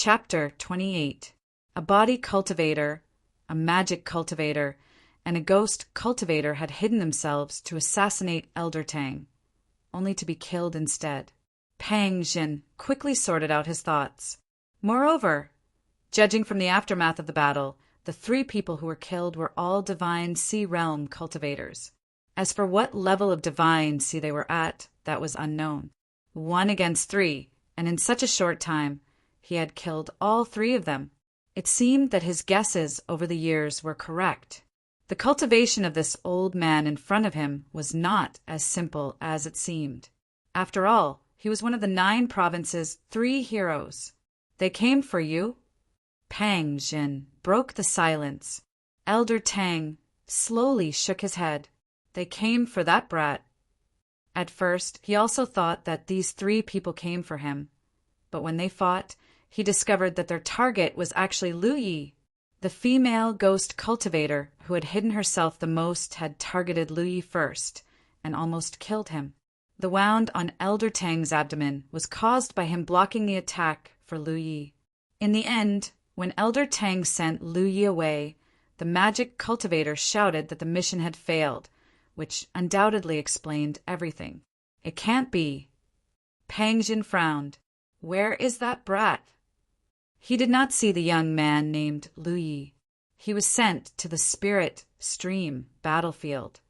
Chapter 28. A body cultivator, a magic cultivator, and a ghost cultivator had hidden themselves to assassinate Elder Tang, only to be killed instead. Pang Jin quickly sorted out his thoughts. Moreover, judging from the aftermath of the battle, the 3 people who were killed were all divine sea realm cultivators. As for what level of divine sea they were at, that was unknown. 1 against 3, and in such a short time, he had killed all 3 of them. It seemed that his guesses over the years were correct. The cultivation of this old man in front of him was not as simple as it seemed. After all, he was one of the 9 provinces' 3 heroes. They came for you? Pang Jin broke the silence. Elder Tang slowly shook his head. They came for that brat. At first, he also thought that these 3 people came for him. But when they fought, he discovered that their target was actually Lu Yi. The female ghost cultivator who had hidden herself the most had targeted Lu Yi first and almost killed him. The wound on Elder Tang's abdomen was caused by him blocking the attack for Lu Yi. In the end, when Elder Tang sent Lu Yi away, the magic cultivator shouted that the mission had failed, which undoubtedly explained everything. It can't be. Pang Jin frowned. Where is that brat? He did not see the young man named Lu Yi. He was sent to the spirit stream battlefield.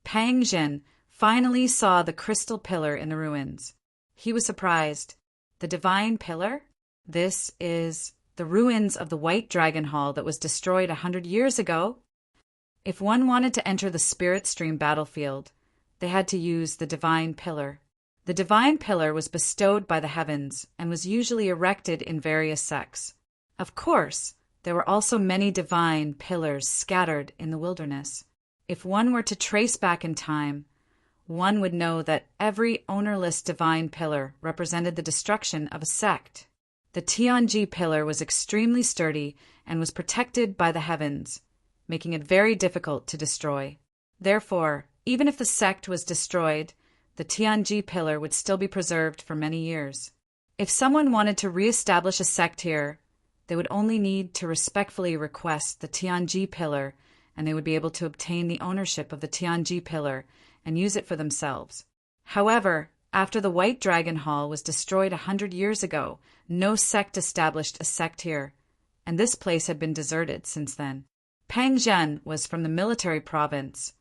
Pang Jin finally saw the crystal pillar in the ruins. He was surprised. The divine pillar? This is the ruins of the White Dragon Hall that was destroyed 100 years ago. If one wanted to enter the spirit stream battlefield, they had to use the divine pillar. The divine pillar was bestowed by the heavens and was usually erected in various sects. Of course, there were also many divine pillars scattered in the wilderness. If one were to trace back in time, one would know that every ownerless divine pillar represented the destruction of a sect. The Tianji pillar was extremely sturdy and was protected by the heavens, making it very difficult to destroy. Therefore, even if the sect was destroyed, the Tianji pillar would still be preserved for many years. If someone wanted to re-establish a sect here, they would only need to respectfully request the Tianji pillar, and they would be able to obtain the ownership of the Tianji pillar and use it for themselves. However, after the White Dragon Hall was destroyed 100 years ago, no sect established a sect here, and this place had been deserted since then. Pang Zhen was from the military province,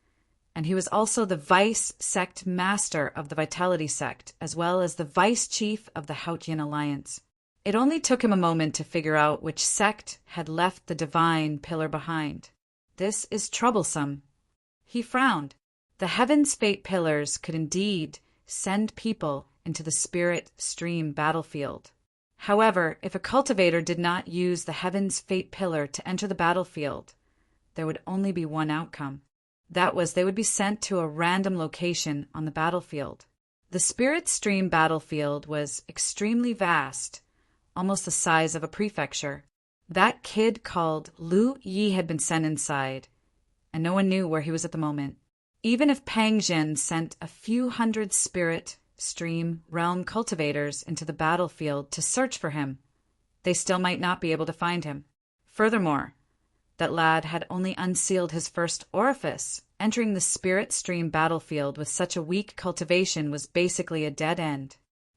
and he was also the vice sect master of the Vitality sect, as well as the vice chief of the Haotian Alliance. It only took him a moment to figure out which sect had left the divine pillar behind. This is troublesome. He frowned. The Heaven's Fate pillars could indeed send people into the spirit stream battlefield. However, if a cultivator did not use the Heaven's Fate pillar to enter the battlefield, there would only be one outcome. That was, they would be sent to a random location on the battlefield. The spirit stream battlefield was extremely vast, almost the size of a prefecture. That kid called Lu Yi had been sent inside, and no one knew where he was at the moment. Even if Pang Jin sent a few hundred spirit stream realm cultivators into the battlefield to search for him, they still might not be able to find him. Furthermore, that lad had only unsealed his first orifice. Entering the spirit stream battlefield with such a weak cultivation was basically a dead end.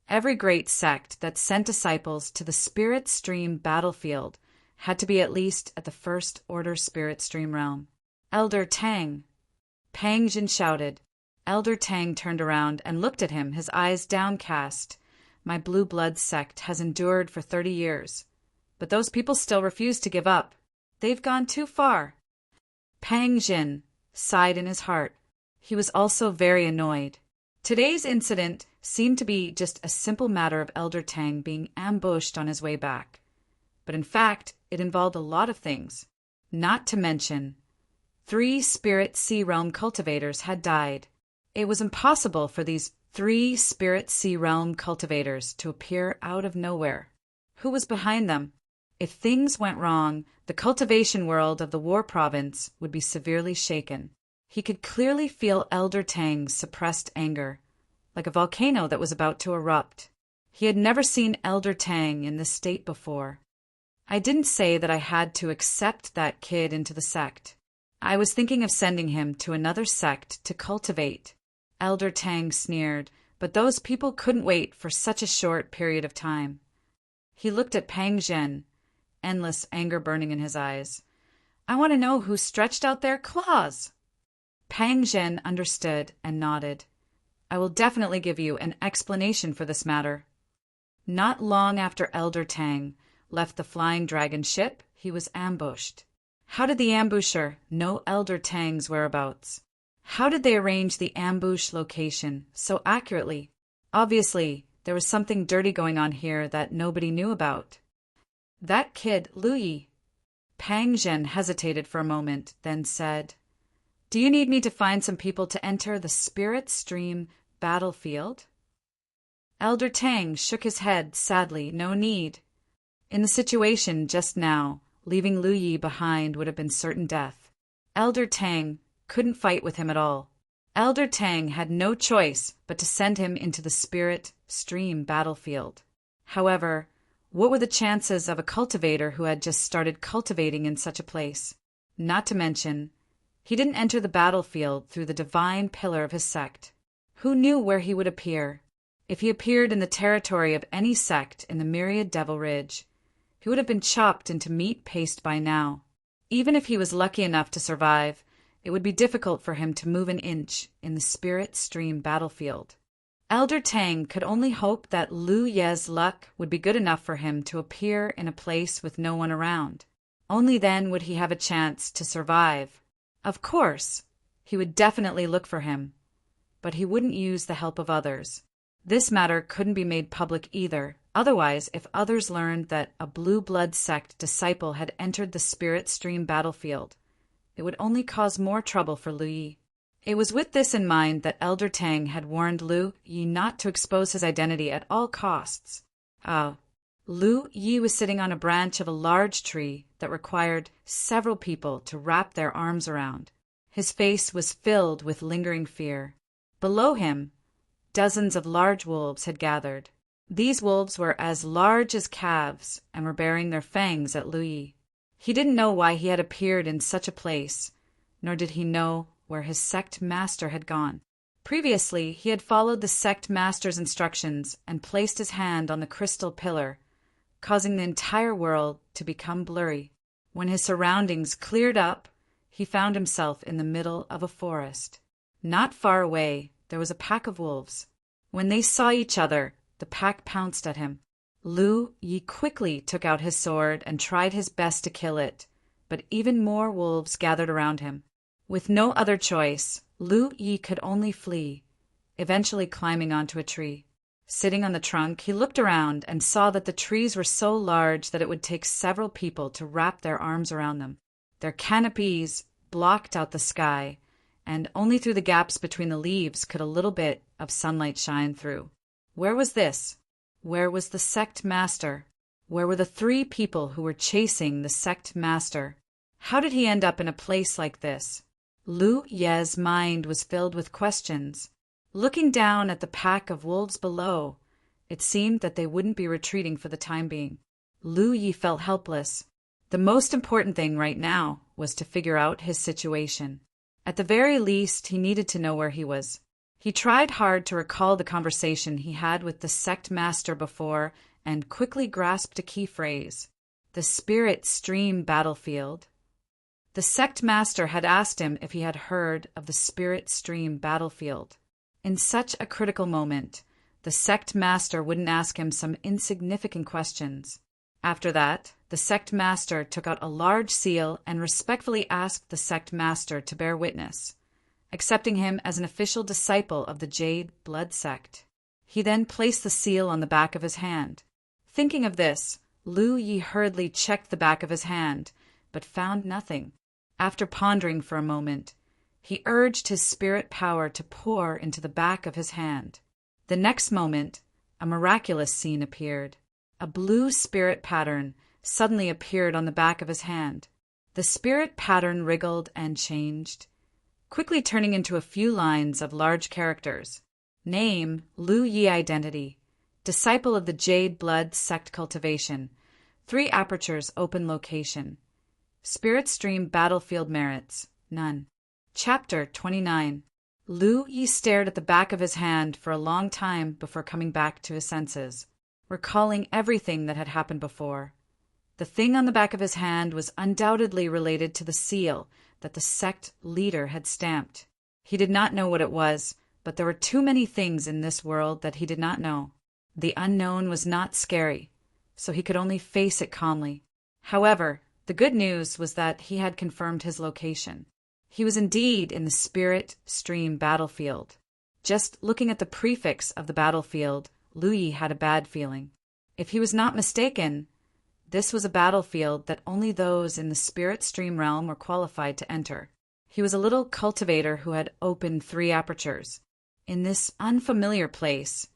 Every great sect that sent disciples to the spirit stream battlefield had to be at least at the first order spirit stream realm. Elder Tang! Pang Jin shouted. Elder Tang turned around and looked at him, his eyes downcast. My blue blood sect has endured for 30 years, but those people still refuse to give up. They've gone too far. Pang Jin sighed in his heart. He was also very annoyed. Today's incident seemed to be just a simple matter of Elder Tang being ambushed on his way back. But in fact, it involved a lot of things. Not to mention, 3 spirit sea realm cultivators had died. It was impossible for these 3 spirit sea realm cultivators to appear out of nowhere. Who was behind them? If things went wrong, the cultivation world of the War Province would be severely shaken. He could clearly feel Elder Tang's suppressed anger, like a volcano that was about to erupt. He had never seen Elder Tang in this state before. I didn't say that I had to accept that kid into the sect. I was thinking of sending him to another sect to cultivate. Elder Tang sneered, but those people couldn't wait for such a short period of time. He looked at Pang Zhen, endless anger burning in his eyes. I want to know who stretched out their claws. Pang Zhen understood and nodded. I will definitely give you an explanation for this matter. Not long after Elder Tang left the Flying Dragon ship, he was ambushed. How did the ambusher know Elder Tang's whereabouts? How did they arrange the ambush location so accurately? Obviously, there was something dirty going on here that nobody knew about. That kid, Lu Yi. Pang Zhen hesitated for a moment, then said, Do you need me to find some people to enter the Spirit Stream battlefield? Elder Tang shook his head sadly. No need. In the situation just now, leaving Lu Yi behind would have been certain death. Elder Tang couldn't fight with him at all. Elder Tang had no choice but to send him into the Spirit Stream battlefield. However, what were the chances of a cultivator who had just started cultivating in such a place? Not to mention, he didn't enter the battlefield through the divine pillar of his sect. Who knew where he would appear? If he appeared in the territory of any sect in the Myriad Devil Ridge, he would have been chopped into meat paste by now. Even if he was lucky enough to survive, it would be difficult for him to move an inch in the Spirit Stream battlefield. Elder Tang could only hope that Lu Ye's luck would be good enough for him to appear in a place with no one around. Only then would he have a chance to survive. Of course, he would definitely look for him, but he wouldn't use the help of others. This matter couldn't be made public either. Otherwise, if others learned that a Blue Blood sect disciple had entered the Spirit Stream battlefield, it would only cause more trouble for Lu Yi. It was with this in mind that Elder Tang had warned Lu Yi not to expose his identity at all costs. Lu Yi was sitting on a branch of a large tree that required several people to wrap their arms around. His face was filled with lingering fear. Below him, dozens of large wolves had gathered. These wolves were as large as calves and were baring their fangs at Lu Yi. He didn't know why he had appeared in such a place, nor did he know where his sect master had gone. Previously, he had followed the sect master's instructions and placed his hand on the crystal pillar, causing the entire world to become blurry. When his surroundings cleared up, he found himself in the middle of a forest. Not far away, there was a pack of wolves. When they saw each other, the pack pounced at him. Lu Yi quickly took out his sword and tried his best to kill it, but even more wolves gathered around him. With no other choice, Lu Yi could only flee, eventually climbing onto a tree. Sitting on the trunk, he looked around and saw that the trees were so large that it would take several people to wrap their arms around them. Their canopies blocked out the sky, and only through the gaps between the leaves could a little bit of sunlight shine through. Where was this? Where was the sect master? Where were the 3 people who were chasing the sect master? How did he end up in a place like this? Lu Ye's mind was filled with questions. Looking down at the pack of wolves below, it seemed that they wouldn't be retreating for the time being. Lu Yi felt helpless. The most important thing right now was to figure out his situation. At the very least, he needed to know where he was. He tried hard to recall the conversation he had with the sect master before and quickly grasped a key phrase: the Spirit Stream battlefield. The sect master had asked him if he had heard of the Spirit Stream battlefield. In such a critical moment, the sect master wouldn't ask him some insignificant questions. After that, the sect master took out a large seal and respectfully asked the sect master to bear witness, accepting him as an official disciple of the Jade Blood sect. He then placed the seal on the back of his hand. Thinking of this, Lu Yi hurriedly checked the back of his hand, but found nothing. After pondering for a moment, he urged his spirit power to pour into the back of his hand. The next moment, a miraculous scene appeared. A blue spirit pattern suddenly appeared on the back of his hand. The spirit pattern wriggled and changed, quickly turning into a few lines of large characters. Name, Lu Yi identity. Disciple of the Jade Blood Sect Cultivation. 3 apertures open location. Spirit Stream Battlefield Merits. None. Chapter 29. Lu Yi stared at the back of his hand for a long time before coming back to his senses, recalling everything that had happened before. The thing on the back of his hand was undoubtedly related to the seal that the sect leader had stamped. He did not know what it was, but there were too many things in this world that he did not know. The unknown was not scary, so he could only face it calmly. However, the good news was that he had confirmed his location. He was indeed in the Spirit Stream battlefield. Just looking at the prefix of the battlefield, Lu Yi had a bad feeling. If he was not mistaken, this was a battlefield that only those in the Spirit Stream realm were qualified to enter. He was a little cultivator who had opened 3 apertures. In this unfamiliar place,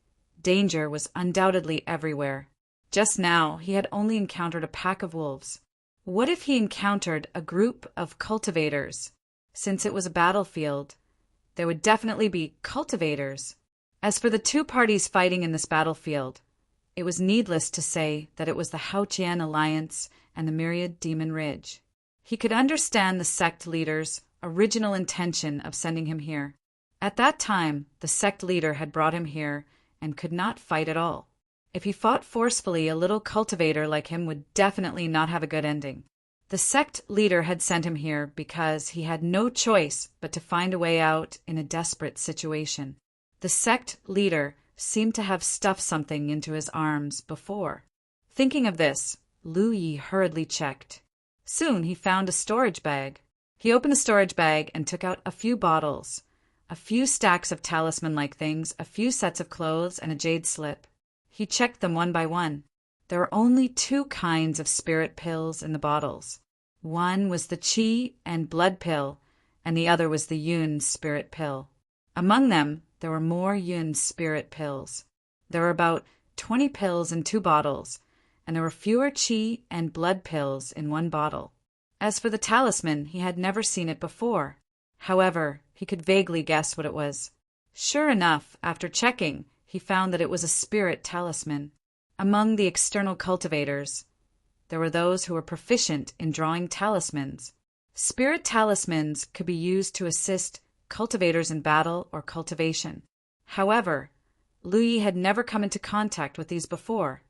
danger was undoubtedly everywhere. Just now, he had only encountered a pack of wolves. What if he encountered a group of cultivators? Since it was a battlefield, there would definitely be cultivators. As for the 2 parties fighting in this battlefield, it was needless to say that it was the Haotian Alliance and the Myriad Demon Ridge. He could understand the sect leader's original intention of sending him here. At that time, the sect leader had brought him here and could not fight at all. If he fought forcefully, a little cultivator like him would definitely not have a good ending. The sect leader had sent him here because he had no choice but to find a way out in a desperate situation. The sect leader seemed to have stuffed something into his arms before. Thinking of this, Lu Yi hurriedly checked. Soon he found a storage bag. He opened the storage bag and took out a few bottles, a few stacks of talisman-like things, a few sets of clothes, and a jade slip. He checked them one by one. There were only 2 kinds of spirit pills in the bottles. One was the Qi and blood pill, and the other was the Yun spirit pill. Among them, there were more Yun spirit pills. There were about 20 pills in 2 bottles, and there were fewer Qi and blood pills in 1 bottle. As for the talisman, he had never seen it before. However, he could vaguely guess what it was. Sure enough, after checking, he found that it was a spirit talisman. Among the external cultivators, there were those who were proficient in drawing talismans. Spirit talismans could be used to assist cultivators in battle or cultivation. However, Lu Yi had never come into contact with these before,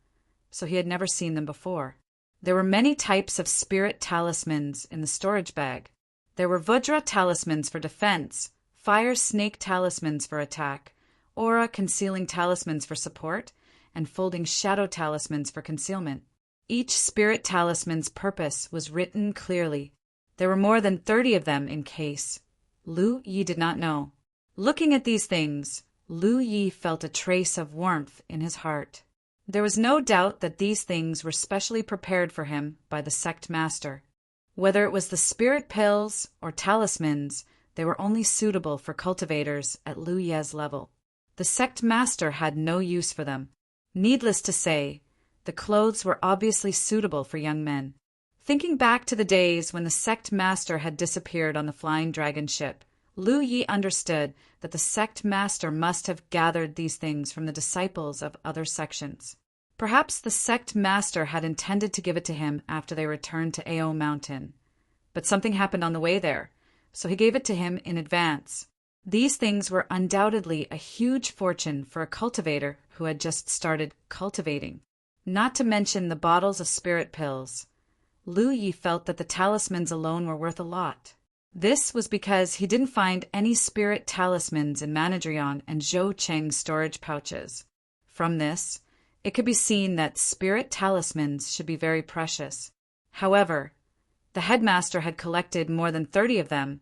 so he had never seen them before. There were many types of spirit talismans in the storage bag. There were Vajra talismans for defense, fire snake talismans for attack, aura concealing talismans for support, and folding shadow talismans for concealment. Each spirit talisman's purpose was written clearly. There were more than 30 of them in case. Lu Yi did not know. Looking at these things, Lu Yi felt a trace of warmth in his heart. There was no doubt that these things were specially prepared for him by the sect master. Whether it was the spirit pills or talismans, they were only suitable for cultivators at Lu Ye's level. The sect master had no use for them. Needless to say, the clothes were obviously suitable for young men. Thinking back to the days when the sect master had disappeared on the flying dragon ship, Lu Yi understood that the sect master must have gathered these things from the disciples of other sections. Perhaps the sect master had intended to give it to him after they returned to Ao Mountain, but something happened on the way there, so he gave it to him in advance. These things were undoubtedly a huge fortune for a cultivator who had just started cultivating. Not to mention the bottles of spirit pills. Lu Yi felt that the talismans alone were worth a lot. This was because he didn't find any spirit talismans in Manadrian and Zhou Cheng's storage pouches. From this, it could be seen that spirit talismans should be very precious. However, the headmaster had collected more than 30 of them,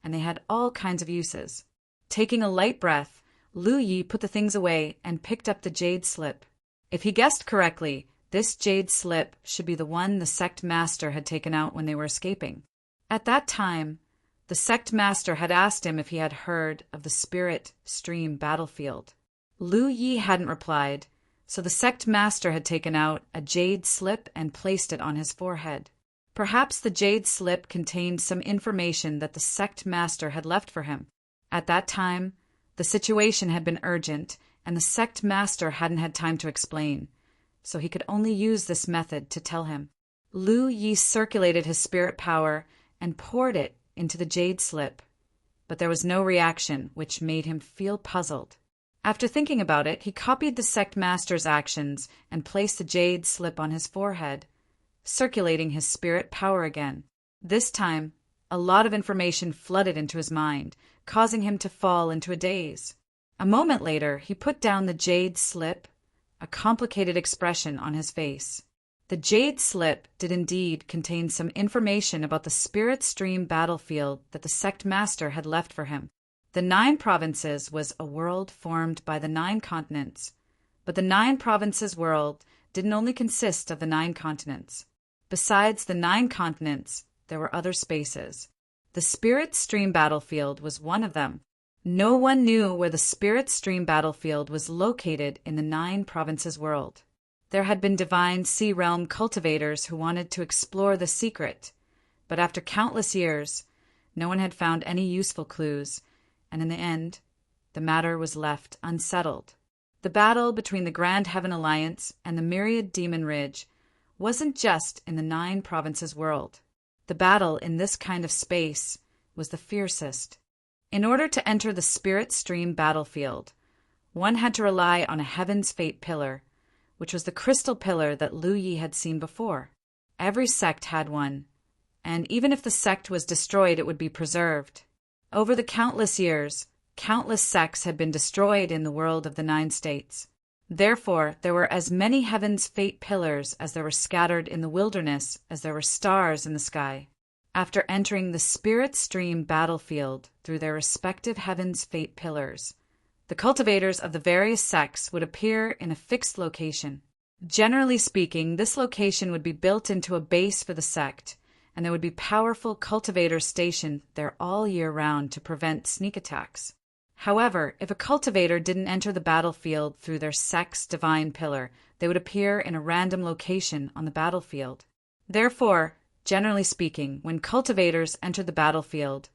and they had all kinds of uses. Taking a light breath, Lu Yi put the things away and picked up the jade slip. If he guessed correctly, this jade slip should be the one the sect master had taken out when they were escaping. At that time, the sect master had asked him if he had heard of the Spirit Stream battlefield. Lu Yi hadn't replied, so the sect master had taken out a jade slip and placed it on his forehead. Perhaps the jade slip contained some information that the sect master had left for him. At that time, the situation had been urgent, and the sect master hadn't had time to explain, so he could only use this method to tell him. Lu Yi circulated his spirit power and poured it into the jade slip, but there was no reaction, which made him feel puzzled. After thinking about it, he copied the sect master's actions and placed the jade slip on his forehead, circulating his spirit power again. This time, a lot of information flooded into his mind, causing him to fall into a daze. A moment later, he put down the jade slip, a complicated expression on his face. The jade slip did indeed contain some information about the spirit stream battlefield that the sect master had left for him. The 9 provinces was a world formed by the 9 continents, but the 9 provinces world didn't only consist of the 9 continents. Besides the 9 continents, there were other spaces. The spirit stream battlefield was one of them. No one knew where the spirit stream battlefield was located in the 9 provinces world. There had been divine sea realm cultivators who wanted to explore the secret, but after countless years, no one had found any useful clues, and in the end, the matter was left unsettled. The battle between the Grand Heaven Alliance and the Myriad Demon Ridge wasn't just in the 9 provinces world. The battle in this kind of space was the fiercest. In order to enter the spirit stream battlefield, one had to rely on a Heaven's Fate pillar, which was the crystal pillar that Lu Yi had seen before. Every sect had one, and even if the sect was destroyed, it would be preserved. Over the countless years, countless sects had been destroyed in the world of the 9 states. Therefore, there were as many Heaven's Fate pillars as there were scattered in the wilderness as there were stars in the sky. After entering the spirit stream battlefield through their respective Heaven's Fate pillars, the cultivators of the various sects would appear in a fixed location. Generally speaking, this location would be built into a base for the sect, and there would be powerful cultivators stationed there all year round to prevent sneak attacks. However, if a cultivator didn't enter the battlefield through their sect's divine pillar, they would appear in a random location on the battlefield. Therefore, generally speaking, when cultivators entered the battlefield,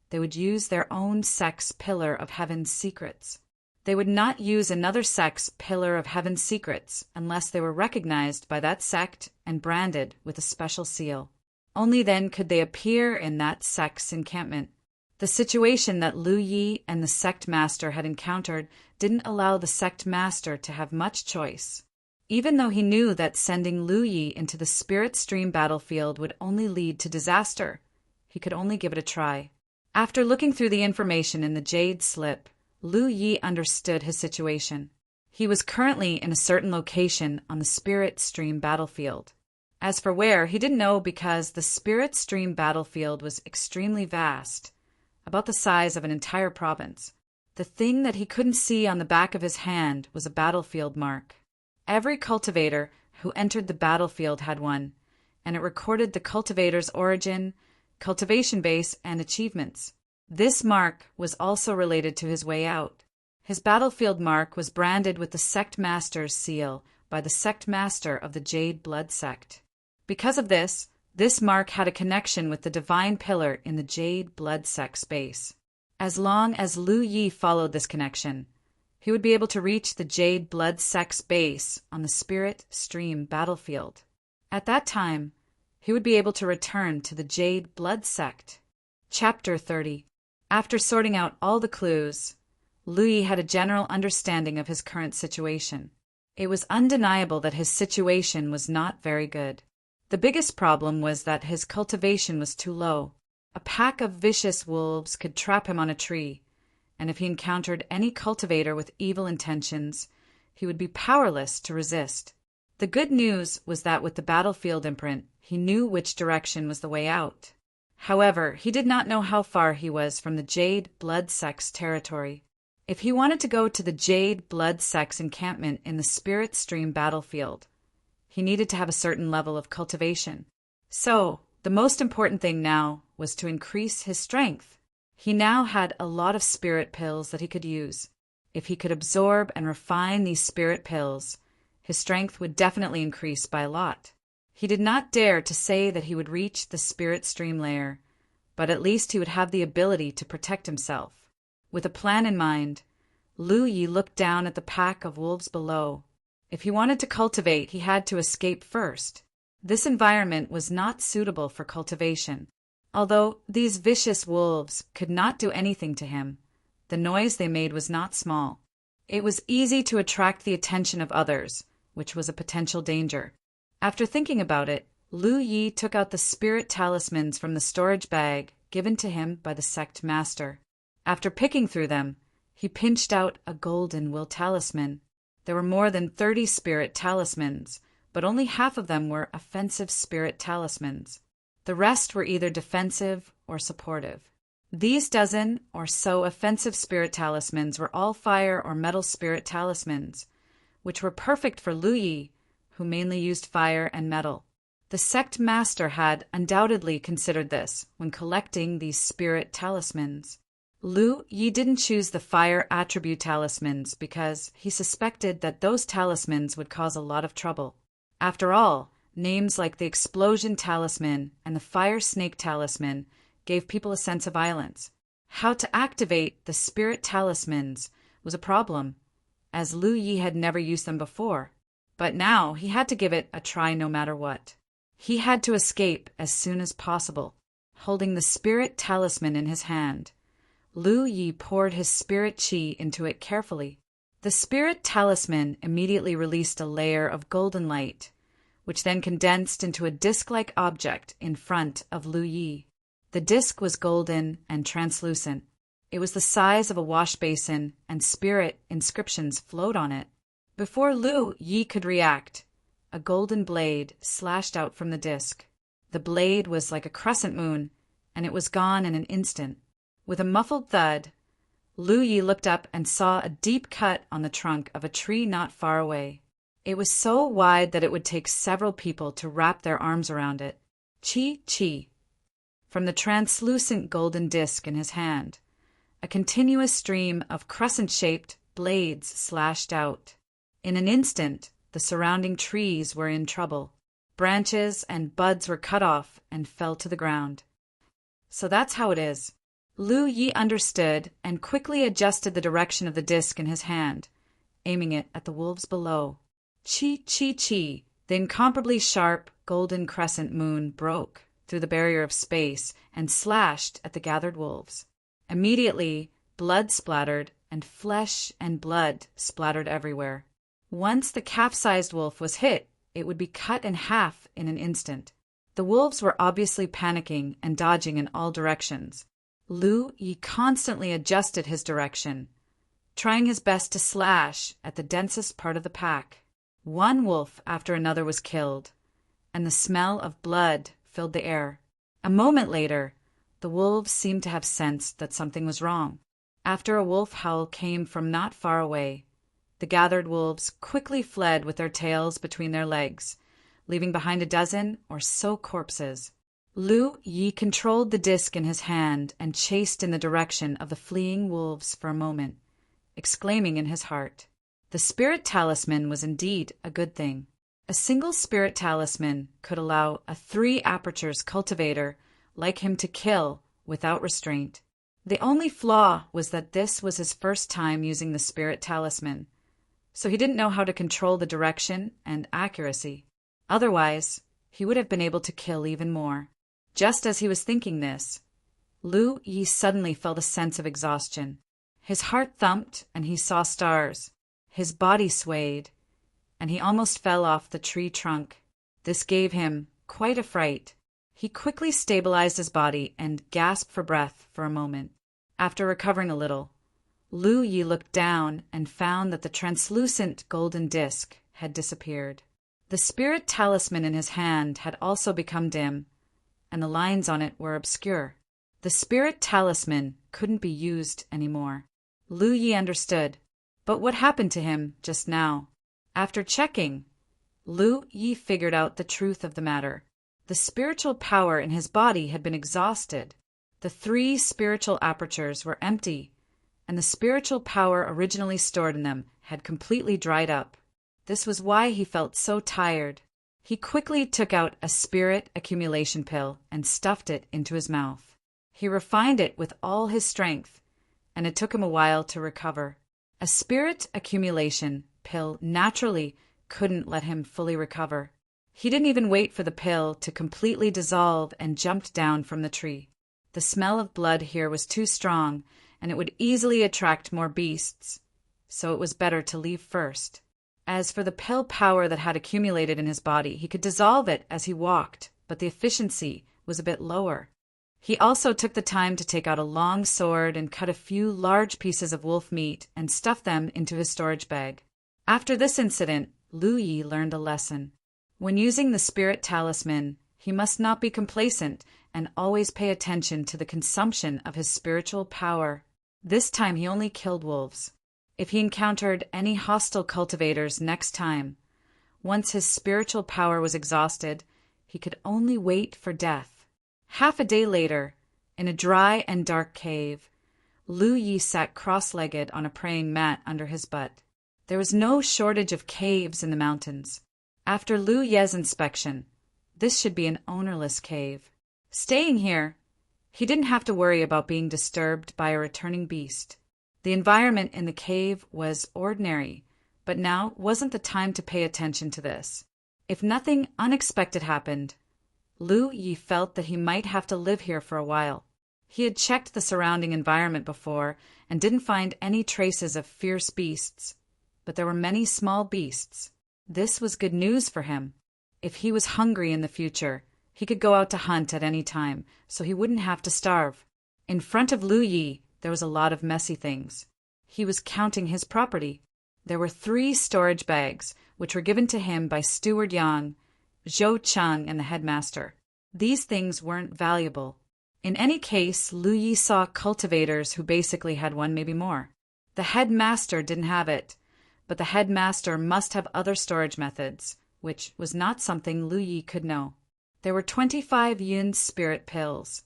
they would use their own sect's pillar of heaven's secrets. They would not use another sect's pillar of heaven's secrets unless they were recognized by that sect and branded with a special seal. Only then could they appear in that sect's encampment. The situation that Lu Yi and the sect master had encountered didn't allow the sect master to have much choice. Even though he knew that sending Lu Yi into the spirit stream battlefield would only lead to disaster, he could only give it a try. After looking through the information in the jade slip, Lu Yi understood his situation. He was currently in a certain location on the spirit stream battlefield. As for where, he didn't know because the spirit stream battlefield was extremely vast, about the size of an entire province. The thing that he couldn't see on the back of his hand was a battlefield mark. Every cultivator who entered the battlefield had one, and it recorded the cultivator's origin, cultivation base, and achievements. This mark was also related to his way out. His battlefield mark was branded with the sect master's seal by the sect master of the Jade Blood sect. Because of this, this mark had a connection with the divine pillar in the Jade Blood sect space. As long as Lu Yi followed this connection, he would be able to reach the Jade Blood sect's base on the spirit stream battlefield. At that time, he would be able to return to the Jade Blood sect. Chapter 30. After sorting out all the clues, Lu Yi had a general understanding of his current situation. It was undeniable that his situation was not very good. The biggest problem was that his cultivation was too low. A pack of vicious wolves could trap him on a tree, and if he encountered any cultivator with evil intentions, he would be powerless to resist. The good news was that with the battlefield imprint, he knew which direction was the way out. However, he did not know how far he was from the Jade Blood sect's territory. If he wanted to go to the Jade Blood sect's encampment in the Spirit Stream battlefield, he needed to have a certain level of cultivation. So, the most important thing now was to increase his strength. He now had a lot of spirit pills that he could use. If he could absorb and refine these spirit pills, his strength would definitely increase by a lot. He did not dare to say that he would reach the spirit stream layer, but at least he would have the ability to protect himself. With a plan in mind, Lu Yi looked down at the pack of wolves below. If he wanted to cultivate, he had to escape first. This environment was not suitable for cultivation. Although these vicious wolves could not do anything to him, the noise they made was not small. It was easy to attract the attention of others, which was a potential danger. After thinking about it, Lu Yi took out the spirit talismans from the storage bag given to him by the sect master. After picking through them, he pinched out a golden will talisman. There were more than 30 spirit talismans, but only half of them were offensive spirit talismans. The rest were either defensive or supportive. These dozen or so offensive spirit talismans were all fire or metal spirit talismans, which were perfect for Lu Yi, who mainly used fire and metal. The sect master had undoubtedly considered this when collecting these spirit talismans. Lu Yi didn't choose the fire attribute talismans because he suspected that those talismans would cause a lot of trouble. After all, names like the explosion talisman and the fire snake talisman gave people a sense of violence. How to activate the spirit talismans was a problem, as Lu Yi had never used them before. But now he had to give it a try no matter what. He had to escape as soon as possible. Holding the spirit talisman in his hand, Lu Yi poured his spirit chi into it carefully. The spirit talisman immediately released a layer of golden light, which then condensed into a disc-like object in front of Lu Yi. The disc was golden and translucent. It was the size of a wash basin, and spirit inscriptions flowed on it. Before Lu Yi could react, a golden blade slashed out from the disc. The blade was like a crescent moon, and it was gone in an instant. With a muffled thud, Lu Yi looked up and saw a deep cut on the trunk of a tree not far away. It was so wide that it would take several people to wrap their arms around it. Chi, chi. From the translucent golden disc in his hand, a continuous stream of crescent-shaped blades slashed out. In an instant, the surrounding trees were in trouble. Branches and buds were cut off and fell to the ground. So that's how it is. Lu Yi understood and quickly adjusted the direction of the disc in his hand, aiming it at the wolves below. Chi, chi, chi. The incomparably sharp, golden crescent moon broke through the barrier of space and slashed at the gathered wolves. Immediately, blood splattered, and flesh and blood splattered everywhere. Once the calf-sized wolf was hit, it would be cut in half in an instant. The wolves were obviously panicking and dodging in all directions. Lu Yi constantly adjusted his direction, trying his best to slash at the densest part of the pack. One wolf after another was killed, and the smell of blood filled the air. A moment later, the wolves seemed to have sensed that something was wrong. After a wolf howl came from not far away, the gathered wolves quickly fled with their tails between their legs, leaving behind a dozen or so corpses. Lu Yi controlled the disc in his hand and chased in the direction of the fleeing wolves for a moment, exclaiming in his heart, the spirit talisman was indeed a good thing. A single spirit talisman could allow a 3 apertures cultivator like him to kill without restraint. The only flaw was that this was his first time using the spirit talisman, so he didn't know how to control the direction and accuracy. Otherwise, he would have been able to kill even more. Just as he was thinking this, Lu Yi suddenly felt a sense of exhaustion. His heart thumped and he saw stars. His body swayed, and he almost fell off the tree trunk. This gave him quite a fright. He quickly stabilized his body and gasped for breath for a moment. After recovering a little, Lu Yi looked down and found that the translucent golden disc had disappeared. The spirit talisman in his hand had also become dim, and the lines on it were obscure. The spirit talisman couldn't be used anymore. Lu Yi understood. But what happened to him just now? After checking, Lu Yi figured out the truth of the matter. The spiritual power in his body had been exhausted. The 3 spiritual apertures were empty, and the spiritual power originally stored in them had completely dried up. This was why he felt so tired. He quickly took out a spirit accumulation pill and stuffed it into his mouth. He refined it with all his strength, and it took him a while to recover. A spirit accumulation pill naturally couldn't let him fully recover. He didn't even wait for the pill to completely dissolve and jumped down from the tree. The smell of blood here was too strong, and it would easily attract more beasts, so it was better to leave first. As for the pill power that had accumulated in his body, he could dissolve it as he walked, but the efficiency was a bit lower. He also took the time to take out a long sword and cut a few large pieces of wolf meat and stuff them into his storage bag. After this incident, Lu Yi learned a lesson. When using the spirit talisman, he must not be complacent and always pay attention to the consumption of his spiritual power. This time he only killed wolves. If he encountered any hostile cultivators next time, once his spiritual power was exhausted, he could only wait for death. Half a day later, in a dry and dark cave, Lu Yi sat cross-legged on a praying mat under his butt. There was no shortage of caves in the mountains. After Lu Ye's inspection, this should be an ownerless cave. Staying here, he didn't have to worry about being disturbed by a returning beast. The environment in the cave was ordinary, but now wasn't the time to pay attention to this. If nothing unexpected happened, Lu Yi felt that he might have to live here for a while. He had checked the surrounding environment before and didn't find any traces of fierce beasts, but there were many small beasts. This was good news for him. If he was hungry in the future, he could go out to hunt at any time, so he wouldn't have to starve. In front of Lu Yi, there was a lot of messy things. He was counting his property. There were 3 storage bags, which were given to him by Steward Yang, Zhou Cheng, and the headmaster. These things weren't valuable. In any case, Lu Yi saw cultivators who basically had one, maybe more. The headmaster didn't have it, but the headmaster must have other storage methods, which was not something Lu Yi could know. There were 25 Yun spirit pills,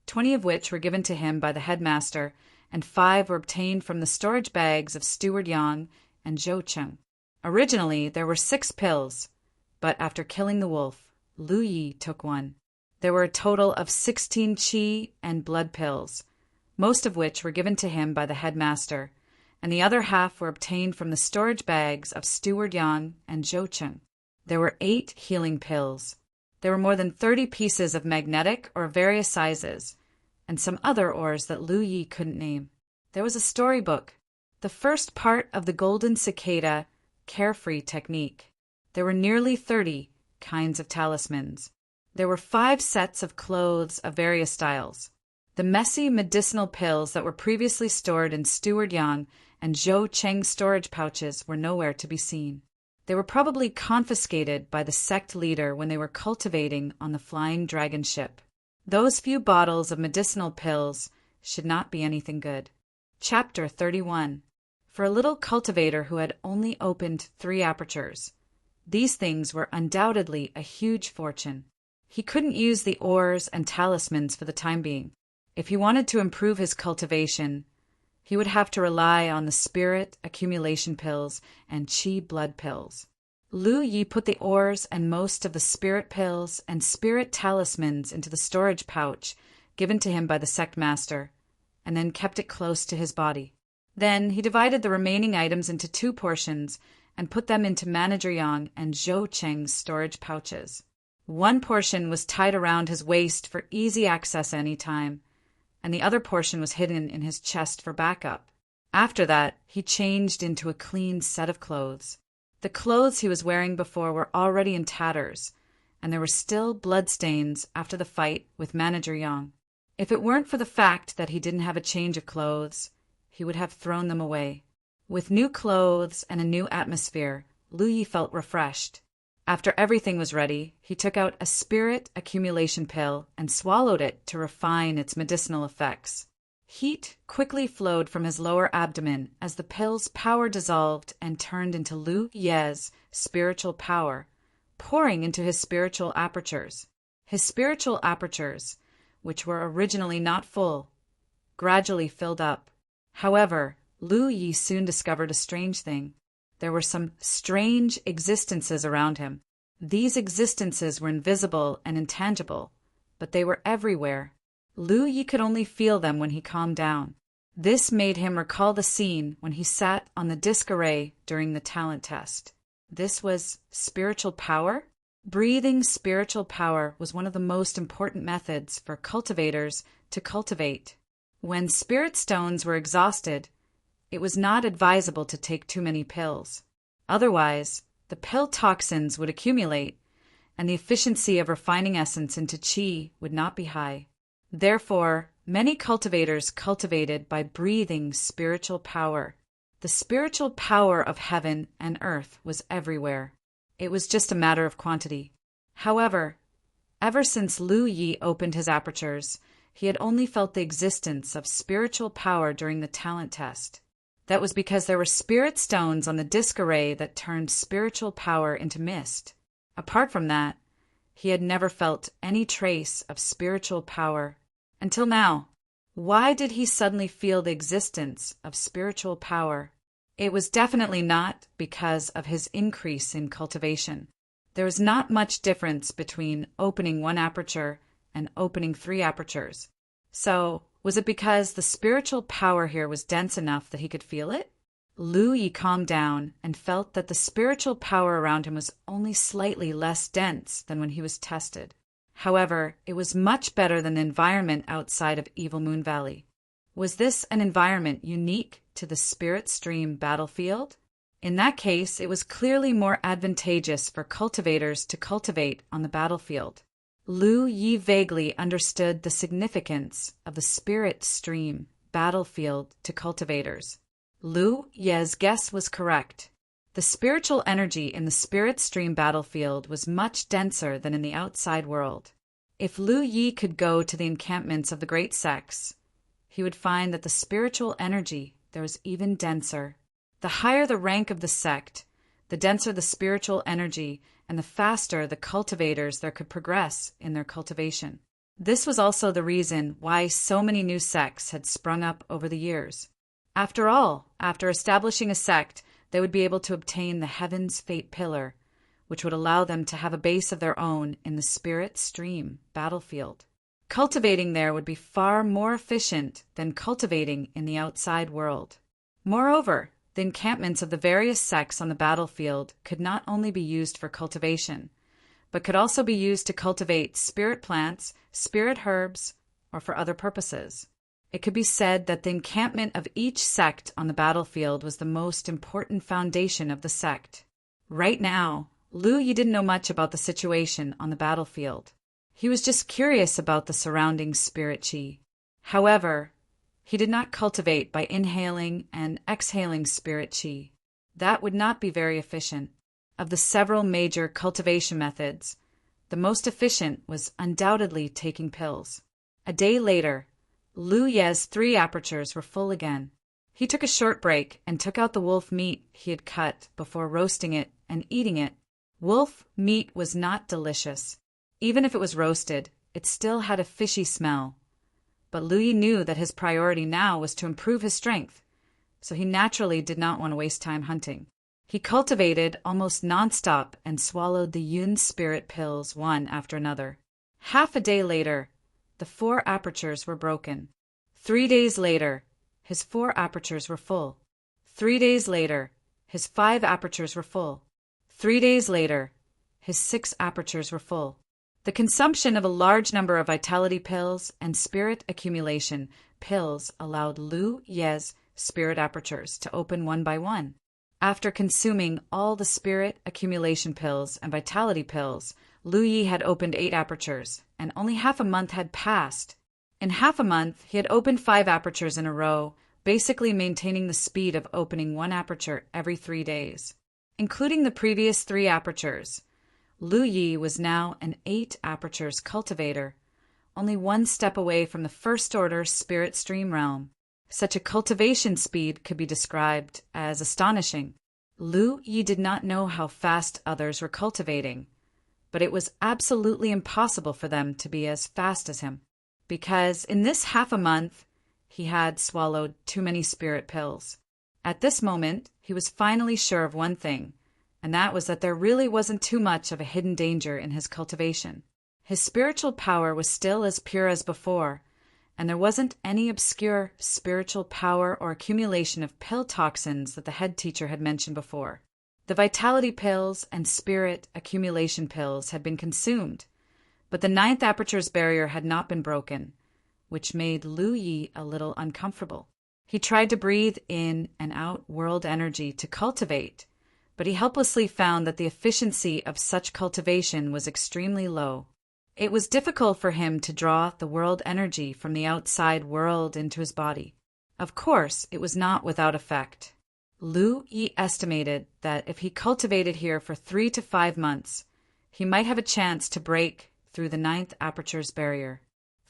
20 of which were given to him by the headmaster, and 5 were obtained from the storage bags of Steward Yang and Zhou Cheng. Originally, there were 6 pills, but after killing the wolf, Lu Yi took one. There were a total of 16 qi and blood pills, most of which were given to him by the headmaster, and the other half were obtained from the storage bags of Steward Yang and Zhou Cheng. There were 8 healing pills. There were more than 30 pieces of magnetic or various sizes, and some other ores that Lu Yi couldn't name. There was a storybook, the first part of the Golden Cicada carefree technique. There were nearly 30 kinds of talismans. There were 5 sets of clothes of various styles. The messy medicinal pills that were previously stored in Steward Yang and Zhou Cheng's storage pouches were nowhere to be seen. They were probably confiscated by the sect leader when they were cultivating on the Flying Dragon ship. Those few bottles of medicinal pills should not be anything good. Chapter 31. For a little cultivator who had only opened 3 apertures, these things were undoubtedly a huge fortune. He couldn't use the ores and talismans for the time being. If he wanted to improve his cultivation, he would have to rely on the spirit accumulation pills and qi blood pills. Lu Yi put the ores and most of the spirit pills and spirit talismans into the storage pouch given to him by the sect master, and then kept it close to his body. Then he divided the remaining items into 2 portions and put them into Manager Yang and Zhou Cheng's storage pouches. One portion was tied around his waist for easy access any time, and the other portion was hidden in his chest for backup. After that, he changed into a clean set of clothes. The clothes he was wearing before were already in tatters, and there were still bloodstains after the fight with Manager Yang. If it weren't for the fact that he didn't have a change of clothes, he would have thrown them away. With new clothes and a new atmosphere, Lu Yi felt refreshed. After everything was ready, he took out a spirit accumulation pill and swallowed it to refine its medicinal effects. Heat quickly flowed from his lower abdomen as the pill's power dissolved and turned into Lu Ye's spiritual power, pouring into his spiritual apertures. His spiritual apertures, which were originally not full, gradually filled up. However, Lu Yi soon discovered a strange thing. There were some strange existences around him. These existences were invisible and intangible, but they were everywhere. Lu Yi could only feel them when he calmed down. This made him recall the scene when he sat on the disc array during the talent test. This was spiritual power? Breathing spiritual power was one of the most important methods for cultivators to cultivate. When spirit stones were exhausted, it was not advisable to take too many pills. Otherwise, the pill toxins would accumulate, and the efficiency of refining essence into qi would not be high. Therefore, many cultivators cultivated by breathing spiritual power. The spiritual power of heaven and earth was everywhere. It was just a matter of quantity. However, ever since Lu Yi opened his apertures, he had only felt the existence of spiritual power during the talent test. That was because there were spirit stones on the disc array that turned spiritual power into mist. Apart from that, he had never felt any trace of spiritual power until now. Why did he suddenly feel the existence of spiritual power? It was definitely not because of his increase in cultivation. There was not much difference between opening one aperture and opening 3 apertures. So, was it because the spiritual power here was dense enough that he could feel it? Lu Yi calmed down and felt that the spiritual power around him was only slightly less dense than when he was tested. However, it was much better than the environment outside of Evil Moon Valley. Was this an environment unique to the Spirit Stream battlefield? In that case, it was clearly more advantageous for cultivators to cultivate on the battlefield. Lu Yi vaguely understood the significance of the Spirit Stream battlefield to cultivators. Lu Ye's guess was correct. The spiritual energy in the Spirit Stream battlefield was much denser than in the outside world. If Lu Yi could go to the encampments of the great sects, he would find that the spiritual energy there was even denser. The higher the rank of the sect, the denser the spiritual energy, and the faster the cultivators there could progress in their cultivation. This was also the reason why so many new sects had sprung up over the years. After all, after establishing a sect, they would be able to obtain the Heaven's Fate Pillar, which would allow them to have a base of their own in the Spirit Stream battlefield. Cultivating there would be far more efficient than cultivating in the outside world. Moreover, the encampments of the various sects on the battlefield could not only be used for cultivation, but could also be used to cultivate spirit plants, spirit herbs, or for other purposes. It could be said that the encampment of each sect on the battlefield was the most important foundation of the sect. Right now, Lu Yi didn't know much about the situation on the battlefield. He was just curious about the surrounding spirit qi. However, he did not cultivate by inhaling and exhaling spirit qi. That would not be very efficient. Of the several major cultivation methods, the most efficient was undoubtedly taking pills. A day later, Lu Ye's 3 apertures were full again. He took a short break and took out the wolf meat he had cut before roasting it and eating it. Wolf meat was not delicious. Even if it was roasted, it still had a fishy smell. But Lu Yi knew that his priority now was to improve his strength, so he naturally did not want to waste time hunting. He cultivated almost nonstop and swallowed the Yun spirit pills one after another. Half a day later, the 4 apertures were broken. 3 days later, his 4 apertures were full. 3 days later, his 5 apertures were full. 3 days later, his 6 apertures were full. The consumption of a large number of vitality pills and spirit accumulation pills allowed Lu Ye's spirit apertures to open one by one. After consuming all the spirit accumulation pills and vitality pills, Lu Yi had opened 8 apertures, and only half a month had passed. In half a month, he had opened 5 apertures in a row, basically maintaining the speed of opening 1 aperture every 3 days. Including the previous 3 apertures, Lu Yi was now an 8 apertures cultivator, only 1 step away from the first order spirit stream realm. Such a cultivation speed could be described as astonishing. Lu Yi did not know how fast others were cultivating, but it was absolutely impossible for them to be as fast as him, because in this half a month, he had swallowed too many spirit pills. At this moment, he was finally sure of one thing, and that was that there really wasn't too much of a hidden danger in his cultivation. His spiritual power was still as pure as before, and there wasn't any obscure spiritual power or accumulation of pill toxins that the head teacher had mentioned before. The vitality pills and spirit accumulation pills had been consumed, but the ninth aperture's barrier had not been broken, which made Lu Yi a little uncomfortable. He tried to breathe in and out world energy to cultivate, but he helplessly found that the efficiency of such cultivation was extremely low. It was difficult for him to draw the world energy from the outside world into his body. Of course, it was not without effect. Lu Yi estimated that if he cultivated here for 3 to 5 months, he might have a chance to break through the ninth aperture's barrier.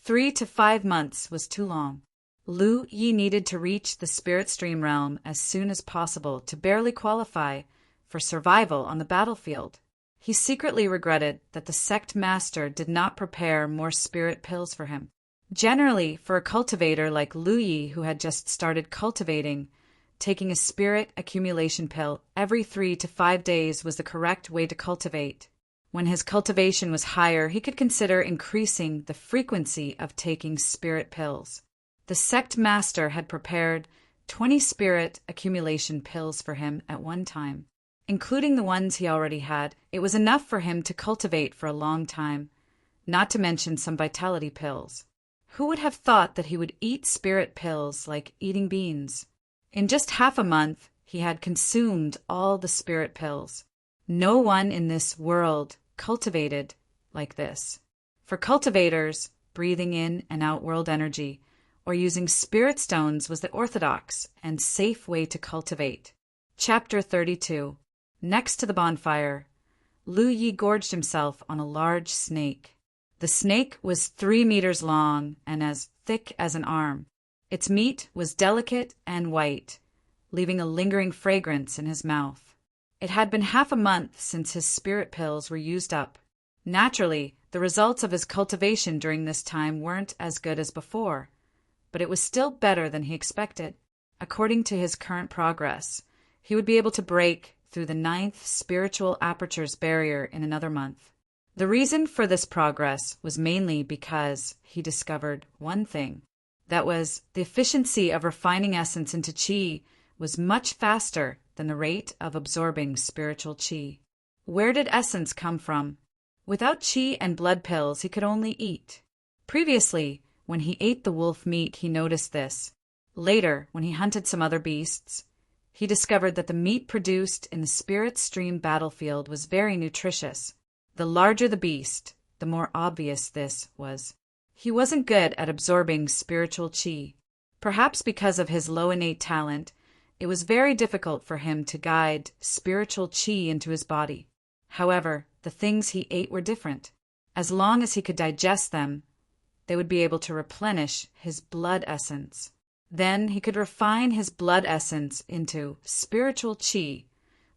3 to 5 months was too long. Lu Yi needed to reach the spirit stream realm as soon as possible to barely qualify for survival on the battlefield. He secretly regretted that the sect master did not prepare more spirit pills for him. Generally, for a cultivator like Lu Yi who had just started cultivating, taking a spirit accumulation pill every 3 to 5 days was the correct way to cultivate. When his cultivation was higher, he could consider increasing the frequency of taking spirit pills. The sect master had prepared 20 spirit accumulation pills for him at one time. Including the ones he already had, it was enough for him to cultivate for a long time, not to mention some vitality pills. Who would have thought that he would eat spirit pills like eating beans? In just half a month, he had consumed all the spirit pills. No one in this world cultivated like this. For cultivators, breathing in and out world energy, or using spirit stones was the orthodox and safe way to cultivate. Chapter 32. Next to the bonfire, Lu Yi gorged himself on a large snake. The snake was 3 meters long and as thick as an arm. Its meat was delicate and white, leaving a lingering fragrance in his mouth. It had been half a month since his spirit pills were used up. Naturally, the results of his cultivation during this time weren't as good as before, but it was still better than he expected. According to his current progress, he would be able to break through the ninth spiritual aperture's barrier in another month. The reason for this progress was mainly because he discovered one thing. That was, the efficiency of refining essence into qi was much faster than the rate of absorbing spiritual qi. Where did essence come from? Without qi and blood pills, he could only eat. Previously, when he ate the wolf meat, he noticed this. Later, when he hunted some other beasts, he discovered that the meat produced in the spirit stream battlefield was very nutritious. The larger the beast, the more obvious this was. He wasn't good at absorbing spiritual qi. Perhaps because of his low innate talent, it was very difficult for him to guide spiritual qi into his body. However, the things he ate were different. As long as he could digest them, they would be able to replenish his blood essence. Then he could refine his blood essence into spiritual qi,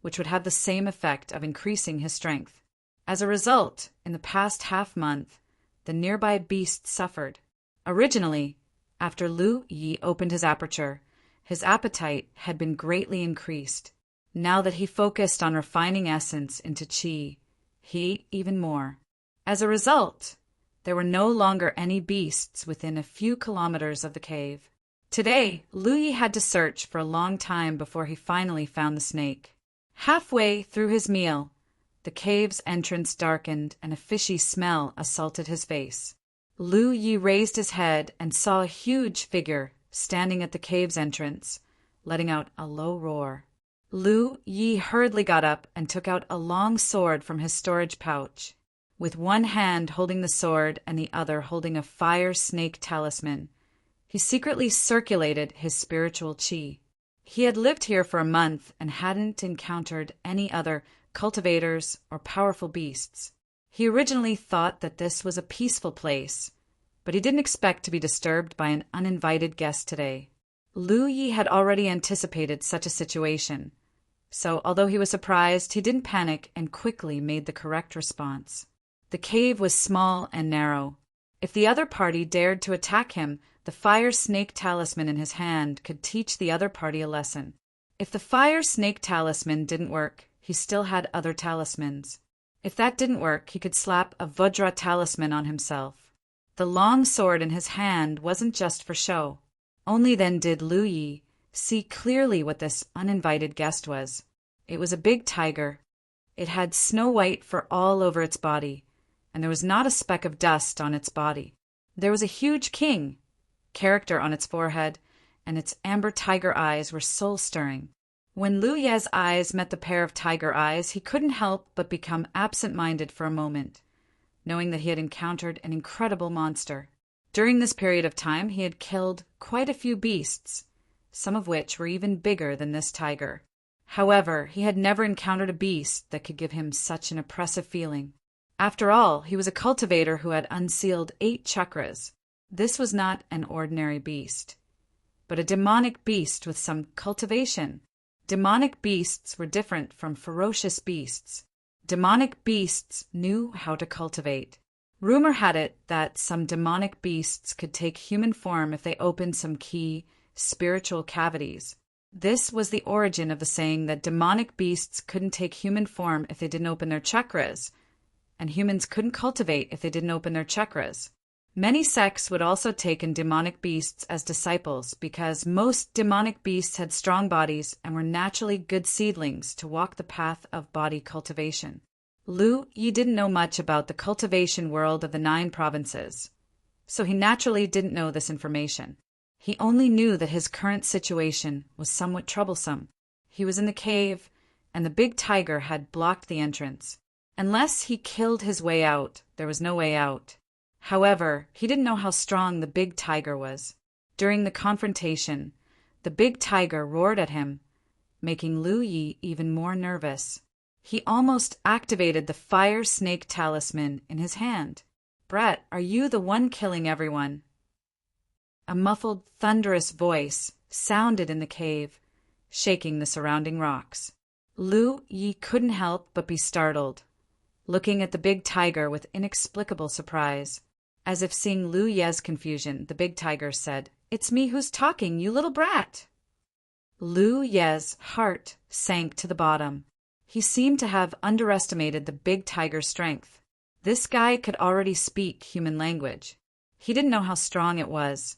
which would have the same effect of increasing his strength. As a result, in the past half-month, the nearby beast suffered. Originally, after Lu Yi opened his aperture, his appetite had been greatly increased. Now that he focused on refining essence into qi, he ate even more. As a result, there were no longer any beasts within a few kilometers of the cave. Today, Lu Yi had to search for a long time before he finally found the snake. Halfway through his meal, the cave's entrance darkened and a fishy smell assaulted his face. Lu Yi raised his head and saw a huge figure standing at the cave's entrance, letting out a low roar. Lu Yi hurriedly got up and took out a long sword from his storage pouch. With one hand holding the sword and the other holding a fire snake talisman, he secretly circulated his spiritual qi. He had lived here for a month and hadn't encountered any other cultivators or powerful beasts. He originally thought that this was a peaceful place, but he didn't expect to be disturbed by an uninvited guest today. Lu Yi had already anticipated such a situation, so although he was surprised, he didn't panic and quickly made the correct response. The cave was small and narrow. If the other party dared to attack him, the fire snake talisman in his hand could teach the other party a lesson. If the fire snake talisman didn't work, he still had other talismans. If that didn't work, he could slap a Vajra talisman on himself. The long sword in his hand wasn't just for show. Only then did Lu Yi see clearly what this uninvited guest was. It was a big tiger. It had snow-white fur all over its body, and there was not a speck of dust on its body. There was a huge king character on its forehead, and its amber tiger eyes were soul-stirring. When Lu Ye's eyes met the pair of tiger eyes, he couldn't help but become absent-minded for a moment, knowing that he had encountered an incredible monster. During this period of time, he had killed quite a few beasts, some of which were even bigger than this tiger. However, he had never encountered a beast that could give him such an oppressive feeling. After all, he was a cultivator who had unsealed 8 chakras. This was not an ordinary beast, but a demonic beast with some cultivation. Demonic beasts were different from ferocious beasts. Demonic beasts knew how to cultivate. Rumor had it that some demonic beasts could take human form if they opened some key spiritual cavities. This was the origin of the saying that demonic beasts couldn't take human form if they didn't open their chakras, and humans couldn't cultivate if they didn't open their chakras. Many sects would also take in demonic beasts as disciples because most demonic beasts had strong bodies and were naturally good seedlings to walk the path of body cultivation. Lu Yi didn't know much about the cultivation world of the 9 provinces, so he naturally didn't know this information. He only knew that his current situation was somewhat troublesome. He was in the cave, and the big tiger had blocked the entrance. Unless he killed his way out, there was no way out. However, he didn't know how strong the big tiger was. During the confrontation, the big tiger roared at him, making Lu Yi even more nervous. He almost activated the fire snake talisman in his hand. "Brett, are you the one killing everyone?" A muffled, thunderous voice sounded in the cave, shaking the surrounding rocks. Lu Yi couldn't help but be startled, looking at the big tiger with inexplicable surprise. As if seeing Lu Ye's confusion, the big tiger said, "It's me who's talking, you little brat." Lu Ye's heart sank to the bottom. He seemed to have underestimated the big tiger's strength. This guy could already speak human language. He didn't know how strong it was,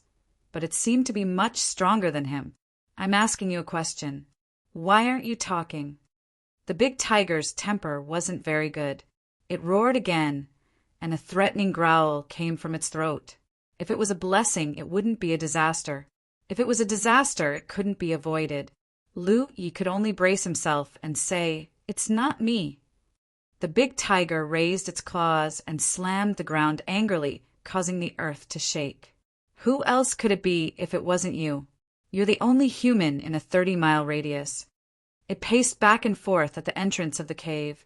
but it seemed to be much stronger than him. "I'm asking you a question. Why aren't you talking?" The big tiger's temper wasn't very good. It roared again, and a threatening growl came from its throat. If it was a blessing, it wouldn't be a disaster. If it was a disaster, it couldn't be avoided. Lu Yi could only brace himself and say, "It's not me." The big tiger raised its claws and slammed the ground angrily, causing the earth to shake. "Who else could it be if it wasn't you? You're the only human in a 30-mile radius." It paced back and forth at the entrance of the cave,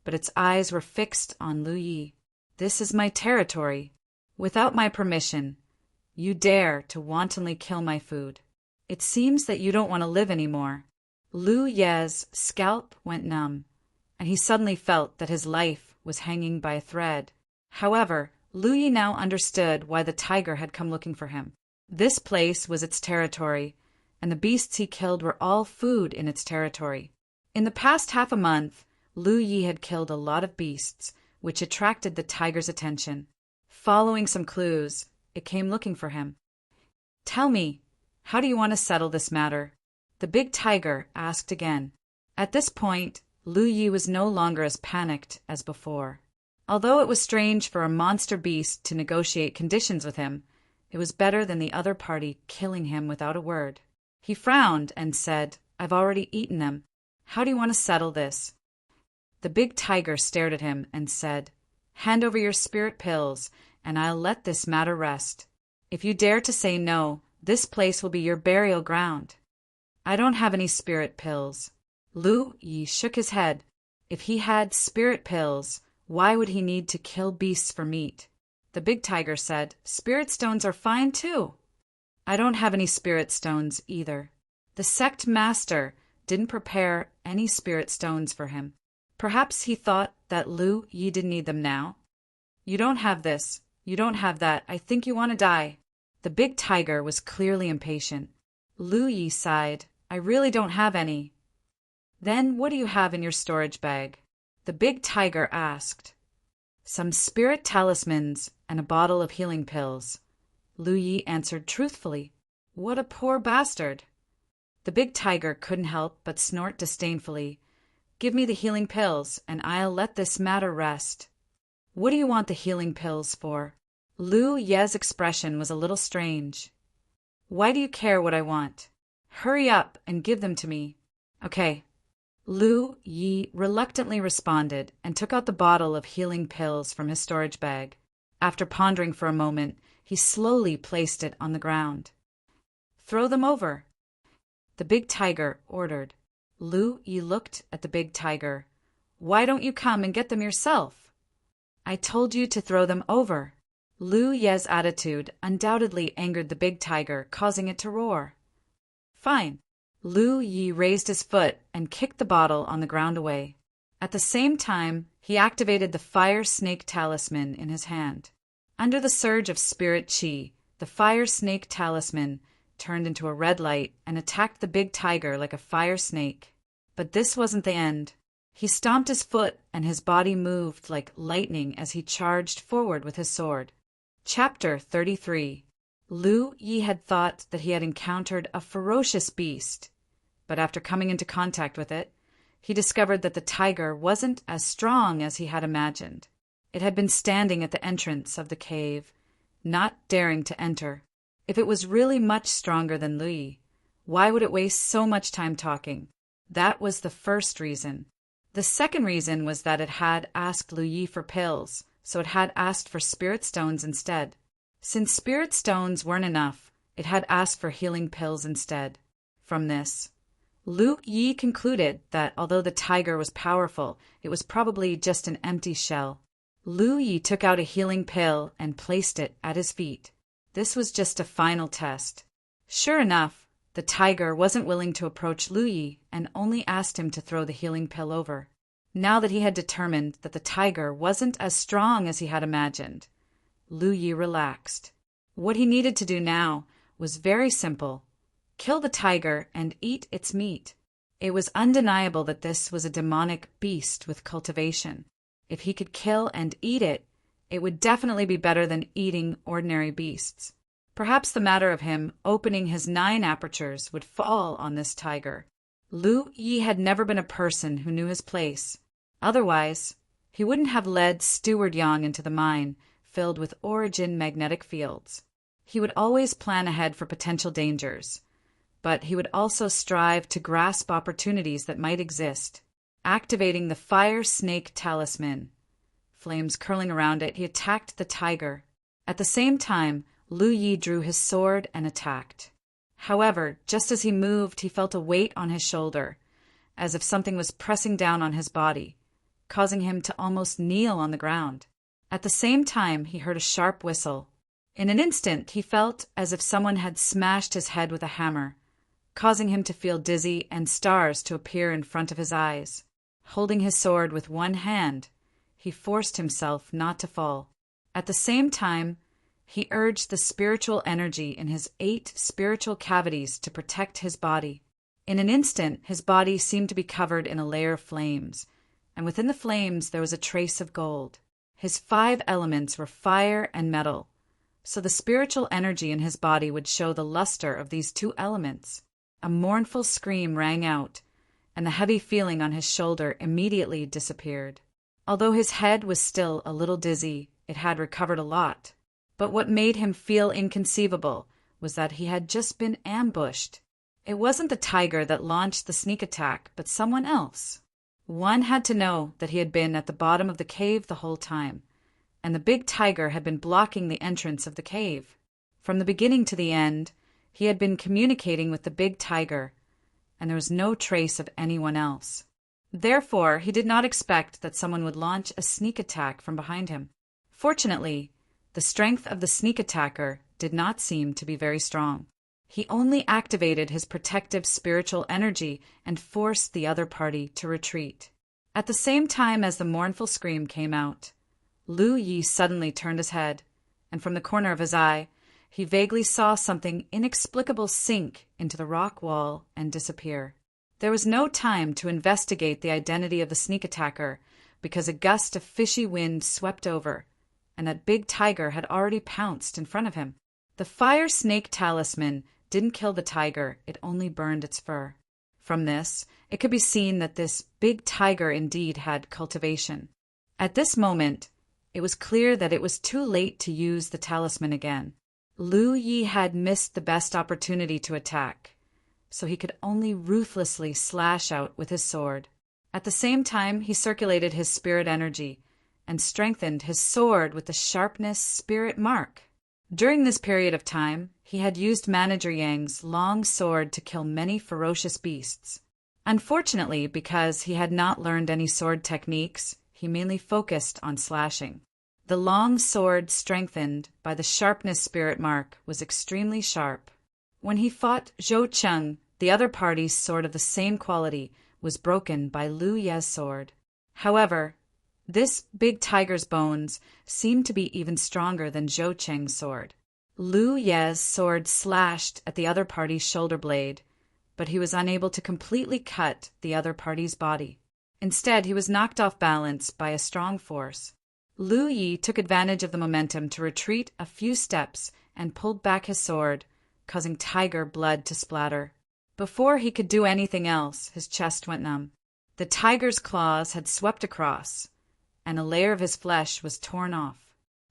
but its eyes were fixed on Lu Yi. "This is my territory. Without my permission, you dare to wantonly kill my food. It seems that you don't want to live anymore." Lu Ye's scalp went numb, and he suddenly felt that his life was hanging by a thread. However, Lu Yi now understood why the tiger had come looking for him. This place was its territory, and the beasts he killed were all food in its territory. In the past half a month, Lu Yi had killed a lot of beasts, which attracted the tiger's attention. Following some clues, it came looking for him. "Tell me, how do you want to settle this matter?" the big tiger asked again. At this point, Lu Yi was no longer as panicked as before. Although it was strange for a monster beast to negotiate conditions with him, it was better than the other party killing him without a word. He frowned and said, "I've already eaten them. How do you want to settle this?" The big tiger stared at him and said, "Hand over your spirit pills, and I'll let this matter rest. If you dare to say no, this place will be your burial ground." "I don't have any spirit pills." Lu Yi shook his head. If he had spirit pills, why would he need to kill beasts for meat? The big tiger said, "Spirit stones are fine too." "I don't have any spirit stones either." The sect master didn't prepare any spirit stones for him. Perhaps he thought that Lu Yi didn't need them now. "You don't have this. You don't have that. I think you want to die." The big tiger was clearly impatient. Lu Yi sighed, "I really don't have any." "Then what do you have in your storage bag?" the big tiger asked. Some spirit talismans and a bottle of healing pills. Lu Yi answered truthfully. What a poor bastard! The big tiger couldn't help but snort disdainfully. Give me the healing pills, and I'll let this matter rest. What do you want the healing pills for? Lu Ye's expression was a little strange. Why do you care what I want? Hurry up and give them to me. Okay. Lu Yi reluctantly responded and took out the bottle of healing pills from his storage bag. After pondering for a moment, he slowly placed it on the ground. Throw them over, the big tiger ordered. Lu Yi looked at the big tiger. Why don't you come and get them yourself? I told you to throw them over. Lu Ye's attitude undoubtedly angered the big tiger, causing it to roar. Fine. Lu Yi raised his foot and kicked the bottle on the ground away. At the same time, he activated the fire snake talisman in his hand. Under the surge of spirit chi, the fire snake talisman turned into a red light and attacked the big tiger like a fire snake. But this wasn't the end. He stomped his foot and his body moved like lightning as he charged forward with his sword. Chapter 33. Lu Yi had thought that he had encountered a ferocious beast, but after coming into contact with it, he discovered that the tiger wasn't as strong as he had imagined. It had been standing at the entrance of the cave, not daring to enter. If it was really much stronger than Lu Yi, why would it waste so much time talking? That was the first reason. The second reason was that it had asked Lu Yi for pills, so it had asked for spirit stones instead. Since spirit stones weren't enough, it had asked for healing pills instead. From this, Lu Yi concluded that although the tiger was powerful, it was probably just an empty shell. Lu Yi took out a healing pill and placed it at his feet. This was just a final test. Sure enough, the tiger wasn't willing to approach Lu Yi and only asked him to throw the healing pill over. Now that he had determined that the tiger wasn't as strong as he had imagined, Lu Yi relaxed. What he needed to do now was very simple. Kill the tiger and eat its meat. It was undeniable that this was a demonic beast with cultivation. If he could kill and eat it, it would definitely be better than eating ordinary beasts. Perhaps the matter of him opening his 9 apertures would fall on this tiger. Lu Yi had never been a person who knew his place. Otherwise, he wouldn't have led Steward Yang into the mine filled with origin magnetic fields. He would always plan ahead for potential dangers, but he would also strive to grasp opportunities that might exist. Activating the fire snake talisman, flames curling around it, he attacked the tiger. At the same time, Lu Yi drew his sword and attacked. However, just as he moved, he felt a weight on his shoulder, as if something was pressing down on his body, causing him to almost kneel on the ground. At the same time, he heard a sharp whistle. In an instant, he felt as if someone had smashed his head with a hammer, causing him to feel dizzy and stars to appear in front of his eyes. Holding his sword with one hand, he forced himself not to fall. At the same time, he urged the spiritual energy in his 8 spiritual cavities to protect his body. In an instant, his body seemed to be covered in a layer of flames, and within the flames there was a trace of gold. His 5 elements were fire and metal, so the spiritual energy in his body would show the luster of these 2 elements. A mournful scream rang out, and the heavy feeling on his shoulder immediately disappeared. Although his head was still a little dizzy, it had recovered a lot. But what made him feel inconceivable was that he had just been ambushed. It wasn't the tiger that launched the sneak attack, but someone else. One had to know that he had been at the bottom of the cave the whole time, and the big tiger had been blocking the entrance of the cave. From the beginning to the end, he had been communicating with the big tiger, and there was no trace of anyone else. Therefore, he did not expect that someone would launch a sneak attack from behind him. Fortunately, the strength of the sneak attacker did not seem to be very strong. He only activated his protective spiritual energy and forced the other party to retreat. At the same time as the mournful scream came out, Lu Yi suddenly turned his head, and from the corner of his eye, he vaguely saw something inexplicable sink into the rock wall and disappear. There was no time to investigate the identity of the sneak attacker, because a gust of fishy wind swept over, and that big tiger had already pounced in front of him. The fire snake talisman didn't kill the tiger, it only burned its fur. From this, it could be seen that this big tiger indeed had cultivation. At this moment, it was clear that it was too late to use the talisman again. Lu Yi had missed the best opportunity to attack, so he could only ruthlessly slash out with his sword. At the same time, he circulated his spirit energy and strengthened his sword with the sharpness spirit mark. During this period of time, he had used Manager Yang's long sword to kill many ferocious beasts. Unfortunately, because he had not learned any sword techniques, he mainly focused on slashing. The long sword, strengthened by the sharpness spirit mark, was extremely sharp. When he fought Zhou Cheng, the other party's sword of the same quality was broken by Lu Ye's sword. However, this big tiger's bones seemed to be even stronger than Zhou Cheng's sword. Lu Ye's sword slashed at the other party's shoulder blade, but he was unable to completely cut the other party's body. Instead, he was knocked off balance by a strong force. Lu Yi took advantage of the momentum to retreat a few steps and pulled back his sword, causing tiger blood to splatter. Before he could do anything else, his chest went numb. The tiger's claws had swept across, and a layer of his flesh was torn off.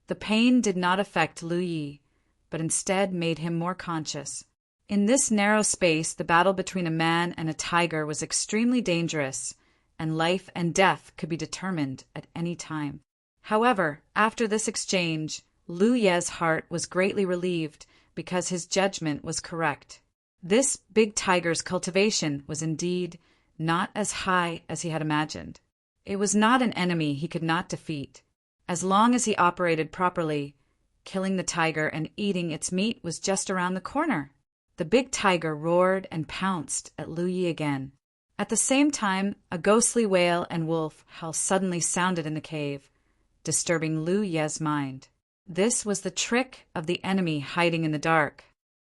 The pain did not affect Lu Yi, but instead made him more conscious. In this narrow space, the battle between a man and a tiger was extremely dangerous, and life and death could be determined at any time. However, after this exchange, Lu Ye's heart was greatly relieved because his judgment was correct. This big tiger's cultivation was indeed not as high as he had imagined. It was not an enemy he could not defeat. As long as he operated properly, killing the tiger and eating its meat was just around the corner. The big tiger roared and pounced at Lu Yi again. At the same time, a ghostly wail and wolf howl suddenly sounded in the cave, disturbing Lu Ye's mind. This was the trick of the enemy hiding in the dark.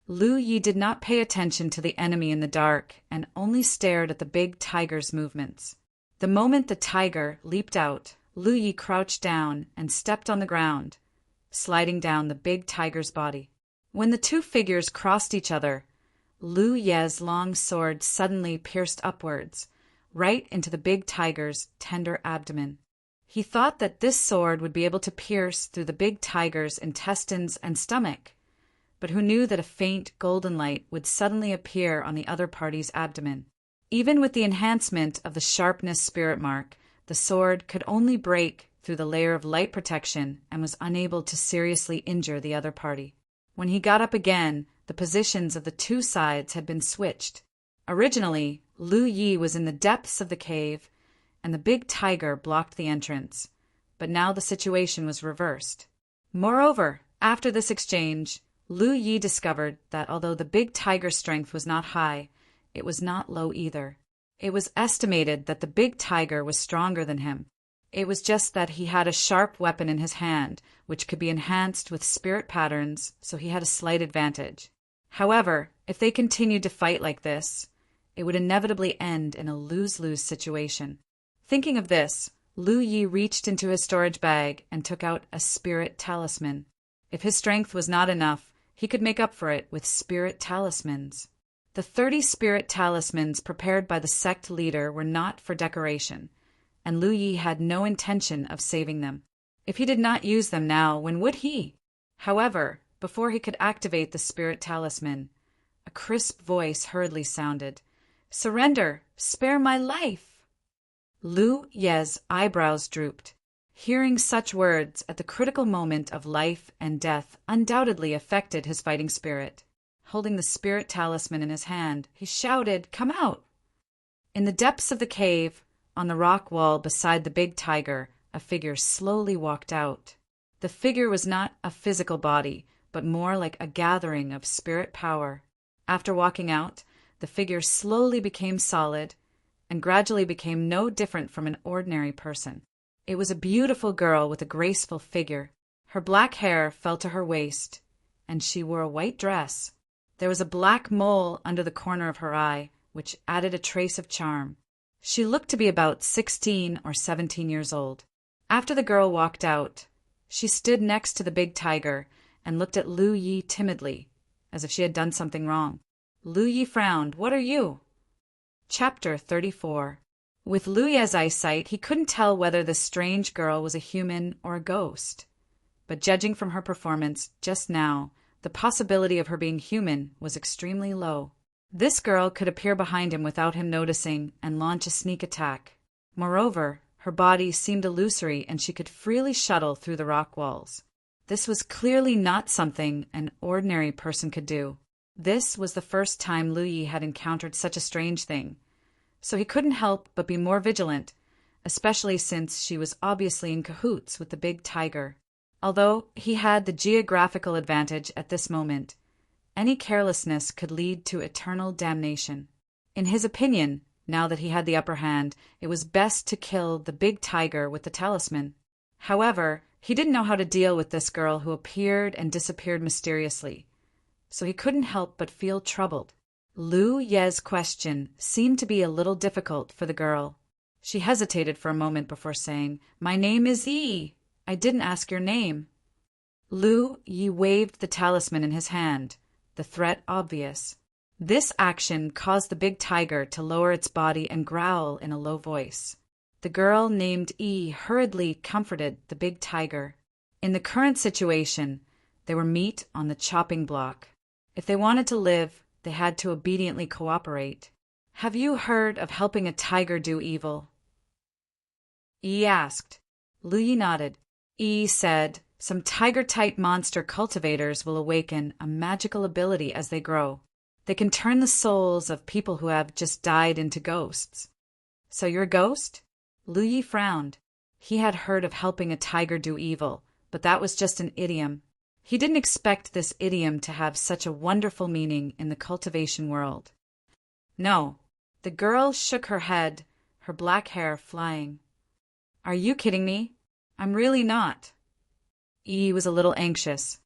Lu Yi did not pay attention to the enemy in the dark and only stared at the big tiger's movements. The moment the tiger leaped out, Lu Yi crouched down and stepped on the ground, sliding down the big tiger's body. When the two figures crossed each other, Lu Ye's long sword suddenly pierced upwards, right into the big tiger's tender abdomen. He thought that this sword would be able to pierce through the big tiger's intestines and stomach, but who knew that a faint golden light would suddenly appear on the other party's abdomen. Even with the enhancement of the sharpness spirit mark, the sword could only break through the layer of light protection and was unable to seriously injure the other party. When he got up again, the positions of the two sides had been switched. Originally, Lu Yi was in the depths of the cave, and the big tiger blocked the entrance, but now the situation was reversed. Moreover, after this exchange, Lu Yi discovered that although the big tiger's strength was not high, it was not low either. It was estimated that the big tiger was stronger than him. It was just that he had a sharp weapon in his hand, which could be enhanced with spirit patterns, so he had a slight advantage. However, if they continued to fight like this, it would inevitably end in a lose-lose situation. Thinking of this, Lu Yi reached into his storage bag and took out a spirit talisman. If his strength was not enough, he could make up for it with spirit talismans. The 30 spirit talismans prepared by the sect leader were not for decoration, and Lu Yi had no intention of saving them. If he did not use them now, when would he? However, before he could activate the spirit talisman, a crisp voice hurriedly sounded, "Surrender! Spare my life!" Lu Ye's eyebrows drooped. Hearing such words at the critical moment of life and death undoubtedly affected his fighting spirit. Holding the spirit talisman in his hand, he shouted, "Come out!" In the depths of the cave, on the rock wall beside the big tiger, a figure slowly walked out. The figure was not a physical body, but more like a gathering of spirit power. After walking out, the figure slowly became solid and gradually became no different from an ordinary person. It was a beautiful girl with a graceful figure. Her black hair fell to her waist, and she wore a white dress. There was a black mole under the corner of her eye, which added a trace of charm. She looked to be about 16 or 17 years old. After the girl walked out, she stood next to the big tiger and looked at Lu Yi timidly, as if she had done something wrong. Lu Yi frowned. "What are you?" Chapter 34. With Lu Yi's eyesight, he couldn't tell whether the strange girl was a human or a ghost. But judging from her performance just now, the possibility of her being human was extremely low. This girl could appear behind him without him noticing and launch a sneak attack. Moreover, her body seemed illusory and she could freely shuttle through the rock walls. This was clearly not something an ordinary person could do. This was the first time Lu Yi had encountered such a strange thing, so he couldn't help but be more vigilant, especially since she was obviously in cahoots with the big tiger. Although he had the geographical advantage at this moment, any carelessness could lead to eternal damnation. In his opinion, now that he had the upper hand, it was best to kill the big tiger with the talisman. However, he didn't know how to deal with this girl who appeared and disappeared mysteriously, so he couldn't help but feel troubled. Lu Yi's question seemed to be a little difficult for the girl. She hesitated for a moment before saying, "My name is Yi. I didn't ask your name." Lu Yi waved the talisman in his hand, the threat obvious. This action caused the big tiger to lower its body and growl in a low voice. The girl named Yi hurriedly comforted the big tiger. In the current situation, they were meat on the chopping block. If they wanted to live, they had to obediently cooperate. "Have you heard of helping a tiger do evil?" Yi asked. Lu Yi nodded. Yi said, "Some tiger-type monster cultivators will awaken a magical ability as they grow. They can turn the souls of people who have just died into ghosts." "So you're a ghost?" Lu Yi frowned. He had heard of helping a tiger do evil, but that was just an idiom. He didn't expect this idiom to have such a wonderful meaning in the cultivation world. "No." The girl shook her head, her black hair flying. "Are you kidding me? I'm really not." Yi was a little anxious.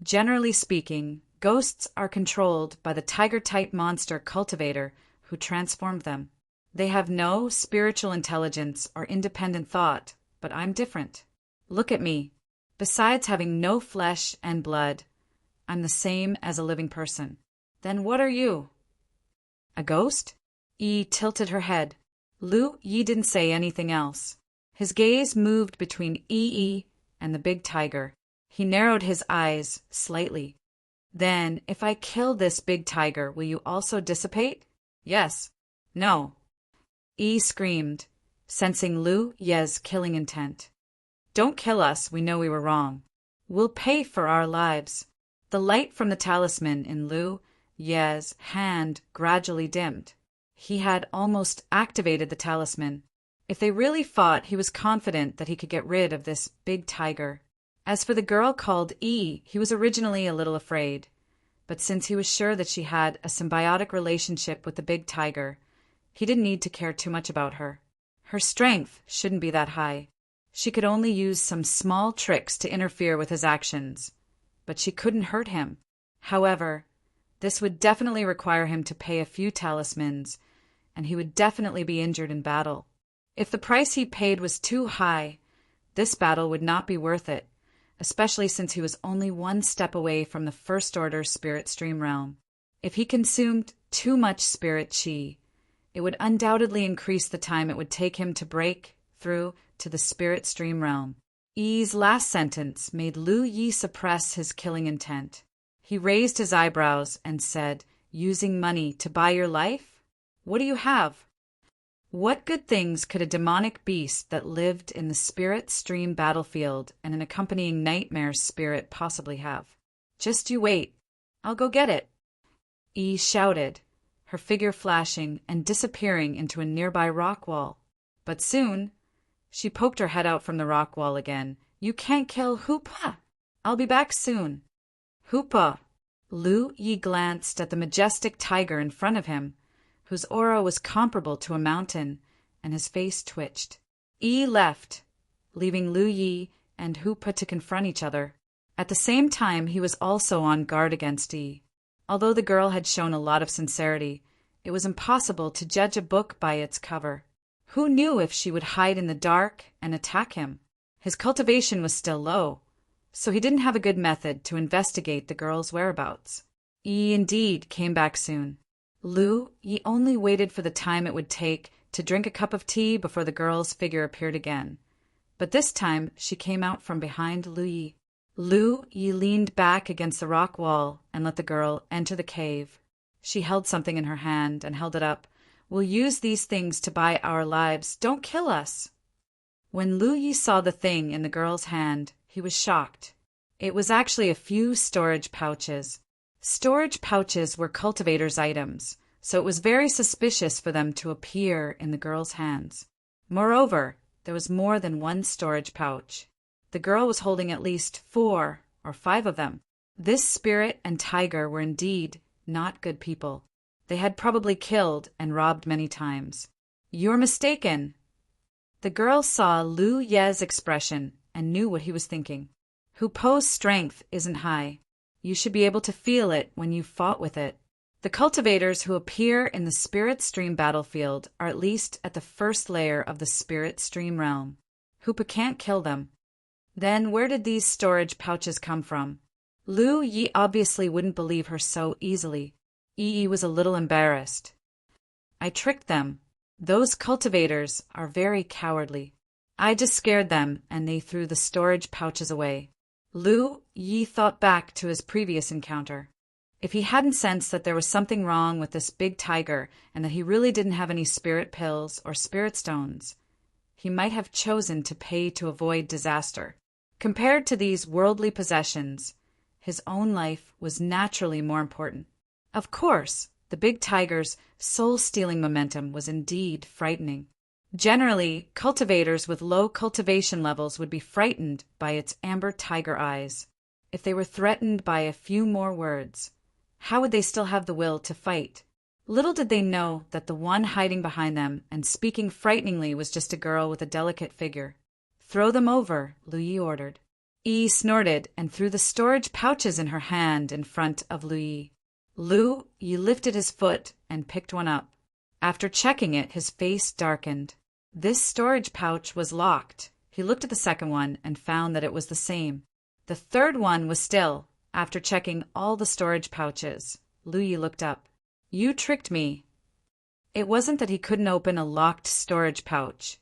Generally speaking, ghosts are controlled by the tiger-type monster cultivator who transformed them. They have no spiritual intelligence or independent thought, but I'm different. Look at me. Besides having no flesh and blood, I'm the same as a living person. Then what are you?" "A ghost?" Yi tilted her head. Lu Yi didn't say anything else. His gaze moved between Yi and the big tiger. He narrowed his eyes slightly. "Then, if I kill this big tiger, will you also dissipate?" "Yes." "No." Yi screamed, sensing Lu Yi's killing intent. "Don't kill us, we know we were wrong. We'll pay for our lives." The light from the talisman in Lu Yi's hand gradually dimmed. He had almost activated the talisman. If they really fought, he was confident that he could get rid of this big tiger. As for the girl called Yi, he was originally a little afraid, but since he was sure that she had a symbiotic relationship with the big tiger, he didn't need to care too much about her. Her strength shouldn't be that high. She could only use some small tricks to interfere with his actions, but she couldn't hurt him. However, this would definitely require him to pay a few talismans, and he would definitely be injured in battle. If the price he paid was too high, this battle would not be worth it, especially since he was only one step away from the First Order Spirit Stream realm. If he consumed too much spirit chi, it would undoubtedly increase the time it would take him to break through to the Spirit Stream realm. Yi's last sentence made Lu Yi suppress his killing intent. He raised his eyebrows and said, "Using money to buy your life? What do you have?" What good things could a demonic beast that lived in the Spirit Stream battlefield and an accompanying nightmare spirit possibly have? "Just you wait. I'll go get it," Yi shouted, her figure flashing and disappearing into a nearby rock wall. But soon, she poked her head out from the rock wall again. "You can't kill Hoopa. I'll be back soon." "Hoopa." Lu Yi glanced at the majestic tiger in front of him, whose aura was comparable to a mountain, and his face twitched. Yi left, leaving Lu Yi and Hoopa to confront each other. At the same time, he was also on guard against Yi. Although the girl had shown a lot of sincerity, it was impossible to judge a book by its cover. Who knew if she would hide in the dark and attack him? His cultivation was still low, so he didn't have a good method to investigate the girl's whereabouts. Yi indeed came back soon. Yi only waited for the time it would take to drink a cup of tea before the girl's figure appeared again. But this time she came out from behind Yi. Yi leaned back against the rock wall and let the girl enter the cave. She held something in her hand and held it up. "We'll use these things to buy our lives. Don't kill us." When Yi saw the thing in the girl's hand, he was shocked. It was actually a few storage pouches. Storage pouches were cultivators' items, so it was very suspicious for them to appear in the girl's hands. Moreover, there was more than one storage pouch. The girl was holding at least 4 or 5 of them. This spirit and tiger were indeed not good people. They had probably killed and robbed many times. "You're mistaken." The girl saw Ye's expression and knew what he was thinking. Hupo's strength isn't high. You should be able to feel it when you fought with it. The cultivators who appear in the spirit stream battlefield are at least at the first layer of the spirit stream realm. Hupa can't kill them. Then where did these storage pouches come from? Yi obviously wouldn't believe her so easily. Yi was a little embarrassed. "I tricked them. Those cultivators are very cowardly. I just scared them and they threw the storage pouches away." Yi thought back to his previous encounter. If he hadn't sensed that there was something wrong with this big tiger and that he really didn't have any spirit pills or spirit stones, he might have chosen to pay to avoid disaster. Compared to these worldly possessions, his own life was naturally more important. Of course, the big tiger's soul-stealing momentum was indeed frightening. Generally, cultivators with low cultivation levels would be frightened by its amber tiger eyes. If they were threatened by a few more words, how would they still have the will to fight? Little did they know that the one hiding behind them and speaking frighteningly was just a girl with a delicate figure. "Throw them over," Yi ordered. Yi snorted and threw the storage pouches in her hand in front of Yi. Yi lifted his foot and picked one up. After checking it, his face darkened. This storage pouch was locked. He looked at the second one and found that it was the same. The third one was still. After checking all the storage pouches, Yi looked up. "You tricked me." It wasn't that he couldn't open a locked storage pouch,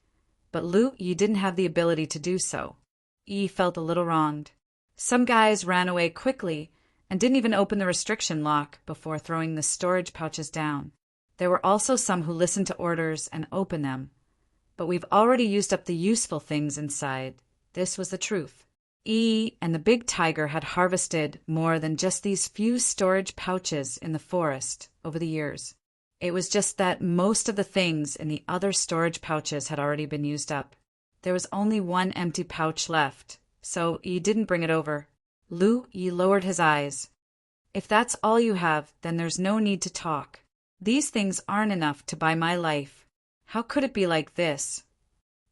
but Yi didn't have the ability to do so. Yi felt a little wronged. Some guys ran away quickly and didn't even open the restriction lock before throwing the storage pouches down. There were also some who listened to orders and opened them. But we've already used up the useful things inside. This was the truth. And the big tiger had harvested more than just these few storage pouches in the forest over the years. It was just that most of the things in the other storage pouches had already been used up. There was only one empty pouch left, so Yi didn't bring it over. Yi lowered his eyes. "If that's all you have, then there's no need to talk. These things aren't enough to buy my life. How could it be like this?"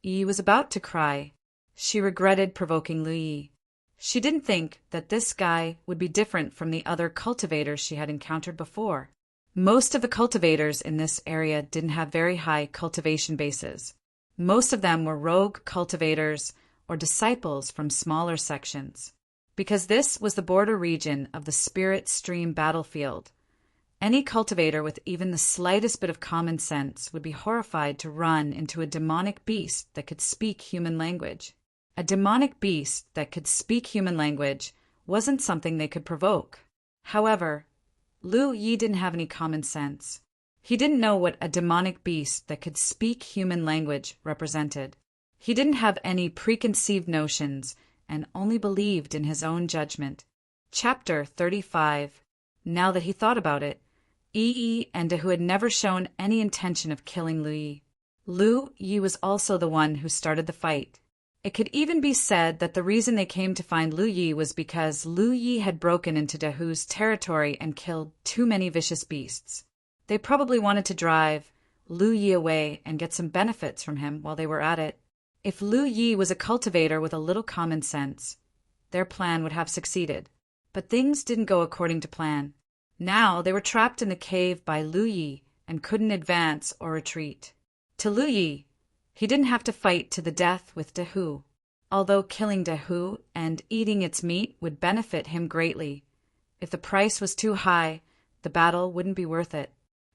Yi was about to cry. She regretted provoking Yi. She didn't think that this guy would be different from the other cultivators she had encountered before. Most of the cultivators in this area didn't have very high cultivation bases. Most of them were rogue cultivators or disciples from smaller sections. Because this was the border region of the Spirit Stream battlefield, any cultivator with even the slightest bit of common sense would be horrified to run into a demonic beast that could speak human language. A demonic beast that could speak human language wasn't something they could provoke. However, Yi didn't have any common sense. He didn't know what a demonic beast that could speak human language represented. He didn't have any preconceived notions and only believed in his own judgment. Chapter 35. Now that he thought about it, and who had never shown any intention of killing Yi. Yi was also the one who started the fight. It could even be said that the reason they came to find Yi was because Yi had broken into Dahu's territory and killed too many vicious beasts. They probably wanted to drive Yi away and get some benefits from him while they were at it. If Yi was a cultivator with a little common sense, their plan would have succeeded. But things didn't go according to plan. Now they were trapped in the cave by Yi and couldn't advance or retreat. To Yi, He didn't have to fight to the death with Dahu, although killing Dahu and eating its meat would benefit him greatly. If the price was too high, the battle wouldn't be worth it.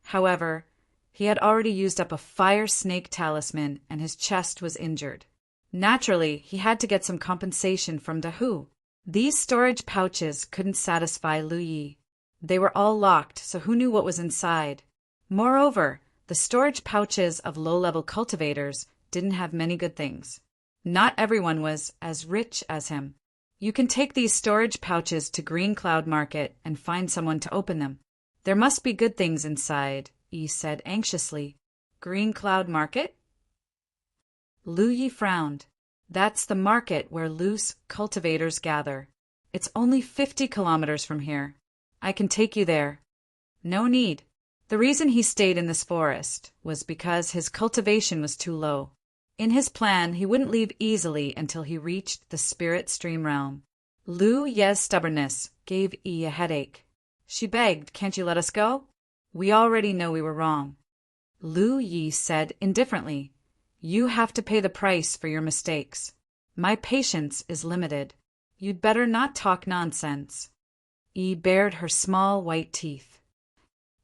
However, he had already used up a fire snake talisman and his chest was injured. Naturally, he had to get some compensation from Dahu. These storage pouches couldn't satisfy Lu Yi. They were all locked, so who knew what was inside? Moreover, the storage pouches of low-level cultivators didn't have many good things. Not everyone was as rich as him. You can take these storage pouches to Green Cloud Market and find someone to open them. There must be good things inside, Yi said anxiously. Green Cloud Market? Lu Yi frowned. That's the market where loose cultivators gather. It's only 50 kilometers from here. I can take you there. No need. The reason he stayed in this forest was because his cultivation was too low. In his plan, he wouldn't leave easily until he reached the spirit stream realm. Lu Ye's stubbornness gave Yi a headache. She begged, "Can't you let us go? We already know we were wrong." Lu Yi said indifferently, "You have to pay the price for your mistakes. My patience is limited. You'd better not talk nonsense." Yi bared her small white teeth.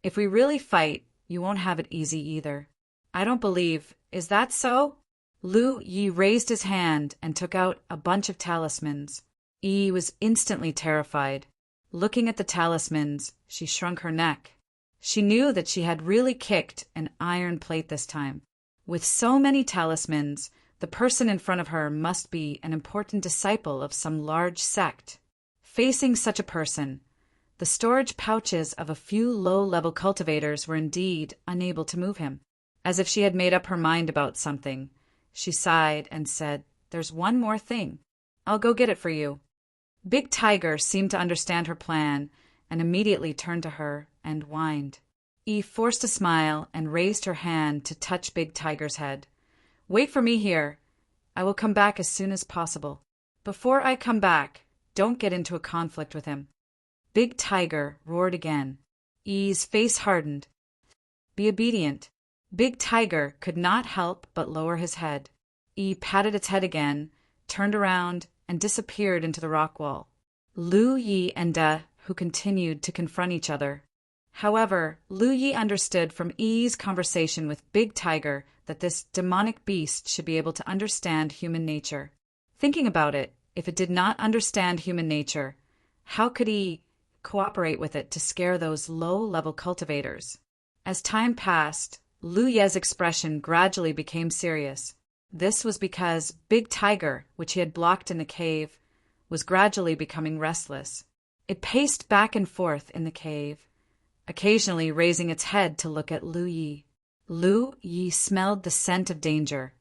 "If we really fight, you won't have it easy either. I don't believe, is that so?" Lu Yi raised his hand and took out a bunch of talismans. Yi was instantly terrified. Looking at the talismans, she shrunk her neck. She knew that she had really kicked an iron plate this time. With so many talismans, the person in front of her must be an important disciple of some large sect. Facing such a person, the storage pouches of a few low-level cultivators were indeed unable to move him. As if she had made up her mind about something, she sighed and said, "There's one more thing. I'll go get it for you." Big Tiger seemed to understand her plan and immediately turned to her and whined. Yi forced a smile and raised her hand to touch Big Tiger's head. "Wait for me here. I will come back as soon as possible. Before I come back, don't get into a conflict with him." Big Tiger roared again. Yi's face hardened. "Be obedient." Big Tiger could not help but lower his head. Yi patted its head again, turned around, and disappeared into the rock wall. Lu Yi and who continued to confront each other. However, Lu Yi understood from Yi's conversation with Big Tiger that this demonic beast should be able to understand human nature. Thinking about it, if it did not understand human nature, how could Yi cooperate with it to scare those low-level cultivators? As time passed, Lu Ye's expression gradually became serious. This was because Big Tiger, which he had blocked in the cave, was gradually becoming restless. It paced back and forth in the cave, occasionally raising its head to look at Lu Yi. Lu Yi smelled the scent of danger,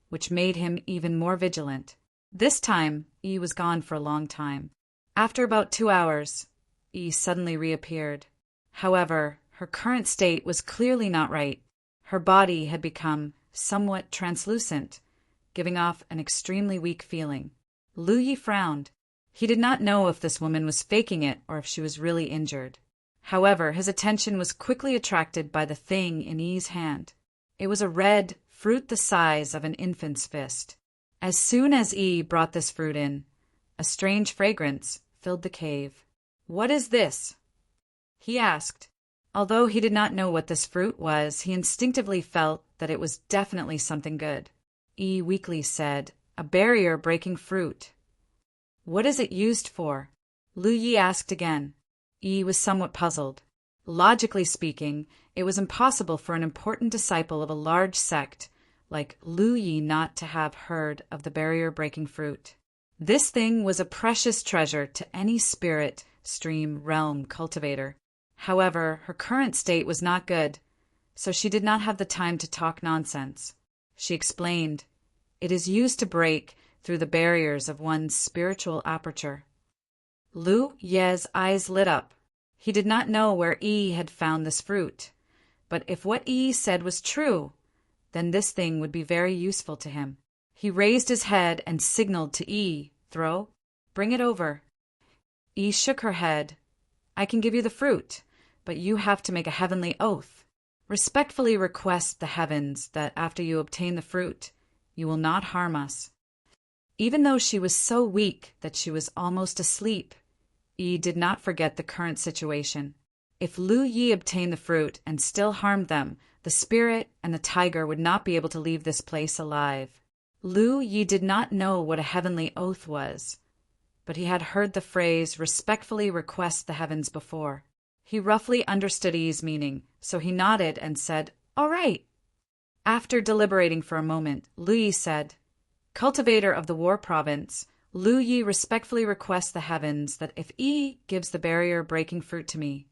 which made him even more vigilant. This time, Yi was gone for a long time. After about 2 hours, Yi suddenly reappeared. However, her current state was clearly not right. Her body had become somewhat translucent, giving off an extremely weak feeling. Lu Yi frowned. He did not know if this woman was faking it or if she was really injured. However, his attention was quickly attracted by the thing in Yi's hand. It was a red fruit the size of an infant's fist. As soon as Yi brought this fruit in, a strange fragrance filled the cave. "What is this?" he asked. Although he did not know what this fruit was, he instinctively felt that it was definitely something good. Yi weakly said, "A barrier-breaking fruit." "What is it used for?" Lu Yi asked again. Yi was somewhat puzzled. Logically speaking, it was impossible for an important disciple of a large sect like Lu Yi not to have heard of the barrier-breaking fruit. This thing was a precious treasure to any spirit stream realm cultivator. However, her current state was not good, so she did not have the time to talk nonsense. She explained, "It is used to break through the barriers of one's spiritual aperture." Lu Ye's eyes lit up. He did not know where Yi had found this fruit, but if what Yi said was true, then this thing would be very useful to him. He raised his head and signaled to Yi, "Throw, bring it over." Yi shook her head. "I can give you the fruit, but you have to make a heavenly oath. Respectfully request the heavens that after you obtain the fruit, You will not harm us." Even though she was so weak that she was almost asleep, Yi did not forget the current situation. If Lu Yi obtained the fruit and still harmed them, the spirit and the tiger would not be able to leave this place alive. Lu Yi did not know what a heavenly oath was, but he had heard the phrase respectfully request the heavens before. He roughly understood Yi's meaning, so he nodded and said, "All right." After deliberating for a moment, Lu Yi said, "Cultivator of the War Province, Lu Yi respectfully requests the heavens that if Yi gives the barrier-breaking fruit to me,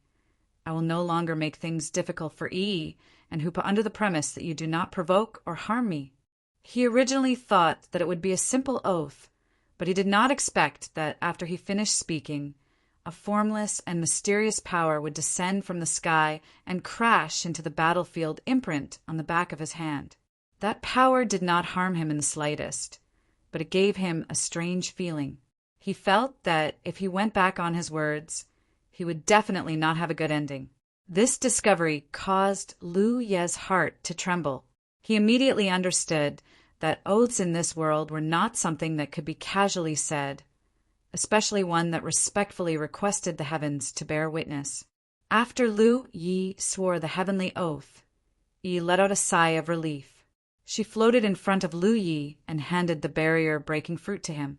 I will no longer make things difficult for Yi and Hoopa under the premise that you do not provoke or harm me." He originally thought that it would be a simple oath, but he did not expect that after he finished speaking, a formless and mysterious power would descend from the sky and crash into the battlefield imprint on the back of his hand. That power did not harm him in the slightest, but it gave him a strange feeling. He felt that if he went back on his words, he would definitely not have a good ending. This discovery caused Lu Ye's heart to tremble. He immediately understood that oaths in this world were not something that could be casually said, especially one that respectfully requested the heavens to bear witness. After Lu Yi swore the heavenly oath, Yi let out a sigh of relief. She floated in front of Lu Yi and handed the barrier-breaking fruit to him.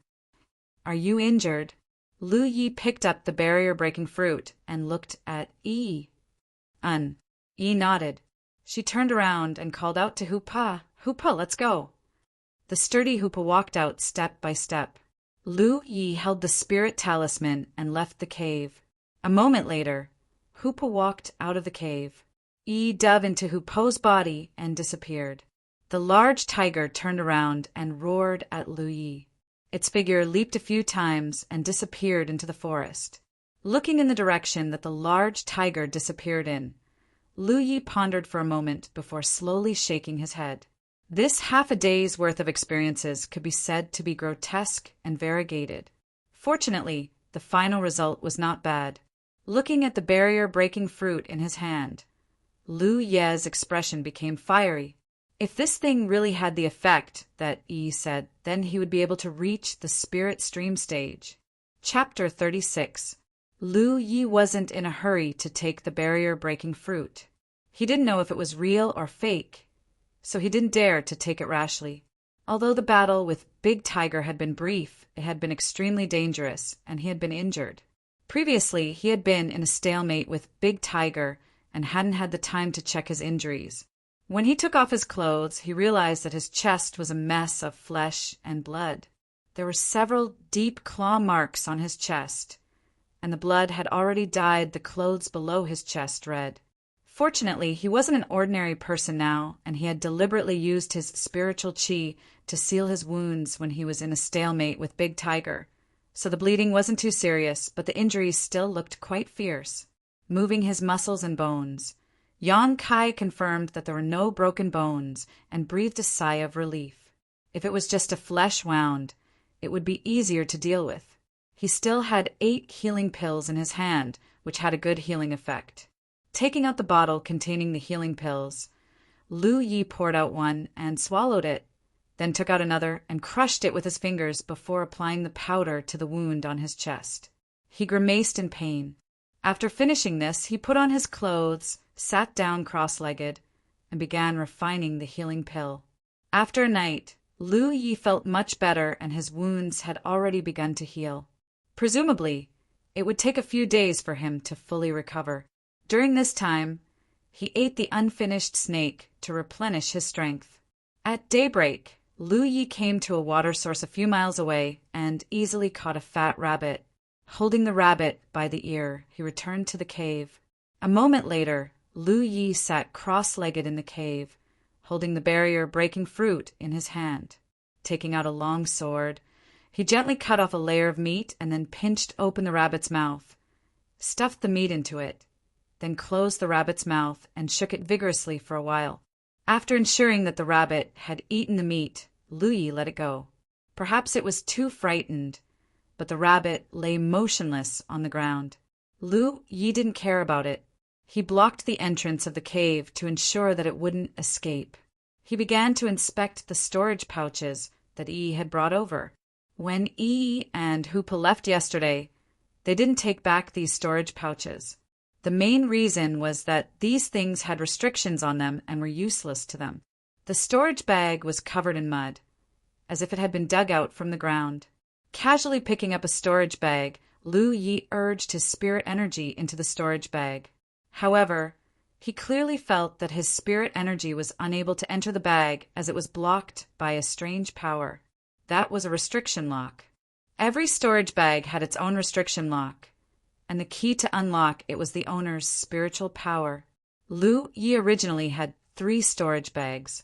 "Are you injured?" Lu Yi picked up the barrier-breaking fruit and looked at Yi. Yi nodded. She turned around and called out to Hoopa, "Hoopa, let's go." The sturdy Hoopa walked out step by step. Lu Yi held the spirit talisman and left the cave. A moment later, Hoopa walked out of the cave. Yi dove into Hoopo's body and disappeared. The large tiger turned around and roared at Lu Yi. Its figure leaped a few times and disappeared into the forest. Looking in the direction that the large tiger disappeared in, Lu Yi pondered for a moment before slowly shaking his head. This half a day's worth of experiences could be said to be grotesque and variegated. Fortunately, the final result was not bad. Looking at the barrier-breaking fruit in his hand, Lu Ye's expression became fiery. If this thing really had the effect that Yi said, then he would be able to reach the spirit stream stage. Chapter 36. Lu Yi wasn't in a hurry to take the barrier-breaking fruit. He didn't know if it was real or fake, so he didn't dare to take it rashly. Although the battle with Big Tiger had been brief, it had been extremely dangerous, and he had been injured. Previously, he had been in a stalemate with Big Tiger and hadn't had the time to check his injuries. When he took off his clothes, he realized that his chest was a mess of flesh and blood. There were several deep claw marks on his chest, and the blood had already dyed the clothes below his chest red. Fortunately, he wasn't an ordinary person now, and he had deliberately used his spiritual chi to seal his wounds when he was in a stalemate with Big Tiger. So the bleeding wasn't too serious, but the injuries still looked quite fierce. Moving his muscles and bones, Yang Kai confirmed that there were no broken bones and breathed a sigh of relief. If it was just a flesh wound, it would be easier to deal with. He still had 8 healing pills in his hand, which had a good healing effect. Taking out the bottle containing the healing pills, Lu Yi poured out one and swallowed it, then took out another and crushed it with his fingers before applying the powder to the wound on his chest. He grimaced in pain. After finishing this, he put on his clothes, sat down cross-legged, and began refining the healing pill. After a night, Lu Yi felt much better and his wounds had already begun to heal. Presumably, it would take a few days for him to fully recover. During this time, he ate the unfinished snake to replenish his strength. At daybreak, Lu Yi came to a water source a few miles away and easily caught a fat rabbit. Holding the rabbit by the ear, he returned to the cave. A moment later, Lu Yi sat cross-legged in the cave, holding the barrier-breaking fruit in his hand. Taking out a long sword, he gently cut off a layer of meat and then pinched open the rabbit's mouth, stuffed the meat into it, then closed the rabbit's mouth and shook it vigorously for a while. After ensuring that the rabbit had eaten the meat, Lu Yi let it go. Perhaps it was too frightened, but the rabbit lay motionless on the ground. Lu Yi didn't care about it. He blocked the entrance of the cave to ensure that it wouldn't escape. He began to inspect the storage pouches that Yi had brought over. When Yi and Hoopa left yesterday, they didn't take back these storage pouches. The main reason was that these things had restrictions on them and were useless to them. The storage bag was covered in mud, as if it had been dug out from the ground. Casually picking up a storage bag, Lu Yi urged his spirit energy into the storage bag. However, he clearly felt that his spirit energy was unable to enter the bag as it was blocked by a strange power. That was a restriction lock. Every storage bag had its own restriction lock, and the key to unlock it was the owner's spiritual power. Lu Yi originally had 3 storage bags.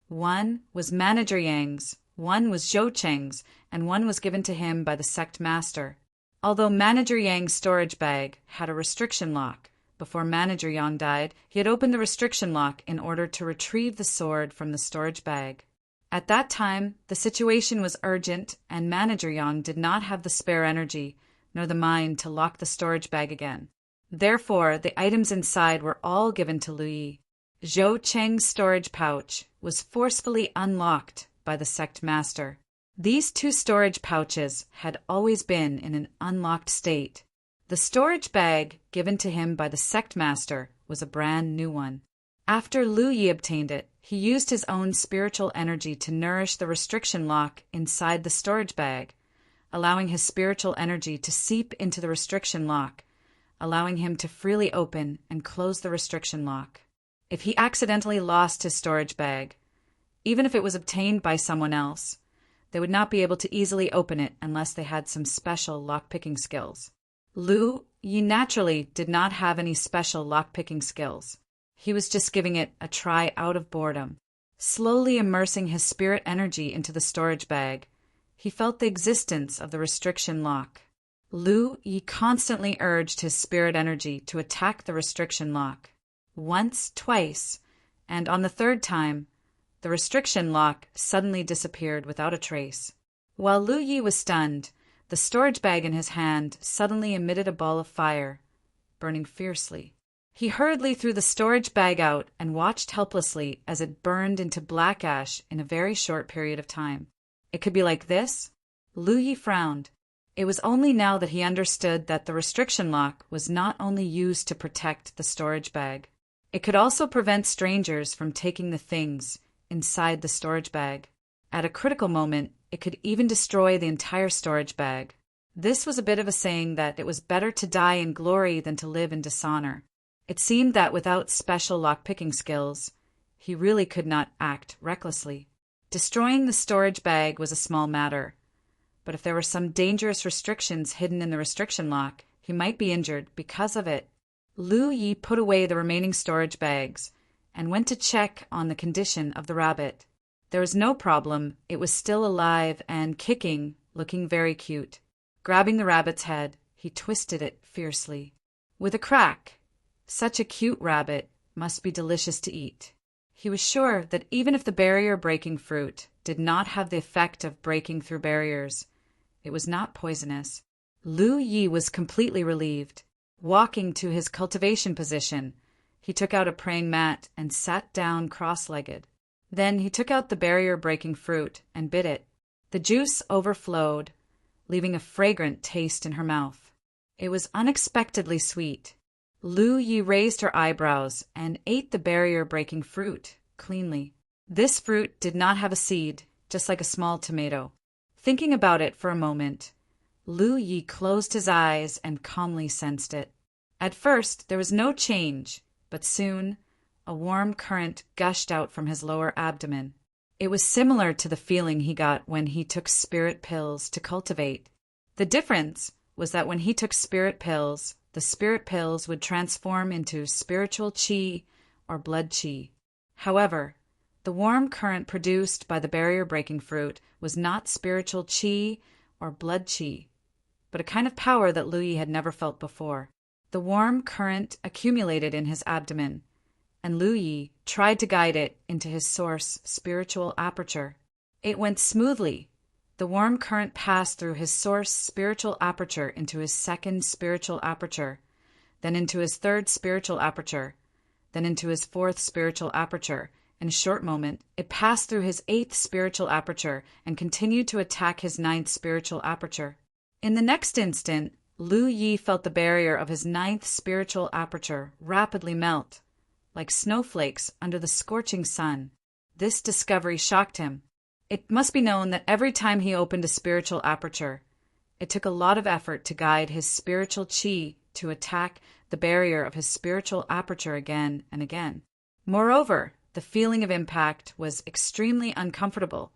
One was Manager Yang's, one was Zhou Cheng's, and one was given to him by the sect master. Although Manager Yang's storage bag had a restriction lock, before Manager Yang died, he had opened the restriction lock in order to retrieve the sword from the storage bag. At that time, the situation was urgent, and Manager Yang did not have the spare energy, nor the mind to lock the storage bag again. Therefore, the items inside were all given to Lu Yi. Zhou Cheng's storage pouch was forcefully unlocked by the sect master. These 2 storage pouches had always been in an unlocked state. The storage bag given to him by the sect master was a brand new one. After Lu Yi obtained it, he used his own spiritual energy to nourish the restriction lock inside the storage bag, allowing his spiritual energy to seep into the restriction lock, allowing him to freely open and close the restriction lock. If he accidentally lost his storage bag, even if it was obtained by someone else, they would not be able to easily open it unless they had some special lockpicking skills. Lu Yi naturally did not have any special lockpicking skills. He was just giving it a try out of boredom. Slowly immersing his spirit energy into the storage bag, he felt the existence of the restriction lock. Lu Yi constantly urged his spirit energy to attack the restriction lock. Once, twice, and on the 3rd time, the restriction lock suddenly disappeared without a trace. While Lu Yi was stunned, the storage bag in his hand suddenly emitted a ball of fire, burning fiercely. He hurriedly threw the storage bag out and watched helplessly as it burned into black ash in a very short period of time. It could be like this? Lu Yi frowned. It was only now that he understood that the restriction lock was not only used to protect the storage bag. It could also prevent strangers from taking the things inside the storage bag. At a critical moment, it could even destroy the entire storage bag. This was a bit of a saying that it was better to die in glory than to live in dishonor. It seemed that without special lockpicking skills, he really could not act recklessly. Destroying the storage bag was a small matter, but if there were some dangerous restrictions hidden in the restriction lock, he might be injured because of it. Lu Yi put away the remaining storage bags and went to check on the condition of the rabbit. There was no problem. It was still alive and kicking, looking very cute. Grabbing the rabbit's head, he twisted it fiercely. With a crack, such a cute rabbit must be delicious to eat. He was sure that even if the barrier-breaking fruit did not have the effect of breaking through barriers, it was not poisonous. Lu Yi was completely relieved. Walking to his cultivation position, he took out a praying mat and sat down cross-legged. Then he took out the barrier-breaking fruit and bit it. The juice overflowed, leaving a fragrant taste in her mouth. It was unexpectedly sweet. Lu Yi raised her eyebrows and ate the barrier-breaking fruit cleanly. This fruit did not have a seed, just like a small tomato. Thinking about it for a moment, Lu Yi closed his eyes and calmly sensed it. At first, there was no change, but soon, a warm current gushed out from his lower abdomen. It was similar to the feeling he got when he took spirit pills to cultivate. The difference was that when he took spirit pills, the spirit pills would transform into spiritual qi or blood qi. However, the warm current produced by the barrier-breaking fruit was not spiritual qi or blood qi, but a kind of power that Lu Yi had never felt before. The warm current accumulated in his abdomen, and Lu Yi tried to guide it into his source spiritual aperture. It went smoothly. The warm current passed through his source spiritual aperture into his second spiritual aperture, then into his third spiritual aperture, then into his fourth spiritual aperture, In a short moment, it passed through his 8th spiritual aperture and continued to attack his 9th spiritual aperture. In the next instant, Lu Yi felt the barrier of his 9th spiritual aperture rapidly melt, like snowflakes under the scorching sun. This discovery shocked him. It must be known that every time he opened a spiritual aperture, it took a lot of effort to guide his spiritual chi to attack the barrier of his spiritual aperture again and again. Moreover, the feeling of impact was extremely uncomfortable,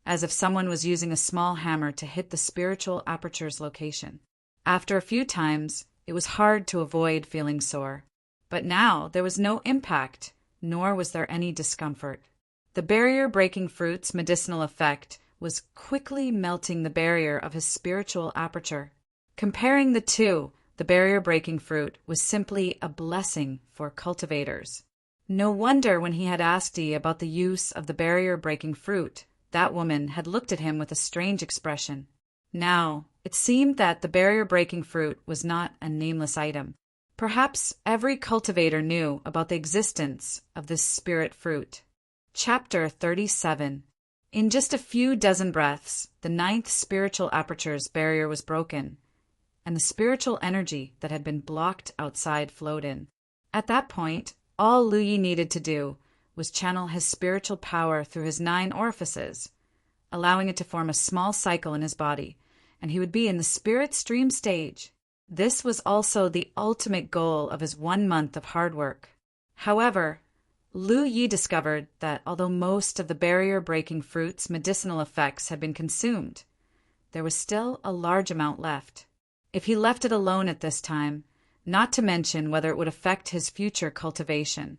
as if someone was using a small hammer to hit the spiritual aperture's location. After a few times, it was hard to avoid feeling sore. But now there was no impact, nor was there any discomfort. The barrier-breaking fruit's medicinal effect was quickly melting the barrier of his spiritual aperture. Comparing the two, the barrier-breaking fruit was simply a blessing for cultivators. No wonder when he had asked Yi about the use of the barrier-breaking fruit, that woman had looked at him with a strange expression. Now, it seemed that the barrier-breaking fruit was not a nameless item. Perhaps every cultivator knew about the existence of this spirit fruit. Chapter 37. In just a few dozen breaths, the 9th spiritual aperture's barrier was broken, and the spiritual energy that had been blocked outside flowed in. At that point, all Lu Yi needed to do was channel his spiritual power through his 9 orifices, allowing it to form a small cycle in his body, and he would be in the spirit stream stage. This was also the ultimate goal of his 1 month of hard work. However, Lu Yi discovered that although most of the barrier-breaking fruit's medicinal effects had been consumed, there was still a large amount left. If he left it alone at this time, not to mention whether it would affect his future cultivation,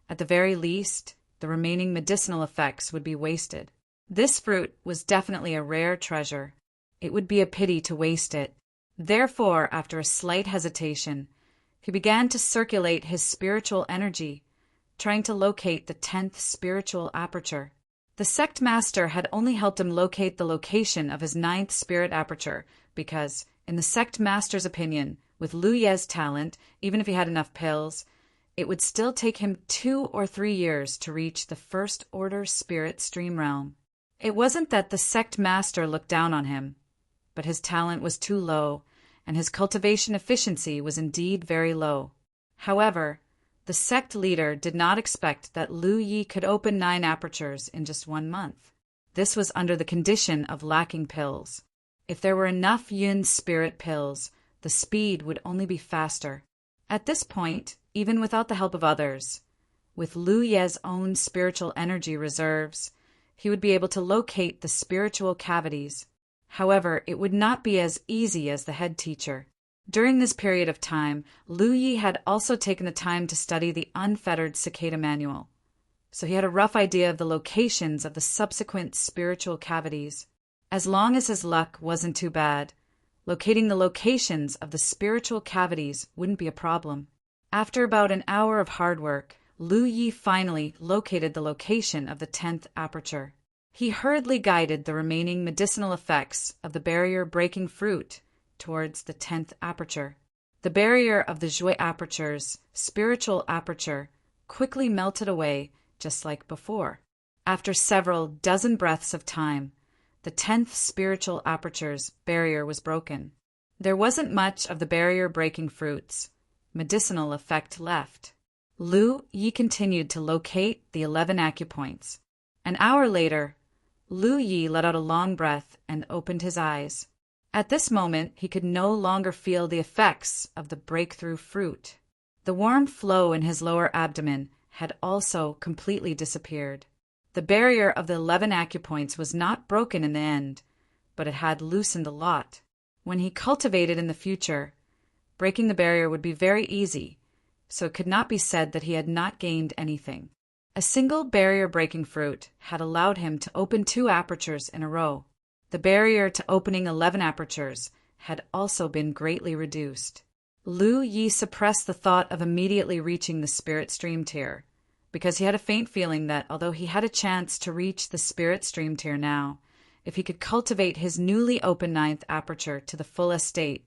at the very least, the remaining medicinal effects would be wasted. This fruit was definitely a rare treasure. It would be a pity to waste it. Therefore, after a slight hesitation, he began to circulate his spiritual energy, trying to locate the 10th spiritual aperture. The sect master had only helped him locate the location of his 9th spirit aperture because, in the sect master's opinion, with Lu Ye's talent, even if he had enough pills, it would still take him 2 or 3 years to reach the first order spirit stream realm. It wasn't that the sect master looked down on him, but his talent was too low, and his cultivation efficiency was indeed very low. However, the sect leader did not expect that Lu Yi could open 9 apertures in just 1 month. This was under the condition of lacking pills. If there were enough Yun spirit pills, the speed would only be faster. At this point, even without the help of others, with Lu Ye's own spiritual energy reserves, he would be able to locate the spiritual cavities. However, it would not be as easy as the head teacher. During this period of time, Lu Yi had also taken the time to study the unfettered cicada manual, so he had a rough idea of the locations of the subsequent spiritual cavities. As long as his luck wasn't too bad, locating the locations of the spiritual cavities wouldn't be a problem. After about an hour of hard work, Lu Yi finally located the location of the 10th aperture. He hurriedly guided the remaining medicinal effects of the barrier-breaking fruit towards the 10th aperture. The barrier of the Jue aperture's spiritual aperture quickly melted away just like before. After several dozen breaths of time, the 10th spiritual aperture's barrier was broken. There wasn't much of the barrier-breaking fruit's medicinal effect left. Lu Yi continued to locate the 11 acupoints. An hour later, Lu Yi let out a long breath and opened his eyes. At this moment, he could no longer feel the effects of the breakthrough fruit. The warm flow in his lower abdomen had also completely disappeared. The barrier of the 11 acupoints was not broken in the end, but it had loosened a lot. When he cultivated in the future, breaking the barrier would be very easy, so it could not be said that he had not gained anything. A single barrier-breaking fruit had allowed him to open 2 apertures in a row. The barrier to opening 11 apertures had also been greatly reduced. Lu Yi suppressed the thought of immediately reaching the spirit stream tier, because he had a faint feeling that although he had a chance to reach the spirit stream tier now, if he could cultivate his newly opened 9th aperture to the fullest state,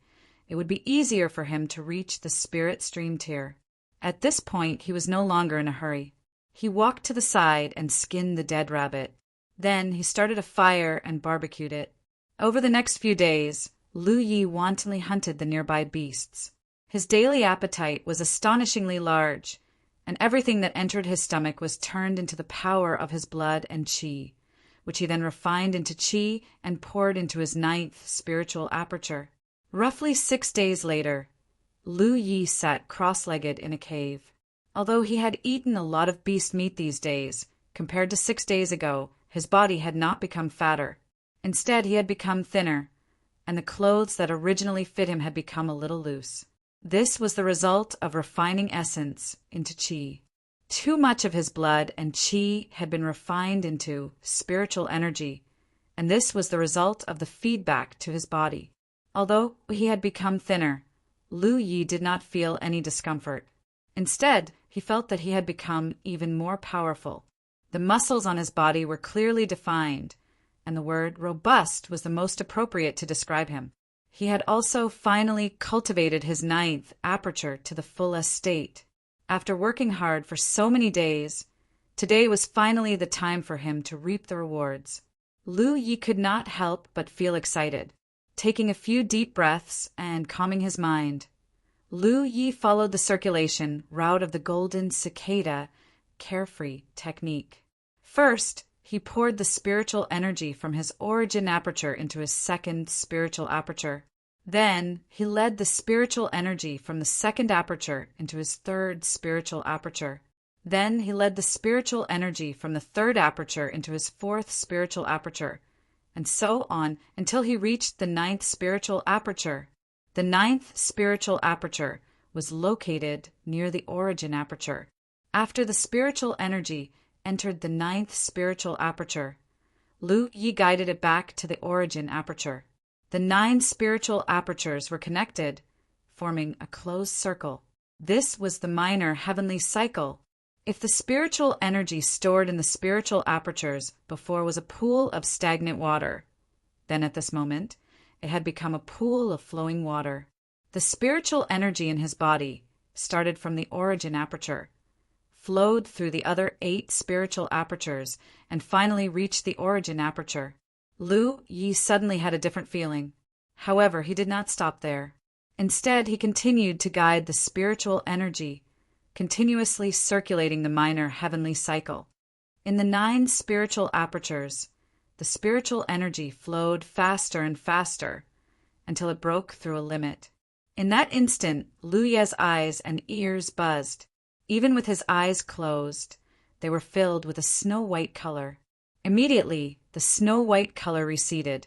it would be easier for him to reach the spirit stream tier. At this point, he was no longer in a hurry. He walked to the side and skinned the dead rabbit. Then he started a fire and barbecued it. Over the next few days, Lu Yi wantonly hunted the nearby beasts. His daily appetite was astonishingly large, and everything that entered his stomach was turned into the power of his blood and qi, which he then refined into qi and poured into his 9th spiritual aperture. Roughly 6 days later, Lu Yi sat cross-legged in a cave. Although he had eaten a lot of beast meat these days, compared to 6 days ago, his body had not become fatter. Instead, he had become thinner, and the clothes that originally fit him had become a little loose. This was the result of refining essence into qi. Too much of his blood and qi had been refined into spiritual energy, and this was the result of the feedback to his body. Although he had become thinner, Lu Yi did not feel any discomfort. Instead, he felt that he had become even more powerful. The muscles on his body were clearly defined, and the word robust was the most appropriate to describe him. He had also finally cultivated his 9th aperture to the fullest state. After working hard for so many days, today was finally the time for him to reap the rewards. Lu Yi could not help but feel excited. Taking a few deep breaths and calming his mind, Lu Yi followed the circulation route of the golden cicada carefree technique. First, he poured the spiritual energy from his origin aperture into his 2nd spiritual aperture. Then, he led the spiritual energy from the 2nd aperture into his 3rd spiritual aperture. Then, he led the spiritual energy from the 3rd aperture into his 4th spiritual aperture, and so on until he reached the 9th spiritual aperture. The 9th spiritual aperture was located near the origin aperture. After the spiritual energy entered the 9th spiritual aperture, Lu Yi guided it back to the origin aperture. The 9 spiritual apertures were connected, forming a closed circle. This was the minor heavenly cycle. If the spiritual energy stored in the spiritual apertures before was a pool of stagnant water, then at this moment, it had become a pool of flowing water. The spiritual energy in his body started from the origin aperture, flowed through the other 8 spiritual apertures, and finally reached the origin aperture. Lu Yi suddenly had a different feeling. However, he did not stop there. Instead, he continued to guide the spiritual energy, continuously circulating the minor heavenly cycle. In the 9 spiritual apertures, the spiritual energy flowed faster and faster until it broke through a limit. In that instant, Lu Ye's eyes and ears buzzed. Even with his eyes closed, they were filled with a snow-white color. Immediately, the snow-white color receded,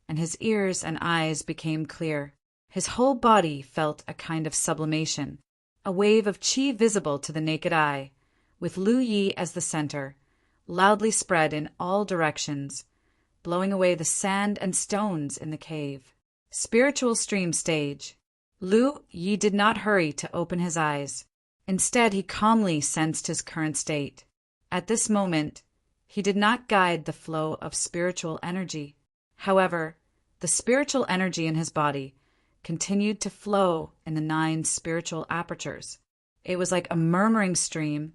and his ears and eyes became clear. His whole body felt a kind of sublimation, a wave of qi visible to the naked eye, with Lu Yi as the center, loudly spread in all directions, blowing away the sand and stones in the cave. Spiritual stream stage. Lu Yi did not hurry to open his eyes. Instead, he calmly sensed his current state. At this moment, he did not guide the flow of spiritual energy. However, the spiritual energy in his body continued to flow in the 9 spiritual apertures. It was like a murmuring stream,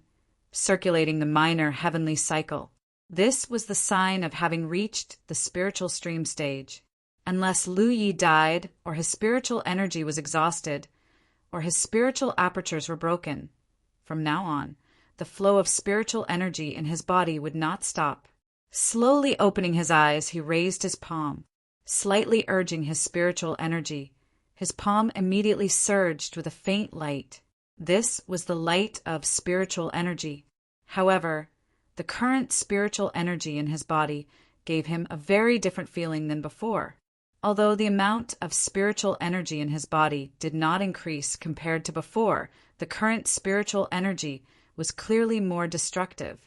circulating the minor heavenly cycle. This was the sign of having reached the spiritual stream stage. Unless Lu Yi died, or his spiritual energy was exhausted, or his spiritual apertures were broken, from now on, the flow of spiritual energy in his body would not stop. Slowly opening his eyes, he raised his palm, slightly urging his spiritual energy. His palm immediately surged with a faint light. This was the light of spiritual energy. However, the current spiritual energy in his body gave him a very different feeling than before. Although the amount of spiritual energy in his body did not increase compared to before, the current spiritual energy was clearly more destructive.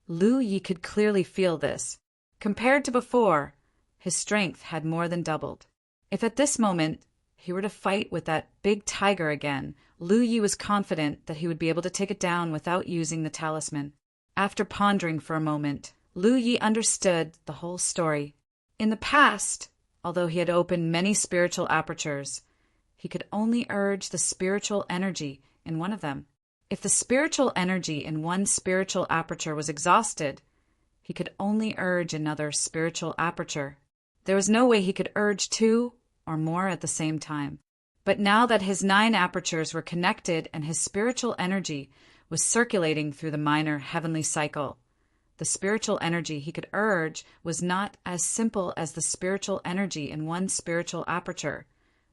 Lu Yi could clearly feel this. Compared to before, his strength had more than doubled. If at this moment he were to fight with that big tiger again, Lu Yi was confident that he would be able to take it down without using the talisman. After pondering for a moment, Lu Yi understood the whole story. In the past, although he had opened many spiritual apertures, he could only urge the spiritual energy in one of them. If the spiritual energy in one spiritual aperture was exhausted, he could only urge another spiritual aperture. There was no way he could urge two or more at the same time. But now that his 9 apertures were connected and his spiritual energy was circulating through the minor heavenly cycle, the spiritual energy he could urge was not as simple as the spiritual energy in one spiritual aperture,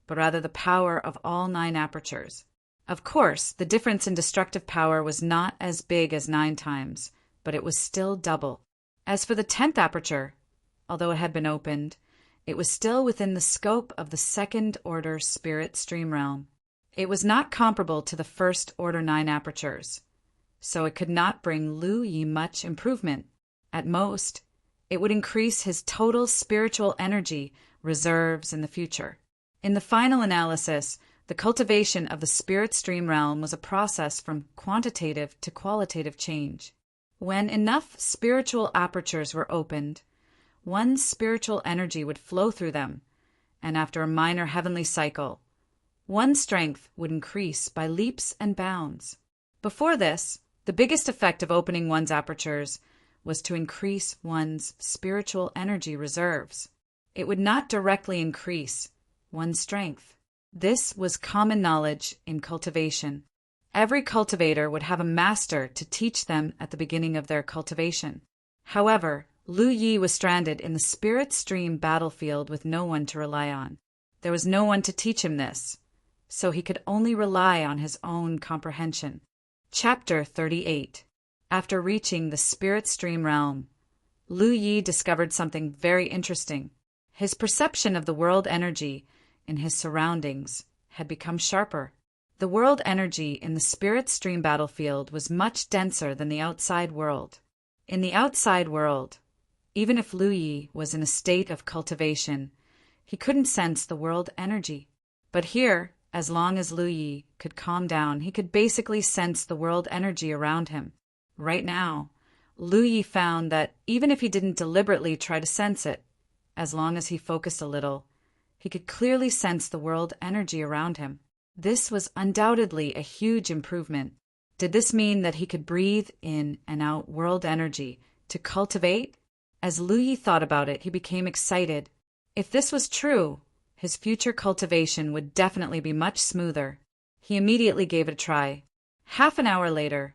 but rather the power of all 9 apertures. Of course, the difference in destructive power was not as big as 9 times, but it was still double. As for the 10th aperture, although it had been opened, it was still within the scope of the second-order spirit stream realm. It was not comparable to the first-order 9 apertures, so it could not bring Lu Yi much improvement. At most, it would increase his total spiritual energy reserves in the future. In the final analysis, the cultivation of the spirit stream realm was a process from quantitative to qualitative change. When enough spiritual apertures were opened, one spiritual energy would flow through them, and after a minor heavenly cycle, one strength would increase by leaps and bounds. Before this, the biggest effect of opening one's apertures was to increase one's spiritual energy reserves. It would not directly increase one's strength. This was common knowledge in cultivation. Every cultivator would have a master to teach them at the beginning of their cultivation. However, Lu Yi was stranded in the spirit stream battlefield with no one to rely on. There was no one to teach him this, so he could only rely on his own comprehension. Chapter 38. After reaching the spirit stream realm, Lu Yi discovered something very interesting. His perception of the world energy in his surroundings had become sharper. The world energy in the spirit stream battlefield was much denser than the outside world. In the outside world, even if Lu Yi was in a state of cultivation, he couldn't sense the world energy. But here, as long as Lu Yi could calm down, he could basically sense the world energy around him. Right now, Lu Yi found that even if he didn't deliberately try to sense it, as long as he focused a little, he could clearly sense the world energy around him. This was undoubtedly a huge improvement. Did this mean that he could breathe in and out world energy to cultivate? As Lu Yi thought about it, he became excited. If this was true, his future cultivation would definitely be much smoother. He immediately gave it a try. Half an hour later,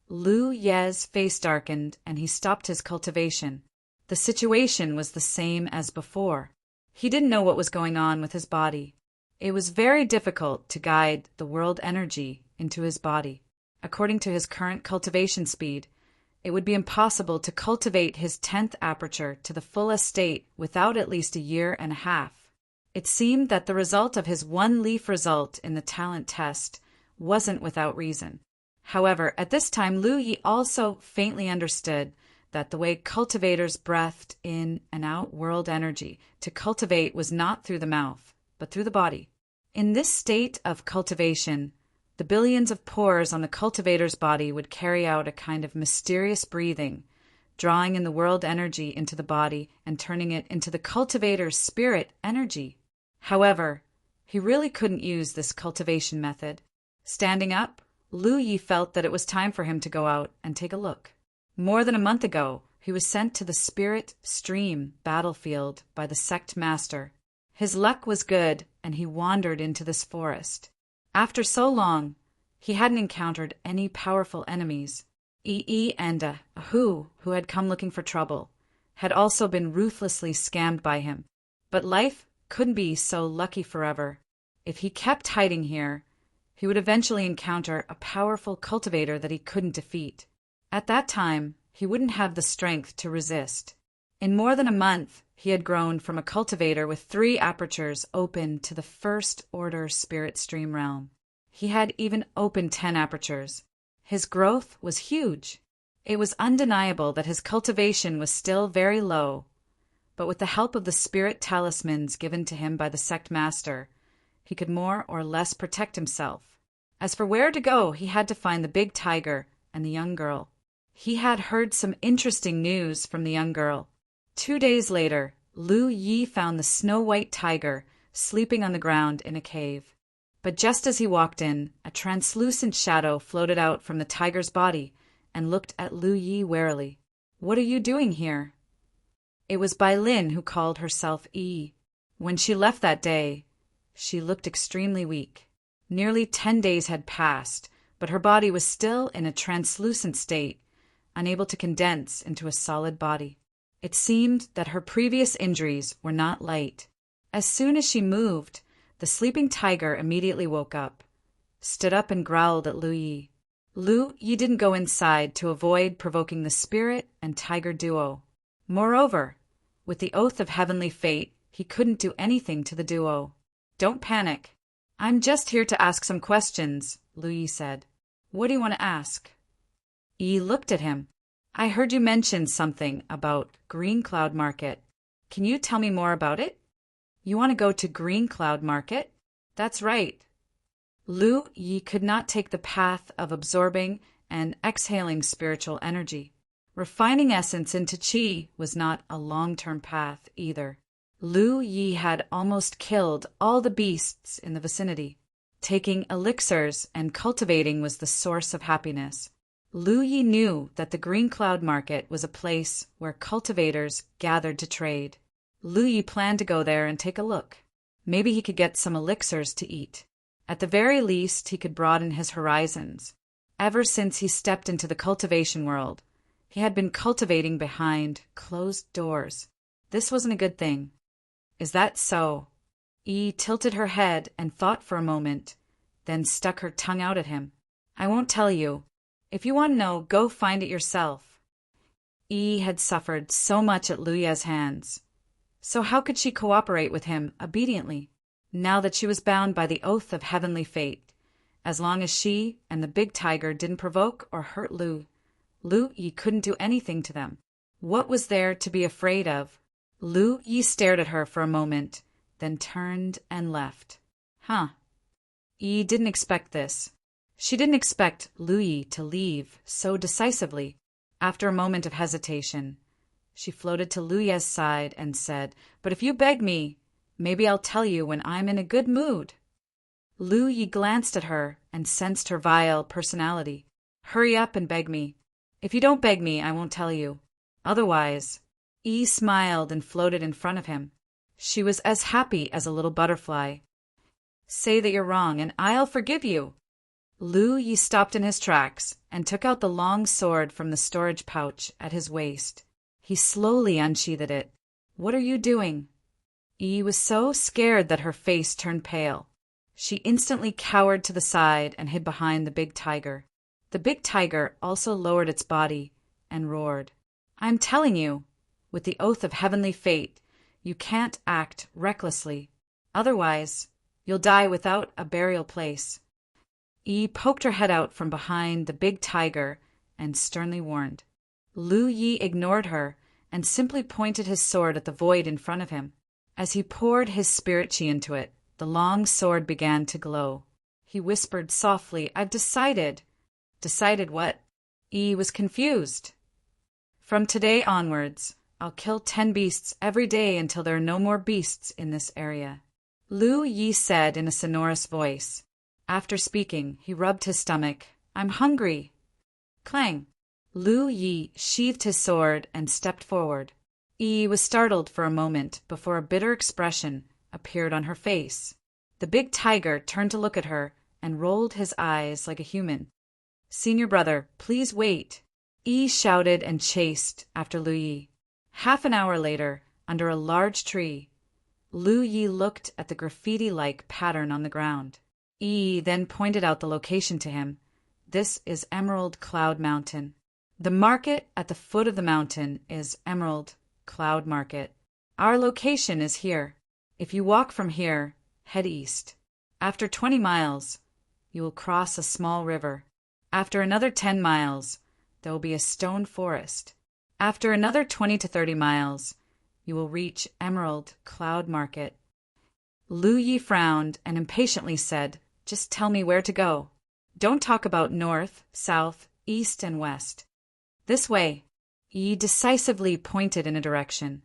Lu Ye's face darkened and he stopped his cultivation. The situation was the same as before. He didn't know what was going on with his body. It was very difficult to guide the world energy into his body. According to his current cultivation speed, it would be impossible to cultivate his 10th aperture to the fullest state without at least a year and a half. It seemed that the result of his 1-leaf result in the talent test wasn't without reason. However, at this time, Lu Yi also faintly understood that the way cultivators breathed in and out world energy to cultivate was not through the mouth, but through the body. In this state of cultivation, the billions of pores on the cultivator's body would carry out a kind of mysterious breathing, drawing in the world energy into the body and turning it into the cultivator's spirit energy. However, he really couldn't use this cultivation method. Standing up, Lu Yi felt that it was time for him to go out and take a look. More than a month ago, he was sent to the spirit stream battlefield by the sect master. His luck was good, and he wandered into this forest. After so long, he hadn't encountered any powerful enemies. Yi and a who had come looking for trouble, had also been ruthlessly scammed by him. But life couldn't be so lucky forever. If he kept hiding here, he would eventually encounter a powerful cultivator that he couldn't defeat. At that time, he wouldn't have the strength to resist. In more than a month, he had grown from a cultivator with 3 apertures open to the first-order spirit stream realm. He had even opened 10 apertures. His growth was huge. It was undeniable that his cultivation was still very low, but with the help of the spirit talismans given to him by the sect master, he could more or less protect himself. As for where to go, he had to find the big tiger and the young girl. He had heard some interesting news from the young girl. 2 days later, Lu Yi found the snow-white tiger sleeping on the ground in a cave. But just as he walked in, a translucent shadow floated out from the tiger's body and looked at Lu Yi warily. "What are you doing here?" It was Bai Lin who called herself Yi. When she left that day, she looked extremely weak. Nearly 10 days had passed, but her body was still in a translucent state, unable to condense into a solid body. It seemed that her previous injuries were not light. As soon as she moved, the sleeping tiger immediately woke up, stood up and growled at Lu Yi. Lu Yi didn't go inside to avoid provoking the spirit and tiger duo. Moreover, with the oath of heavenly fate, he couldn't do anything to the duo. "Don't panic. I'm just here to ask some questions," Lu Yi said. "What do you want to ask?" Yi looked at him. "I heard you mention something about Green Cloud Market. Can you tell me more about it?" "You want to go to Green Cloud Market?" "That's right." Lu Yi could not take the path of absorbing and exhaling spiritual energy. Refining essence into qi was not a long-term path either. Lu Yi had almost killed all the beasts in the vicinity. Taking elixirs and cultivating was the source of happiness. Lu Yi knew that the Green Cloud Market was a place where cultivators gathered to trade. Lu Yi planned to go there and take a look. Maybe he could get some elixirs to eat. At the very least, he could broaden his horizons. Ever since he stepped into the cultivation world, he had been cultivating behind closed doors. This wasn't a good thing. "Is that so?" Yi tilted her head and thought for a moment, then stuck her tongue out at him. "I won't tell you. If you want to know, go find it yourself." Yi had suffered so much at Lu Ye's hands. So how could she cooperate with him obediently, now that she was bound by the oath of heavenly fate? As long as she and the big tiger didn't provoke or hurt Lu Yi couldn't do anything to them. What was there to be afraid of? Lu Yi stared at her for a moment, then turned and left. Yi didn't expect this. She didn't expect Lu Yi to leave so decisively. After a moment of hesitation, she floated to Lu Ye's side and said, "But if you beg me, maybe I'll tell you when I'm in a good mood." Lu Yi glanced at her and sensed her vile personality. "Hurry up and beg me. If you don't beg me, I won't tell you. Otherwise." Yi smiled and floated in front of him. She was as happy as a little butterfly. "Say that you're wrong, and I'll forgive you." Lu Yi stopped in his tracks and took out the long sword from the storage pouch at his waist. He slowly unsheathed it. "What are you doing?" Yi was so scared that her face turned pale. She instantly cowered to the side and hid behind the big tiger. The big tiger also lowered its body and roared. "I'm telling you, with the oath of heavenly fate, you can't act recklessly. Otherwise, you'll die without a burial place." Yi poked her head out from behind the big tiger and sternly warned. Lu Yi ignored her and simply pointed his sword at the void in front of him. As he poured his spirit chi into it, the long sword began to glow. He whispered softly, "I've decided." "Decided what?" Yi was confused. "From today onwards, I'll kill 10 beasts every day until there are no more beasts in this area," Lu Yi said in a sonorous voice. After speaking, he rubbed his stomach. "I'm hungry." Clang! Lu Yi sheathed his sword and stepped forward. Yi was startled for a moment before a bitter expression appeared on her face. The big tiger turned to look at her and rolled his eyes like a human. "Senior brother, please wait," Yi shouted and chased after Lu Yi. Half an hour later, under a large tree, Lu Yi looked at the graffiti-like pattern on the ground. Yi then pointed out the location to him. "This is Emerald Cloud Mountain. The market at the foot of the mountain is Emerald Cloud Market. Our location is here. If you walk from here, head east. After 20 miles, you will cross a small river. After another 10 miles, there will be a stone forest. After another 20 to 30 miles, you will reach Emerald Cloud Market." Lu Yi frowned and impatiently said, "Just tell me where to go. Don't talk about north, south, east, and west." "This way." Yi decisively pointed in a direction.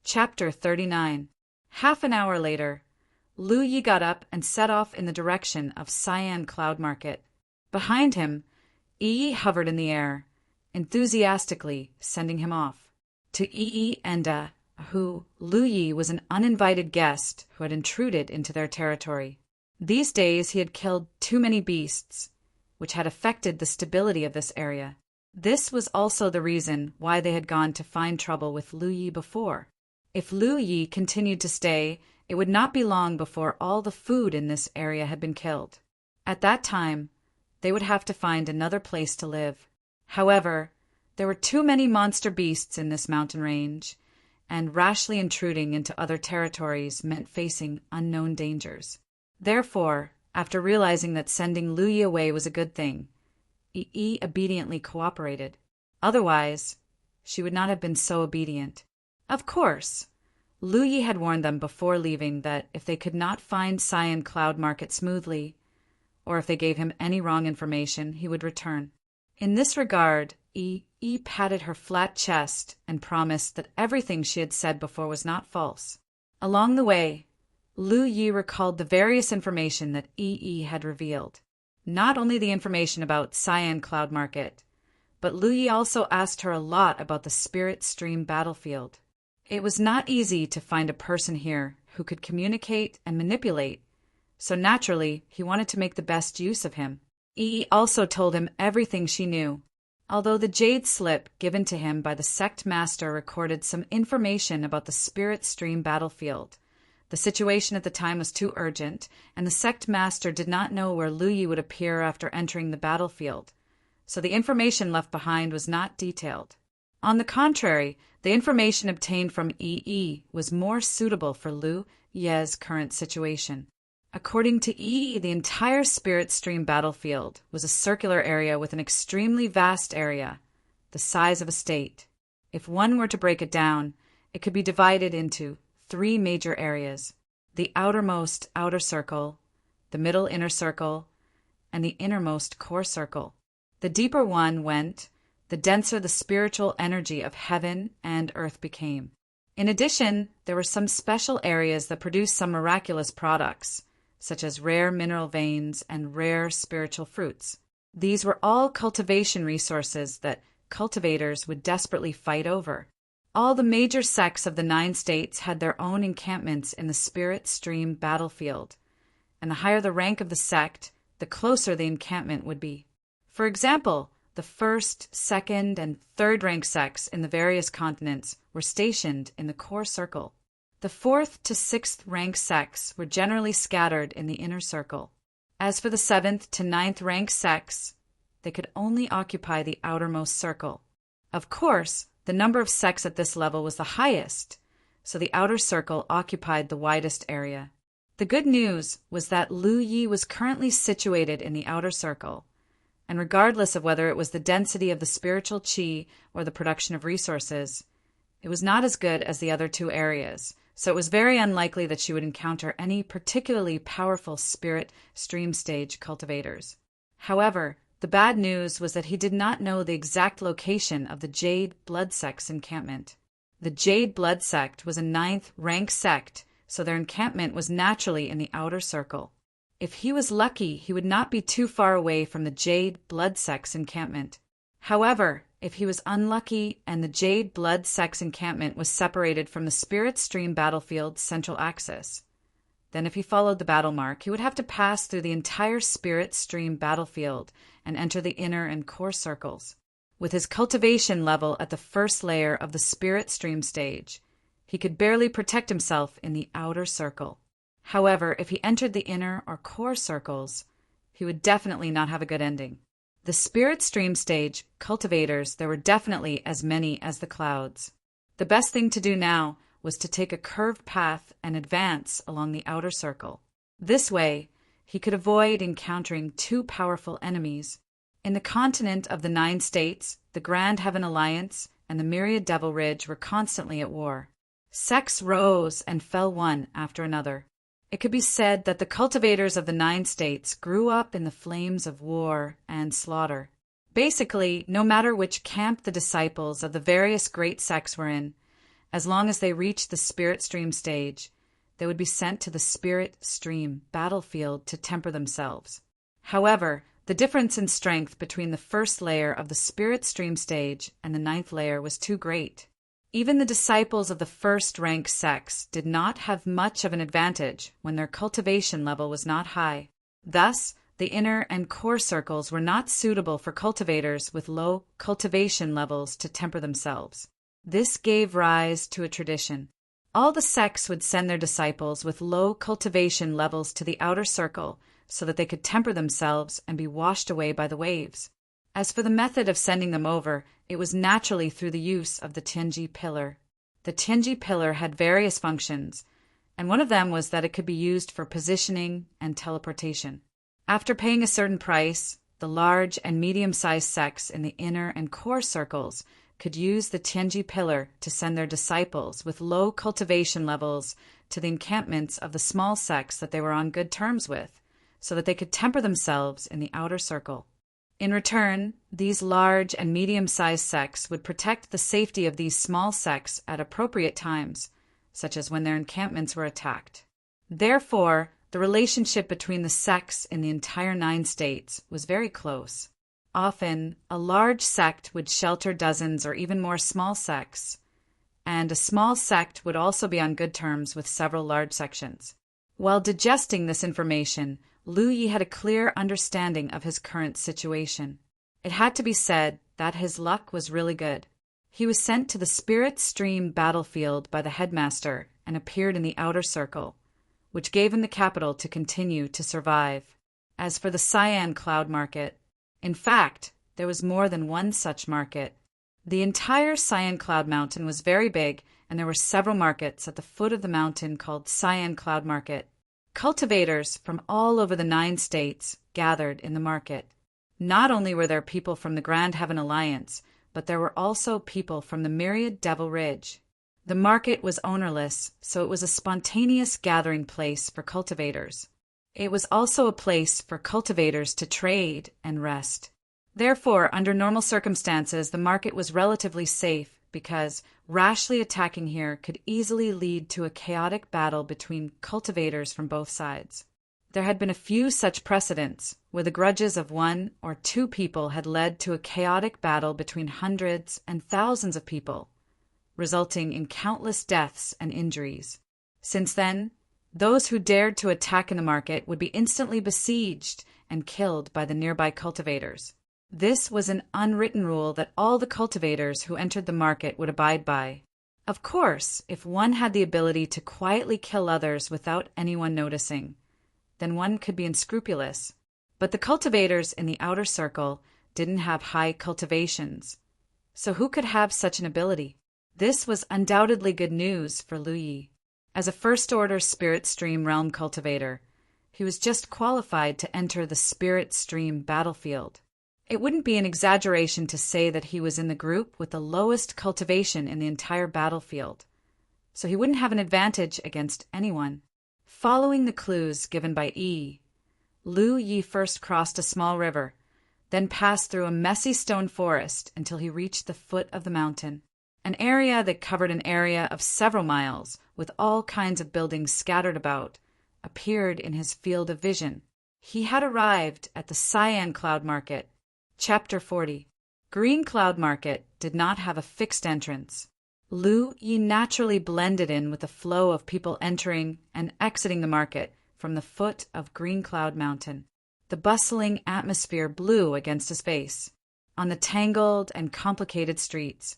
Chapter 39. Half an hour later, Lu Yi got up and set off in the direction of Cyan Cloud Market. Behind him, Yi hovered in the air, enthusiastically sending him off. To Yi and who Lu Yi was an uninvited guest who had intruded into their territory. These days he had killed too many beasts, which had affected the stability of this area. This was also the reason why they had gone to find trouble with Lu Yi before. If Lu Yi continued to stay, it would not be long before all the food in this area had been killed. At that time, they would have to find another place to live. However, there were too many monster beasts in this mountain range, and rashly intruding into other territories meant facing unknown dangers. Therefore, after realizing that sending Lu Yi away was a good thing, Yi obediently cooperated. Otherwise, she would not have been so obedient. Of course, Lu Yi had warned them before leaving that if they could not find Cyan Cloud Market smoothly, or if they gave him any wrong information, he would return. In this regard, Yi patted her flat chest and promised that everything she had said before was not false. Along the way, Lu Yi recalled the various information that Yi had revealed. Not only the information about Cyan Cloud Market, but Lu Yi also asked her a lot about the Spirit Stream battlefield. It was not easy to find a person here who could communicate and manipulate, so naturally he wanted to make the best use of him. Yi also told him everything she knew. Although the jade slip given to him by the sect master recorded some information about the Spirit Stream battlefield, the situation at the time was too urgent, and the sect master did not know where Lu Yi would appear after entering the battlefield, so the information left behind was not detailed. On the contrary, the information obtained from Yi was more suitable for Lu Yi's current situation. According to Yi, the entire Spirit Stream battlefield was a circular area with an extremely vast area, the size of a state. If one were to break it down, it could be divided into 3 major areas: the outermost outer circle, the middle inner circle, and the innermost core circle. The deeper one went, the denser the spiritual energy of heaven and earth became. In addition, there were some special areas that produced some miraculous products, such as rare mineral veins and rare spiritual fruits. These were all cultivation resources that cultivators would desperately fight over. All the major sects of the 9 states had their own encampments in the Spirit Stream battlefield, and the higher the rank of the sect, the closer the encampment would be. For example, the 1st, 2nd, and 3rd rank sects in the various continents were stationed in the core circle. The 4th to 6th rank sects were generally scattered in the inner circle. As for the 7th to 9th rank sects, they could only occupy the outermost circle. Of course, the number of sects at this level was the highest, so the outer circle occupied the widest area. The good news was that Lu Yi was currently situated in the outer circle, and regardless of whether it was the density of the spiritual qi or the production of resources, it was not as good as the other 2 areas, so it was very unlikely that she would encounter any particularly powerful Spirit Stream stage cultivators. However, the bad news was that he did not know the exact location of the Jade Blood Sect's encampment. The Jade Blood Sect was a 9th rank sect, so their encampment was naturally in the outer circle. If he was lucky, he would not be too far away from the Jade Blood Sect's encampment. However, if he was unlucky and the Jade Blood Sect's encampment was separated from the Spirit Stream battlefield's central axis, then if he followed the battle mark, he would have to pass through the entire Spirit Stream battlefield and enter the inner and core circles. With his cultivation level at the 1st layer of the Spirit Stream stage, he could barely protect himself in the outer circle. However, if he entered the inner or core circles, he would definitely not have a good ending. The Spirit Stream stage cultivators, there were definitely as many as the clouds. The best thing to do now was to take a curved path and advance along the outer circle. This way, he could avoid encountering 2 powerful enemies. In the continent of the 9 states, the Grand Heaven Alliance and the Myriad Devil Ridge were constantly at war. Sects rose and fell one after another. It could be said that the cultivators of the 9 states grew up in the flames of war and slaughter. Basically, no matter which camp the disciples of the various great sects were in, as long as they reached the Spirit Stream stage, they would be sent to the spirit stream battlefield to temper themselves. However, the difference in strength between the first layer of the spirit stream stage and the ninth layer was too great. Even the disciples of the first-rank sects did not have much of an advantage when their cultivation level was not high. Thus, the inner and core circles were not suitable for cultivators with low cultivation levels to temper themselves. This gave rise to a tradition. All the sects would send their disciples with low cultivation levels to the outer circle so that they could temper themselves and be washed away by the waves. As for the method of sending them over, it was naturally through the use of the Tianji pillar. The Tianji pillar had various functions, and one of them was that it could be used for positioning and teleportation. After paying a certain price, the large and medium-sized sects in the inner and core circles could use the Tianji pillar to send their disciples with low cultivation levels to the encampments of the small sects that they were on good terms with, so that they could temper themselves in the outer circle. In return, these large and medium-sized sects would protect the safety of these small sects at appropriate times, such as when their encampments were attacked. Therefore, the relationship between the sects in the entire 9 states was very close. Often, a large sect would shelter dozens or even more small sects, and a small sect would also be on good terms with several large sections. While digesting this information, Lu Yi had a clear understanding of his current situation. It had to be said that his luck was really good. He was sent to the Spirit Stream battlefield by the headmaster and appeared in the outer circle, which gave him the capital to continue to survive. As for the Cyan Cloud Market, in fact, there was more than one such market. The entire Cyan Cloud Mountain was very big, and there were several markets at the foot of the mountain called Cyan Cloud Market. Cultivators from all over the 9 states gathered in the market. Not only were there people from the Grand Heaven Alliance, but there were also people from the myriad Devil Ridge. The market was ownerless, so it was a spontaneous gathering place for cultivators. It was also a place for cultivators to trade and rest. Therefore, under normal circumstances, the market was relatively safe because rashly attacking here could easily lead to a chaotic battle between cultivators from both sides. There had been a few such precedents, where the grudges of 1 or 2 people had led to a chaotic battle between hundreds and thousands of people, resulting in countless deaths and injuries. Since then, those who dared to attack in the market would be instantly besieged and killed by the nearby cultivators. This was an unwritten rule that all the cultivators who entered the market would abide by. Of course, if one had the ability to quietly kill others without anyone noticing, then one could be unscrupulous. But the cultivators in the outer circle didn't have high cultivations. So who could have such an ability? This was undoubtedly good news for Lu Yi. As a first-order Spirit Stream realm cultivator, he was just qualified to enter the Spirit Stream battlefield. It wouldn't be an exaggeration to say that he was in the group with the lowest cultivation in the entire battlefield, so he wouldn't have an advantage against anyone. Following the clues given by Yi, Lu Yi first crossed a small river, then passed through a messy stone forest until he reached the foot of the mountain, an area that covered an area of several miles with all kinds of buildings scattered about, appeared in his field of vision. He had arrived at the Cyan Cloud Market. Chapter 40. Green Cloud Market did not have a fixed entrance. Lu Yi naturally blended in with the flow of people entering and exiting the market from the foot of Green Cloud Mountain. The bustling atmosphere blew against his face. On the tangled and complicated streets,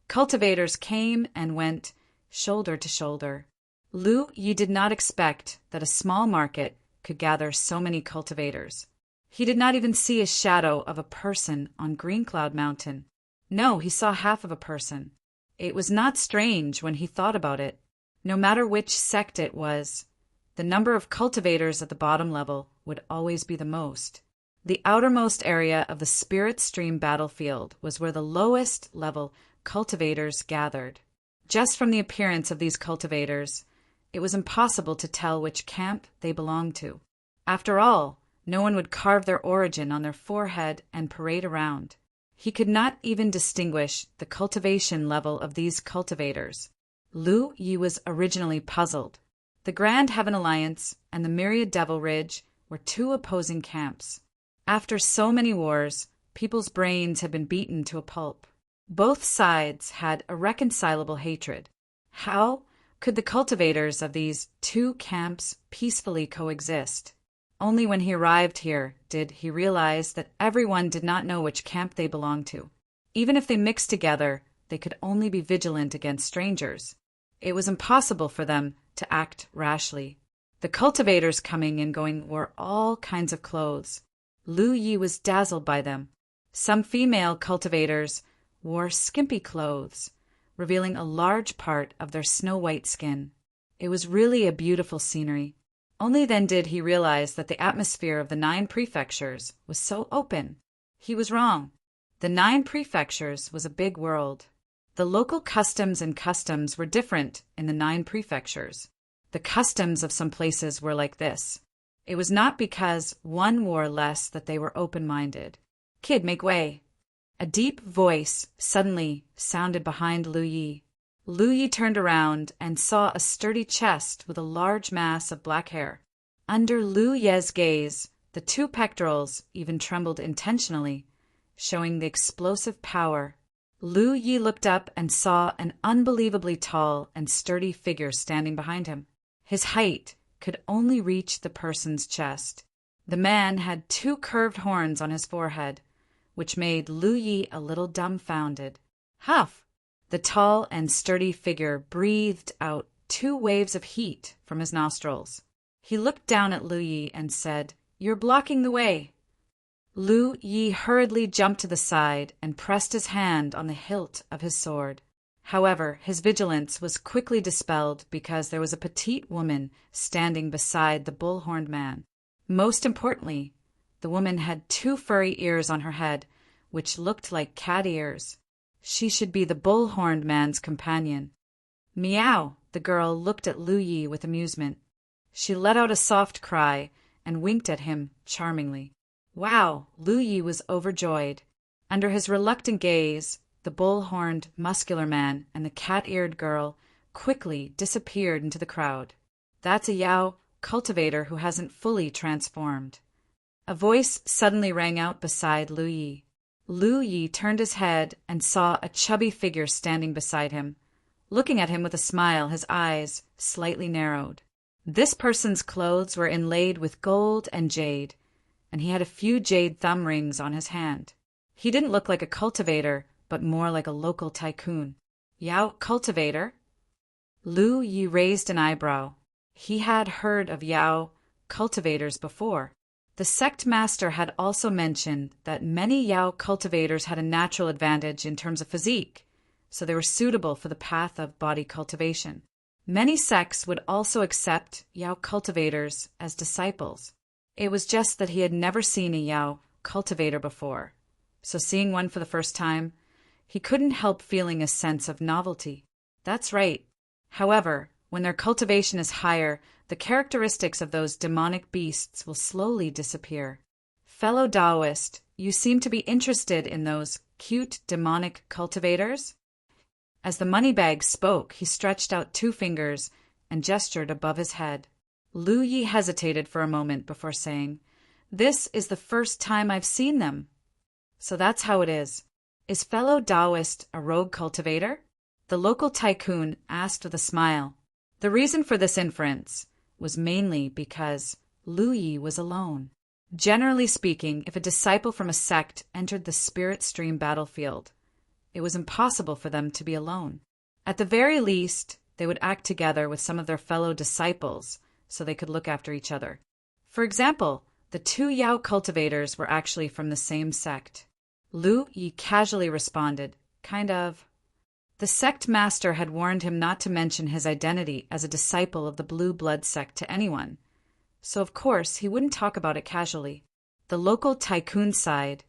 cultivators came and went, shoulder to shoulder. Lu Yi did not expect that a small market could gather so many cultivators. He did not even see a shadow of a person on Green Cloud Mountain. No, he saw half of a person. It was not strange when he thought about it. No matter which sect it was, the number of cultivators at the bottom level would always be the most. The outermost area of the Spirit Stream battlefield was where the lowest level cultivators gathered. Just from the appearance of these cultivators, it was impossible to tell which camp they belonged to. After all, no one would carve their origin on their forehead and parade around. He could not even distinguish the cultivation level of these cultivators. Lu Yi was originally puzzled. The Grand Heaven Alliance and the Myriad Devil Ridge were two opposing camps. After so many wars, people's brains had been beaten to a pulp. Both sides had irreconcilable hatred. How could the cultivators of these two camps peacefully coexist? Only when he arrived here did he realize that everyone did not know which camp they belonged to. Even if they mixed together, they could only be vigilant against strangers. It was impossible for them to act rashly. The cultivators coming and going wore all kinds of clothes. Lu Yi was dazzled by them. Some female cultivators wore skimpy clothes, revealing a large part of their snow-white skin. It was really a beautiful scenery. Only then did he realize that the atmosphere of the 9 prefectures was so open. He was wrong. The 9 prefectures was a big world. The local customs were different in the 9 prefectures. The customs of some places were like this. It was not because one wore less that they were open-minded. "Kid, make way." A deep voice suddenly sounded behind Lu Yi. Lu Yi turned around and saw a sturdy chest with a large mass of black hair. Under Lu Ye's gaze, the 2 pectorals even trembled intentionally, showing the explosive power. Lu Yi looked up and saw an unbelievably tall and sturdy figure standing behind him. His height could only reach the person's chest. The man had 2 curved horns on his forehead, which made Lu Yi a little dumbfounded. "Huff!" The tall and sturdy figure breathed out 2 waves of heat from his nostrils. He looked down at Lu Yi and said, "You're blocking the way." Lu Yi hurriedly jumped to the side and pressed his hand on the hilt of his sword. However, his vigilance was quickly dispelled because there was a petite woman standing beside the bull-horned man. Most importantly, the woman had 2 furry ears on her head, which looked like cat ears. She should be the bull-horned man's companion. "Meow!" The girl looked at Lu Yi with amusement. She let out a soft cry and winked at him charmingly. Wow! Lu Yi was overjoyed. Under his reluctant gaze, the bull-horned, muscular man and the cat-eared girl quickly disappeared into the crowd. "That's a Yao cultivator who hasn't fully transformed." A voice suddenly rang out beside Lu Yi. Lu Yi turned his head and saw a chubby figure standing beside him. Looking at him with a smile, his eyes slightly narrowed. This person's clothes were inlaid with gold and jade, and he had a few jade thumb rings on his hand. He didn't look like a cultivator, but more like a local tycoon. "Yao cultivator?" Lu Yi raised an eyebrow. He had heard of Yao cultivators before. The sect master had also mentioned that many Yao cultivators had a natural advantage in terms of physique, so they were suitable for the path of body cultivation. Many sects would also accept Yao cultivators as disciples. It was just that he had never seen a Yao cultivator before, so seeing one for the first time, he couldn't help feeling a sense of novelty. That's right. However, when their cultivation is higher, the characteristics of those demonic beasts will slowly disappear. "Fellow Taoist, you seem to be interested in those cute demonic cultivators?" As the moneybag spoke, he stretched out 2 fingers and gestured above his head. Lu Yi hesitated for a moment before saying, "This is the first time I've seen them." "So that's how it is. Is fellow Taoist a rogue cultivator?" The local tycoon asked with a smile. The reason for this inference was mainly because Lu Yi was alone. Generally speaking, if a disciple from a sect entered the spirit stream battlefield, it was impossible for them to be alone. At the very least, they would act together with some of their fellow disciples so they could look after each other. For example, the 2 Yao cultivators were actually from the same sect. Lu Yi casually responded, "Kind of." The sect master had warned him not to mention his identity as a disciple of the Blue Blood sect to anyone, so of course he wouldn't talk about it casually. The local tycoon sighed.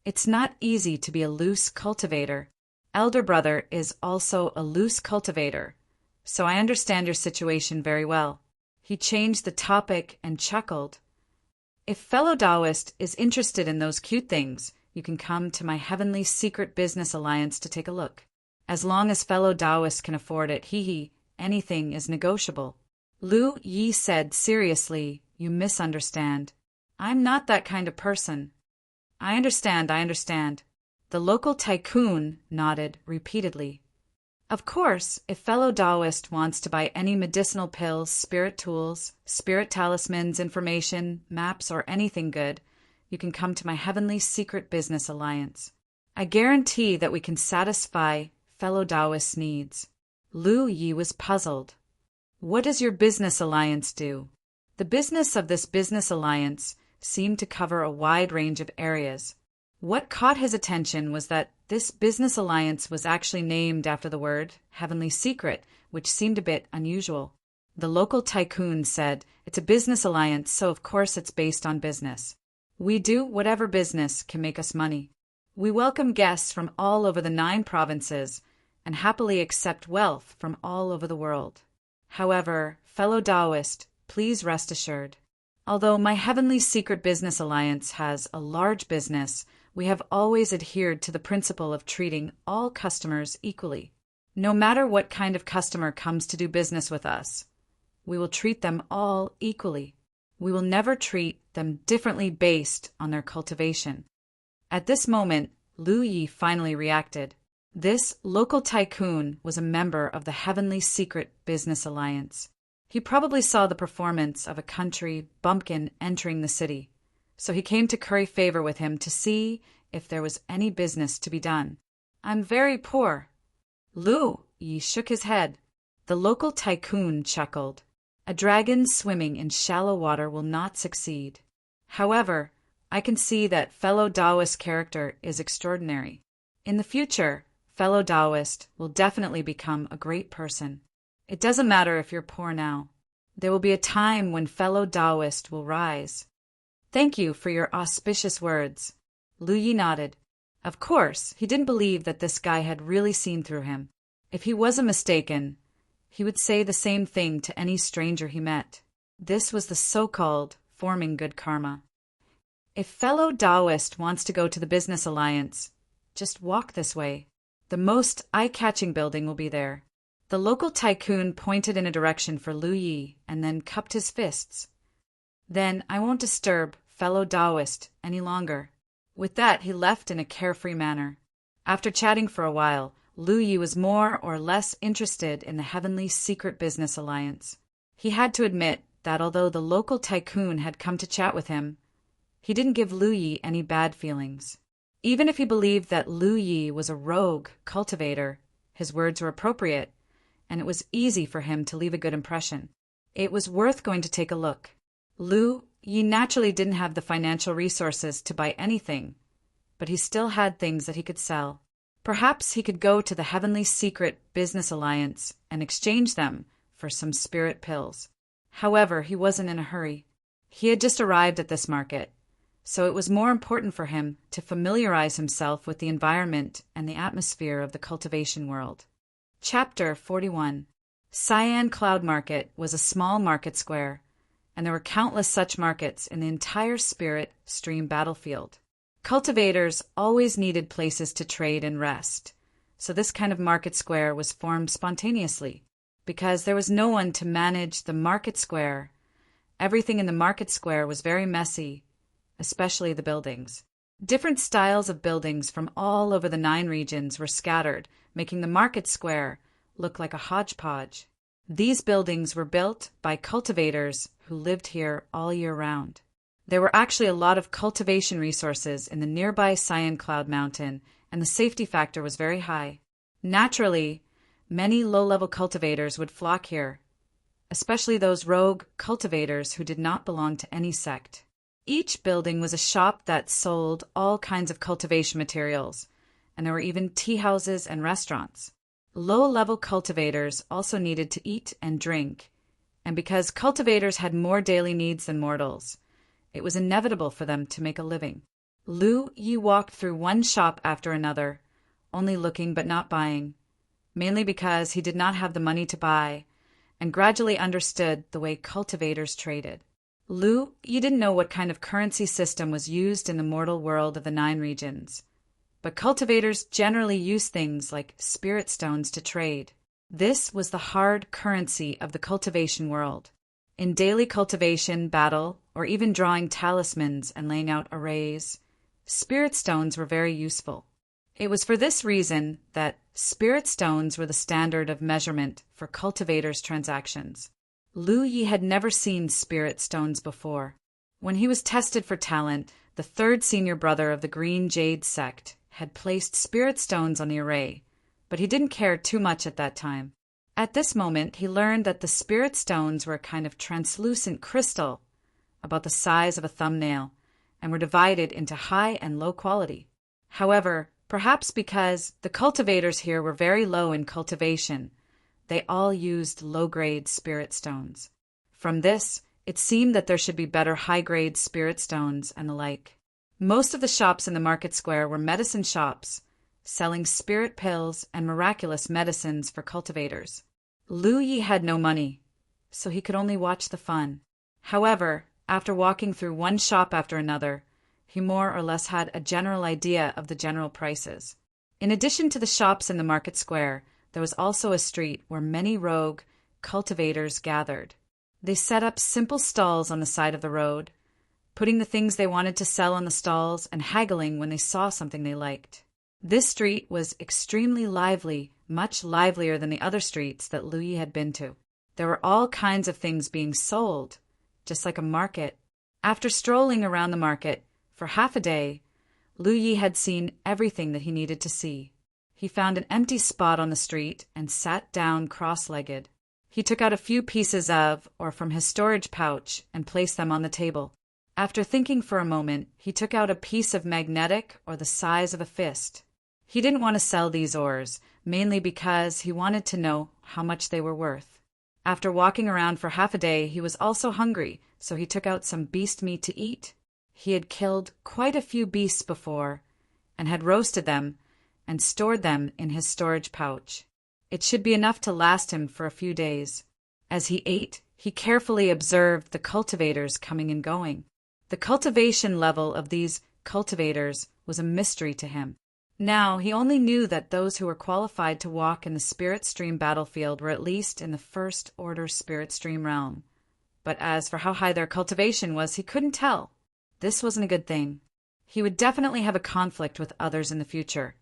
"It's not easy to be a loose cultivator. Elder brother is also a loose cultivator, so I understand your situation very well." He changed the topic and chuckled. "If fellow Taoist is interested in those cute things, you can come to my Heavenly Secret Business Alliance to take a look. As long as fellow Taoist can afford it, anything is negotiable." Lu Yi said seriously, "You misunderstand. I'm not that kind of person." I understand. The local tycoon nodded repeatedly. Of course, if fellow Taoist wants to buy any medicinal pills, spirit tools, spirit talismans, information, maps, or anything good, you can come to my Heavenly Secret Business Alliance. I guarantee that we can satisfy fellow Taoist's needs. Lu Yi was puzzled. What does your business alliance do? The business of this business alliance seemed to cover a wide range of areas. What caught his attention was that this business alliance was actually named after the word Heavenly Secret, which seemed a bit unusual. The local tycoon said, "It's a business alliance, so of course it's based on business. We do whatever business can make us money. We welcome guests from all over the 9 provinces and happily accept wealth from all over the world. However, fellow Taoist, please rest assured. Although my Heavenly Secret Business Alliance has a large business, we have always adhered to the principle of treating all customers equally. No matter what kind of customer comes to do business with us, we will treat them all equally. We will never treat them differently based on their cultivation." At this moment, Lu Yi finally reacted. This local tycoon was a member of the Heavenly Secret Business Alliance. He probably saw the performance of a country bumpkin entering the city, so he came to curry favor with him to see if there was any business to be done. "I'm very poor." Lu Yi shook his head. The local tycoon chuckled. "A dragon swimming in shallow water will not succeed. However, I can see that fellow Taoist character is extraordinary. In the future, fellow Taoist will definitely become a great person. It doesn't matter if you're poor now. There will be a time when fellow Taoist will rise." "Thank you for your auspicious words." Lu Yi nodded. Of course, he didn't believe that this guy had really seen through him. If he wasn't mistaken, he would say the same thing to any stranger he met. This was the so-called forming good karma. If fellow Taoist wants to go to the business alliance, just walk this way. The most eye-catching building will be there. The local tycoon pointed in a direction for Lu Yi and then cupped his fists. "Then I won't disturb fellow Taoist any longer." With that, he left in a carefree manner. After chatting for a while, Lu Yi was more or less interested in the Heavenly Secret Business Alliance. He had to admit that although the local tycoon had come to chat with him, he didn't give Lu Yi any bad feelings. Even if he believed that Lu Yi was a rogue cultivator, his words were appropriate, and it was easy for him to leave a good impression. It was worth going to take a look. Lu Yi naturally didn't have the financial resources to buy anything, but he still had things that he could sell. Perhaps he could go to the Heavenly Secret Business Alliance and exchange them for some spirit pills. However, he wasn't in a hurry. He had just arrived at this market, so it was more important for him to familiarize himself with the environment and the atmosphere of the cultivation world. Chapter 41. Cyan Cloud Market was a small market square, and there were countless such markets in the entire spirit stream battlefield. Cultivators always needed places to trade and rest, so this kind of market square was formed spontaneously. Because there was no one to manage the market square, everything in the market square was very messy, especially the buildings. Different styles of buildings from all over the 9 regions were scattered, making the market square look like a hodgepodge. These buildings were built by cultivators who lived here all year round. There were actually a lot of cultivation resources in the nearby Cyan Cloud Mountain, and the safety factor was very high. Naturally, many low-level cultivators would flock here, especially those rogue cultivators who did not belong to any sect. Each building was a shop that sold all kinds of cultivation materials, and there were even tea houses and restaurants. Low-level cultivators also needed to eat and drink, and because cultivators had more daily needs than mortals, it was inevitable for them to make a living. Lu Yi walked through one shop after another, only looking but not buying, mainly because he did not have the money to buy, and gradually understood the way cultivators traded. Lu Yi didn't know what kind of currency system was used in the mortal world of the 9 regions, but cultivators generally use things like spirit stones to trade. This was the hard currency of the cultivation world. In daily cultivation, battle, or even drawing talismans and laying out arrays, spirit stones were very useful. It was for this reason that spirit stones were the standard of measurement for cultivators' transactions. Lu Yi had never seen spirit stones before. When he was tested for talent, the third senior brother of the Green Jade sect had placed spirit stones on the array, but he didn't care too much at that time. At this moment, he learned that the spirit stones were a kind of translucent crystal about the size of a thumbnail and were divided into high and low quality. However, perhaps because the cultivators here were very low in cultivation, they all used low-grade spirit stones. From this, it seemed that there should be better high-grade spirit stones and the like. Most of the shops in the market square were medicine shops, selling spirit pills and miraculous medicines for cultivators. Lu Yi had no money, so he could only watch the fun. However, after walking through one shop after another, he more or less had a general idea of the general prices. In addition to the shops in the market square, there was also a street where many rogue cultivators gathered. They set up simple stalls on the side of the road, putting the things they wanted to sell on the stalls and haggling when they saw something they liked. This street was extremely lively, much livelier than the other streets that Lu Yi had been to. There were all kinds of things being sold, just like a market. After strolling around the market for half a day, Lu Yi had seen everything that he needed to see. He found an empty spot on the street and sat down cross-legged. He took out a few pieces of, or from his storage pouch, and placed them on the table. After thinking for a moment, he took out a piece of magnetic or the size of a fist. He didn't want to sell these ores, mainly because he wanted to know how much they were worth. After walking around for half a day, he was also hungry, so he took out some beast meat to eat. He had killed quite a few beasts before, and had roasted them and stored them in his storage pouch. It should be enough to last him for a few days. As he ate, he carefully observed the cultivators coming and going. The cultivation level of these cultivators was a mystery to him. Now, he only knew that those who were qualified to walk in the spirit stream battlefield were at least in the first order spirit stream realm. But as for how high their cultivation was, he couldn't tell. This wasn't a good thing. He would definitely have a conflict with others in the future.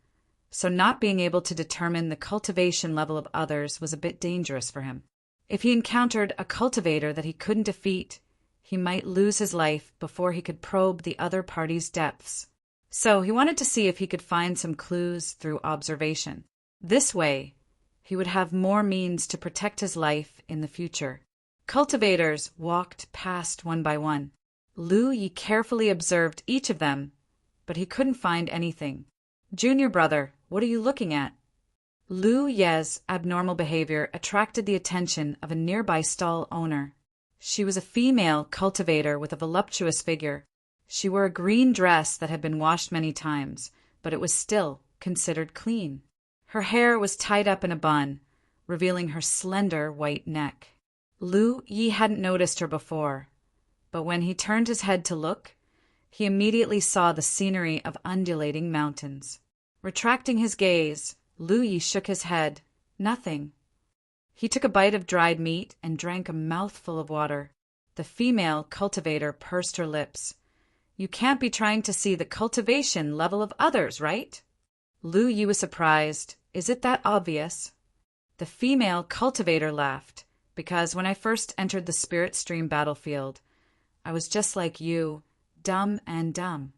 So not being able to determine the cultivation level of others was a bit dangerous for him. If he encountered a cultivator that he couldn't defeat, he might lose his life before he could probe the other party's depths. So he wanted to see if he could find some clues through observation. This way, he would have more means to protect his life in the future. Cultivators walked past one by one. Lu Yi carefully observed each of them, but he couldn't find anything. "Junior brother, what are you looking at?" Lu Ye's abnormal behavior attracted the attention of a nearby stall owner. She was a female cultivator with a voluptuous figure. She wore a green dress that had been washed many times, but it was still considered clean. Her hair was tied up in a bun, revealing her slender white neck. Lu Yi hadn't noticed her before, but when he turned his head to look, he immediately saw the scenery of undulating mountains. Retracting his gaze, Lu Yi shook his head. Nothing. He took a bite of dried meat and drank a mouthful of water. The female cultivator pursed her lips. "You can't be trying to see the cultivation level of others, right?" Lu Yi was surprised. "Is it that obvious?" The female cultivator laughed, "Because when I first entered the spirit stream battlefield, I was just like you, dumb and dumb.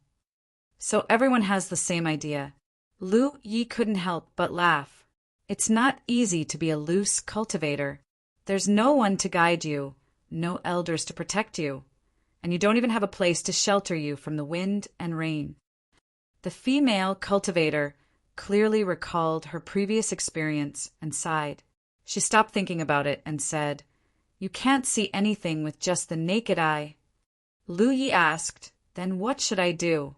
So everyone has the same idea." Lu Yi couldn't help but laugh. It's not easy to be a loose cultivator. There's no one to guide you, no elders to protect you, and you don't even have a place to shelter you from the wind and rain. The female cultivator clearly recalled her previous experience and sighed. She stopped thinking about it and said, "You can't see anything with just the naked eye." Lu Yi asked, "Then what should I do?"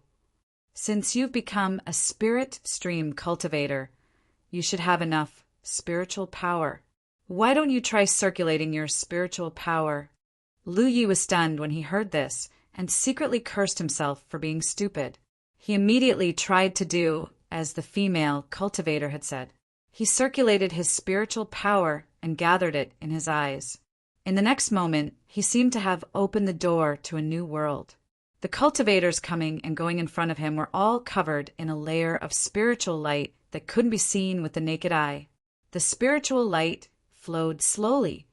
"Since you've become a spirit stream cultivator, you should have enough spiritual power. Why don't you try circulating your spiritual power?" Lu Yi was stunned when he heard this and secretly cursed himself for being stupid. He immediately tried to do as the female cultivator had said. He circulated his spiritual power and gathered it in his eyes. In the next moment, he seemed to have opened the door to a new world. The cultivators coming and going in front of him were all covered in a layer of spiritual light that couldn't be seen with the naked eye. The spiritual light flowed slowly,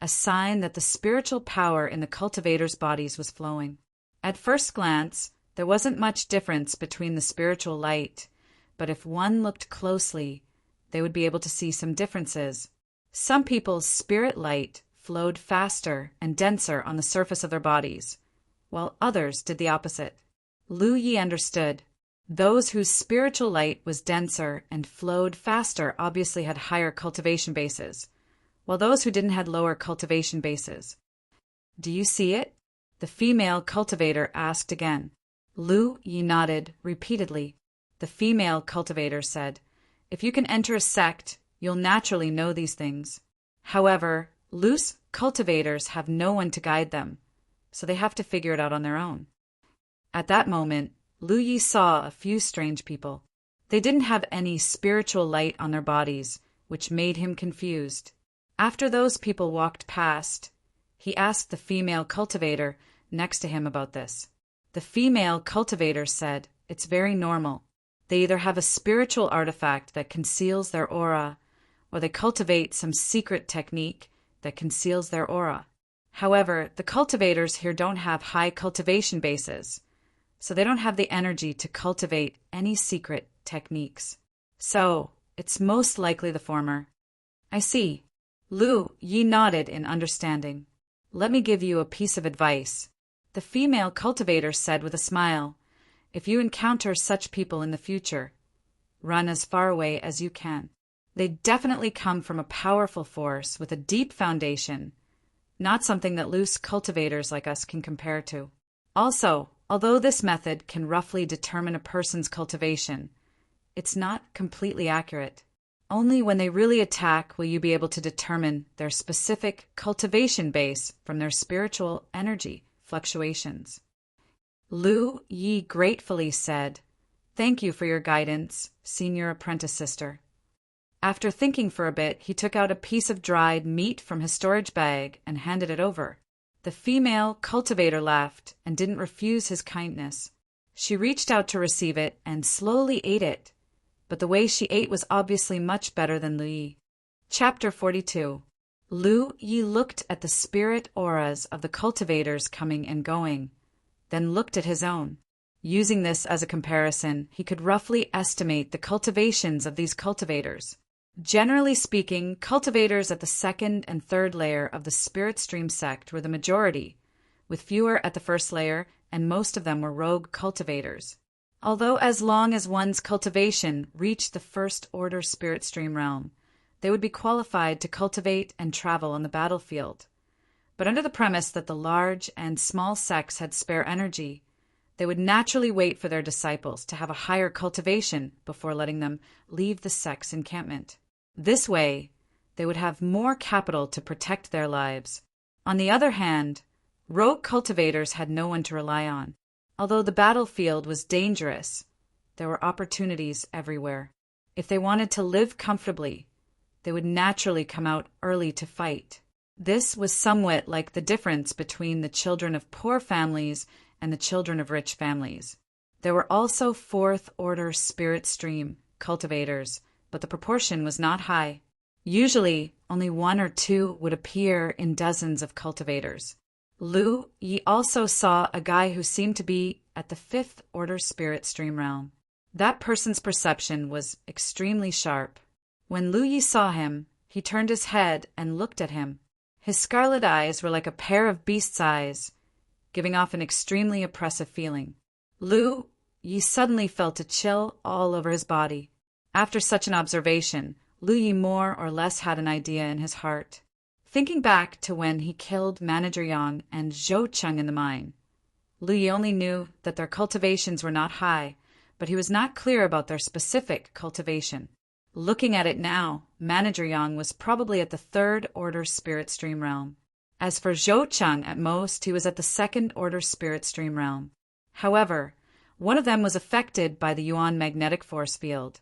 a sign that the spiritual power in the cultivators' bodies was flowing. At first glance, there wasn't much difference between the spiritual light, but if one looked closely, they would be able to see some differences. Some people's spirit light flowed faster and denser on the surface of their bodies, while others did the opposite. Lu Yi understood. Those whose spiritual light was denser and flowed faster obviously had higher cultivation bases, while those who didn't had lower cultivation bases. "Do you see it?" the female cultivator asked again. Lu Yi nodded repeatedly. The female cultivator said, "If you can enter a sect, you'll naturally know these things. However, loose cultivators have no one to guide them, so they have to figure it out on their own." At that moment, Lu Yi saw a few strange people. They didn't have any spiritual light on their bodies, which made him confused. After those people walked past, he asked the female cultivator next to him about this. The female cultivator said, "It's very normal. They either have a spiritual artifact that conceals their aura, or they cultivate some secret technique that conceals their aura. However, the cultivators here don't have high cultivation bases, so they don't have the energy to cultivate any secret techniques. So, it's most likely the former." "I see." Lu Yi nodded in understanding. "Let me give you a piece of advice," the female cultivator said with a smile. "If you encounter such people in the future, run as far away as you can. They definitely come from a powerful force with a deep foundation, not something that loose cultivators like us can compare to. Also, although this method can roughly determine a person's cultivation, it's not completely accurate. Only when they really attack will you be able to determine their specific cultivation base from their spiritual energy fluctuations." Lu Yi gratefully said, "Thank you for your guidance, senior apprentice sister." After thinking for a bit, he took out a piece of dried meat from his storage bag and handed it over. The female cultivator laughed and didn't refuse his kindness. She reached out to receive it and slowly ate it, but the way she ate was obviously much better than Lu Yi. Chapter 42. Lu Yi looked at the spirit auras of the cultivators coming and going, then looked at his own. Using this as a comparison, he could roughly estimate the cultivations of these cultivators. Generally speaking, cultivators at the second and third layer of the spirit stream sect were the majority, with fewer at the first layer, and most of them were rogue cultivators. Although as long as one's cultivation reached the first order spirit stream realm, they would be qualified to cultivate and travel on the battlefield. But under the premise that the large and small sects had spare energy, they would naturally wait for their disciples to have a higher cultivation before letting them leave the sect's encampment. This way, they would have more capital to protect their lives. On the other hand, rogue cultivators had no one to rely on. Although the battlefield was dangerous, there were opportunities everywhere. If they wanted to live comfortably, they would naturally come out early to fight. This was somewhat like the difference between the children of poor families and the children of rich families. There were also fourth-order spirit stream cultivators, but the proportion was not high. Usually, only one or two would appear in dozens of cultivators. Lu Yi also saw a guy who seemed to be at the fifth-order spirit stream realm. That person's perception was extremely sharp. When Lu Yi saw him, he turned his head and looked at him. His scarlet eyes were like a pair of beast's eyes, giving off an extremely oppressive feeling. Lu Yi suddenly felt a chill all over his body. After such an observation, Lu Yi more or less had an idea in his heart. Thinking back to when he killed Manager Yang and Zhou Cheng in the mine, Lu Yi only knew that their cultivations were not high, but he was not clear about their specific cultivation. Looking at it now, Manager Yang was probably at the third-order spirit stream realm. As for Zhou Cheng, at most, he was at the second-order spirit stream realm. However, one of them was affected by the Yuan magnetic force field,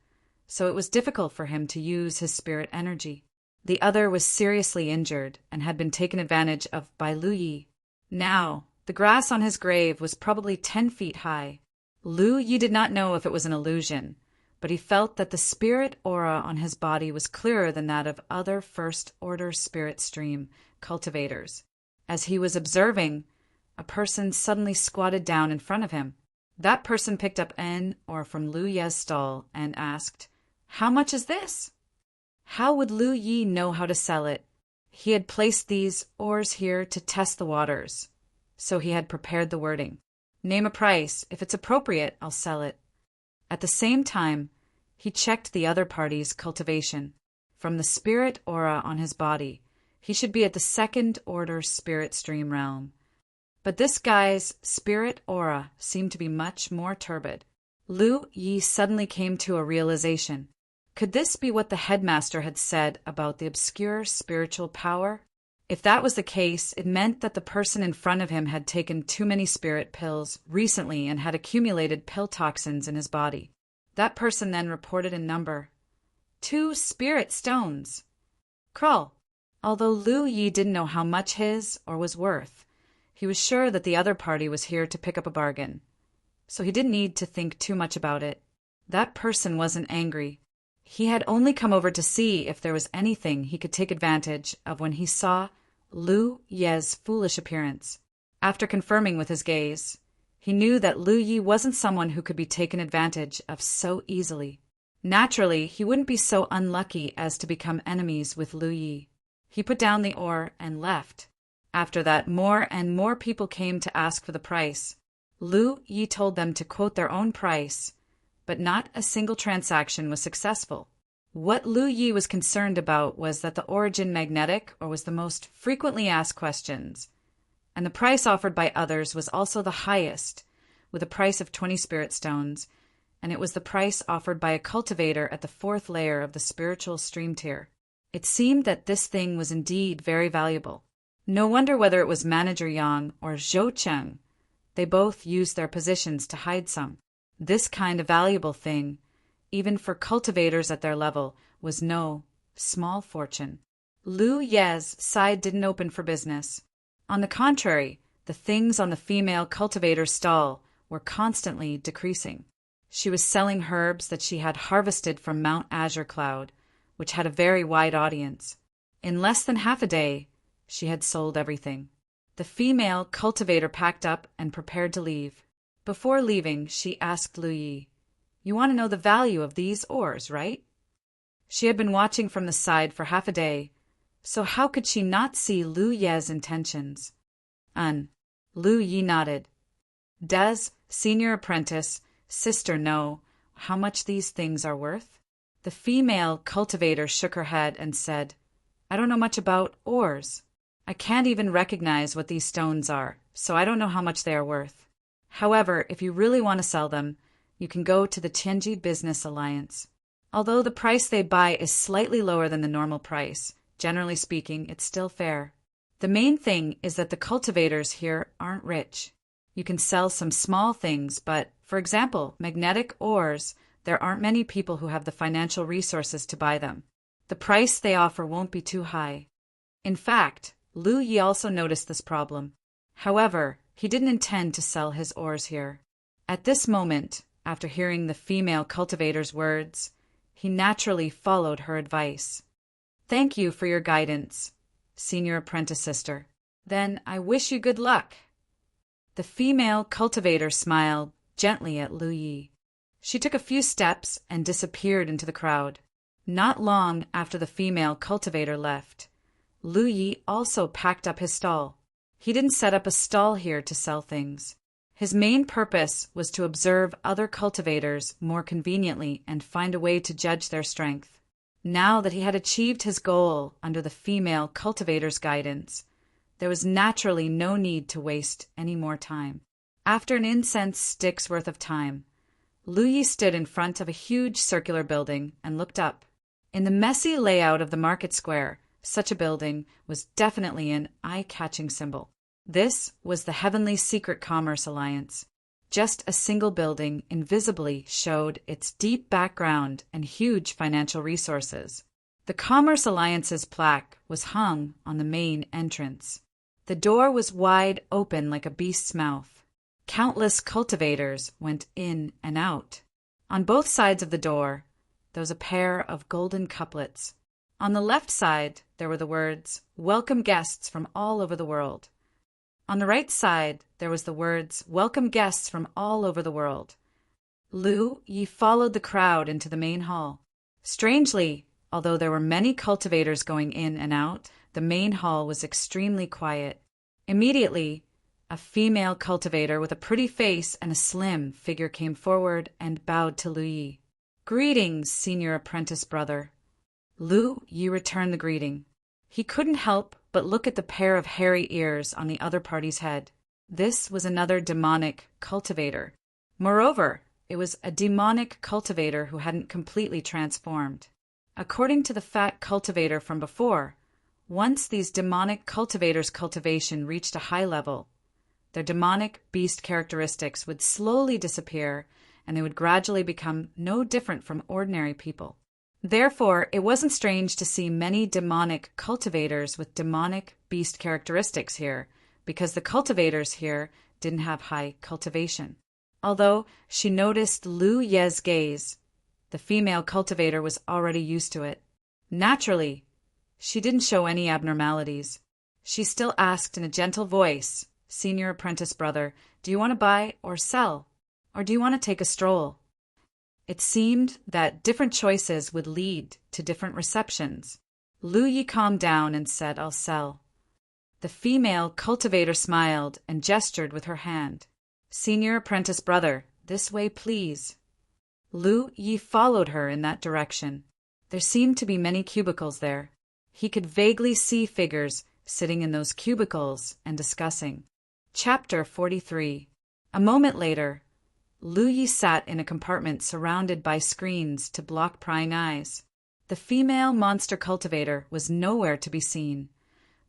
so it was difficult for him to use his spirit energy. The other was seriously injured and had been taken advantage of by Lu Yi. Now, the grass on his grave was probably 10 feet high. Lu Yi did not know if it was an illusion, but he felt that the spirit aura on his body was clearer than that of other first-order spirit stream cultivators. As he was observing, a person suddenly squatted down in front of him. That person picked up an ore from Lu Ye's stall and asked, "How much is this?" How would Lu Yi know how to sell it? He had placed these ores here to test the waters, so he had prepared the wording. "Name a price. If it's appropriate, I'll sell it." At the same time, he checked the other party's cultivation. From the spirit aura on his body, he should be at the second-order spirit stream realm. But this guy's spirit aura seemed to be much more turbid. Lu Yi suddenly came to a realization. Could this be what the headmaster had said about the obscure spiritual power? If that was the case, it meant that the person in front of him had taken too many spirit pills recently and had accumulated pill toxins in his body. That person then reported a number. 2 spirit stones. Krull. Although Lu Yi didn't know how much his or was worth, he was sure that the other party was here to pick up a bargain. So he didn't need to think too much about it. That person wasn't angry. He had only come over to see if there was anything he could take advantage of when he saw Lu Ye's foolish appearance. After confirming with his gaze, he knew that Lu Yi wasn't someone who could be taken advantage of so easily. Naturally, he wouldn't be so unlucky as to become enemies with Lu Yi. He put down the ore and left. After that, more and more people came to ask for the price. Lu Yi told them to quote their own price, but not a single transaction was successful. What Lu Yi was concerned about was that the origin magnetic or was the most frequently asked questions, and the price offered by others was also the highest, with a price of 20 spirit stones, and it was the price offered by a cultivator at the 4th layer of the spiritual stream tier. It seemed that this thing was indeed very valuable. No wonder whether it was Manager Yang or Zhou Cheng. They both used their positions to hide some. This kind of valuable thing, even for cultivators at their level, was no small fortune. Lu Ye's side didn't open for business. On the contrary, the things on the female cultivator's stall were constantly decreasing. She was selling herbs that she had harvested from Mount Azure Cloud, which had a very wide audience. In less than half a day, she had sold everything. The female cultivator packed up and prepared to leave. Before leaving, she asked Lu Yi, "You want to know the value of these ores, right?" She had been watching from the side for half a day, so how could she not see Lu Ye's intentions? Lu Yi nodded. "Does senior apprentice, sister know how much these things are worth?" The female cultivator shook her head and said, "I don't know much about ores. I can't even recognize what these stones are, so I don't know how much they are worth. However, if you really want to sell them, you can go to the Tianji Business Alliance. Although the price they buy is slightly lower than the normal price, generally speaking, it's still fair. The main thing is that the cultivators here aren't rich. You can sell some small things, but, for example, magnetic ores, there aren't many people who have the financial resources to buy them. The price they offer won't be too high." In fact, Lu Yi also noticed this problem. However, he didn't intend to sell his ores here. At this moment, after hearing the female cultivator's words, he naturally followed her advice. "Thank you for your guidance, senior apprentice sister. Then I wish you good luck." The female cultivator smiled gently at Lu Yi. She took a few steps and disappeared into the crowd. Not long after the female cultivator left, Lu Yi also packed up his stall. He didn't set up a stall here to sell things. His main purpose was to observe other cultivators more conveniently and find a way to judge their strength. Now that he had achieved his goal under the female cultivator's guidance, there was naturally no need to waste any more time. After an incense stick's worth of time, Lu Yi stood in front of a huge circular building and looked up. In the messy layout of the market square, such a building was definitely an eye-catching symbol. This was the Heavenly Secret Commerce Alliance. Just a single building invisibly showed its deep background and huge financial resources. The Commerce Alliance's plaque was hung on the main entrance. The door was wide open like a beast's mouth. Countless cultivators went in and out. On both sides of the door, there was a pair of golden couplets. On the left side, there were the words, "Welcome guests from all over the world." On the right side, there was the words, "Welcome guests from all over the world." Lu Yi followed the crowd into the main hall. Strangely, although there were many cultivators going in and out, the main hall was extremely quiet. Immediately, a female cultivator with a pretty face and a slim figure came forward and bowed to Lu Yi. "Greetings, senior apprentice brother." Lu Yi returned the greeting. He couldn't help but look at the pair of hairy ears on the other party's head. This was another demonic cultivator. Moreover, it was a demonic cultivator who hadn't completely transformed. According to the fat cultivator from before, once these demonic cultivators' cultivation reached a high level, their demonic beast characteristics would slowly disappear and they would gradually become no different from ordinary people. Therefore, it wasn't strange to see many demonic cultivators with demonic beast characteristics here, because the cultivators here didn't have high cultivation. Although she noticed Lu Ye's gaze, the female cultivator was already used to it. Naturally, she didn't show any abnormalities. She still asked in a gentle voice, "Senior apprentice brother, do you want to buy or sell? Or do you want to take a stroll?" It seemed that different choices would lead to different receptions. Lu Yi calmed down and said, "I'll sell." The female cultivator smiled and gestured with her hand. "Senior apprentice brother, this way please." Lu Yi followed her in that direction. There seemed to be many cubicles there. He could vaguely see figures sitting in those cubicles and discussing. Chapter 43. A moment later, Lu Yi sat in a compartment surrounded by screens to block prying eyes. The female monster cultivator was nowhere to be seen,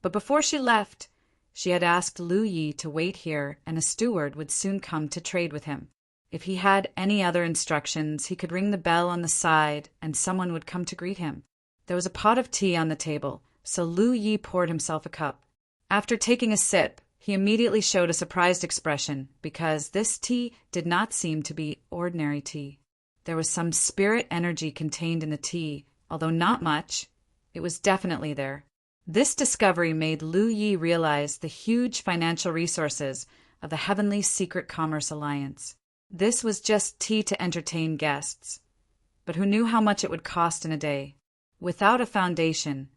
but before she left, she had asked Lu Yi to wait here and a steward would soon come to trade with him. If he had any other instructions, he could ring the bell on the side and someone would come to greet him. There was a pot of tea on the table, so Lu Yi poured himself a cup. After taking a sip, he immediately showed a surprised expression because this tea did not seem to be ordinary tea. There was some spirit energy contained in the tea, although not much. It was definitely there. This discovery made Lu Yi realize the huge financial resources of the Heavenly Secret Commerce Alliance. This was just tea to entertain guests, but who knew how much it would cost in a day? Without a foundation,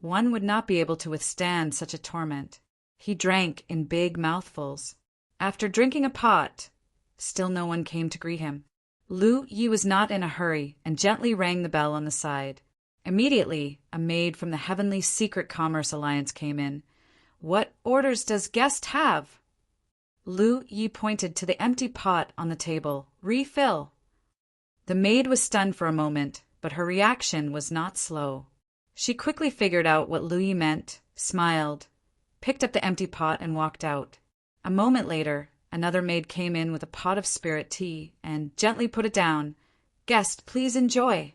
one would not be able to withstand such a torment. He drank in big mouthfuls. After drinking a pot, still no one came to greet him. Lu Yi was not in a hurry and gently rang the bell on the side. Immediately, a maid from the Heavenly Secret Commerce Alliance came in. "What orders does guest have?" Lu Yi pointed to the empty pot on the table. "Refill." The maid was stunned for a moment, but her reaction was not slow. She quickly figured out what Lu Yi meant, smiled, picked up the empty pot and walked out. A moment later, another maid came in with a pot of spirit tea and gently put it down. "Guest, please enjoy."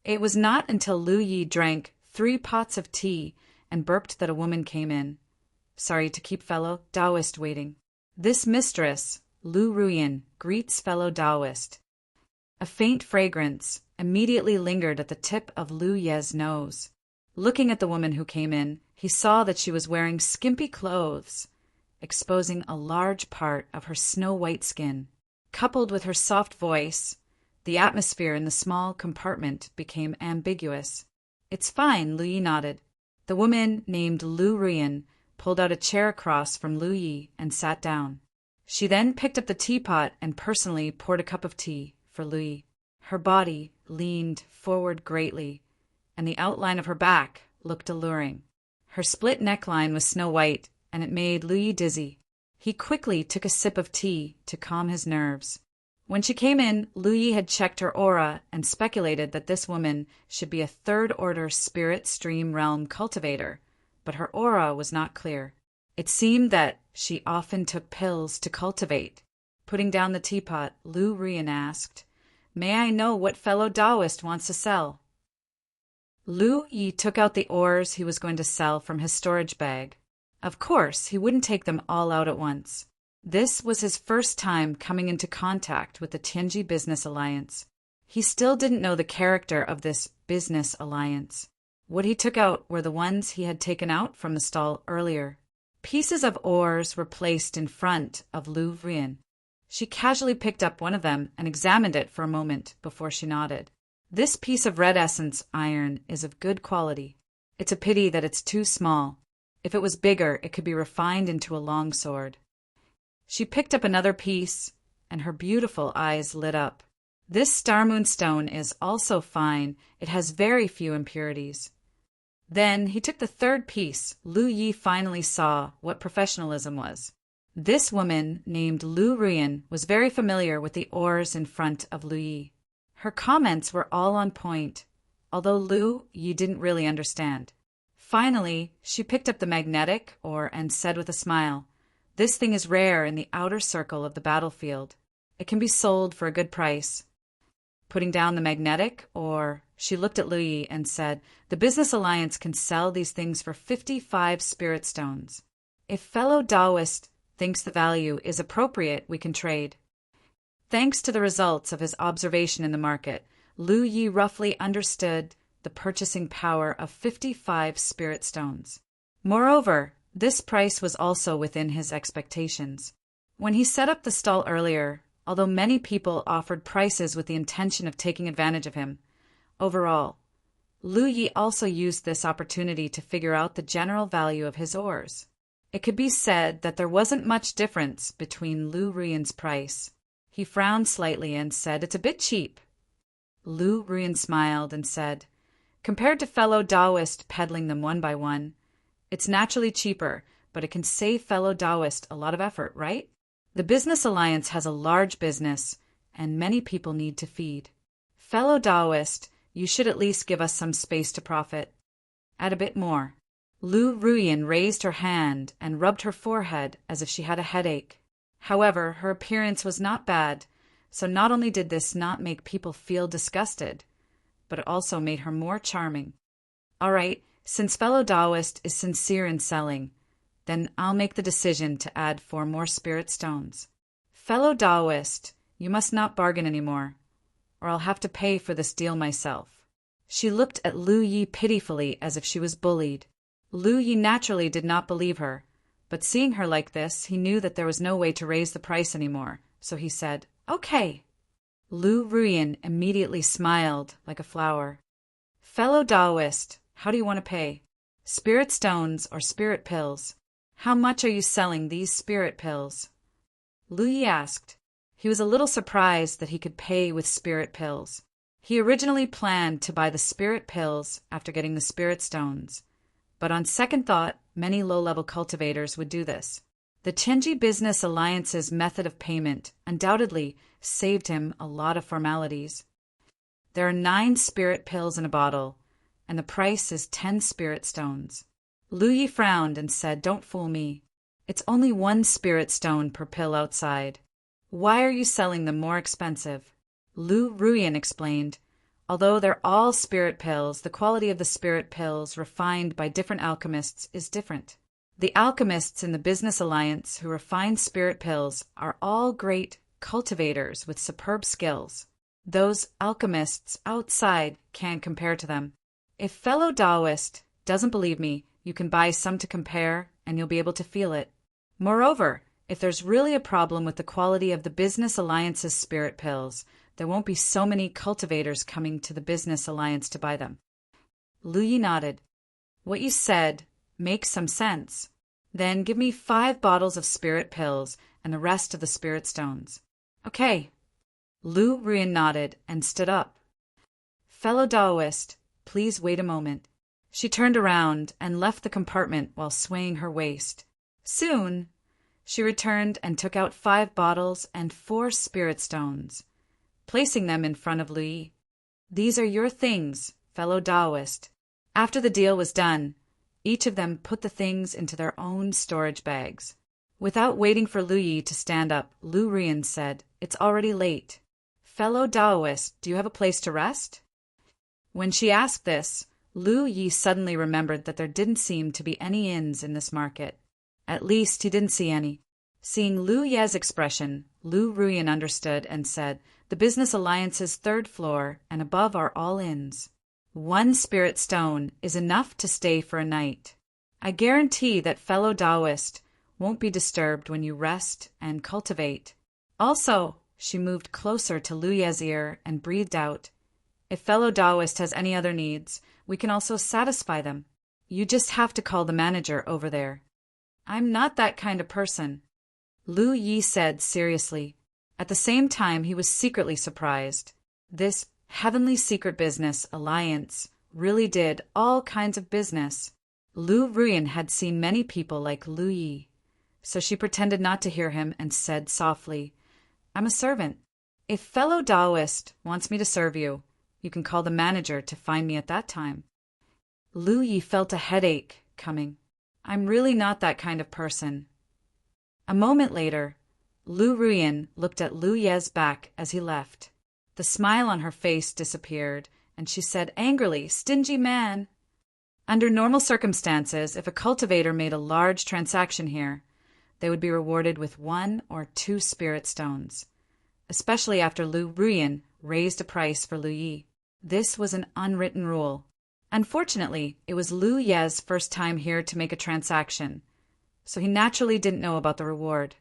It was not until Lu Yi drank 3 pots of tea and burped that a woman came in. "Sorry to keep fellow Taoist waiting." This mistress, Lu Ruyan, greets fellow Taoist. A faint fragrance immediately lingered at the tip of Lu Ye's nose. Looking at the woman who came in, he saw that she was wearing skimpy clothes, exposing a large part of her snow-white skin. Coupled with her soft voice, the atmosphere in the small compartment became ambiguous. "It's fine," Lu Yi nodded. The woman named Lu Ruyan pulled out a chair across from Lu Yi and sat down. She then picked up the teapot and personally poured a cup of tea for Lu Yi. Her body leaned forward greatly, and the outline of her back looked alluring. Her split neckline was snow-white, and it made Lu Yi dizzy. He quickly took a sip of tea to calm his nerves. When she came in, Lu Yi had checked her aura and speculated that this woman should be a third-order spirit stream realm cultivator, but her aura was not clear. It seemed that she often took pills to cultivate. Putting down the teapot, Lu Rian asked, "May I know what fellow Taoist wants to sell?" Lu Yi took out the ores he was going to sell from his storage bag. Of course, he wouldn't take them all out at once. This was his first time coming into contact with the Tianji Business Alliance. He still didn't know the character of this business alliance. What he took out were the ones he had taken out from the stall earlier. Pieces of ores were placed in front of Lu Rian. She casually picked up one of them and examined it for a moment before she nodded. "This piece of red essence iron is of good quality. It's a pity that it's too small. If it was bigger, it could be refined into a long sword." She picked up another piece, and her beautiful eyes lit up. "This star moonstone is also fine. It has very few impurities." Then he took the third piece. Lu Yi finally saw what professionalism was. This woman, named Lu Rian, was very familiar with the ores in front of Lu Yi. Her comments were all on point, although Lu Yi didn't really understand. Finally, she picked up the magnetic ore and said with a smile, "This thing is rare in the outer circle of the battlefield. It can be sold for a good price." Putting down the magnetic ore, she looked at Lu Yi and said, "The Business Alliance can sell these things for 55 spirit stones. If fellow Taoist thinks the value is appropriate, we can trade." Thanks to the results of his observation in the market, Lu Yi roughly understood the purchasing power of 55 spirit stones. Moreover, this price was also within his expectations. When he set up the stall earlier, although many people offered prices with the intention of taking advantage of him, overall, Lu Yi also used this opportunity to figure out the general value of his ores. It could be said that there wasn't much difference between Lu Rian's price. He frowned slightly and said, "It's a bit cheap." Lu Rian smiled and said, "Compared to fellow Taoist peddling them one by one, it's naturally cheaper, but it can save fellow Taoist a lot of effort, right? The Business Alliance has a large business, and many people need to feed. Fellow Taoist, you should at least give us some space to profit. Add a bit more." Lu Rian raised her hand and rubbed her forehead as if she had a headache. However, her appearance was not bad, so not only did this not make people feel disgusted, but it also made her more charming. "All right, since fellow Taoist is sincere in selling, then I'll make the decision to add 4 more spirit stones. Fellow Taoist, you must not bargain anymore, or I'll have to pay for this deal myself." She looked at Lu Yi pitifully as if she was bullied. Lu Yi naturally did not believe her, but seeing her like this, he knew that there was no way to raise the price anymore, so he said, "Okay." Lu Rian immediately smiled like a flower. "Fellow Taoist, how do you want to pay? Spirit stones or spirit pills? How much are you selling these spirit pills?" Lu Yi asked. He was a little surprised that he could pay with spirit pills. He originally planned to buy the spirit pills after getting the spirit stones, but on second thought, many low-level cultivators would do this. The Tianji Business Alliance's method of payment undoubtedly saved him a lot of formalities. There are 9 spirit pills in a bottle, and the price is 10 spirit stones. Lu Yi frowned and said, "Don't fool me. It's only 1 spirit stone per pill outside. Why are you selling them more expensive?" Lu Rian explained, "Although they're all spirit pills, the quality of the spirit pills refined by different alchemists is different. The alchemists in the Business Alliance who refine spirit pills are all great cultivators with superb skills. Those alchemists outside can't compare to them. If fellow Taoist doesn't believe me, you can buy some to compare and you'll be able to feel it. Moreover, if there's really a problem with the quality of the Business Alliance's spirit pills, there won't be so many cultivators coming to the Business Alliance to buy them." Lu Yi nodded. "What you said makes some sense. Then give me 5 bottles of spirit pills and the rest of the spirit stones." "Okay." Lu Rian nodded and stood up. "Fellow Taoist, please wait a moment." She turned around and left the compartment while swaying her waist. Soon, she returned and took out 5 bottles and 4 spirit stones, placing them in front of Lu Yi. "These are your things, fellow Taoist." After the deal was done, each of them put the things into their own storage bags. Without waiting for Lu Yi to stand up, Lu Ruyan said, "It's already late. Fellow Daoist, do you have a place to rest?" When she asked this, Lu Yi suddenly remembered that there didn't seem to be any inns in this market. At least he didn't see any. Seeing Lu Ye's expression, Lu Ruyan understood and said, "The business alliance's third floor and above are all inns. 1 spirit stone is enough to stay for a night. I guarantee that fellow Taoist won't be disturbed when you rest and cultivate." Also, she moved closer to Lu Ye's ear and breathed out, "If fellow Taoist has any other needs, we can also satisfy them. You just have to call the manager over there." "I'm not that kind of person," Lu Yi said seriously. At the same time, he was secretly surprised. This heavenly secret business alliance really did all kinds of business. Lu Ruyan had seen many people like Lu Yi, so she pretended not to hear him and said softly, "I'm a servant. If fellow Taoist wants me to serve you, you can call the manager to find me at that time." Lu Yi felt a headache coming. "I'm really not that kind of person." A moment later, Lu Ruyan looked at Lu Ye's back as he left. The smile on her face disappeared, and she said angrily, "Stingy man." Under normal circumstances, if a cultivator made a large transaction here, they would be rewarded with 1 or 2 spirit stones, especially after Lu Ruyan raised a price for Lu Yi. This was an unwritten rule. Unfortunately, it was Lu Ye's first time here to make a transaction, so he naturally didn't know about the reward.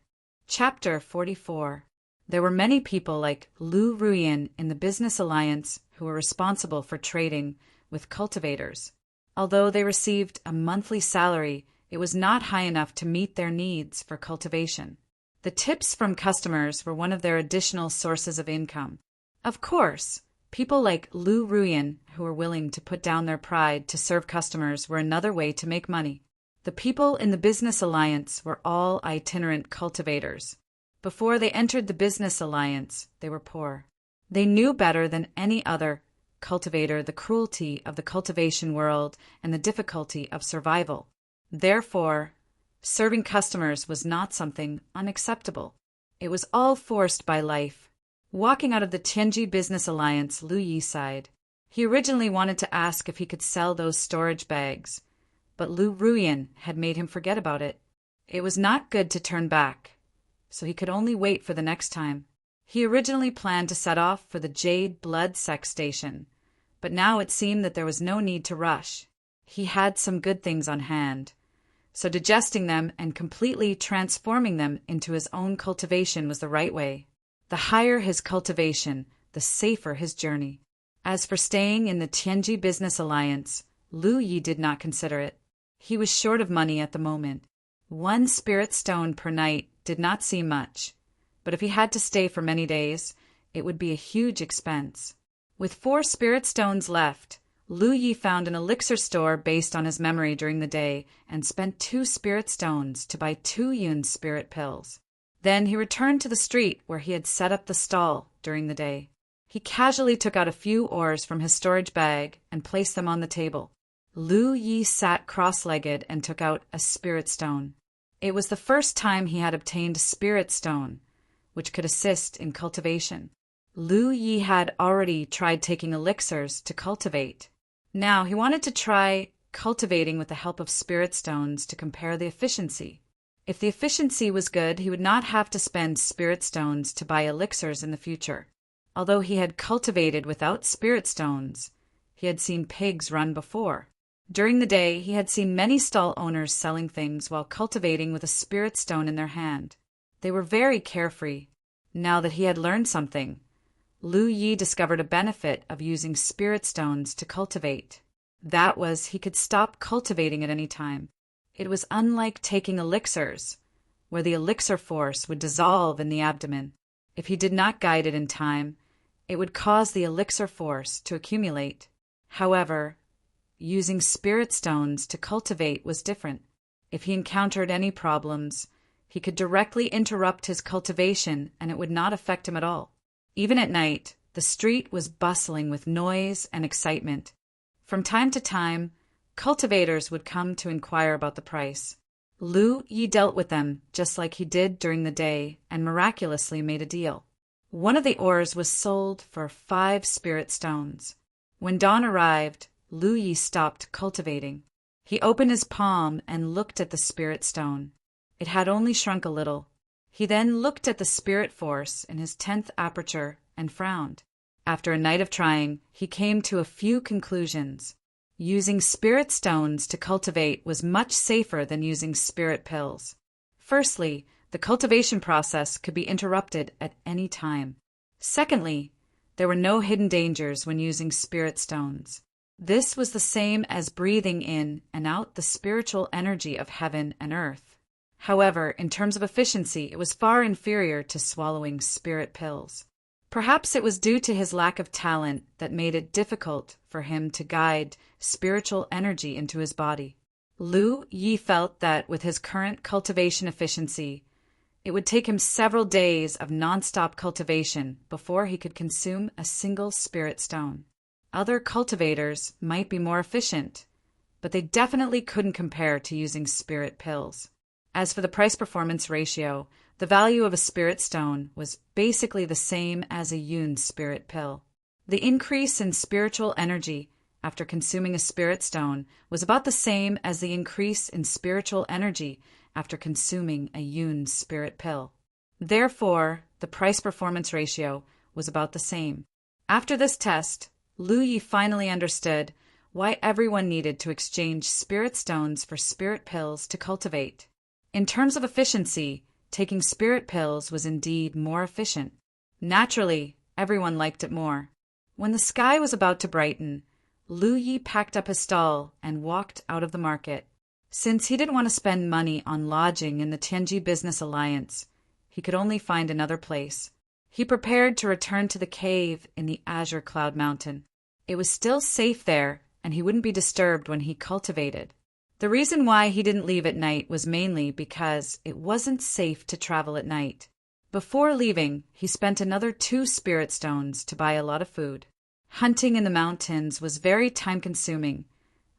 Chapter 44. There were many people like Lu Ruyan in the business alliance who were responsible for trading with cultivators. Although they received a monthly salary, it was not high enough to meet their needs for cultivation. The tips from customers were one of their additional sources of income. Of course, people like Lu Ruyan, who were willing to put down their pride to serve customers, were another way to make money. The people in the business alliance were all itinerant cultivators. Before they entered the business alliance, they were poor. They knew better than any other cultivator the cruelty of the cultivation world and the difficulty of survival. Therefore, serving customers was not something unacceptable. It was all forced by life. Walking out of the Tianji Business Alliance, Lu Yi sighed. He originally wanted to ask if he could sell those storage bags, but Lu Ruyan had made him forget about it. It was not good to turn back, so he could only wait for the next time. He originally planned to set off for the Jade Blood Sex Station, but now it seemed that there was no need to rush. He had some good things on hand, so digesting them and completely transforming them into his own cultivation was the right way. The higher his cultivation, the safer his journey. As for staying in the Tianji Business Alliance, Lu Yi did not consider it. He was short of money at the moment. 1 spirit stone per night did not seem much, but if he had to stay for many days, it would be a huge expense. With 4 spirit stones left, Lu Yi found an elixir store based on his memory during the day and spent 2 spirit stones to buy 2 Yun spirit pills. Then he returned to the street where he had set up the stall during the day. He casually took out a few ores from his storage bag and placed them on the table. Lu Yi sat cross-legged and took out a spirit stone. It was the first time he had obtained a spirit stone, which could assist in cultivation. Lu Yi had already tried taking elixirs to cultivate. Now he wanted to try cultivating with the help of spirit stones to compare the efficiency. If the efficiency was good, he would not have to spend spirit stones to buy elixirs in the future. Although he had cultivated without spirit stones, he had seen pigs run before. During the day, he had seen many stall owners selling things while cultivating with a spirit stone in their hand. They were very carefree. Now that he had learned something, Lu Yi discovered a benefit of using spirit stones to cultivate. That was, he could stop cultivating at any time. It was unlike taking elixirs, where the elixir force would dissolve in the abdomen. If he did not guide it in time, it would cause the elixir force to accumulate. However, using spirit stones to cultivate was different. If he encountered any problems, he could directly interrupt his cultivation and it would not affect him at all. Even at night, the street was bustling with noise and excitement. From time to time, cultivators would come to inquire about the price. Lu Yi dealt with them just like he did during the day and miraculously made a deal. One of the ores was sold for 5 spirit stones. When dawn arrived, Lu Yi stopped cultivating. He opened his palm and looked at the spirit stone. It had only shrunk a little. He then looked at the spirit force in his 10th aperture and frowned. After a night of trying, he came to a few conclusions. Using spirit stones to cultivate was much safer than using spirit pills. Firstly, the cultivation process could be interrupted at any time. Secondly, there were no hidden dangers when using spirit stones. This was the same as breathing in and out the spiritual energy of heaven and earth. However, in terms of efficiency, it was far inferior to swallowing spirit pills. Perhaps it was due to his lack of talent that made it difficult for him to guide spiritual energy into his body. Lu Yi felt that with his current cultivation efficiency, it would take him several days of non-stop cultivation before he could consume a single spirit stone. Other cultivators might be more efficient, but they definitely couldn't compare to using spirit pills. As for the price-performance ratio, the value of a spirit stone was basically the same as a Yun spirit pill. The increase in spiritual energy after consuming a spirit stone was about the same as the increase in spiritual energy after consuming a Yun spirit pill. Therefore, the price-performance ratio was about the same. After this test, Lu Yi finally understood why everyone needed to exchange spirit stones for spirit pills to cultivate. In terms of efficiency, taking spirit pills was indeed more efficient. Naturally, everyone liked it more. When the sky was about to brighten, Lu Yi packed up his stall and walked out of the market. Since he didn't want to spend money on lodging in the Tianji Business Alliance, he could only find another place. He prepared to return to the cave in the Azure Cloud Mountain. It was still safe there, and he wouldn't be disturbed when he cultivated. The reason why he didn't leave at night was mainly because it wasn't safe to travel at night. Before leaving, he spent another 2 spirit stones to buy a lot of food. Hunting in the mountains was very time-consuming,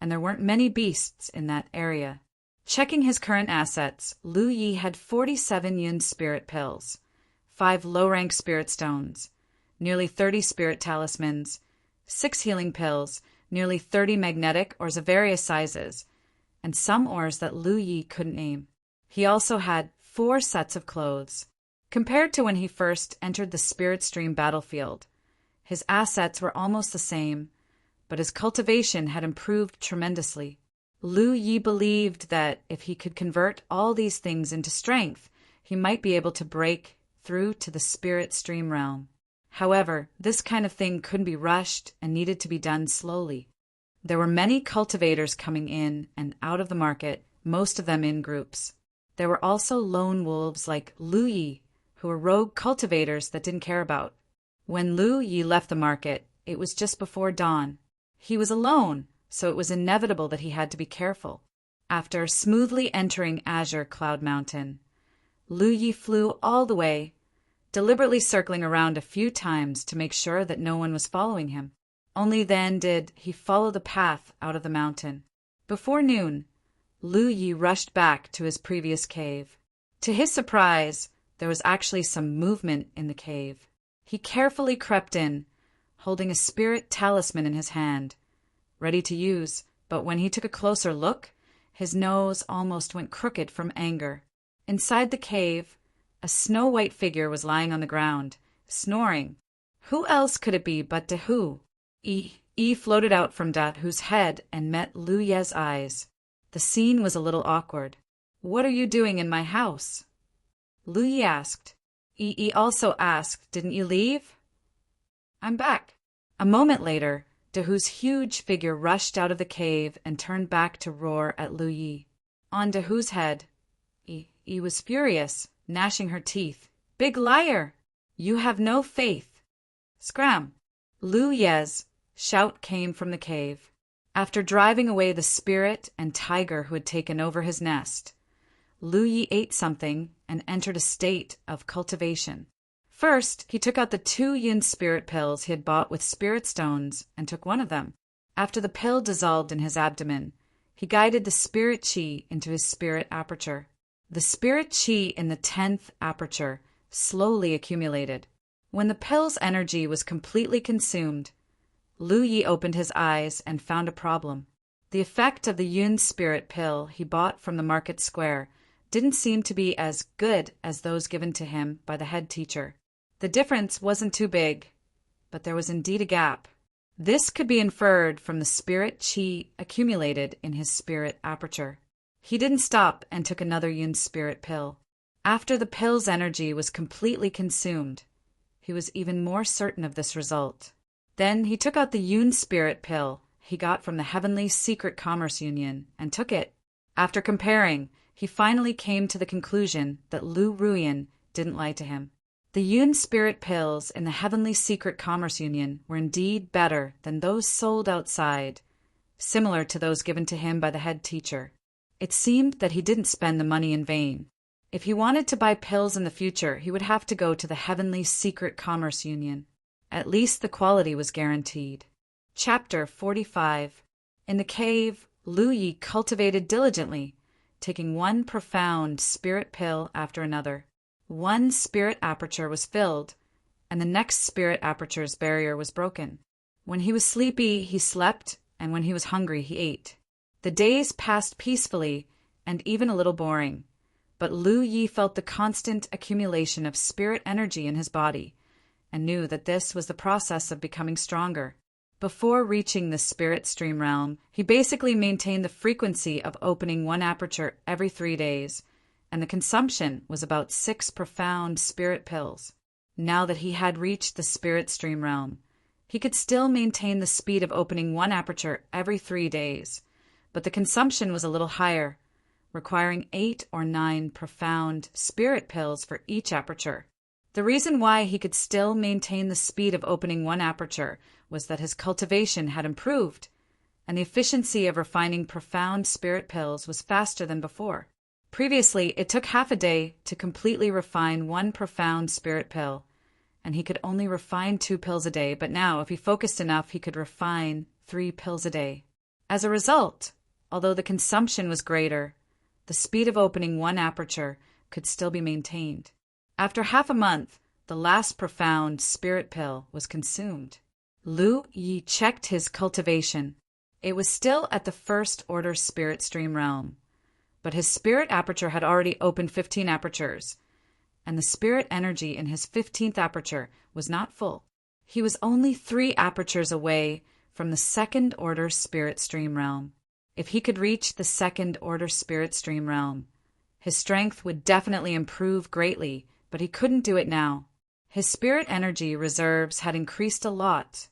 and there weren't many beasts in that area. Checking his current assets, Lu Yi had 47 Yun spirit pills, 5 low-rank spirit stones, nearly 30 spirit talismans, 6 healing pills, nearly 30 magnetic ores of various sizes, and some ores that Lu Yi couldn't name. He also had 4 sets of clothes. Compared to when he first entered the spirit stream battlefield, his assets were almost the same, but his cultivation had improved tremendously. Lu Yi believed that if he could convert all these things into strength, he might be able to break through to the spirit stream realm. However, this kind of thing couldn't be rushed and needed to be done slowly. There were many cultivators coming in and out of the market, most of them in groups. There were also lone wolves like Lu Yi, who were rogue cultivators that didn't care about. When Lu Yi left the market, it was just before dawn. He was alone, so it was inevitable that he had to be careful. After smoothly entering Azure Cloud Mountain, Lu Yi flew all the way, deliberately circling around a few times to make sure that no one was following him. Only then did he follow the path out of the mountain. Before noon, Lu Yi rushed back to his previous cave. To his surprise, there was actually some movement in the cave. He carefully crept in, holding a spirit talisman in his hand, ready to use, but when he took a closer look, his nose almost went crooked from anger. Inside the cave, a snow-white figure was lying on the ground, snoring. Who else could it be but Dahu? Yi floated out from Dahu's head and met Lu Ye's eyes. The scene was a little awkward. "What are you doing in my house?" Lu Yi asked. Yi also asked, "Didn't you leave?" "I'm back." A moment later, Dahu's huge figure rushed out of the cave and turned back to roar at Lu Yi. On Dahu's head, Yi was furious, gnashing her teeth. "Big liar! You have no faith!" Scram! Lu Ye's shout came from the cave. After driving away the spirit and tiger who had taken over his nest, Lu Yi ate something and entered a state of cultivation. First, he took out the 2 Yin spirit pills he had bought with spirit stones and took one of them. After the pill dissolved in his abdomen, He guided the spirit chi into his spirit aperture. The spirit chi in the 10th aperture slowly accumulated. When the pill's energy was completely consumed, Lu Yi opened his eyes and found a problem. The effect of the Yun spirit pill he bought from the market square didn't seem to be as good as those given to him by the head teacher. The difference wasn't too big, but there was indeed a gap. This could be inferred from the spirit chi accumulated in his spirit aperture. He didn't stop and took another Yun spirit pill. After the pill's energy was completely consumed, he was even more certain of this result. Then he took out the Yun spirit pill he got from the Heavenly Secret Commerce Union and took it. After comparing, he finally came to the conclusion that Lu Ruyan didn't lie to him. The Yun spirit pills in the Heavenly Secret Commerce Union were indeed better than those sold outside, similar to those given to him by the head teacher. It seemed that he didn't spend the money in vain. If he wanted to buy pills in the future, he would have to go to the Heavenly Secret Commerce Union. At least the quality was guaranteed. Chapter 45. In the cave, Lu Yi cultivated diligently, taking one profound spirit pill after another. One spirit aperture was filled, and the next spirit aperture's barrier was broken. When he was sleepy, he slept, and when he was hungry, he ate. The days passed peacefully and even a little boring, but Lu Yi felt the constant accumulation of spirit energy in his body and knew that this was the process of becoming stronger. Before reaching the spirit stream realm, he basically maintained the frequency of opening one aperture every 3 days, and the consumption was about 6 profound spirit pills. Now that he had reached the spirit stream realm, he could still maintain the speed of opening one aperture every 3 days, but the consumption was a little higher, requiring 8 or 9 profound spirit pills for each aperture. The reason why he could still maintain the speed of opening one aperture was that his cultivation had improved, and the efficiency of refining profound spirit pills was faster than before. Previously, it took half a day to completely refine one profound spirit pill, and he could only refine 2 pills a day, but now, if he focused enough, he could refine 3 pills a day. As a result, although the consumption was greater, the speed of opening one aperture could still be maintained. After half a month, the last profound spirit pill was consumed. Lu Yi checked his cultivation. It was still at the first order spirit stream realm, but his spirit aperture had already opened 15 apertures, and the spirit energy in his 15th aperture was not full. He was only 3 apertures away from the second order spirit stream realm. If he could reach the second order spirit stream realm, his strength would definitely improve greatly, but he couldn't do it now. His spirit energy reserves had increased a lot,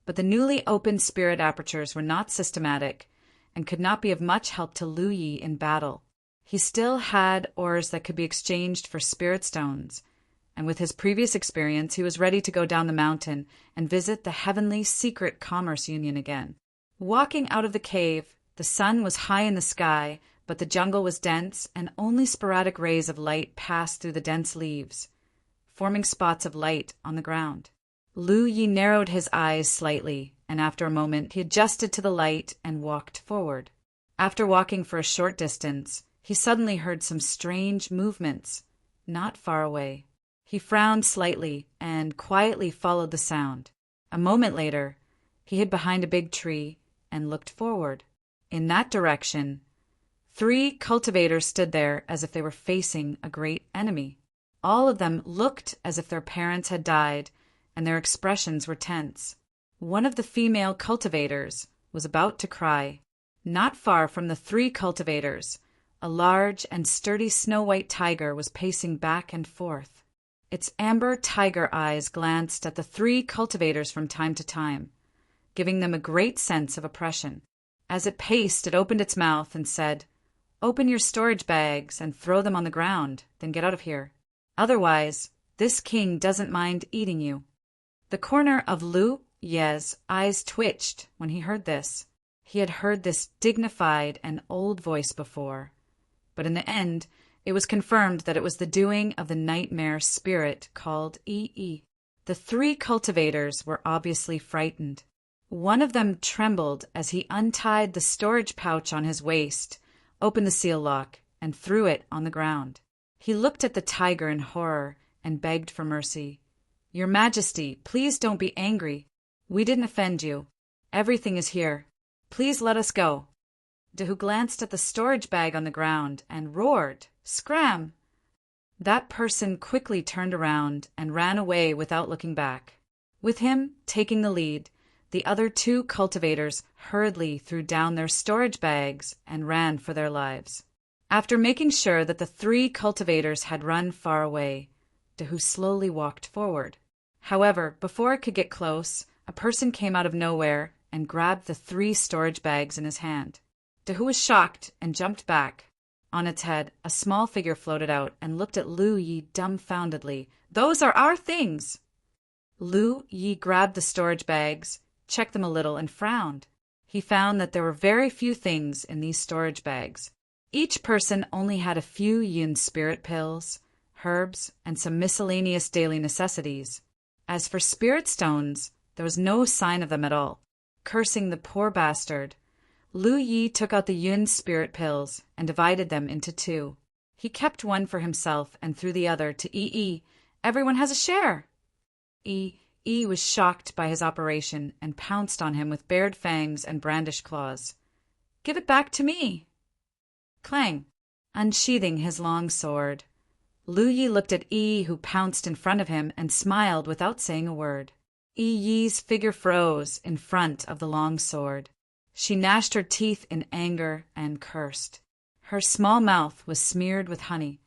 but the newly opened spirit apertures were not systematic and could not be of much help to Lu Yi in battle. He still had ores that could be exchanged for spirit stones, and with his previous experience, he was ready to go down the mountain and visit the Heavenly Secret Commerce Union again. Walking out of the cave, the sun was high in the sky, but the jungle was dense, and only sporadic rays of light passed through the dense leaves, forming spots of light on the ground. Lu Yi narrowed his eyes slightly, and after a moment he adjusted to the light and walked forward. After walking for a short distance, he suddenly heard some strange movements, not far away. He frowned slightly and quietly followed the sound. A moment later, he hid behind a big tree and looked forward. In that direction, 3 cultivators stood there as if they were facing a great enemy. All of them looked as if their parents had died, and their expressions were tense. One of the female cultivators was about to cry. Not far from the 3 cultivators, a large and sturdy snow-white tiger was pacing back and forth. Its amber tiger eyes glanced at the 3 cultivators from time to time, giving them a great sense of oppression. As it paced, it opened its mouth and said, "Open your storage bags and throw them on the ground, then get out of here. Otherwise, this king doesn't mind eating you." The corner of Lu Ye's eyes twitched when he heard this. He had heard this dignified and old voice before, but in the end, it was confirmed that it was the doing of the nightmare spirit called Yi. The 3 cultivators were obviously frightened. One of them trembled as he untied the storage pouch on his waist, opened the seal lock, and threw it on the ground. He looked at the tiger in horror and begged for mercy. "Your Majesty, please don't be angry. We didn't offend you. Everything is here. Please let us go." Dahu glanced at the storage bag on the ground and roared, "Scram!" That person quickly turned around and ran away without looking back. With him taking the lead, the other two cultivators hurriedly threw down their storage bags and ran for their lives. After making sure that the three cultivators had run far away, Dahu slowly walked forward. However, before it could get close, a person came out of nowhere and grabbed the three storage bags in his hand. Dahu was shocked and jumped back. On its head, a small figure floated out and looked at Lu Yi dumbfoundedly. "Those are our things!" Lu Yi grabbed the storage bags, checked them a little, and frowned. He found that there were very few things in these storage bags. Each person only had a few yin spirit pills, herbs, and some miscellaneous daily necessities. As for spirit stones, there was no sign of them at all. Cursing the poor bastard, Lu Yi took out the yun spirit pills and divided them into two. He kept one for himself and threw the other to Yi. "Everyone has a share!" Yi was shocked by his operation and pounced on him with bared fangs and brandished claws. "Give it back to me!" Clang! Unsheathing his long sword, Lu Yi looked at Yi, who pounced in front of him, and smiled without saying a word. Yi's figure froze in front of the long sword. She gnashed her teeth in anger and cursed. Her small mouth was smeared with honey.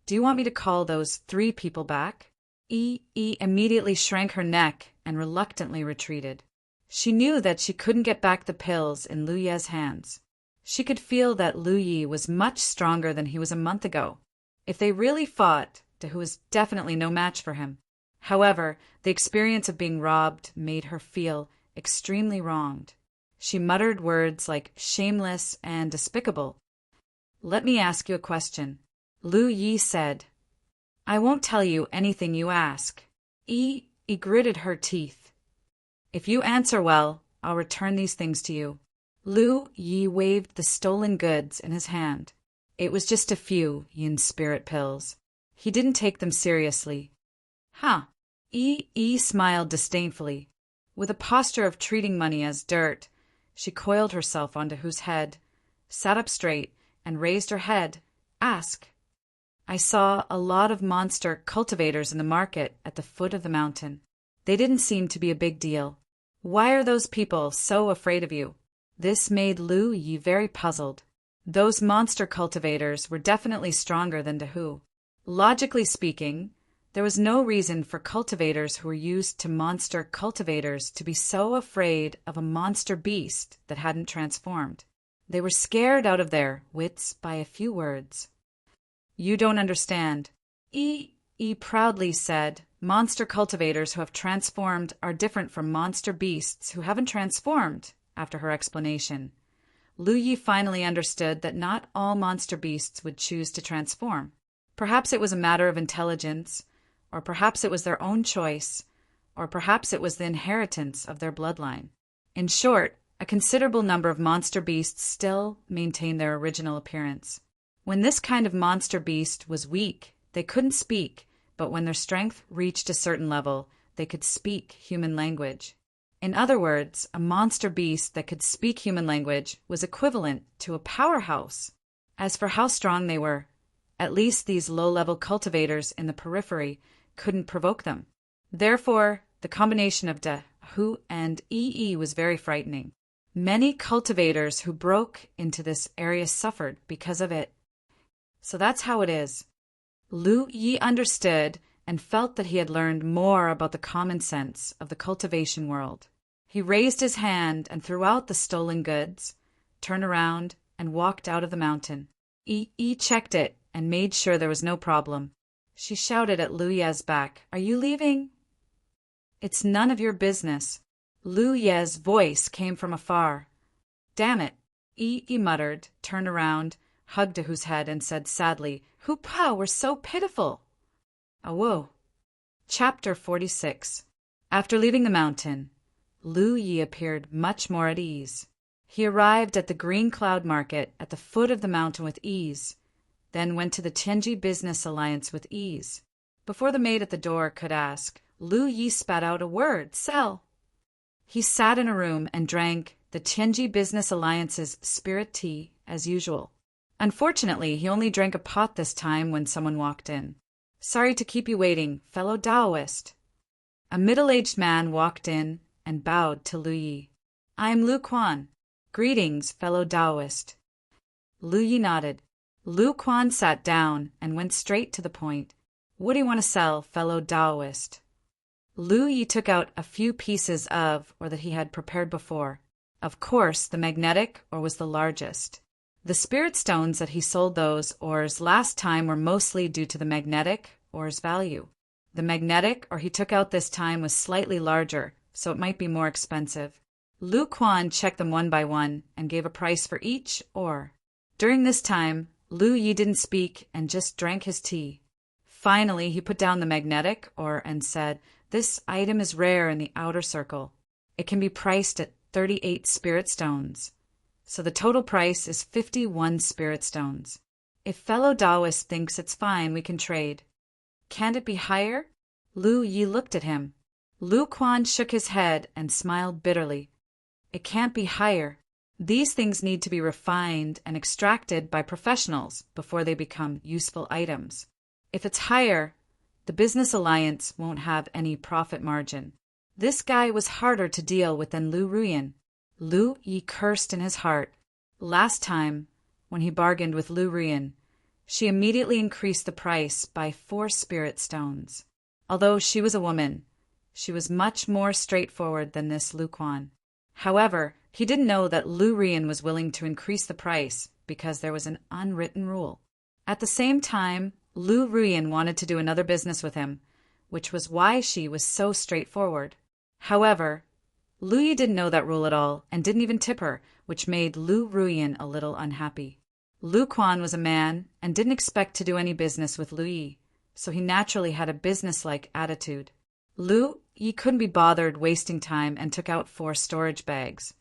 "Do you want me to call those three people back?" Yi immediately shrank her neck and reluctantly retreated. She knew that she couldn't get back the pills in Lu Ye's hands. She could feel that Lu Yi was much stronger than he was a month ago. If they really fought, Dahu was definitely no match for him. However, the experience of being robbed made her feel extremely wronged. She muttered words like shameless and despicable. "Let me ask you a question," Lu Yi said. "I won't tell you anything you ask." Yi gritted her teeth. "If you answer well, I'll return these things to you." Lu Yi waved the stolen goods in his hand. It was just a few yin spirit pills. He didn't take them seriously. "Huh." Yi smiled disdainfully. With a posture of treating money as dirt, she coiled herself onto Dahu's head, sat up straight, and raised her head. "Ask." "I saw a lot of monster cultivators in the market at the foot of the mountain. They didn't seem to be a big deal. Why are those people so afraid of you?" This made Lu Yi very puzzled. Those monster cultivators were definitely stronger than Dahu. Logically speaking, there was no reason for cultivators who were used to monster cultivators to be so afraid of a monster beast that hadn't transformed. They were scared out of their wits by a few words. "You don't understand," Yi proudly said. "Monster cultivators who have transformed are different from monster beasts who haven't transformed." After her explanation, Lu Yi finally understood that not all monster beasts would choose to transform. Perhaps it was a matter of intelligence, or perhaps it was their own choice, or perhaps it was the inheritance of their bloodline. In short, a considerable number of monster beasts still maintain their original appearance. When this kind of monster beast was weak, they couldn't speak, but when their strength reached a certain level, they could speak human language. In other words, a monster beast that could speak human language was equivalent to a powerhouse. As for how strong they were, at least these low-level cultivators in the periphery couldn't provoke them. Therefore, the combination of Dahu and Yi was very frightening. Many cultivators who broke into this area suffered because of it. So that's how it is. Lu Yi understood and felt that he had learned more about the common sense of the cultivation world. He raised his hand and threw out the stolen goods, turned around, and walked out of the mountain. Yi checked it and made sure there was no problem. She shouted at Lu Ye's back, "Are you leaving?" "It's none of your business." Lu Ye's voice came from afar. "Damn it," Yi muttered, turned around, hugged Dahu's head, and said sadly, "Hoo-pa, we're so pitiful." Awo. Chapter 46. After leaving the mountain, Lu Yi appeared much more at ease. He arrived at the Green Cloud Market at the foot of the mountain with ease, then went to the Tianji Business Alliance with ease. Before the maid at the door could ask, Lu Yi spat out a word, "Sell." He sat in a room and drank the Tianji Business Alliance's spirit tea as usual. Unfortunately, he only drank a pot this time when someone walked in. "Sorry to keep you waiting, fellow Taoist." A middle-aged man walked in and bowed to Lu Yi. "I'm Lu Quan. Greetings, fellow Taoist." Lu Yi nodded. Lu Quan sat down and went straight to the point. "What do you want to sell, fellow Taoist?" Lu Yi took out a few pieces of, or that he had prepared before. Of course, the magnetic ore was the largest. The spirit stones that he sold those ores last time were mostly due to the magnetic ore's value. The magnetic ore he took out this time was slightly larger, so it might be more expensive. Lu Quan checked them one by one and gave a price for each ore. During this time, Lu Yi didn't speak and just drank his tea. Finally, he put down the magnetic ore and said, "This item is rare in the outer circle. It can be priced at 38 spirit stones. So the total price is 51 spirit stones. If fellow Taoist thinks it's fine, we can trade." "Can't it be higher?" Lu Yi looked at him. Lu Quan shook his head and smiled bitterly. "It can't be higher. These things need to be refined and extracted by professionals before they become useful items. If it's higher, the business alliance won't have any profit margin." This guy was harder to deal with than Lu Ruyan. Lu Yi cursed in his heart. Last time, when he bargained with Lu Ruyan, she immediately increased the price by 4 spirit stones. Although she was a woman, she was much more straightforward than this Lu Quan. However, he didn't know that Lu Ruyan was willing to increase the price because there was an unwritten rule. At the same time, Lu Ruyan wanted to do another business with him, which was why she was so straightforward. However, Lu Yi didn't know that rule at all and didn't even tip her, which made Lu Ruyan a little unhappy. Lu Quan was a man and didn't expect to do any business with Lu Yi, so he naturally had a businesslike attitude. Lu Yi couldn't be bothered wasting time and took out 4 storage bags.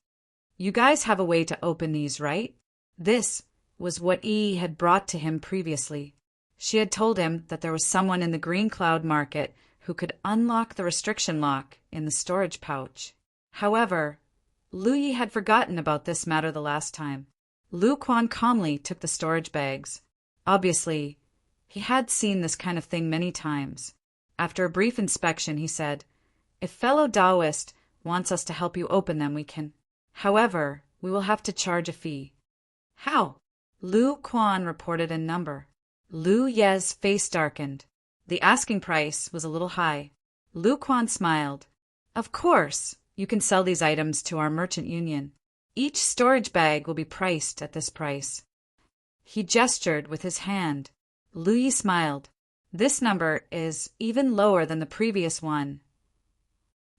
"You guys have a way to open these, right?" This was what Yi had brought to him previously. She had told him that there was someone in the Green Cloud Market who could unlock the restriction lock in the storage pouch. However, Lu Yi had forgotten about this matter the last time. Lu Quan calmly took the storage bags. Obviously, he had seen this kind of thing many times. After a brief inspection, he said, "If fellow Taoist wants us to help you open them, we can. However, we will have to charge a fee." "How?" Lu Quan reported a number. Lu Ye's face darkened. The asking price was a little high. Lu Quan smiled. "Of course, you can sell these items to our merchant union. Each storage bag will be priced at this price." He gestured with his hand. Lu Yi smiled. "This number is even lower than the previous one."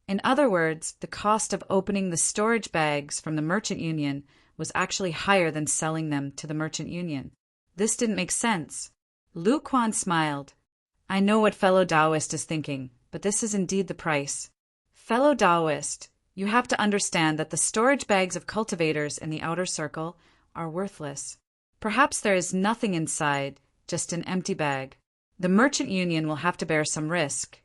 In other words, the cost of opening the storage bags from the merchant union was actually higher than selling them to the merchant union. This didn't make sense. Lu Quan smiled. "I know what fellow Taoist is thinking, but this is indeed the price. Fellow Taoist, you have to understand that the storage bags of cultivators in the outer circle are worthless. Perhaps there is nothing inside, just an empty bag. The merchant union will have to bear some risk,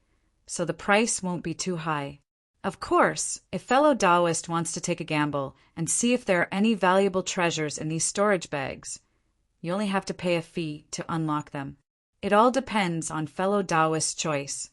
so the price won't be too high. Of course, if fellow Taoist wants to take a gamble and see if there are any valuable treasures in these storage bags, you only have to pay a fee to unlock them. It all depends on fellow Taoist's choice."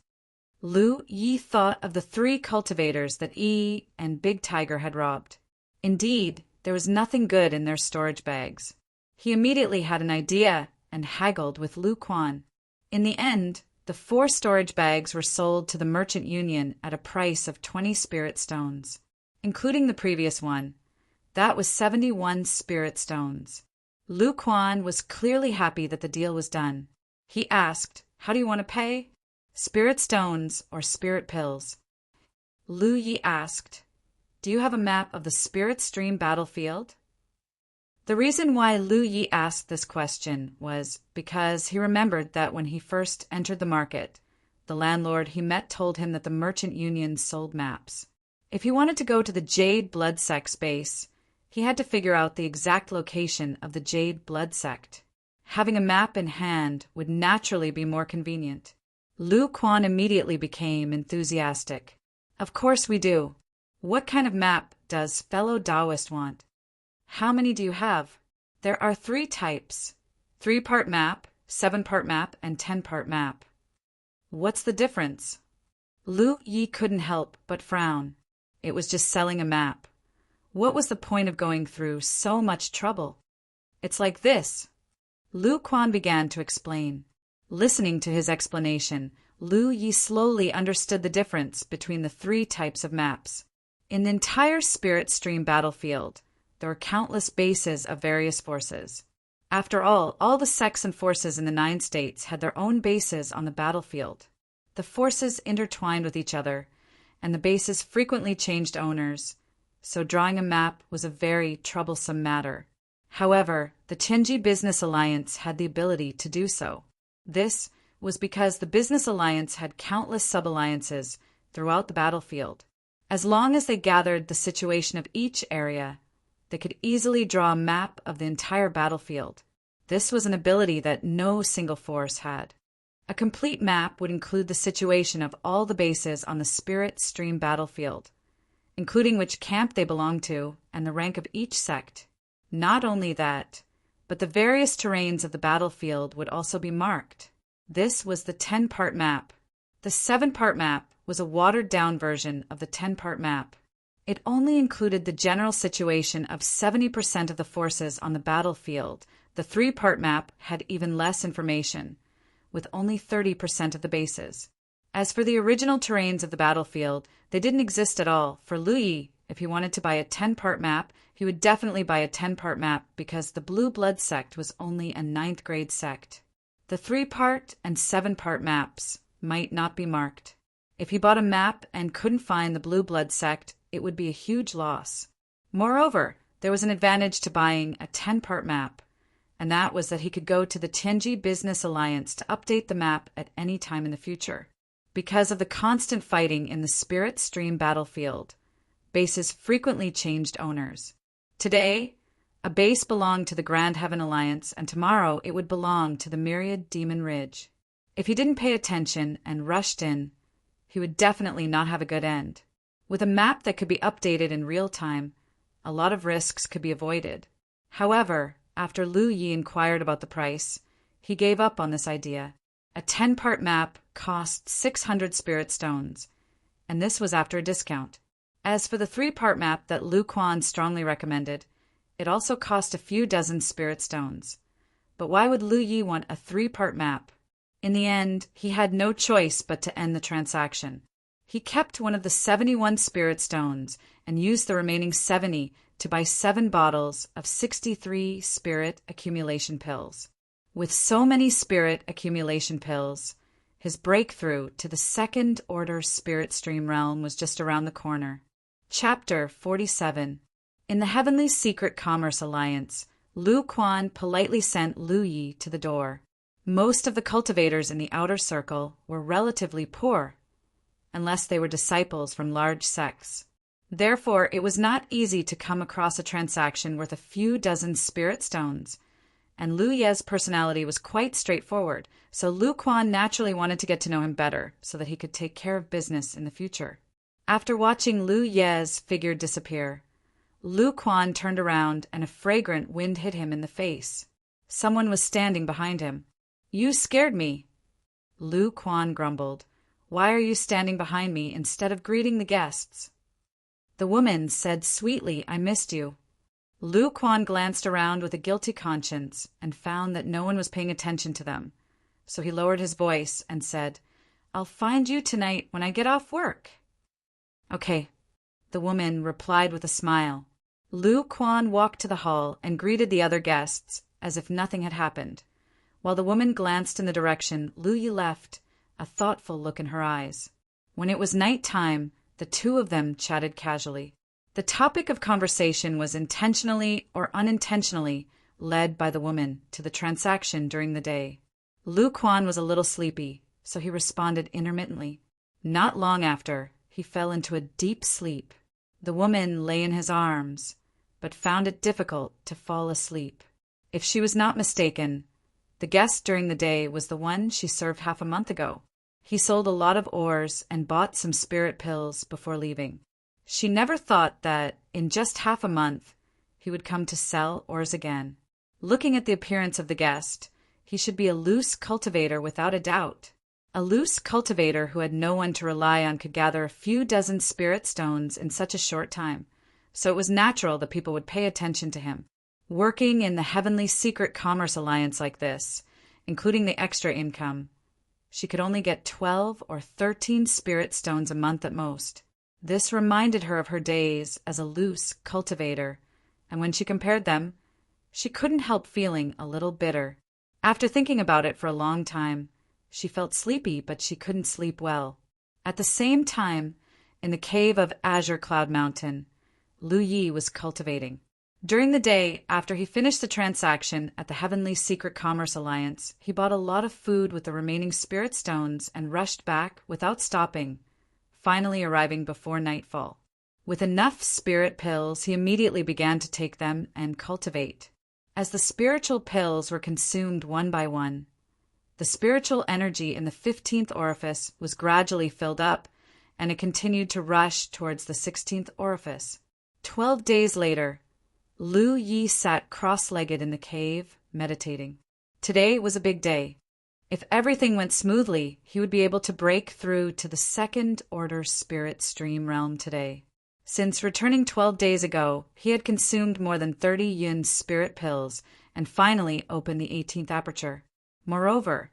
Lu Yi thought of the 3 cultivators that Yi and Big Tiger had robbed. Indeed, there was nothing good in their storage bags. He immediately had an idea and haggled with Lu Quan. In the end, the 4 storage bags were sold to the merchant union at a price of 20 spirit stones, including the previous one. That was 71 spirit stones. Lu Quan was clearly happy that the deal was done. He asked, "How do you want to pay? Spirit stones or spirit pills?" Lu Yi asked, "Do you have a map of the spirit stream battlefield?" The reason why Lu Yi asked this question was because he remembered that when he first entered the market, the landlord he met told him that the merchant union sold maps. If he wanted to go to the Jade Blood Sect base, he had to figure out the exact location of the Jade Blood Sect. Having a map in hand would naturally be more convenient. Lu Quan immediately became enthusiastic. Of course we do. What kind of map does fellow Taoist want? How many do you have? There are 3 types: 3-part map, 7-part map, and 10-part map. What's the difference? Lu Yi couldn't help but frown. It was just selling a map. What was the point of going through so much trouble? It's like this. Lu Quan began to explain. Listening to his explanation, Lu Yi slowly understood the difference between the 3 types of maps. In the entire Spirit Stream battlefield, there were countless bases of various forces. After all the sects and forces in the 9 states had their own bases on the battlefield. The forces intertwined with each other, and the bases frequently changed owners, so drawing a map was a very troublesome matter. However, the Tianji Business Alliance had the ability to do so. This was because the Business Alliance had countless sub-alliances throughout the battlefield. As long as they gathered the situation of each area, they could easily draw a map of the entire battlefield. This was an ability that no single force had. A complete map would include the situation of all the bases on the Spirit Stream battlefield, including which camp they belonged to and the rank of each sect. Not only that, but the various terrains of the battlefield would also be marked. This was the 10-part map. The 7-part map was a watered-down version of the 10-part map. It only included the general situation of 70% of the forces on the battlefield. The 3-part map had even less information, with only 30% of the bases. As for the original terrains of the battlefield, they didn't exist at all. For Lu Yi, if he wanted to buy a 10-part map, he would definitely buy a 10-part map because the Blue Blood Sect was only a 9th grade sect. The 3-part and 7-part maps might not be marked. If he bought a map and couldn't find the Blue Blood Sect, it would be a huge loss. Moreover, there was an advantage to buying a 10-part map, and that was that he could go to the Tianji Business Alliance to update the map at any time in the future. Because of the constant fighting in the Spirit Stream battlefield, bases frequently changed owners. Today, a base belonged to the Grand Heaven Alliance, and tomorrow it would belong to the Myriad Demon Ridge. If he didn't pay attention and rushed in, he would definitely not have a good end. With a map that could be updated in real time, a lot of risks could be avoided. However, after Lu Yi inquired about the price, he gave up on this idea. A 10-part map cost 600 spirit stones, and this was after a discount. As for the 3-part map that Lu Quan strongly recommended, it also cost a few dozen spirit stones. But why would Lu Yi want a 3-part map? In the end, he had no choice but to end the transaction. He kept one of the 71 spirit stones and used the remaining 70 to buy 7 bottles of 63 spirit accumulation pills. With so many spirit accumulation pills, his breakthrough to the 2nd order spirit stream realm was just around the corner. Chapter 47. In the Heavenly Secret Commerce Alliance, Lu Quan politely sent Lu Yi to the door. Most of the cultivators in the outer circle were relatively poor, unless they were disciples from large sects. Therefore, it was not easy to come across a transaction worth a few dozen spirit stones, and Lu Ye's personality was quite straightforward, so Lu Quan naturally wanted to get to know him better so that he could take care of business in the future. After watching Lu Ye's figure disappear, Lu Quan turned around and a fragrant wind hit him in the face. Someone was standing behind him. "You scared me," Lu Quan grumbled. "Why are you standing behind me instead of greeting the guests?" The woman said sweetly, "I missed you." Lu Quan glanced around with a guilty conscience and found that no one was paying attention to them. So he lowered his voice and said, "I'll find you tonight when I get off work." "Okay," the woman replied with a smile. Lu Quan walked to the hall and greeted the other guests as if nothing had happened. While the woman glanced in the direction Lu Yi left, a thoughtful look in her eyes. When it was night time, the two of them chatted casually. The topic of conversation was intentionally or unintentionally led by the woman to the transaction during the day. Lu Quan was a little sleepy, so he responded intermittently. Not long after, he fell into a deep sleep. The woman lay in his arms, but found it difficult to fall asleep. If she was not mistaken, the guest during the day was the one she served half a month ago. He sold a lot of ores and bought some spirit pills before leaving. She never thought that, in just half a month, he would come to sell ores again. Looking at the appearance of the guest, he should be a loose cultivator without a doubt. A loose cultivator who had no one to rely on could gather a few dozen spirit stones in such a short time, so it was natural that people would pay attention to him. Working in the Heavenly Secret Commerce Alliance like this, including the extra income, she could only get 12 or 13 spirit stones a month at most. This reminded her of her days as a loose cultivator, and when she compared them, she couldn't help feeling a little bitter. After thinking about it for a long time, she felt sleepy, but she couldn't sleep well. At the same time, in the cave of Azure Cloud Mountain, Lu Yi was cultivating. During the day, after he finished the transaction at the Heavenly Secret Commerce Alliance, he bought a lot of food with the remaining spirit stones and rushed back without stopping, finally arriving before nightfall. With enough spirit pills, he immediately began to take them and cultivate. As the spiritual pills were consumed one by one, the spiritual energy in the 15th orifice was gradually filled up, and it continued to rush towards the 16th orifice. 12 days later, Lu Yi sat cross-legged in the cave, meditating. Today was a big day. If everything went smoothly, he would be able to break through to the second-order spirit stream realm today. Since returning 12 days ago, he had consumed more than 30 yun spirit pills and finally opened the 18th aperture. Moreover,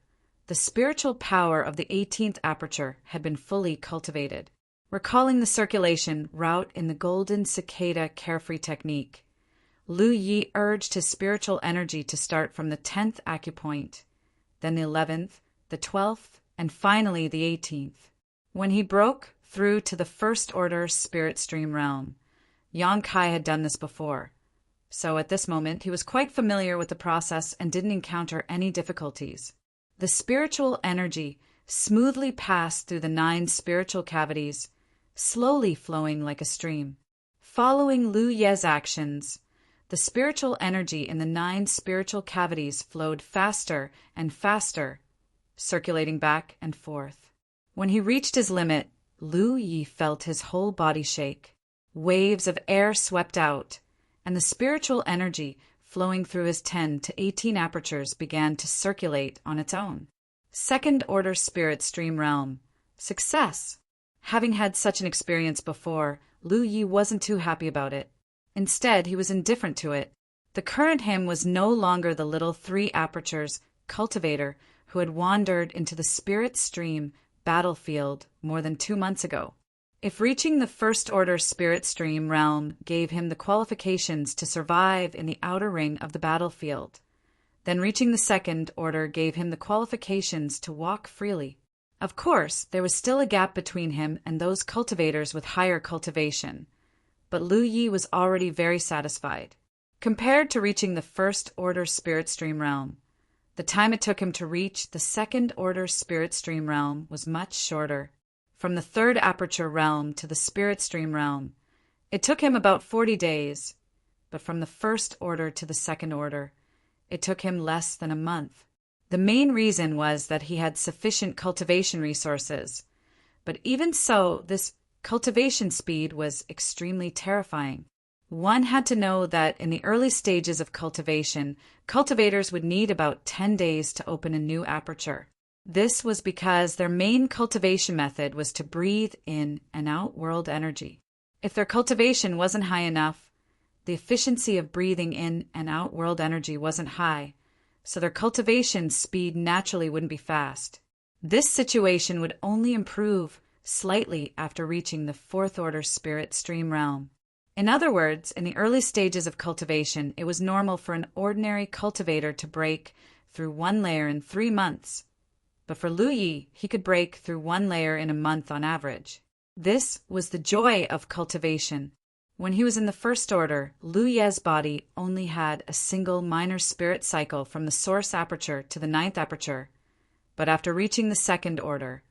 the spiritual power of the 18th aperture had been fully cultivated. Recalling the circulation route in the Golden Cicada Carefree technique, Lu Yi urged his spiritual energy to start from the 10th acupoint, then the 11th, the 12th, and finally the 18th. When he broke through to the first-order spirit stream realm, Yang Kai had done this before, so at this moment he was quite familiar with the process and didn't encounter any difficulties. The spiritual energy smoothly passed through the 9 spiritual cavities, slowly flowing like a stream. Following Lu Ye's actions, the spiritual energy in the 9 spiritual cavities flowed faster and faster, circulating back and forth. When he reached his limit, Lu Yi felt his whole body shake. Waves of air swept out, and the spiritual energy flowing through his 10 to 18 apertures began to circulate on its own. Second-order spirit stream realm. Success! Having had such an experience before, Lu Yi wasn't too happy about it. Instead, he was indifferent to it. The current him was no longer the little 3 apertures cultivator who had wandered into the spirit stream battlefield more than 2 months ago. If reaching the first-order spirit stream realm gave him the qualifications to survive in the outer ring of the battlefield, then reaching the second order gave him the qualifications to walk freely. Of course, there was still a gap between him and those cultivators with higher cultivation, but Lu Yi was already very satisfied. Compared to reaching the first-order spirit stream realm, the time it took him to reach the second-order spirit stream realm was much shorter. From the 3rd aperture realm to the spirit stream realm, it took him about 40 days, but from the 1st order to the 2nd order, it took him less than a month. The main reason was that he had sufficient cultivation resources, but even so, this cultivation speed was extremely terrifying. One had to know that in the early stages of cultivation, cultivators would need about 10 days to open a new aperture. This was because their main cultivation method was to breathe in and out world energy. If their cultivation wasn't high enough, the efficiency of breathing in and out world energy wasn't high, so their cultivation speed naturally wouldn't be fast. This situation would only improve slightly after reaching the 4th order spirit stream realm. In other words, in the early stages of cultivation, it was normal for an ordinary cultivator to break through 1 layer in 3 months. But for Lu Yi, he could break through 1 layer in a month on average. This was the joy of cultivation. When he was in the 1st order, Lu Ye's body only had a single minor spirit cycle from the source aperture to the 9th aperture. But after reaching the 2nd order,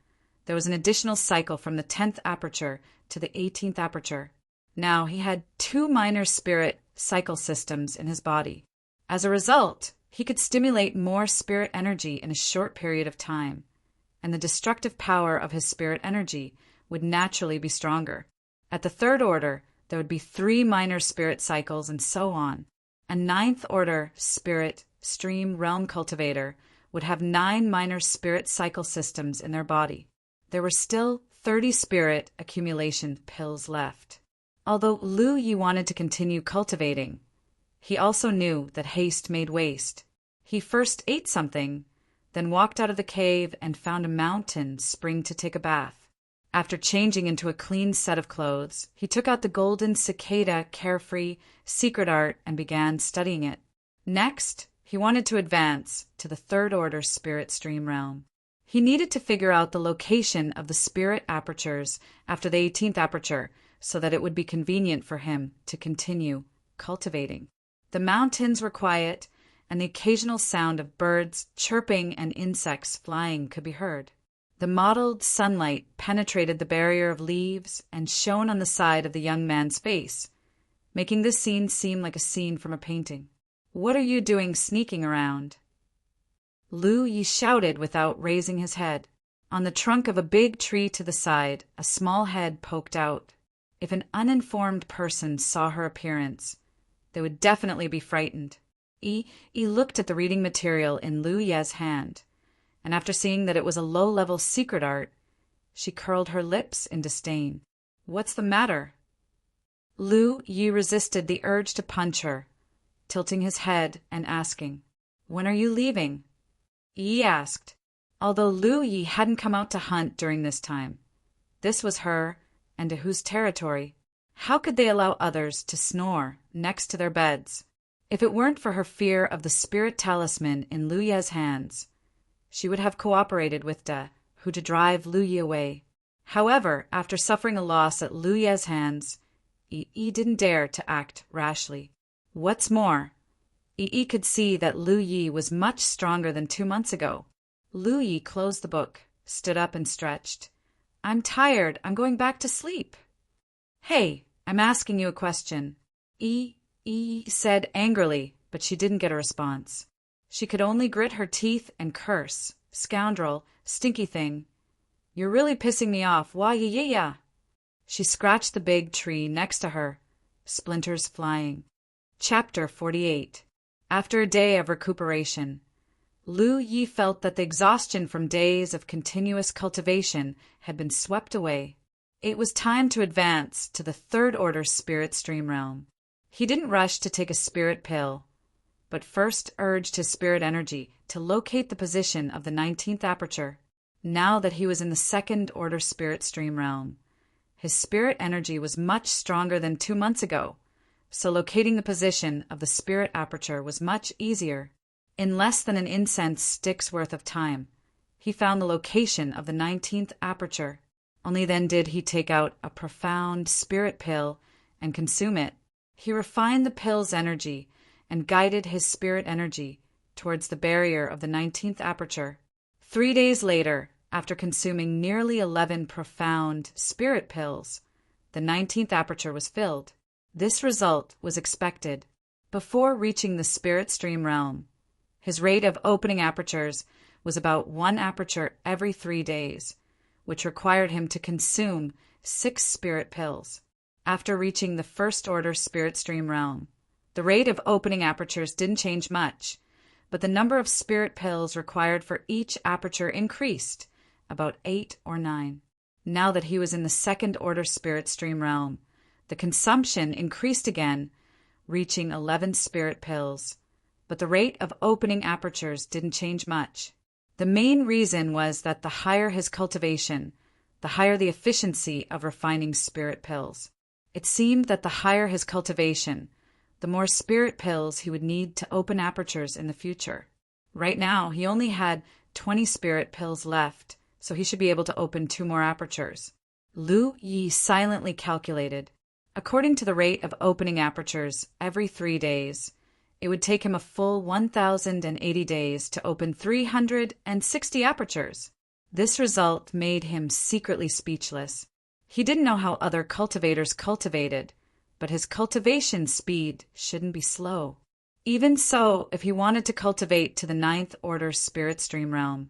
there was an additional cycle from the 10th aperture to the 18th aperture. Now he had 2 minor spirit cycle systems in his body. As a result, he could stimulate more spirit energy in a short period of time, and the destructive power of his spirit energy would naturally be stronger. At the 3rd order, there would be 3 minor spirit cycles and so on. A 9th order spirit stream realm cultivator would have 9 minor spirit cycle systems in their body. There were still 30 spirit accumulation pills left. Although Lu Yi wanted to continue cultivating, he also knew that haste made waste. He first ate something, then walked out of the cave and found a mountain spring to take a bath. After changing into a clean set of clothes, he took out the golden cicada carefree secret art and began studying it. Next, he wanted to advance to the 3rd order spirit stream realm. He needed to figure out the location of the spirit apertures after the 18th aperture so that it would be convenient for him to continue cultivating. The mountains were quiet, and the occasional sound of birds chirping and insects flying could be heard. The mottled sunlight penetrated the barrier of leaves and shone on the side of the young man's face, making this scene seem like a scene from a painting. "What are you doing sneaking around?" Lu Yi shouted without raising his head. On the trunk of a big tree to the side, a small head poked out. If an uninformed person saw her appearance, they would definitely be frightened. Yi looked at the reading material in Lu Ye's hand, and after seeing that it was a low-level secret art, she curled her lips in disdain. "What's the matter?" Lu Yi resisted the urge to punch her, tilting his head and asking, "When are you leaving?" Yi asked, although Lu Yi hadn't come out to hunt during this time. This was her, and to whose territory? How could they allow others to snore next to their beds? If it weren't for her fear of the spirit talisman in Lu Ye's hands, she would have cooperated with De, who to drive Lu Yi away. However, after suffering a loss at Lu Ye's hands, Yi didn't dare to act rashly. What's more, Yi could see that Lu Yi was much stronger than 2 months ago. Lu Yi closed the book, stood up and stretched. "I'm tired. I'm going back to sleep." "Hey, I'm asking you a question," Yi said angrily, but she didn't get a response. She could only grit her teeth and curse. "Scoundrel, stinky thing. You're really pissing me off. Wah ya. She scratched the big tree next to her, splinters flying. Chapter 48. After a day of recuperation, Lu Yi felt that the exhaustion from days of continuous cultivation had been swept away. It was time to advance to the 3rd order spirit stream realm. He didn't rush to take a spirit pill, but first urged his spirit energy to locate the position of the 19th aperture. Now that he was in the 2nd order spirit stream realm, his spirit energy was much stronger than 2 months ago, so locating the position of the spirit aperture was much easier. In less than an incense stick's worth of time, he found the location of the 19th aperture. Only then did he take out a profound spirit pill and consume it. He refined the pill's energy and guided his spirit energy towards the barrier of the 19th aperture. 3 days later, after consuming nearly 11 profound spirit pills, the 19th aperture was filled. This result was expected. Before reaching the spirit stream realm, his rate of opening apertures was about 1 aperture every 3 days, which required him to consume 6 spirit pills. After reaching the 1st order spirit stream realm, the rate of opening apertures didn't change much, but the number of spirit pills required for each aperture increased, about 8 or 9. Now that he was in the 2nd order spirit stream realm, the consumption increased again, reaching 11 spirit pills, but the rate of opening apertures didn't change much. The main reason was that the higher his cultivation, the higher the efficiency of refining spirit pills. It seemed that the higher his cultivation, the more spirit pills he would need to open apertures in the future. Right now, he only had 20 spirit pills left, so he should be able to open 2 more apertures. Lu Yi silently calculated. According to the rate of opening apertures every 3 days, it would take him a full 1,080 days to open 360 apertures. This result made him secretly speechless. He didn't know how other cultivators cultivated, but his cultivation speed shouldn't be slow. Even so, if he wanted to cultivate to the ninth order spirit stream realm,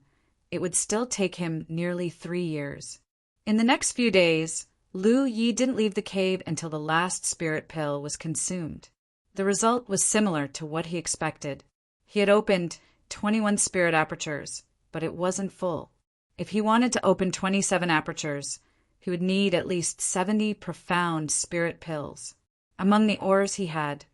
it would still take him nearly 3 years. In the next few days, Lu Yi didn't leave the cave until the last spirit pill was consumed. The result was similar to what he expected. He had opened 21 spirit apertures, but it wasn't full. If he wanted to open 27 apertures, he would need at least 70 profound spirit pills. Among the ores he had,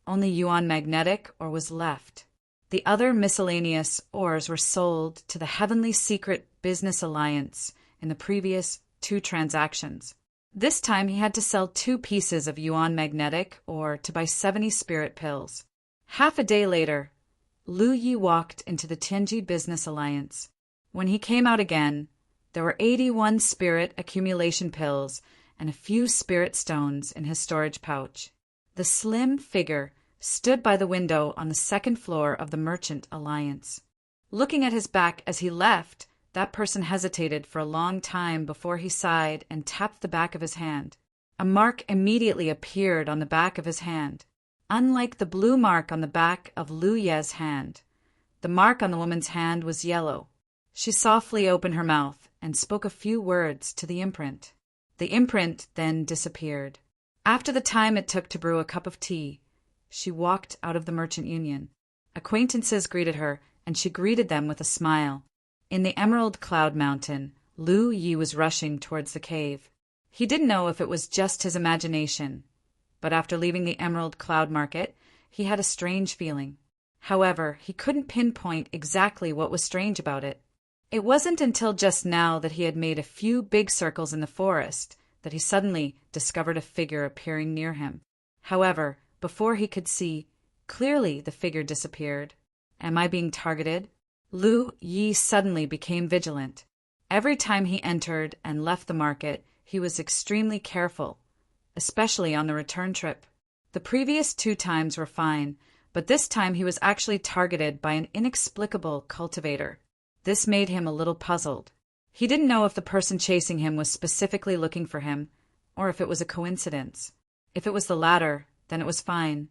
only yuan magnetic ore was left. The other miscellaneous ores were sold to the Heavenly Secret Business Alliance in the previous 2 transactions. This time he had to sell 2 pieces of yuan magnetic ore to buy 70 spirit pills. Half a day later, Lu Yi walked into the Tianji Business Alliance. When he came out again, there were 81 spirit accumulation pills and a few spirit stones in his storage pouch. The slim figure stood by the window on the 2nd floor of the Merchant Alliance. Looking at his back as he left, that person hesitated for a long time before he sighed and tapped the back of his hand. A mark immediately appeared on the back of his hand. Unlike the blue mark on the back of Lu Ye's hand, the mark on the woman's hand was yellow. She softly opened her mouth and spoke a few words to the imprint. The imprint then disappeared. After the time it took to brew a cup of tea, she walked out of the Merchant Union. Acquaintances greeted her, and she greeted them with a smile. In the Emerald Cloud Mountain, Lu Yi was rushing towards the cave. He didn't know if it was just his imagination, but after leaving the Emerald Cloud Market, he had a strange feeling. However, he couldn't pinpoint exactly what was strange about it. It wasn't until just now that he had made a few big circles in the forest that he suddenly discovered a figure appearing near him. However, before he could see clearly, the figure disappeared. Am I being targeted? Lu Yi suddenly became vigilant. Every time he entered and left the market, he was extremely careful, especially on the return trip. The previous 2 times were fine, but this time he was actually targeted by an inexplicable cultivator. This made him a little puzzled. He didn't know if the person chasing him was specifically looking for him, or if it was a coincidence. If it was the latter, then it was fine,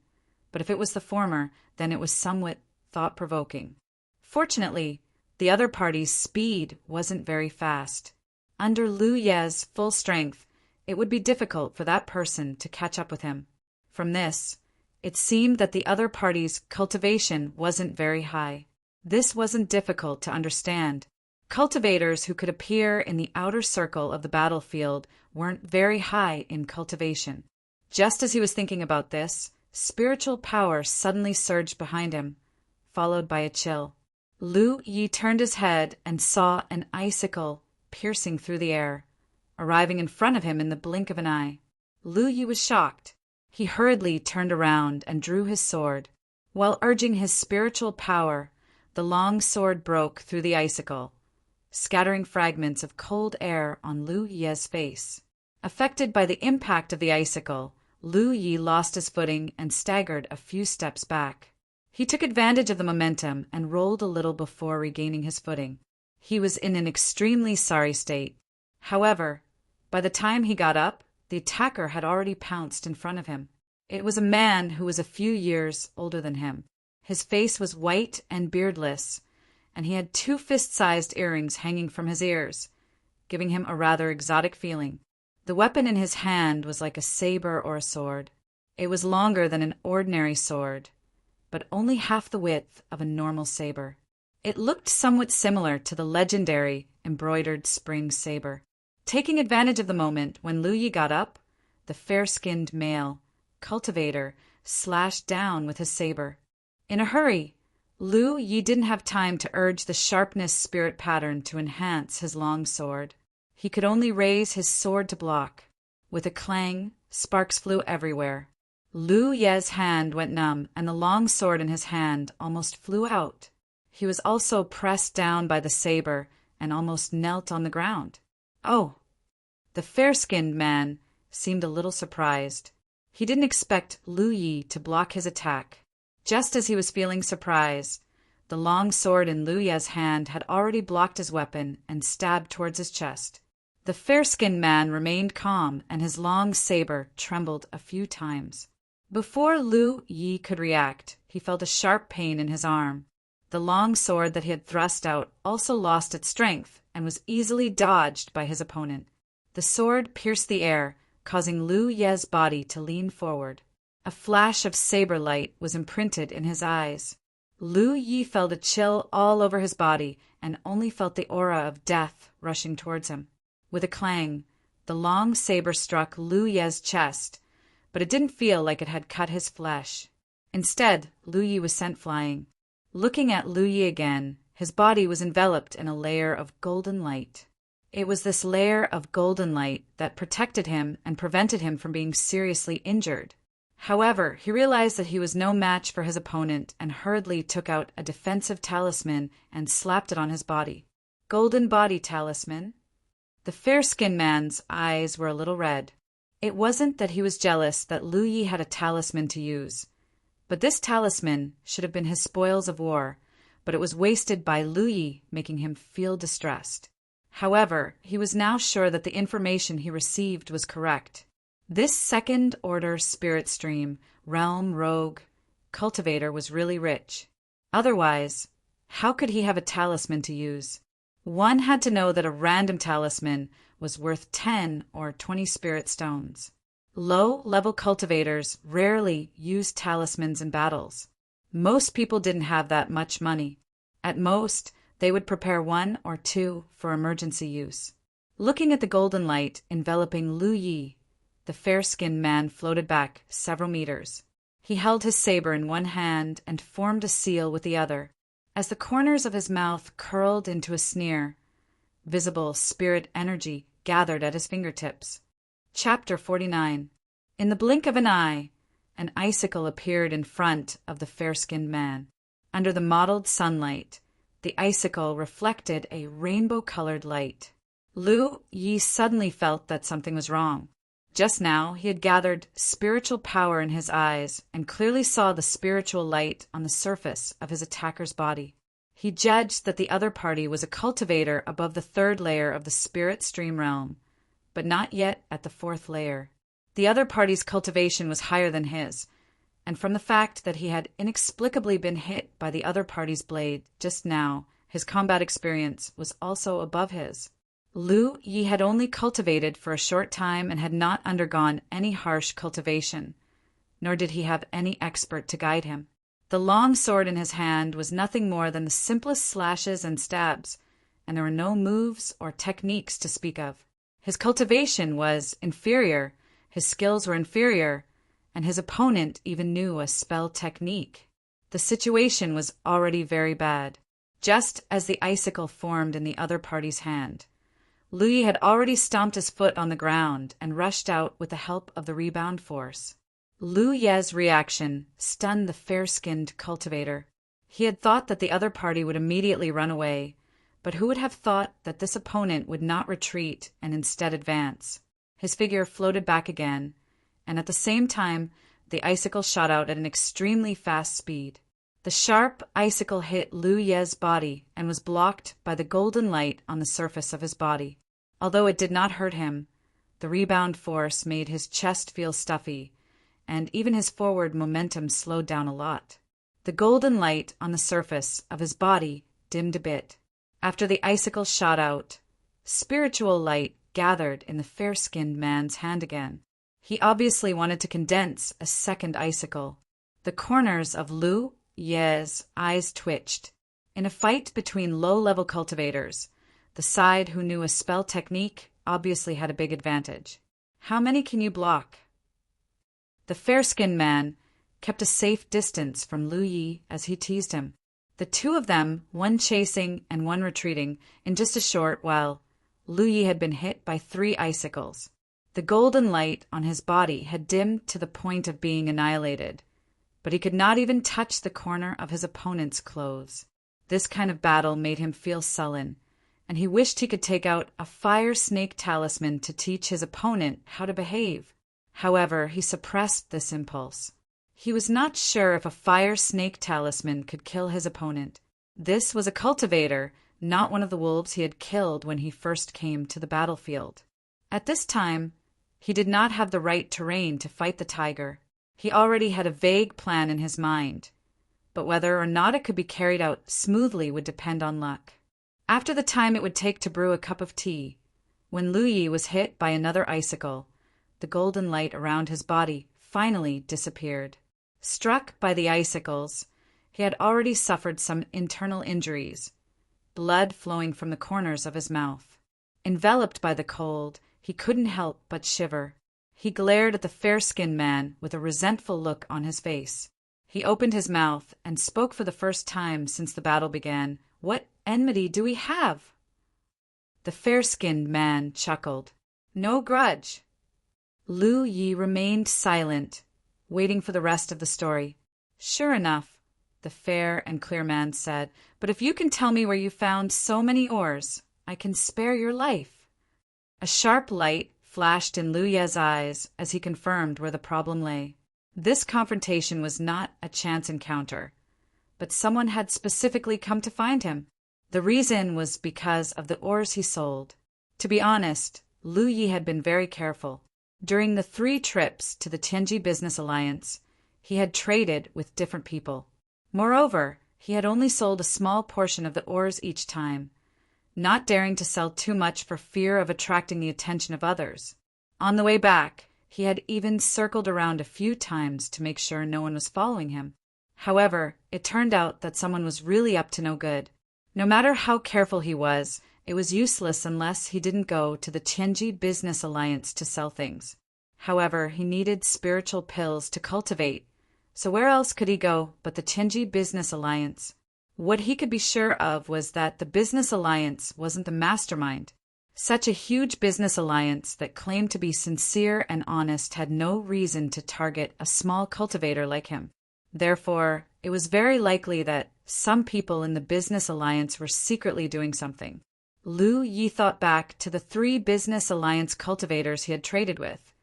but if it was the former, then it was somewhat thought-provoking. Fortunately, the other party's speed wasn't very fast. Under Lu Ye's full strength, it would be difficult for that person to catch up with him. From this, it seemed that the other party's cultivation wasn't very high. This wasn't difficult to understand. Cultivators who could appear in the outer circle of the battlefield weren't very high in cultivation. Just as he was thinking about this, spiritual power suddenly surged behind him, followed by a chill. Lu Yi turned his head and saw an icicle piercing through the air, arriving in front of him in the blink of an eye. Lu Yi was shocked. He hurriedly turned around and drew his sword. While urging his spiritual power, the long sword broke through the icicle, scattering fragments of cold air on Lu Ye's face. Affected by the impact of the icicle, Lu Yi lost his footing and staggered a few steps back. He took advantage of the momentum and rolled a little before regaining his footing. He was in an extremely sorry state. However, by the time he got up, the attacker had already pounced in front of him. It was a man who was a few years older than him. His face was white and beardless, and he had 2 fist-sized earrings hanging from his ears, giving him a rather exotic feeling. The weapon in his hand was like a saber or a sword. It was longer than an ordinary sword, but only half the width of a normal saber. It looked somewhat similar to the legendary embroidered spring saber. Taking advantage of the moment when Lu Yi got up, the fair-skinned male cultivator slashed down with his saber. In a hurry, Lu Yi didn't have time to urge the sharpness spirit pattern to enhance his long sword. He could only raise his sword to block. With a clang, sparks flew everywhere. Lu Ye's hand went numb, and the long sword in his hand almost flew out. He was also pressed down by the saber and almost knelt on the ground. Oh! The fair-skinned man seemed a little surprised. He didn't expect Lu Yi to block his attack. Just as he was feeling surprise, the long sword in Lu Ye's hand had already blocked his weapon and stabbed towards his chest. The fair-skinned man remained calm, and his long saber trembled a few times. Before Lu Yi could react, he felt a sharp pain in his arm. The long sword that he had thrust out also lost its strength and was easily dodged by his opponent. The sword pierced the air, causing Lu Ye's body to lean forward. A flash of saber light was imprinted in his eyes. Lu Yi felt a chill all over his body and only felt the aura of death rushing towards him. With a clang, the long saber struck Lu Ye's chest, but it didn't feel like it had cut his flesh. Instead, Lu Yi was sent flying. Looking at Lu Yi again, his body was enveloped in a layer of golden light. It was this layer of golden light that protected him and prevented him from being seriously injured. However, he realized that he was no match for his opponent and hurriedly took out a defensive talisman and slapped it on his body. Golden body talisman. The fair-skinned man's eyes were a little red. It wasn't that he was jealous that Lu Yi had a talisman to use, but this talisman should have been his spoils of war, but it was wasted by Lu Yi, making him feel distressed. However, he was now sure that the information he received was correct. This second-order spirit stream, realm rogue, cultivator was really rich. Otherwise, how could he have a talisman to use? One had to know that a random talisman was worth 10 or 20 spirit stones. Low-level cultivators rarely used talismans in battles. Most people didn't have that much money. At most, they would prepare 1 or 2 for emergency use. Looking at the golden light enveloping Lu Yi, the fair-skinned man floated back several meters. He held his saber in one hand and formed a seal with the other. As the corners of his mouth curled into a sneer, visible spirit energy gathered at his fingertips. Chapter 49. In the blink of an eye, an icicle appeared in front of the fair-skinned man. Under the mottled sunlight, the icicle reflected a rainbow-colored light. Lu Yi suddenly felt that something was wrong. Just now, he had gathered spiritual power in his eyes and clearly saw the spiritual light on the surface of his attacker's body. He judged that the other party was a cultivator above the 3rd layer of the spirit stream realm, but not yet at the 4th layer. The other party's cultivation was higher than his, and from the fact that he had inexplicably been hit by the other party's blade just now, his combat experience was also above his. Lu Yi had only cultivated for a short time and had not undergone any harsh cultivation, nor did he have any expert to guide him. The long sword in his hand was nothing more than the simplest slashes and stabs, and there were no moves or techniques to speak of. His cultivation was inferior, his skills were inferior, and his opponent even knew a spell technique. The situation was already very bad. Just as the icicle formed in the other party's hand, Lu Yi had already stomped his foot on the ground and rushed out with the help of the rebound force. Lu Ye's reaction stunned the fair-skinned cultivator. He had thought that the other party would immediately run away, but who would have thought that this opponent would not retreat and instead advance? His figure floated back again, and at the same time, the icicle shot out at an extremely fast speed. The sharp icicle hit Lu Ye's body and was blocked by the golden light on the surface of his body. Although it did not hurt him, the rebound force made his chest feel stuffy, and even his forward momentum slowed down a lot. The golden light on the surface of his body dimmed a bit. After the icicle shot out, spiritual light gathered in the fair-skinned man's hand again. He obviously wanted to condense a second icicle. The corners of Lu Ye's eyes twitched. In a fight between low-level cultivators, the side who knew a spell technique obviously had a big advantage. How many can you block? The fair-skinned man kept a safe distance from Lu Yi as he teased him. The two of them, one chasing and one retreating, in just a short while, Lu Yi had been hit by 3 icicles. The golden light on his body had dimmed to the point of being annihilated, but he could not even touch the corner of his opponent's clothes. This kind of battle made him feel sullen, and he wished he could take out a fire snake talisman to teach his opponent how to behave. However, he suppressed this impulse. He was not sure if a fire snake talisman could kill his opponent. This was a cultivator, not one of the wolves he had killed when he first came to the battlefield. At this time, he did not have the right terrain to fight the tiger. He already had a vague plan in his mind, but whether or not it could be carried out smoothly would depend on luck. After the time it would take to brew a cup of tea, when Lu Yi was hit by another icicle, the golden light around his body finally disappeared. Struck by the icicles, he had already suffered some internal injuries, blood flowing from the corners of his mouth. Enveloped by the cold, he couldn't help but shiver. He glared at the fair-skinned man with a resentful look on his face. He opened his mouth and spoke for the first time since the battle began. "What enmity do we have?" The fair-skinned man chuckled. "No grudge." Lu Yi remained silent, waiting for the rest of the story. "Sure enough," the fair and clear man said, "but if you can tell me where you found so many ores, I can spare your life." A sharp light flashed in Lu Ye's eyes as he confirmed where the problem lay. This confrontation was not a chance encounter, but someone had specifically come to find him. The reason was because of the ores he sold. To be honest, Lu Yi had been very careful. During the 3 trips to the Tianji Business Alliance, he had traded with different people. Moreover, he had only sold a small portion of the ores each time, not daring to sell too much for fear of attracting the attention of others. On the way back, he had even circled around a few times to make sure no one was following him. However, it turned out that someone was really up to no good. No matter how careful he was, it was useless unless he didn't go to the Tianji Business Alliance to sell things. However, he needed spiritual pills to cultivate, so where else could he go but the Tianji Business Alliance? What he could be sure of was that the Business Alliance wasn't the mastermind. Such a huge business alliance that claimed to be sincere and honest had no reason to target a small cultivator like him. Therefore, it was very likely that some people in the business alliance were secretly doing something. Lu Yi thought back to the 3 business alliance cultivators he had traded with,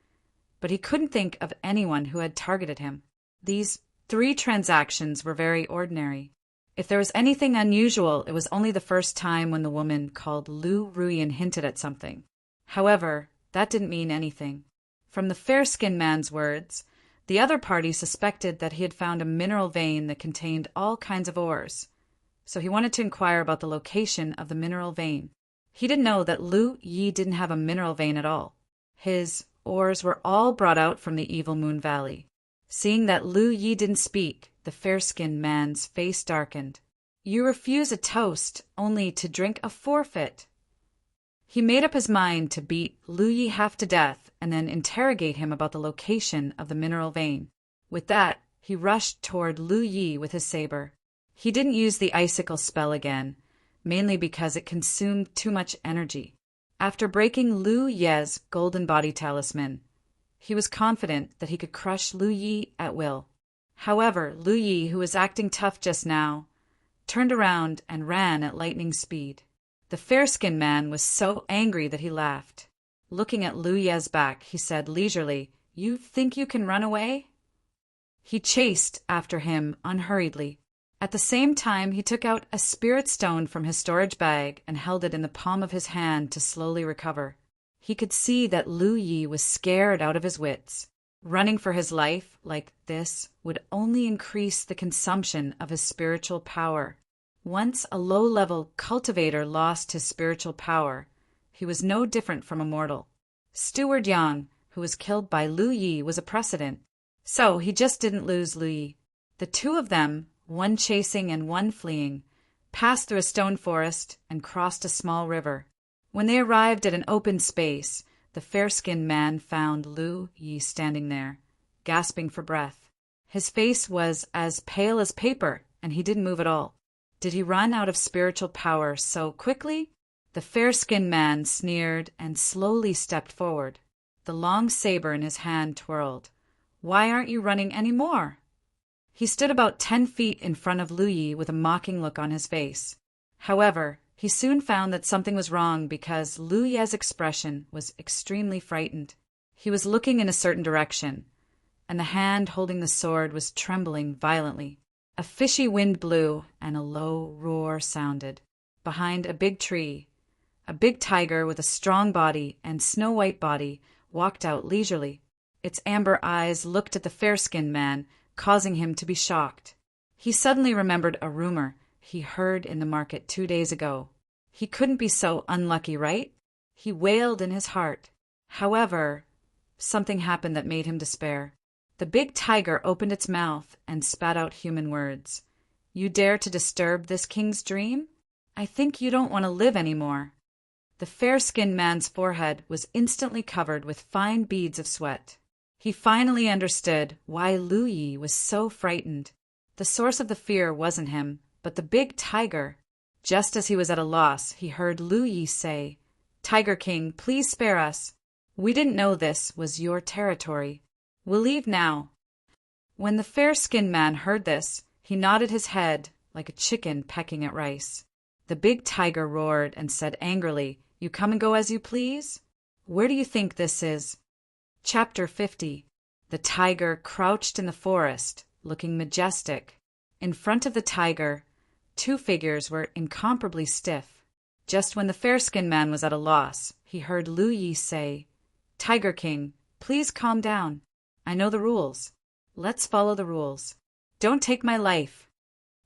but he couldn't think of anyone who had targeted him. These 3 transactions were very ordinary. If there was anything unusual, it was only the first time when the woman called Lu Ruyan hinted at something. However, that didn't mean anything. From the fair-skinned man's words, the other party suspected that he had found a mineral vein that contained all kinds of ores, so he wanted to inquire about the location of the mineral vein. He didn't know that Lu Yi didn't have a mineral vein at all. His ores were all brought out from the Evil Moon Valley. Seeing that Lu Yi didn't speak, the fair-skinned man's face darkened. "You refuse a toast only to drink a forfeit." He made up his mind to beat Lu Yi half to death and then interrogate him about the location of the mineral vein. With that, he rushed toward Lu Yi with his saber. He didn't use the icicle spell again, mainly because it consumed too much energy. After breaking Lu Ye's golden body talisman, he was confident that he could crush Lu Yi at will. However, Lu Yi, who was acting tough just now, turned around and ran at lightning speed. The fair-skinned man was so angry that he laughed. Looking at Lu Ye's back, he said leisurely, "You think you can run away?" He chased after him unhurriedly. At the same time, he took out a spirit stone from his storage bag and held it in the palm of his hand to slowly recover. He could see that Lu Yi was scared out of his wits. Running for his life like this would only increase the consumption of his spiritual power. Once a low-level cultivator lost his spiritual power, he was no different from a mortal. Steward Yang, who was killed by Lu Yi, was a precedent. So he just didn't lose Lu Yi. The 2 of them, one chasing and one fleeing, passed through a stone forest and crossed a small river. When they arrived at an open space, the fair-skinned man found Lu Yi standing there, gasping for breath. His face was as pale as paper, and he didn't move at all. Did he run out of spiritual power so quickly? The fair-skinned man sneered and slowly stepped forward. The long saber in his hand twirled. "Why aren't you running any more?" He stood about 10 feet in front of Lu Yi with a mocking look on his face. However, he soon found that something was wrong because Lu Ye's expression was extremely frightened. He was looking in a certain direction, and the hand holding the sword was trembling violently. A fishy wind blew, and a low roar sounded. behind a big tree. A big tiger with a strong body and snow-white body walked out leisurely. Its amber eyes looked at the fair-skinned man, causing him to be shocked. He suddenly remembered a rumor he heard in the market 2 days ago. He couldn't be so unlucky, right? He wailed in his heart. However, something happened that made him despair. The big tiger opened its mouth and spat out human words. "You dare to disturb this king's dream? I think you don't want to live anymore." The fair-skinned man's forehead was instantly covered with fine beads of sweat. He finally understood why Lu Yi was so frightened. The source of the fear wasn't him, but the big tiger. Just as he was at a loss, he heard Lu Yi say, "Tiger King, please spare us. We didn't know this was your territory. We'll leave now." When the fair-skinned man heard this, he nodded his head like a chicken pecking at rice. The big tiger roared and said angrily, "You come and go as you please? Where do you think this is?" Chapter 50. The tiger crouched in the forest, looking majestic. In front of the tiger, 2 figures were incomparably stiff. Just when the fair-skinned man was at a loss, he heard Lu Yi say, "Tiger King, please calm down. I know the rules. Let's follow the rules. Don't take my life."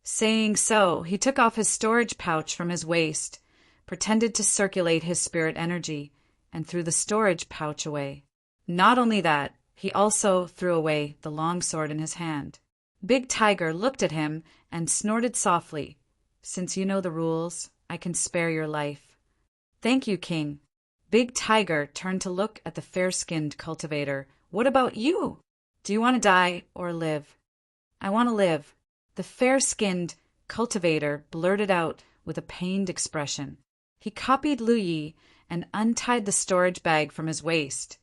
Saying so, he took off his storage pouch from his waist, pretended to circulate his spirit energy, and threw the storage pouch away. Not only that, he also threw away the long sword in his hand. Big Tiger looked at him and snorted softly. "Since you know the rules, I can spare your life." "Thank you, King." Big Tiger turned to look at the fair-skinned cultivator. "What about you? Do you want to die or live?" "I want to live." The fair-skinned cultivator blurted out with a pained expression. He copied Lu Yi and untied the storage bag from his waist,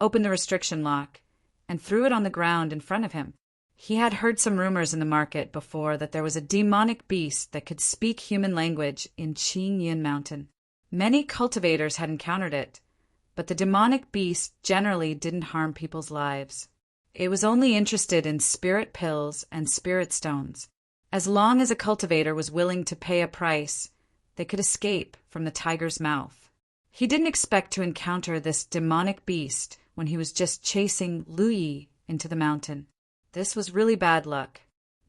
opened the restriction lock, and threw it on the ground in front of him. He had heard some rumors in the market before that there was a demonic beast that could speak human language in Qingyin Mountain. Many cultivators had encountered it, but the demonic beast generally didn't harm people's lives. It was only interested in spirit pills and spirit stones. As long as a cultivator was willing to pay a price, they could escape from the tiger's mouth. He didn't expect to encounter this demonic beast when he was just chasing Lu Yi into the mountain. This was really bad luck.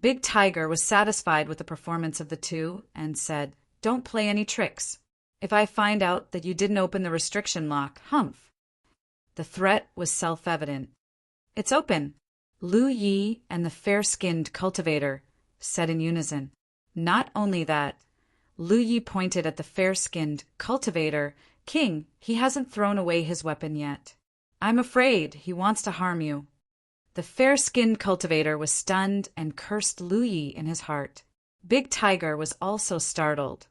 Big Tiger was satisfied with the performance of the two and said, "Don't play any tricks. If I find out that you didn't open the restriction lock, humph." The threat was self-evident. "It's open," Lu Yi and the fair-skinned cultivator said in unison. Not only that, Lu Yi pointed at the fair-skinned cultivator. "King, he hasn't thrown away his weapon yet. I'm afraid he wants to harm you." The fair-skinned cultivator was stunned and cursed Lu Yi in his heart. Big Tiger was also startled,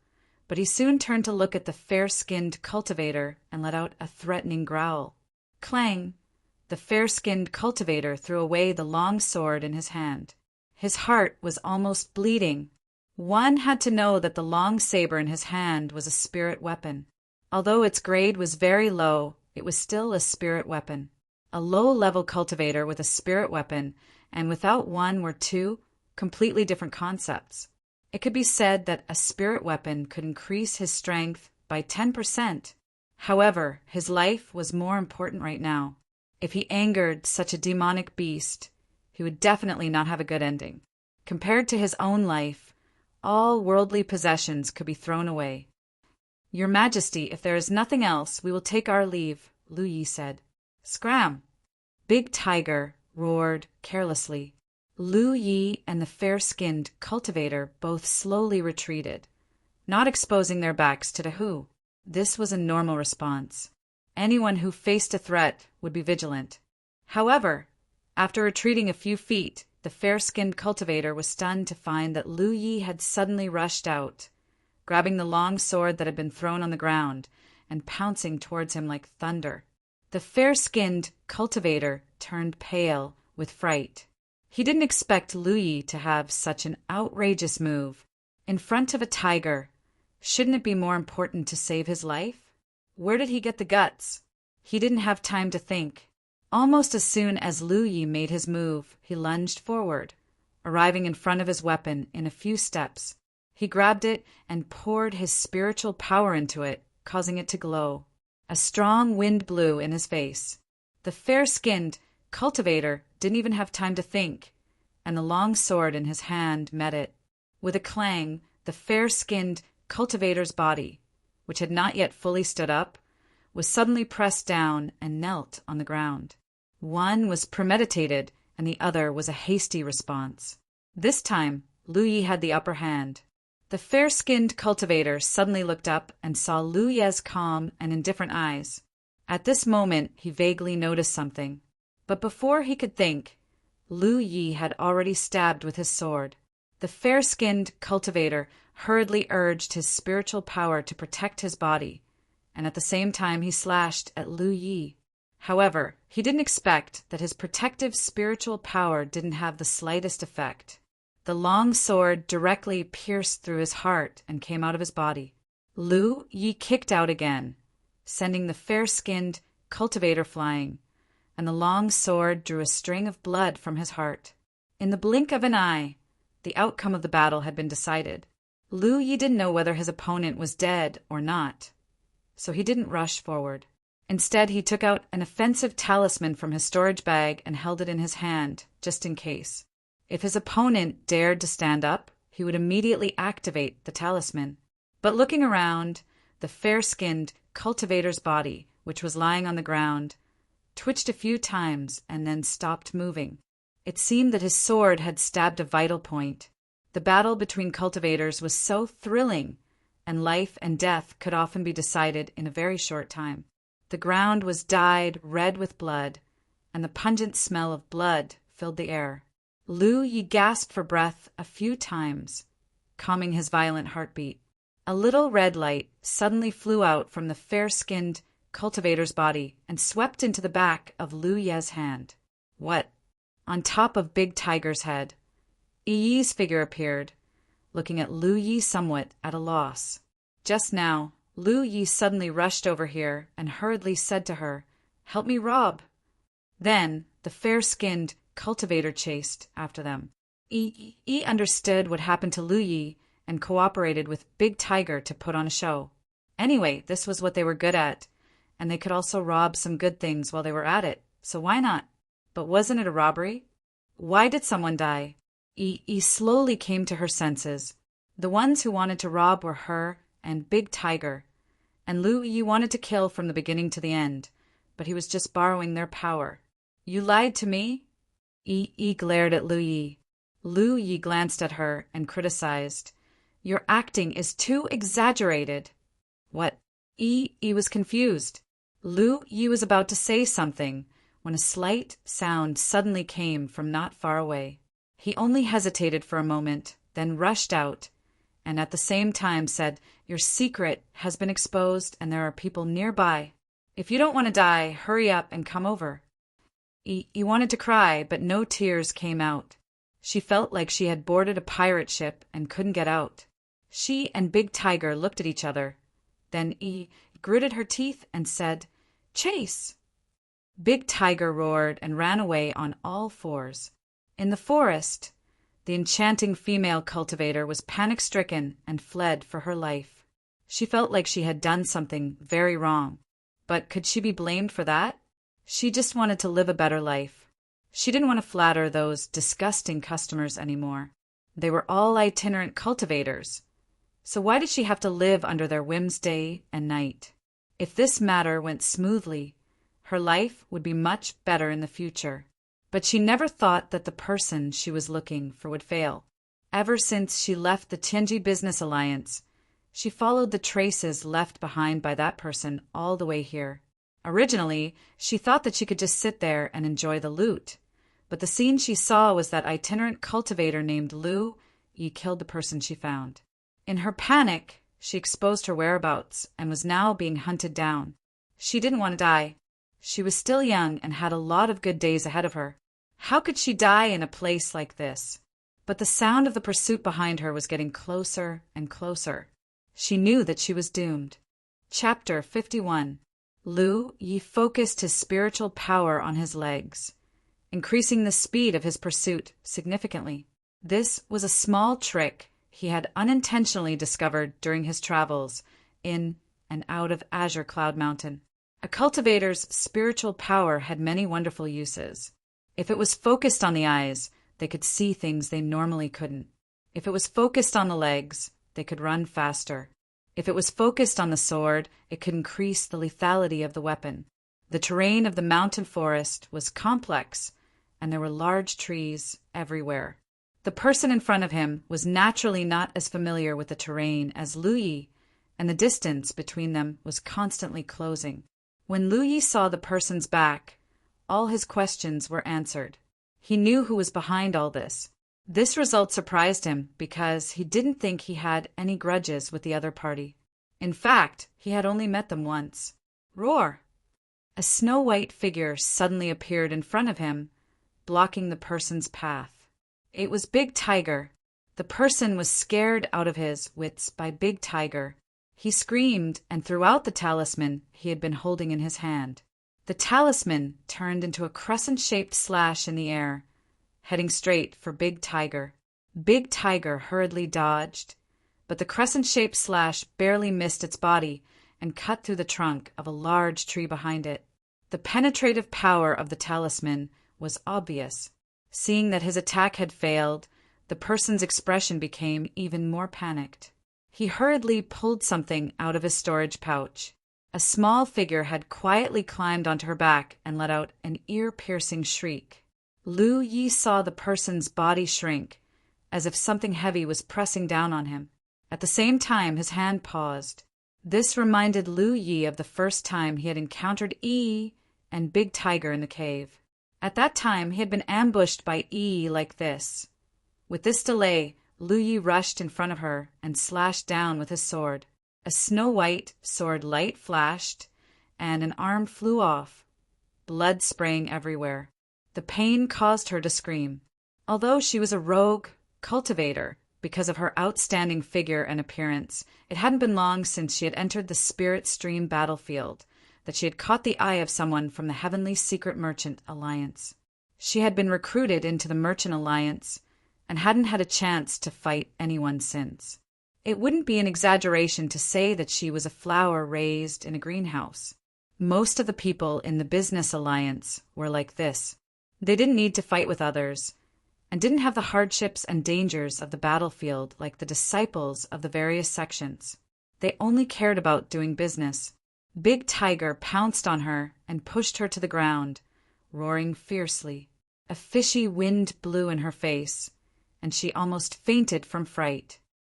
but he soon turned to look at the fair-skinned cultivator and let out a threatening growl. Clang! The fair-skinned cultivator threw away the long sword in his hand. His heart was almost bleeding. One had to know that the long saber in his hand was a spirit weapon. Although its grade was very low, it was still a spirit weapon. A low-level cultivator with a spirit weapon, and without one were 2 completely different concepts. It could be said that a spirit weapon could increase his strength by 10%. However, his life was more important right now. If he angered such a demonic beast, he would definitely not have a good ending. Compared to his own life, all worldly possessions could be thrown away. "Your Majesty, if there is nothing else, we will take our leave," Lu Yi said. "Scram!" Big Tiger roared carelessly. Lu Yi and the fair-skinned cultivator both slowly retreated, not exposing their backs to the Hu. This was a normal response. Anyone who faced a threat would be vigilant. However, after retreating a few feet, the fair-skinned cultivator was stunned to find that Lu Yi had suddenly rushed out, grabbing the long sword that had been thrown on the ground and pouncing towards him like thunder. The fair-skinned cultivator turned pale with fright. He didn't expect Lu Yi to have such an outrageous move. In front of a tiger, shouldn't it be more important to save his life? Where did he get the guts? He didn't have time to think. Almost as soon as Lu Yi made his move, he lunged forward, arriving in front of his weapon in a few steps. He grabbed it and poured his spiritual power into it, causing it to glow. A strong wind blew in his face. The fair-skinned cultivator didn't even have time to think, and the long sword in his hand met it. With a clang, the fair-skinned cultivator's body, which had not yet fully stood up, was suddenly pressed down and knelt on the ground. One was premeditated, and the other was a hasty response. This time, Lu Yi had the upper hand. The fair-skinned cultivator suddenly looked up and saw Lu Ye's calm and indifferent eyes. At this moment, he vaguely noticed something. But before he could think, Lu Yi had already stabbed with his sword. The fair-skinned cultivator hurriedly urged his spiritual power to protect his body, and at the same time he slashed at Lu Yi. However, he didn't expect that his protective spiritual power didn't have the slightest effect. The long sword directly pierced through his heart and came out of his body. Lu Yi kicked out again, sending the fair-skinned cultivator flying, and the long sword drew a string of blood from his heart. In the blink of an eye, the outcome of the battle had been decided. Lu Yi didn't know whether his opponent was dead or not, so he didn't rush forward. Instead, he took out an offensive talisman from his storage bag and held it in his hand, just in case. If his opponent dared to stand up, he would immediately activate the talisman. But looking around, the fair-skinned cultivator's body, which was lying on the ground, twitched a few times and then stopped moving. It seemed that his sword had stabbed a vital point. The battle between cultivators was so thrilling, and life and death could often be decided in a very short time. The ground was dyed red with blood, and the pungent smell of blood filled the air. Lu Yi gasped for breath a few times, calming his violent heartbeat. A little red light suddenly flew out from the fair-skinned cultivator's body and swept into the back of Lu Ye's hand. What? On top of Big Tiger's head, Yi's figure appeared, looking at Lu Yi somewhat at a loss. Just now, Lu Yi suddenly rushed over here and hurriedly said to her, "Help me rob." Then the fair-skinned cultivator chased after them. Yi understood what happened to Lu Yi and cooperated with Big Tiger to put on a show. Anyway, this was what they were good at, and they could also rob some good things while they were at it, so why not? But wasn't it a robbery? Why did someone die? Yi slowly came to her senses. The ones who wanted to rob were her and Big Tiger, and Lu Yi wanted to kill from the beginning to the end, but he was just borrowing their power. "You lied to me?" Yi glared at Lu Yi. Lu Yi glanced at her and criticized. "Your acting is too exaggerated." What? Yi was confused. Lu Yi was about to say something when a slight sound suddenly came from not far away. He only hesitated for a moment, then rushed out, and at the same time said, "Your secret has been exposed and there are people nearby. If you don't want to die, hurry up and come over." He wanted to cry, but no tears came out. She felt like she had boarded a pirate ship and couldn't get out. She and Big Tiger looked at each other. Then Yi gritted her teeth and said, "Chase!" Big Tiger roared and ran away on all fours. In the forest, the enchanting female cultivator was panic-stricken and fled for her life. She felt like she had done something very wrong. But could she be blamed for that? She just wanted to live a better life. She didn't want to flatter those disgusting customers anymore. They were all itinerant cultivators. So why did she have to live under their whims day and night? If this matter went smoothly, her life would be much better in the future. But she never thought that the person she was looking for would fail. Ever since she left the Tianji Business Alliance, she followed the traces left behind by that person all the way here. Originally, she thought that she could just sit there and enjoy the loot, but the scene she saw was that itinerant cultivator named Lu Yi killed the person she found. In her panic, she exposed her whereabouts and was now being hunted down. She didn't want to die. She was still young and had a lot of good days ahead of her. How could she die in a place like this? But the sound of the pursuit behind her was getting closer and closer. She knew that she was doomed. Chapter 51. Lu Yi focused his spiritual power on his legs, increasing the speed of his pursuit significantly. This was a small trick he had unintentionally discovered during his travels in and out of Azure Cloud Mountain. A cultivator's spiritual power had many wonderful uses. If it was focused on the eyes, they could see things they normally couldn't. If it was focused on the legs, they could run faster. If it was focused on the sword, it could increase the lethality of the weapon. The terrain of the mountain forest was complex, and there were large trees everywhere. The person in front of him was naturally not as familiar with the terrain as Lu Yi, and the distance between them was constantly closing. When Lu Yi saw the person's back, all his questions were answered. He knew who was behind all this. This result surprised him because he didn't think he had any grudges with the other party. In fact, he had only met them once. Roar! A snow-white figure suddenly appeared in front of him, blocking the person's path. It was Big Tiger. The person was scared out of his wits by Big Tiger. He screamed and threw out the talisman he had been holding in his hand. The talisman turned into a crescent-shaped slash in the air, heading straight for Big Tiger. Big Tiger hurriedly dodged, but the crescent-shaped slash barely missed its body and cut through the trunk of a large tree behind it. The penetrative power of the talisman was obvious. Seeing that his attack had failed, the person's expression became even more panicked. He hurriedly pulled something out of his storage pouch. A small figure had quietly climbed onto her back and let out an ear-piercing shriek. Lu Yi saw the person's body shrink, as if something heavy was pressing down on him. At the same time, his hand paused. This reminded Lu Yi of the first time he had encountered Yi and Big Tiger in the cave. At that time, he had been ambushed by Yi like this. With this delay, Lu Yi rushed in front of her and slashed down with his sword. A snow-white sword light flashed, and an arm flew off, blood spraying everywhere. The pain caused her to scream. Although she was a rogue cultivator, because of her outstanding figure and appearance, it hadn't been long since she had entered the Spirit Stream battlefield that she had caught the eye of someone from the Heavenly Secret Merchant Alliance. She had been recruited into the Merchant Alliance and hadn't had a chance to fight anyone since. It wouldn't be an exaggeration to say that she was a flower raised in a greenhouse. Most of the people in the Business Alliance were like this. They didn't need to fight with others, and didn't have the hardships and dangers of the battlefield like the disciples of the various sections. They only cared about doing business. Big Tiger pounced on her and pushed her to the ground, roaring fiercely. A fishy wind blew in her face, and she almost fainted from fright.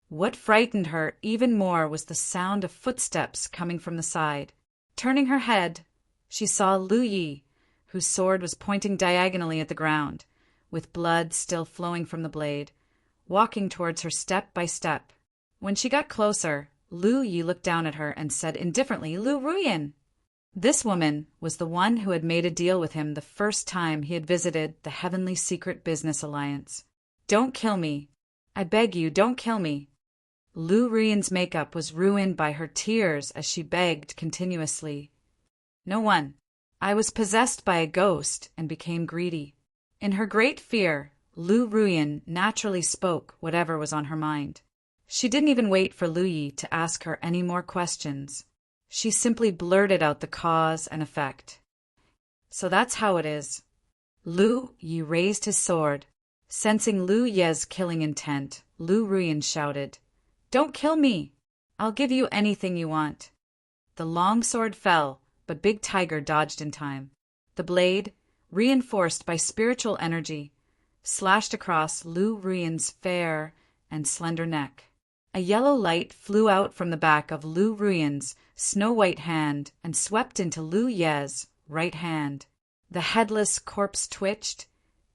What frightened her even more was the sound of footsteps coming from the side. Turning her head, she saw Lu Yi, whose sword was pointing diagonally at the ground, with blood still flowing from the blade, walking towards her step by step. When she got closer, Lu Yi looked down at her and said indifferently, "Lu Ruyan." This woman was the one who had made a deal with him the first time he had visited the Heavenly Secret Business Alliance. "Don't kill me. I beg you, don't kill me." Lu Ruyan's makeup was ruined by her tears as she begged continuously. "No one. I was possessed by a ghost and became greedy." In her great fear, Lu Ruyan naturally spoke whatever was on her mind. She didn't even wait for Lu Yi to ask her any more questions. She simply blurted out the cause and effect. "So that's how it is." Lu Yi raised his sword. Sensing Lu Ye's killing intent, Lu Ruyan shouted, "Don't kill me! I'll give you anything you want." The long sword fell, but Big Tiger dodged in time. The blade, reinforced by spiritual energy, slashed across Lu Ruyan's fair and slender neck. A yellow light flew out from the back of Lu Ruyan's snow-white hand and swept into Lu Ye's right hand. The headless corpse twitched,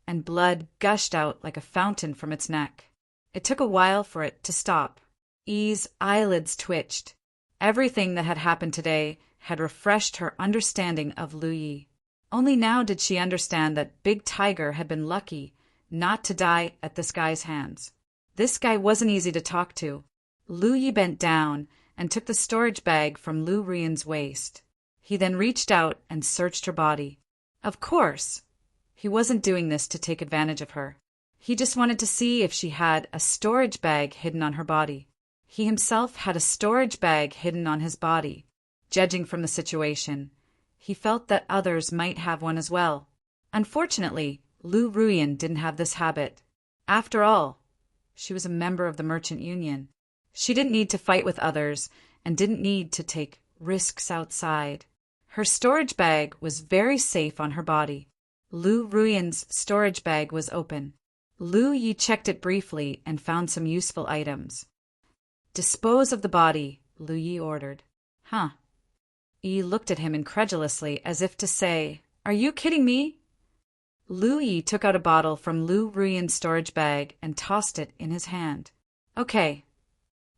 and blood gushed out like a fountain from its neck. It took a while for it to stop. Yi's eyelids twitched. Everything that had happened today had refreshed her understanding of Lu Yi. Only now did she understand that Big Tiger had been lucky not to die at this guy's hands. This guy wasn't easy to talk to. Lu Yi bent down and took the storage bag from Lu Ruyan's waist. He then reached out and searched her body. Of course, he wasn't doing this to take advantage of her. He just wanted to see if she had a storage bag hidden on her body. He himself had a storage bag hidden on his body. Judging from the situation, he felt that others might have one as well. Unfortunately, Lu Ruyan didn't have this habit. After all, she was a member of the Merchant Union. She didn't need to fight with others and didn't need to take risks outside. Her storage bag was very safe on her body. Lu Ruyan's storage bag was open. Lu Yi checked it briefly and found some useful items. "Dispose of the body," Lu Yi ordered. "Huh?" Yi looked at him incredulously as if to say, "Are you kidding me?" Lu Yi took out a bottle from Lu Ruyan's storage bag and tossed it in his hand. "Okay."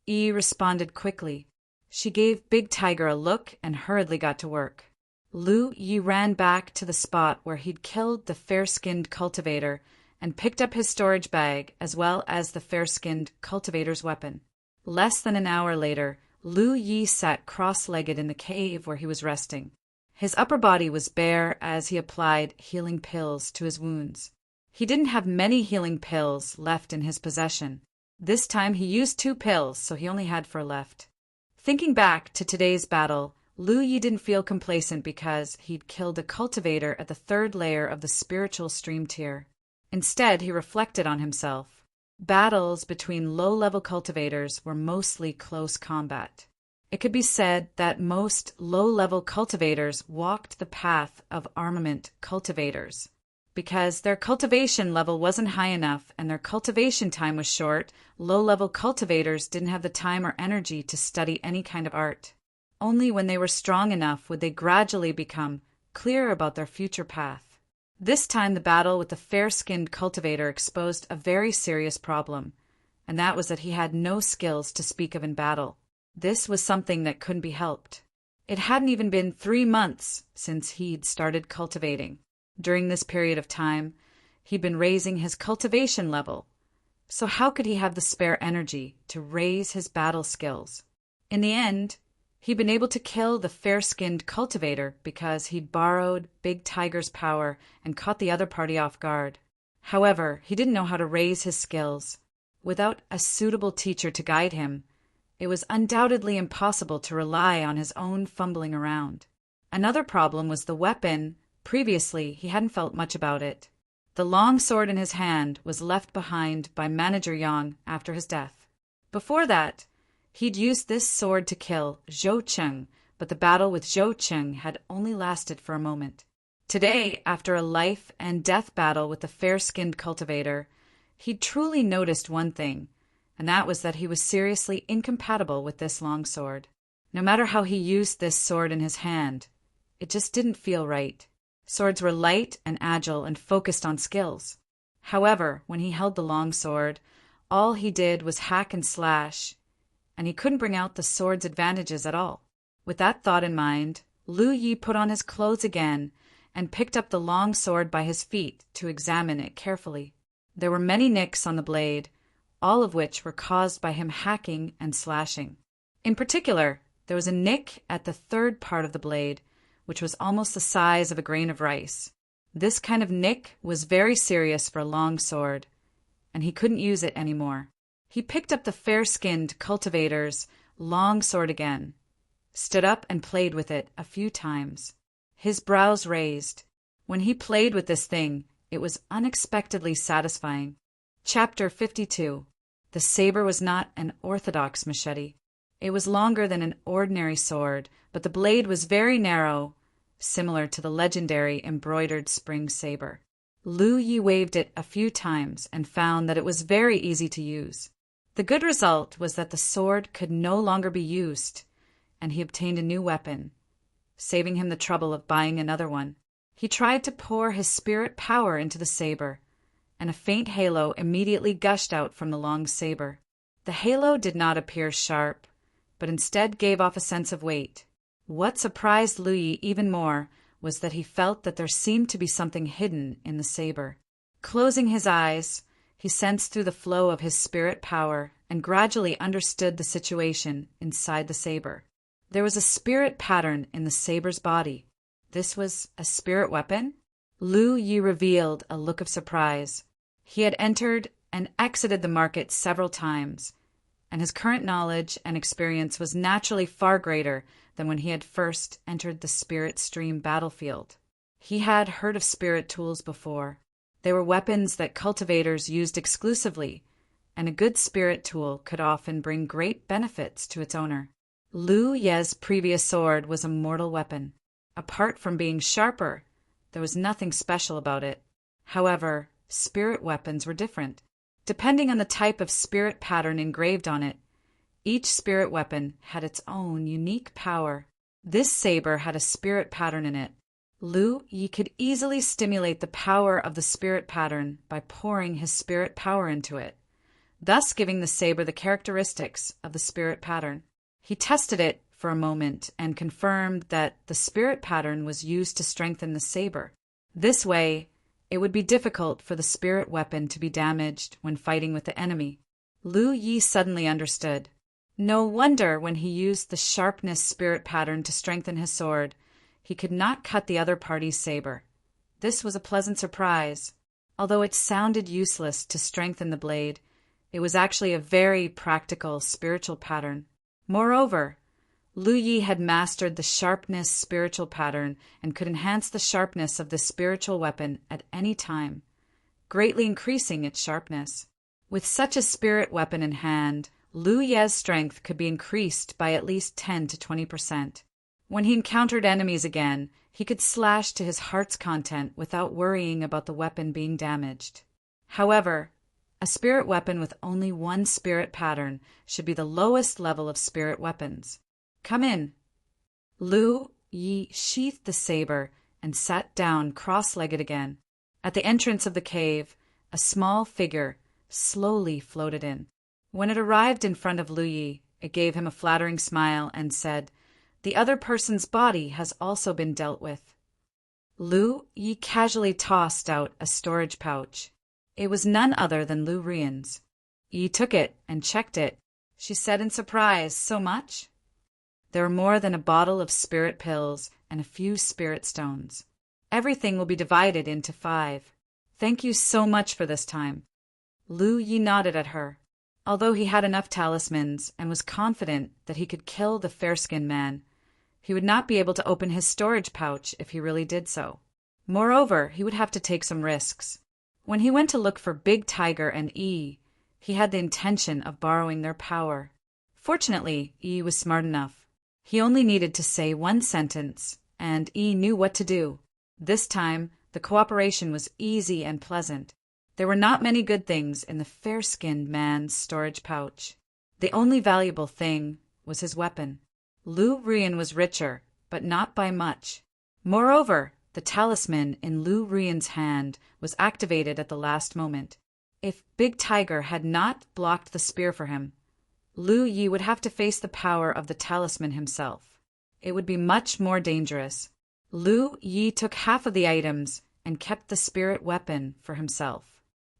Yi responded quickly. She gave Big Tiger a look and hurriedly got to work. Lu Yi ran back to the spot where he'd killed the fair-skinned cultivator and picked up his storage bag as well as the fair-skinned cultivator's weapon. Less than an hour later, Lu Yi sat cross-legged in the cave where he was resting. His upper body was bare as he applied healing pills to his wounds. He didn't have many healing pills left in his possession. This time he used 2 pills, so he only had 4 left. Thinking back to today's battle, Lu Yi didn't feel complacent because he'd killed a cultivator at the 3rd layer of the spiritual stream tier. Instead, he reflected on himself. Battles between low-level cultivators were mostly close combat. It could be said that most low-level cultivators walked the path of armament cultivators. Because their cultivation level wasn't high enough and their cultivation time was short, low-level cultivators didn't have the time or energy to study any kind of art. Only when they were strong enough would they gradually become clear about their future path. This time the battle with the fair-skinned cultivator exposed a very serious problem, and that was that he had no skills to speak of in battle. This was something that couldn't be helped. It hadn't even been 3 months since he'd started cultivating. During this period of time, he'd been raising his cultivation level. So how could he have the spare energy to raise his battle skills? In the end, he'd been able to kill the fair-skinned cultivator because he'd borrowed Big Tiger's power and caught the other party off guard. However, he didn't know how to raise his skills. Without a suitable teacher to guide him, it was undoubtedly impossible to rely on his own fumbling around. Another problem was the weapon. Previously, he hadn't felt much about it. The long sword in his hand was left behind by Manager Yang after his death. Before that, he'd used this sword to kill Zhou Cheng, but the battle with Zhou Cheng had only lasted for a moment. Today, after a life-and-death battle with the fair-skinned cultivator, he'd truly noticed one thing, and that was that he was seriously incompatible with this long sword. No matter how he used this sword in his hand, it just didn't feel right. Swords were light and agile and focused on skills. However, when he held the long sword, all he did was hack and slash, and he couldn't bring out the sword's advantages at all. With that thought in mind, Lu Yi put on his clothes again and picked up the long sword by his feet to examine it carefully. There were many nicks on the blade, all of which were caused by him hacking and slashing. In particular, there was a nick at the 3rd part of the blade, which was almost the size of a grain of rice. This kind of nick was very serious for a long sword, and he couldn't use it anymore. He picked up the fair-skinned cultivator's long sword again, stood up and played with it a few times. His brows raised. When he played with this thing, it was unexpectedly satisfying. Chapter 52. The saber was not an orthodox machete. It was longer than an ordinary sword, but the blade was very narrow, similar to the legendary embroidered spring saber. Lu Yi waved it a few times and found that it was very easy to use. The good result was that the sword could no longer be used, and he obtained a new weapon, saving him the trouble of buying another one. He tried to pour his spirit power into the saber, and a faint halo immediately gushed out from the long saber. The halo did not appear sharp, but instead gave off a sense of weight. What surprised Lu Yi even more was that he felt that there seemed to be something hidden in the saber. Closing his eyes, he sensed through the flow of his spirit power and gradually understood the situation inside the saber. There was a spirit pattern in the saber's body. This was a spirit weapon? Lu Yi revealed a look of surprise. He had entered and exited the market several times, and his current knowledge and experience was naturally far greater than when he had first entered the spirit stream battlefield. He had heard of spirit tools before. They were weapons that cultivators used exclusively, and a good spirit tool could often bring great benefits to its owner. Lu Ye's previous sword was a mortal weapon. Apart from being sharper, there was nothing special about it. However, spirit weapons were different. Depending on the type of spirit pattern engraved on it, each spirit weapon had its own unique power. This saber had a spirit pattern in it. Lu Yi could easily stimulate the power of the spirit pattern by pouring his spirit power into it, thus giving the saber the characteristics of the spirit pattern. He tested it for a moment and confirmed that the spirit pattern was used to strengthen the saber. This way, it would be difficult for the spirit weapon to be damaged when fighting with the enemy. Lu Yi suddenly understood. No wonder when he used the sharpness spirit pattern to strengthen his sword, he could not cut the other party's saber. This was a pleasant surprise. Although it sounded useless to strengthen the blade, it was actually a very practical spiritual pattern. Moreover, Lu Yi had mastered the sharpness spiritual pattern and could enhance the sharpness of the spiritual weapon at any time, greatly increasing its sharpness. With such a spirit weapon in hand, Lu Ye's strength could be increased by at least 10 to 20%. When he encountered enemies again, he could slash to his heart's content without worrying about the weapon being damaged. However, a spirit weapon with only one spirit pattern should be the lowest level of spirit weapons. Come in. Lu Yi sheathed the saber and sat down cross-legged again. At the entrance of the cave, a small figure slowly floated in. When it arrived in front of Lu Yi, it gave him a flattering smile and said, "The other person's body has also been dealt with." Lu Yi casually tossed out a storage pouch. It was none other than Lu Rian's. Yi took it and checked it. She said in surprise, "So much?" There were more than a bottle of spirit pills and a few spirit stones. Everything will be divided into 5. Thank you so much for this time. Lu Yi nodded at her. Although he had enough talismans and was confident that he could kill the fair-skinned man, he would not be able to open his storage pouch if he really did so. Moreover, he would have to take some risks. When he went to look for Big Tiger and Yi, he had the intention of borrowing their power. Fortunately, Yi was smart enough. He only needed to say one sentence, and Yi knew what to do. This time, the cooperation was easy and pleasant. There were not many good things in the fair-skinned man's storage pouch. The only valuable thing was his weapon. Lu Rian was richer, but not by much. Moreover, the talisman in Lu Rian's hand was activated at the last moment. If Big Tiger had not blocked the spear for him, Lu Yi would have to face the power of the talisman himself. It would be much more dangerous. Lu Yi took half of the items and kept the spirit weapon for himself.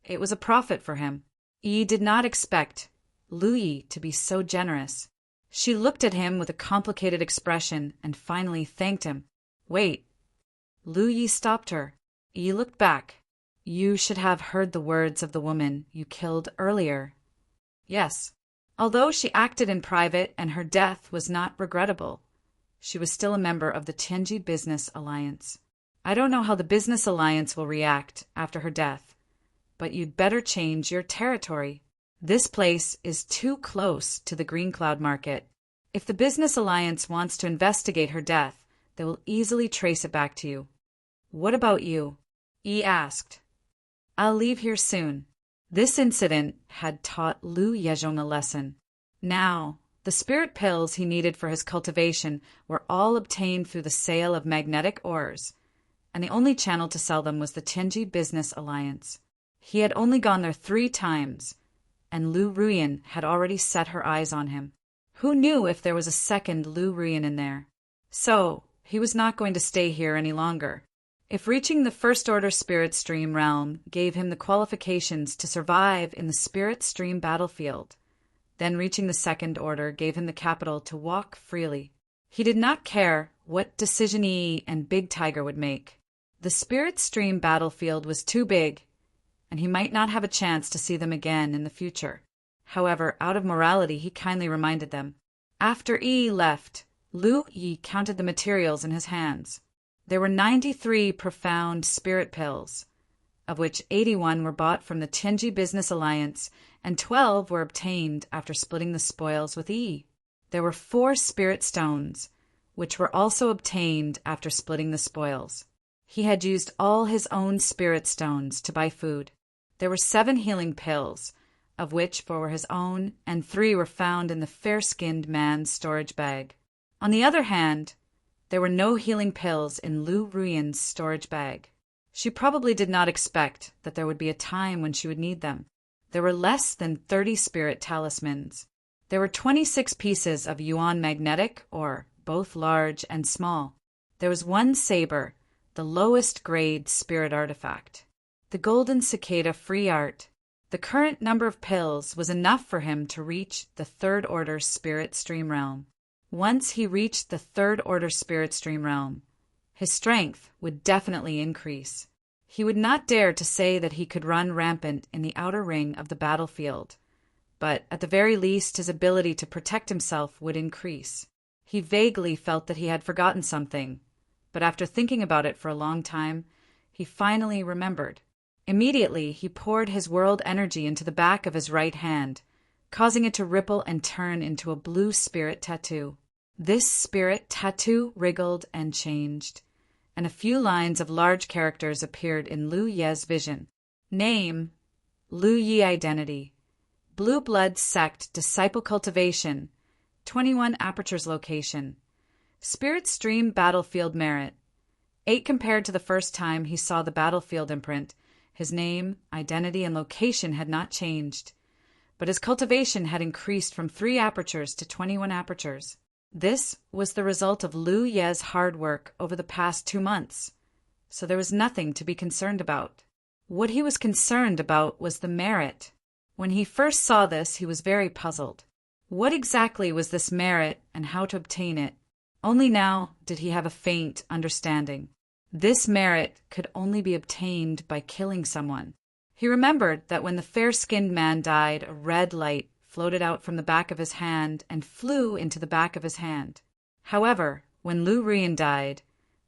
It was a profit for him. Yi did not expect Lu Yi to be so generous. She looked at him with a complicated expression and finally thanked him. "Wait." Lu Yi stopped her. Yi looked back. "You should have heard the words of the woman you killed earlier." Yes. Although she acted in private and her death was not regrettable, she was still a member of the Tianji Business Alliance. I don't know how the Business Alliance will react after her death, but you'd better change your territory. This place is too close to the Green Cloud Market. If the Business Alliance wants to investigate her death, they will easily trace it back to you. What about you? Yi asked. I'll leave here soon. This incident had taught Lu Yezhong a lesson. Now, the spirit pills he needed for his cultivation were all obtained through the sale of magnetic ores, and the only channel to sell them was the Tianji Business Alliance. He had only gone there 3 times, and Lu Ruyan had already set her eyes on him. Who knew if there was a second Lu Ruyan in there? So, he was not going to stay here any longer. If reaching the First Order Spirit Stream realm gave him the qualifications to survive in the Spirit Stream battlefield, then reaching the Second Order gave him the capital to walk freely. He did not care what decision Yi and Big Tiger would make. The Spirit Stream battlefield was too big, and he might not have a chance to see them again in the future. However, out of morality, he kindly reminded them. After Yi left, Lu Yi counted the materials in his hands. There were 93 profound spirit pills, of which 81 were bought from the Tianji Business Alliance and 12 were obtained after splitting the spoils with Yi. There were 4 spirit stones, which were also obtained after splitting the spoils. He had used all his own spirit stones to buy food. There were 7 healing pills, of which 4 were his own, and 3 were found in the fair-skinned man's storage bag. On the other hand, there were no healing pills in Lu Ruiyan's storage bag. She probably did not expect that there would be a time when she would need them. There were less than 30 spirit talismans. There were 26 pieces of yuan magnetic ore, both large and small. There was 1 saber, the lowest grade spirit artifact. The golden cicada free art. The current number of pills was enough for him to reach the 3rd order spirit stream realm. Once he reached the 3rd order spirit stream realm, his strength would definitely increase. He would not dare to say that he could run rampant in the outer ring of the battlefield, but at the very least his ability to protect himself would increase. He vaguely felt that he had forgotten something, but after thinking about it for a long time, he finally remembered. Immediately, he poured his world energy into the back of his right hand, causing it to ripple and turn into a blue spirit tattoo. This spirit tattoo wriggled and changed, and a few lines of large characters appeared in Lu Ye's vision. Name: Lu Yi Identity. Blue Blood Sect Disciple Cultivation. 21 Apertures Location. Spirit Stream Battlefield Merit. 8 compared to the first time he saw the battlefield imprint. His name, identity, and location had not changed, but his cultivation had increased from 3 apertures to 21 apertures. This was the result of Lu Ye's hard work over the past 2 months, so there was nothing to be concerned about. What he was concerned about was the merit. When he first saw this, he was very puzzled. What exactly was this merit and how to obtain it? Only now did he have a faint understanding. This merit could only be obtained by killing someone. He remembered that when the fair-skinned man died, a red light floated out from the back of his hand and flew into the back of his hand. However, when Lu Ruiyan died,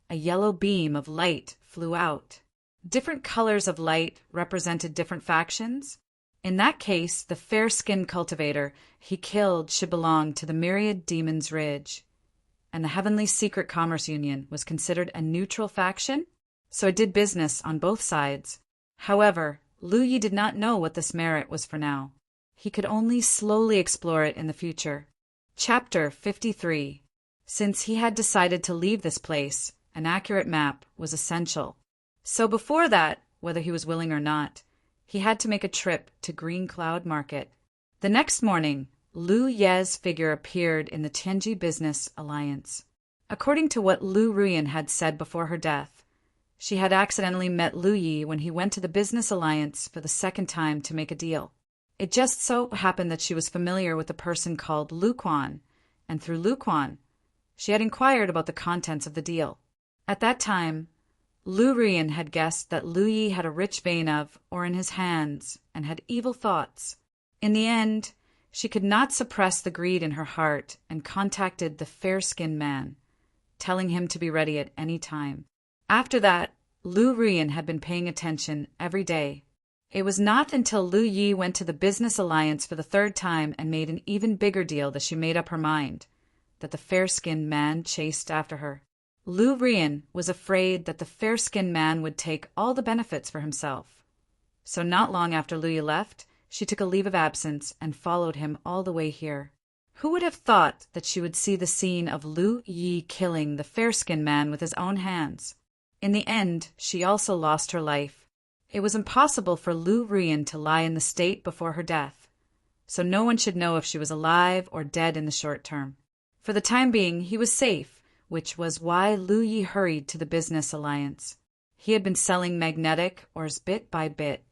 a yellow beam of light flew out. Different colors of light represented different factions. In that case, the fair-skinned cultivator he killed should belong to the Myriad Demons Ridge, and the Heavenly Secret Commerce Union was considered a neutral faction, so it did business on both sides. However, Lu Yi did not know what this merit was for now. He could only slowly explore it in the future. Chapter 53. Since he had decided to leave this place, an accurate map was essential. So before that, whether he was willing or not, he had to make a trip to Green Cloud Market. The next morning, Lu Ye's figure appeared in the Tianji Business Alliance. According to what Lu Ruiyan had said before her death, she had accidentally met Lu Yi when he went to the Business Alliance for the 2nd time to make a deal. It just so happened that she was familiar with a person called Lu Quan, and through Lu Quan, she had inquired about the contents of the deal. At that time, Lu Ruiyan had guessed that Lu Yi had a rich vein of, or in his hands, and had evil thoughts. In the end, she could not suppress the greed in her heart and contacted the fair-skinned man, telling him to be ready at any time. After that, Lu Ruiyan had been paying attention every day. It was not until Lu Yi went to the Business Alliance for the 3rd time and made an even bigger deal that she made up her mind that the fair-skinned man chased after her. Lu Ruiyan was afraid that the fair-skinned man would take all the benefits for himself. So not long after Lu Yi left, she took a leave of absence and followed him all the way here. Who would have thought that she would see the scene of Lu Yi killing the fair-skinned man with his own hands? In the end, she also lost her life. It was impossible for Lu Ruiyan to lie in the state before her death, so no one should know if she was alive or dead in the short term. For the time being, he was safe, which was why Lu Yi hurried to the Business Alliance. He had been selling magnetic ores bit by bit,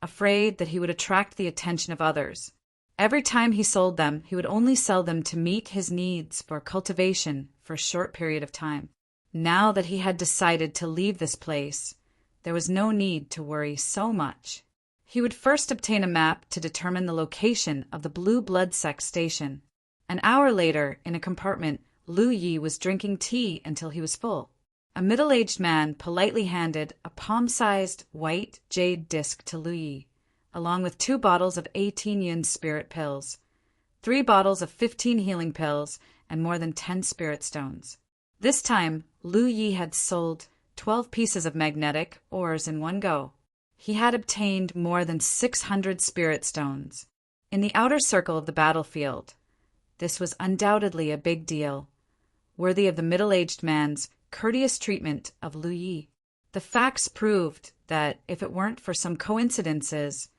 afraid that he would attract the attention of others. Every time he sold them, he would only sell them to meet his needs for cultivation for a short period of time. Now that he had decided to leave this place, there was no need to worry so much. He would first obtain a map to determine the location of the blue blood sex station. An hour later, in a compartment, Lu Yi was drinking tea until he was full. A middle-aged man politely handed a palm-sized white jade disc to Lu Yi, along with 2 bottles of 18 yin spirit pills, 3 bottles of 15 healing pills, and more than 10 spirit stones. This time, Lu Yi had sold 12 pieces of magnetic ores in one go. He had obtained more than 600 spirit stones. In the outer circle of the battlefield, this was undoubtedly a big deal, worthy of the middle-aged man's courteous treatment of Lu Yi. The facts proved that if it weren't for some coincidences,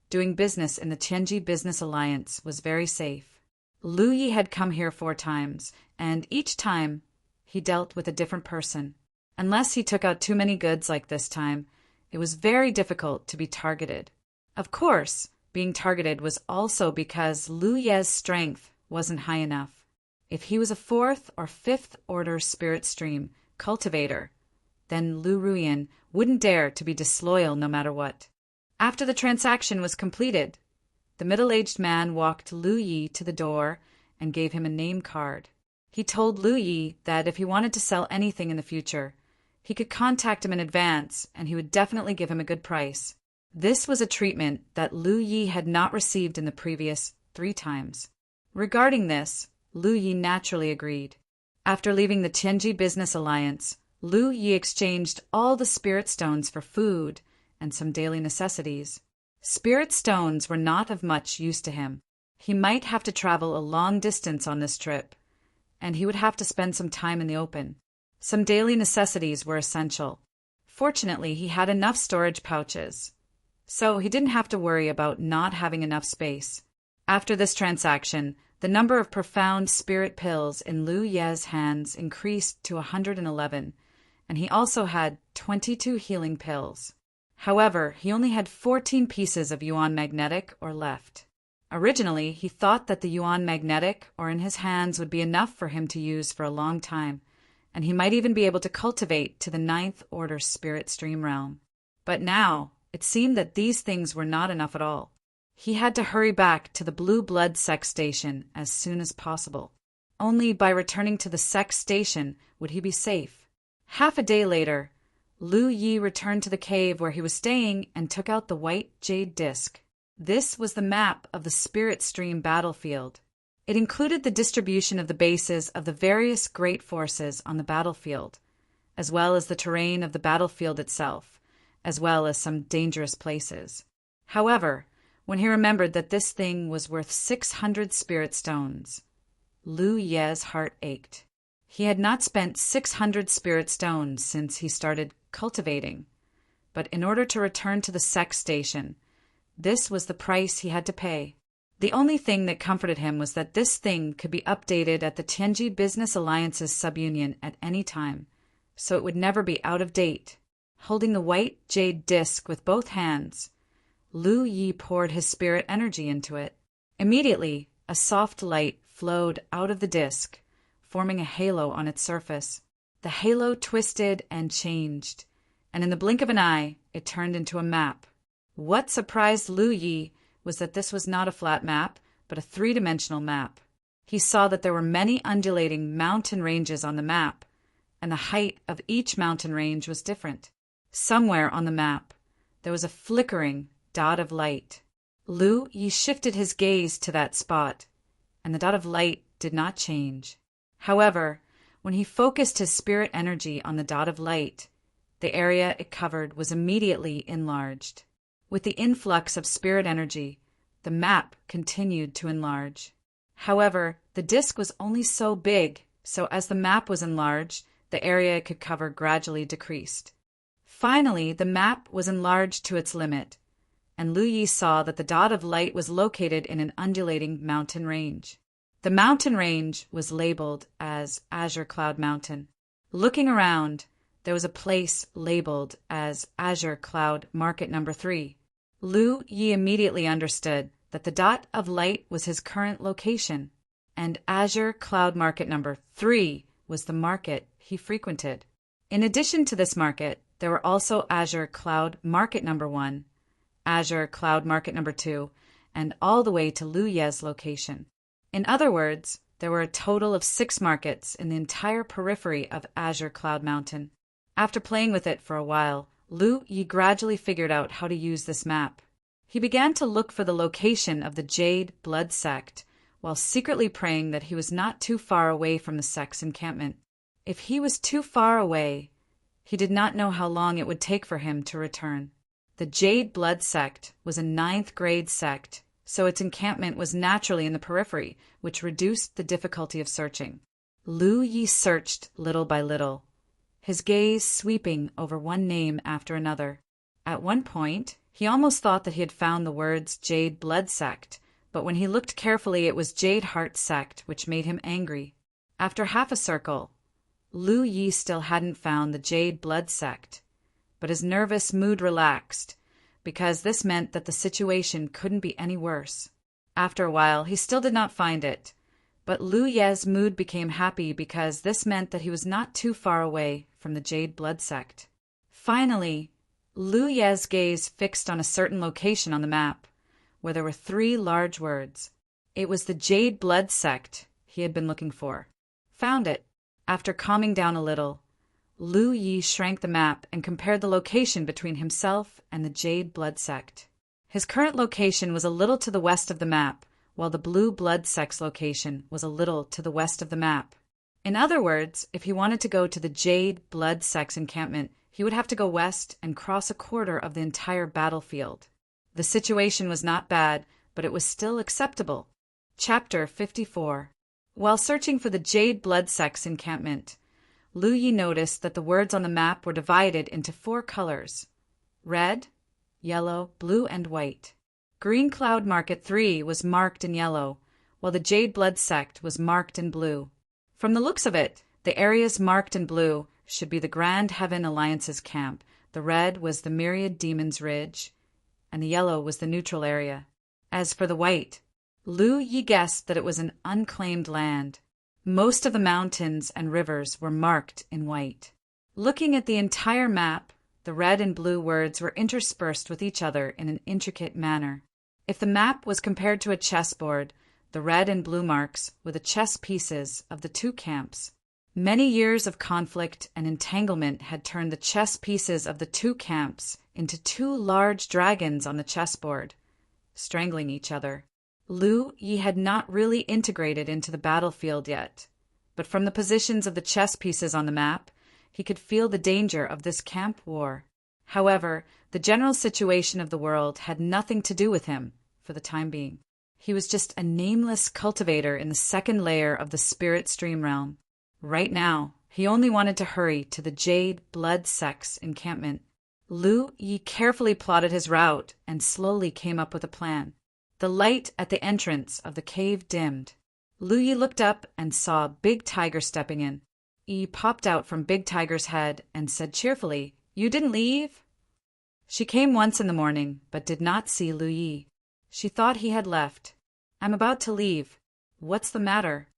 doing business in the Tianji Business Alliance was very safe. Lu Yi had come here 4 times, and each time he dealt with a different person. Unless he took out too many goods like this time, it was very difficult to be targeted. Of course, being targeted was also because Lu Ye's strength wasn't high enough. If he was a 4th or 5th order spirit stream cultivator, then Lu Ruyan wouldn't dare to be disloyal no matter what. After the transaction was completed, the middle-aged man walked Lu Yi to the door and gave him a name card. He told Lu Yi that if he wanted to sell anything in the future, he could contact him in advance and he would definitely give him a good price. This was a treatment that Lu Yi had not received in the previous 3 times. Regarding this, Lu Yi naturally agreed. After leaving the Tianji Business Alliance, Lu Yi exchanged all the spirit stones for food and some daily necessities. Spirit stones were not of much use to him. He might have to travel a long distance on this trip, and he would have to spend some time in the open. Some daily necessities were essential. Fortunately, he had enough storage pouches, so he didn't have to worry about not having enough space. After this transaction, the number of profound spirit pills in Lu Ye's hands increased to 111, and he also had 22 healing pills. However, he only had 14 pieces of yuan magnetic ore left. Originally, he thought that the yuan magnetic ore in his hands would be enough for him to use for a long time, and he might even be able to cultivate to the 9th order spirit stream realm. But now, it seemed that these things were not enough at all. He had to hurry back to the blue blood sex station as soon as possible. Only by returning to the sex station would he be safe. Half a day later, Lu Yi returned to the cave where he was staying and took out the white jade disc. This was the map of the spirit stream battlefield. It included the distribution of the bases of the various great forces on the battlefield, as well as the terrain of the battlefield itself, as well as some dangerous places. However, when he remembered that this thing was worth 600 spirit stones, Lu Ye's heart ached. He had not spent 600 spirit stones since he started cultivating, but in order to return to the sex station, this was the price he had to pay. The only thing that comforted him was that this thing could be updated at the Tianji Business Alliance's subunion at any time, so it would never be out of date. Holding the white jade disc with both hands, Lu Yi poured his spirit energy into it. Immediately, a soft light flowed out of the disc, forming a halo on its surface. The halo twisted and changed, and in the blink of an eye, it turned into a map. What surprised Lu Yi was that this was not a flat map, but a 3-dimensional map. He saw that there were many undulating mountain ranges on the map, and the height of each mountain range was different. Somewhere on the map, there was a flickering dot of light. Lu Yi shifted his gaze to that spot, and the dot of light did not change. However, when he focused his spirit energy on the dot of light, the area it covered was immediately enlarged. With the influx of spirit energy, the map continued to enlarge. However, the disk was only so big, so as the map was enlarged, the area it could cover gradually decreased. Finally, the map was enlarged to its limit, and Lu Yi saw that the dot of light was located in an undulating mountain range. The mountain range was labeled as Azure Cloud Mountain. Looking around, there was a place labeled as Azure Cloud Market Number 3. Lu Yi immediately understood that the dot of light was his current location, and Azure Cloud Market Number 3 was the market he frequented. In addition to this market, there were also Azure Cloud Market Number 1 Azure Cloud Market number 2, and all the way to Lu Ye's location. In other words, there were a total of 6 markets in the entire periphery of Azure Cloud Mountain. After playing with it for a while, Lu Yi gradually figured out how to use this map. He began to look for the location of the Jade Blood Sect, while secretly praying that he was not too far away from the sect's encampment. If he was too far away, he did not know how long it would take for him to return. The Jade Blood Sect was a 9th grade sect, so its encampment was naturally in the periphery, which reduced the difficulty of searching. Lu Yi searched little by little, his gaze sweeping over one name after another. At one point, he almost thought that he had found the words Jade Blood Sect, but when he looked carefully it was Jade Heart Sect, which made him angry. After half a circle, Lu Yi still hadn't found the Jade Blood Sect, but his nervous mood relaxed, because this meant that the situation couldn't be any worse. After a while, he still did not find it, but Lu Ye's mood became happy because this meant that he was not too far away from the Jade Blood Sect. Finally, Lu Ye's gaze fixed on a certain location on the map, where there were 3 large words. It was the Jade Blood Sect he had been looking for. Found it. After calming down a little, Lu Yi shrank the map and compared the location between himself and the Jade Blood Sect. His current location was a little to the west of the map, while the Blue Blood Sect's location was a little to the west of the map. In other words, if he wanted to go to the Jade Blood Sect's encampment, he would have to go west and cross a quarter of the entire battlefield. The situation was not bad, but it was still acceptable. Chapter 54. While searching for the Jade Blood Sect's encampment, Lu Yi noticed that the words on the map were divided into 4 colors: red, yellow, blue, and white. Green Cloud Market 3 was marked in yellow, while the Jade Blood Sect was marked in blue. From the looks of it, the areas marked in blue should be the Grand Heaven Alliance's camp, the red was the Myriad Demons Ridge, and the yellow was the neutral area. As for the white, Lu Yi guessed that it was an unclaimed land. Most of the mountains and rivers were marked in white. Looking at the entire map, the red and blue words were interspersed with each other in an intricate manner. If the map was compared to a chessboard, the red and blue marks were the chess pieces of the 2 camps. Many years of conflict and entanglement had turned the chess pieces of the 2 camps into 2 large dragons on the chessboard, strangling each other. Lu Yi had not really integrated into the battlefield yet, but from the positions of the chess pieces on the map, he could feel the danger of this camp war. However, the general situation of the world had nothing to do with him for the time being. He was just a nameless cultivator in the 2nd layer of the spirit stream realm. Right now, he only wanted to hurry to the Jade Blood Sect's encampment. Lu Yi carefully plotted his route and slowly came up with a plan. The light at the entrance of the cave dimmed. Lu Yi looked up and saw Big Tiger stepping in. Yi popped out from Big Tiger's head and said cheerfully, "You didn't leave?" She came once in the morning, but did not see Lu Yi. She thought he had left. "I'm about to leave. What's the matter?"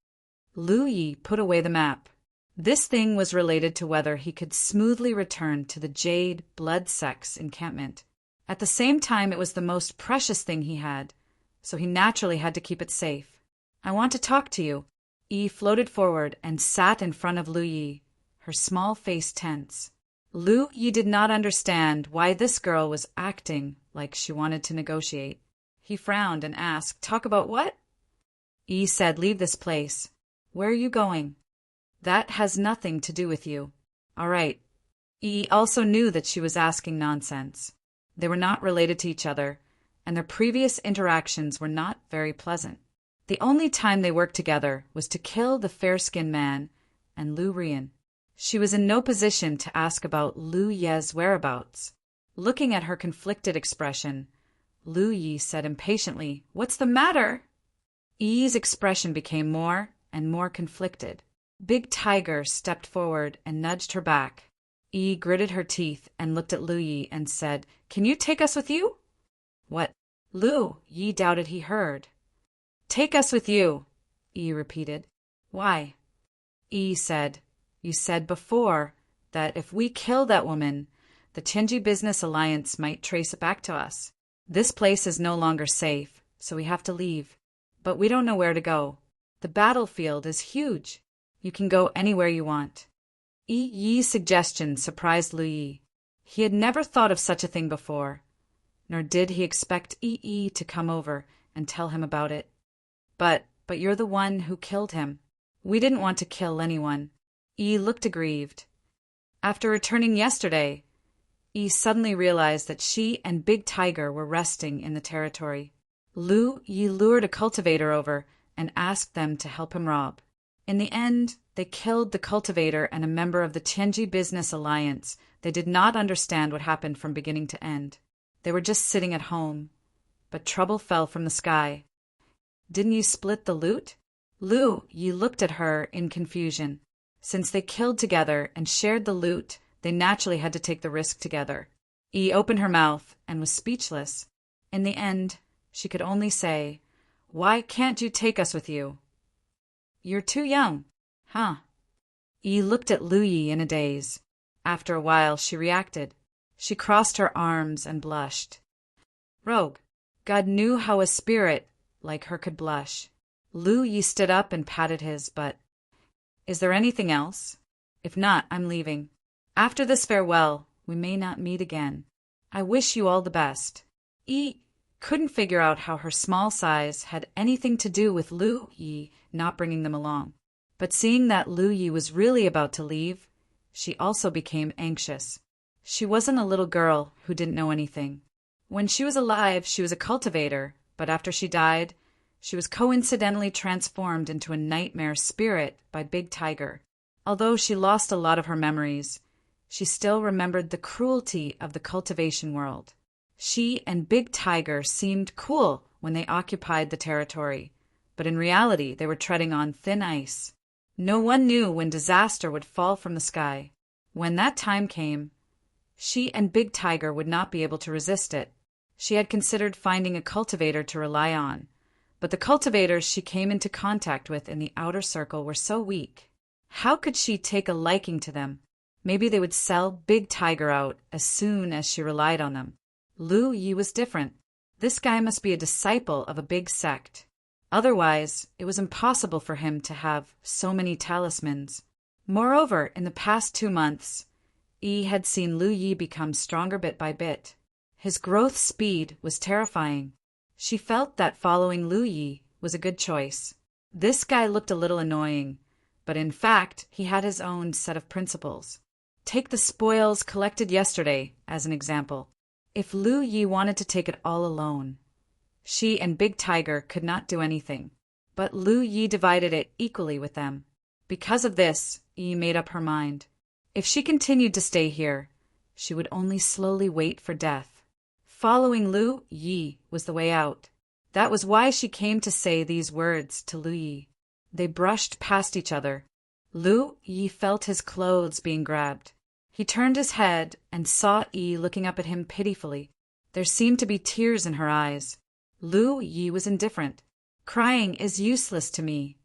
Lu Yi put away the map. This thing was related to whether he could smoothly return to the Jade Blood Sect's encampment. At the same time, it was the most precious thing he had, so he naturally had to keep it safe. "I want to talk to you." Yi floated forward and sat in front of Lu Yi, her small face tense. Lu Yi did not understand why this girl was acting like she wanted to negotiate. He frowned and asked, "Talk about what?" Yi said, "Leave this place." "Where are you going?" "That has nothing to do with you." "All right." Yi also knew that she was asking nonsense. They were not related to each other, and their previous interactions were not very pleasant. The only time they worked together was to kill the fair-skinned man and Lu Rian. She was in no position to ask about Lu Ye's whereabouts. Looking at her conflicted expression, Lu Yi said impatiently, "What's the matter?" Yi's expression became more and more conflicted. Big Tiger stepped forward and nudged her back. Yi gritted her teeth and looked at Lu Yi and said, "Can you take us with you?" "What?" Lu Yi doubted he heard. "Take us with you," Yi repeated. "Why?" Yi said, "You said before that if we kill that woman, the Tianji Business Alliance might trace it back to us." This place is no longer safe, so we have to leave. But we don't know where to go. The battlefield is huge. You can go anywhere you want. Yi's suggestion surprised Lu Yi. He had never thought of such a thing before, nor did he expect Yi to come over and tell him about it. But you're the one who killed him. We didn't want to kill anyone. Yi looked aggrieved. After returning yesterday, Yi suddenly realized that she and Big Tiger were resting in the territory. Lu Yi lured a cultivator over and asked them to help him rob. In the end, they killed the cultivator and a member of the Tianji Business Alliance. They did not understand what happened from beginning to end. They were just sitting at home. But trouble fell from the sky. Didn't you split the loot? Lu Yi looked at her in confusion. Since they killed together and shared the loot, they naturally had to take the risk together. Yi opened her mouth and was speechless. In the end, she could only say, "Why can't you take us with you?" "You're too young." "Huh?" Yi looked at Lu Yi in a daze. After a while, she reacted. She crossed her arms and blushed. Rogue. God knew how a spirit like her could blush. Lu Yi stood up and patted his butt. "Is there anything else? If not, I'm leaving. After this farewell, we may not meet again. I wish you all the best." Yi couldn't figure out how her small size had anything to do with Lu Yi not bringing them along. But seeing that Lu Yi was really about to leave, she also became anxious. She wasn't a little girl who didn't know anything. When she was alive, she was a cultivator, but after she died, she was coincidentally transformed into a nightmare spirit by Big Tiger. Although she lost a lot of her memories, she still remembered the cruelty of the cultivation world. She and Big Tiger seemed cool when they occupied the territory, but in reality they were treading on thin ice. No one knew when disaster would fall from the sky. When that time came, she and Big Tiger would not be able to resist it. She had considered finding a cultivator to rely on, but the cultivators she came into contact with in the outer circle were so weak. How could she take a liking to them? Maybe they would sell Big Tiger out as soon as she relied on them. Lu Yi was different. This guy must be a disciple of a big sect. Otherwise, it was impossible for him to have so many talismans. Moreover, in the past 2 months, Yi had seen Lu Yi become stronger bit by bit. His growth speed was terrifying. She felt that following Lu Yi was a good choice. This guy looked a little annoying, but in fact, he had his own set of principles. Take the spoils collected yesterday as an example. If Lu Yi wanted to take it all alone, she and Big Tiger could not do anything, but Lu Yi divided it equally with them. Because of this, Yi made up her mind. If she continued to stay here, she would only slowly wait for death. Following Lu Yi was the way out. That was why she came to say these words to Lu Yi. They brushed past each other. Lu Yi felt his clothes being grabbed. He turned his head and saw Yi looking up at him pitifully. There seemed to be tears in her eyes. Lu Yi was indifferent. "Crying is useless to me."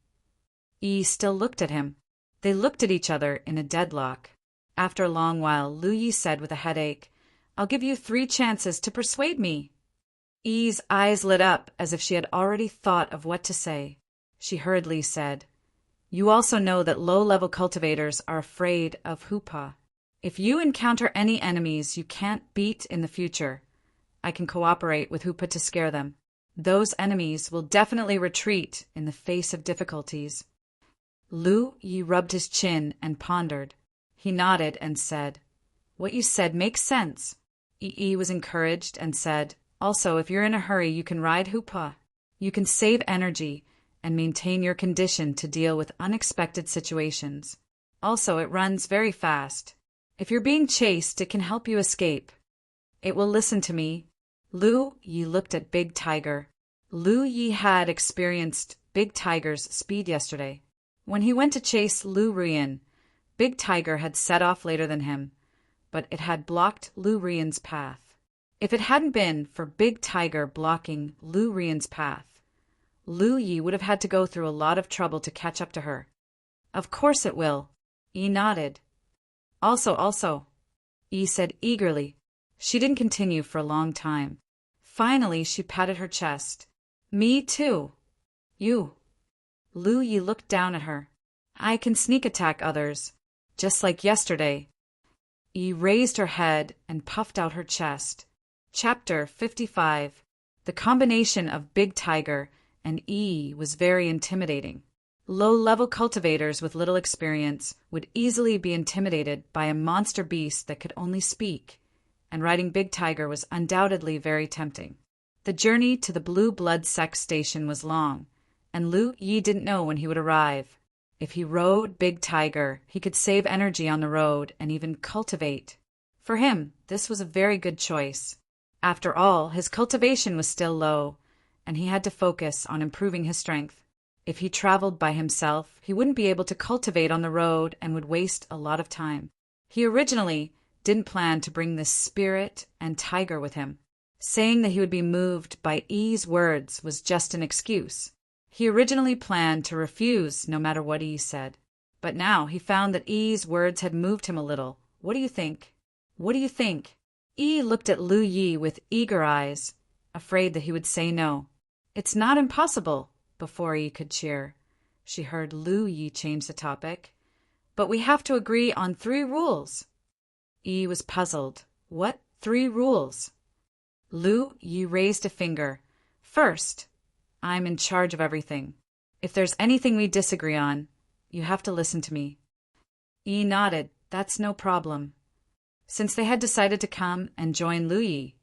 Yi still looked at him. They looked at each other in a deadlock. After a long while, Lu Yi said with a headache, "I'll give you 3 chances to persuade me." Yi's eyes lit up as if she had already thought of what to say. She hurriedly said, "You also know that low-level cultivators are afraid of Hoopa. If you encounter any enemies you can't beat in the future, I can cooperate with Hoopa to scare them. Those enemies will definitely retreat in the face of difficulties." Lu Yi rubbed his chin and pondered. He nodded and said, "What you said makes sense." Yi was encouraged and said, "Also, if you're in a hurry, you can ride Hoopa. You can save energy and maintain your condition to deal with unexpected situations. Also, it runs very fast. If you're being chased, it can help you escape. It will listen to me." Lu Yi looked at Big Tiger. Lu Yi had experienced Big Tiger's speed yesterday. When he went to chase Lu Ruyan, Big Tiger had set off later than him, but it had blocked Lu Ruyan's path. If it hadn't been for Big Tiger blocking Lu Ruyan's path, Lu Yi would have had to go through a lot of trouble to catch up to her. "Of course it will." Yi nodded. Also, Yi said eagerly. She didn't continue for a long time. Finally, she patted her chest. Me too. You. Lu Yi looked down at her. I can sneak attack others, just like yesterday. Yi raised her head and puffed out her chest. Chapter 55. The combination of Big Tiger and Yi was very intimidating. Low-level cultivators with little experience would easily be intimidated by a monster beast that could only speak, and riding Big Tiger was undoubtedly very tempting. The journey to the Blue Blood Sect station was long, and Lu Yi didn't know when he would arrive. If he rode Big Tiger, he could save energy on the road and even cultivate. For him, this was a very good choice. After all, his cultivation was still low, and he had to focus on improving his strength. If he traveled by himself, he wouldn't be able to cultivate on the road and would waste a lot of time. He originally didn't plan to bring this spirit and tiger with him. Saying that he would be moved by Yi's words was just an excuse. He originally planned to refuse no matter what Yi said. But now he found that Yi's words had moved him a little. What do you think? What do you think? Yi looked at Lu Yi with eager eyes, afraid that he would say no. It's not impossible. Before Yi could cheer, she heard Lu Yi change the topic. But we have to agree on 3 rules. Yi was puzzled. What 3 rules? Lu Yi raised a finger. First, I'm in charge of everything. If there's anything we disagree on, you have to listen to me. Yi nodded. That's no problem. Since they had decided to come and join Lu Yi,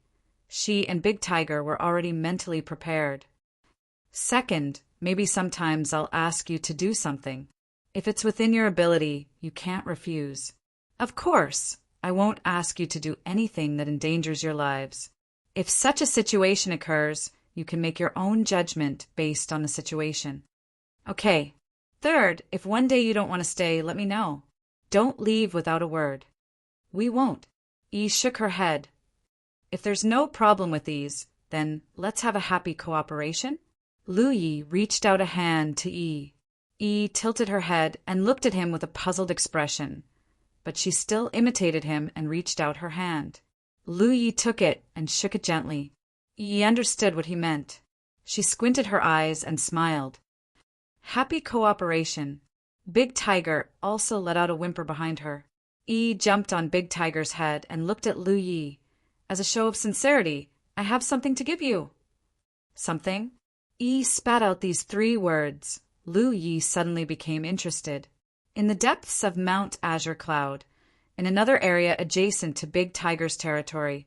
she and Big Tiger were already mentally prepared. Second, maybe sometimes I'll ask you to do something. If it's within your ability, you can't refuse. Of course, I won't ask you to do anything that endangers your lives. If such a situation occurs, you can make your own judgment based on the situation. Okay. Third, if one day you don't want to stay, let me know. Don't leave without a word. We won't. Yi shook her head. If there's no problem with these, then let's have a happy cooperation. Lu Yi reached out a hand to Yi. Yi tilted her head and looked at him with a puzzled expression, but she still imitated him and reached out her hand. Lu Yi took it and shook it gently. Yi understood what he meant. She squinted her eyes and smiled. Happy cooperation. Big Tiger also let out a whimper behind her. Yi jumped on Big Tiger's head and looked at Lu Yi. As a show of sincerity, I have something to give you. Something? Yi spat out these 3 words. Lu Yi suddenly became interested. In the depths of Mount Azure Cloud, in another area adjacent to Big Tiger's territory,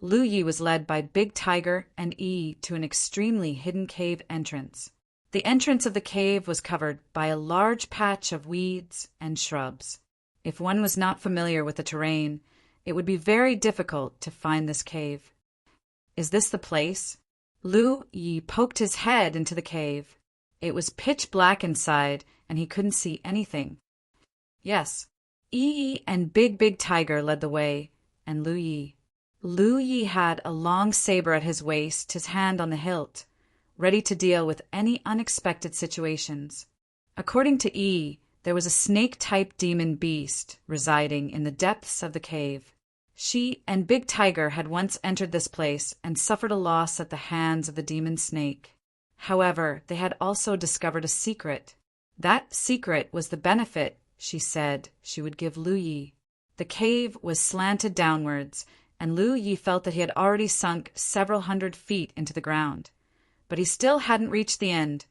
Lu Yi was led by Big Tiger and Yi to an extremely hidden cave entrance. The entrance of the cave was covered by a large patch of weeds and shrubs. If one was not familiar with the terrain, it would be very difficult to find this cave. Is this the place? Lu Yi poked his head into the cave. It was pitch black inside, and he couldn't see anything. Yes, Yi and Big Tiger led the way, and Lu Yi. Lu Yi had a long saber at his waist, his hand on the hilt, ready to deal with any unexpected situations. According to Yi, there was a snake-type demon beast residing in the depths of the cave. She and Big Tiger had once entered this place and suffered a loss at the hands of the demon snake. However, they had also discovered a secret. That secret was the benefit she said she would give Lu Yi. The cave was slanted downwards, and Lu Yi felt that he had already sunk several hundred feet into the ground. But he still hadn't reached the end,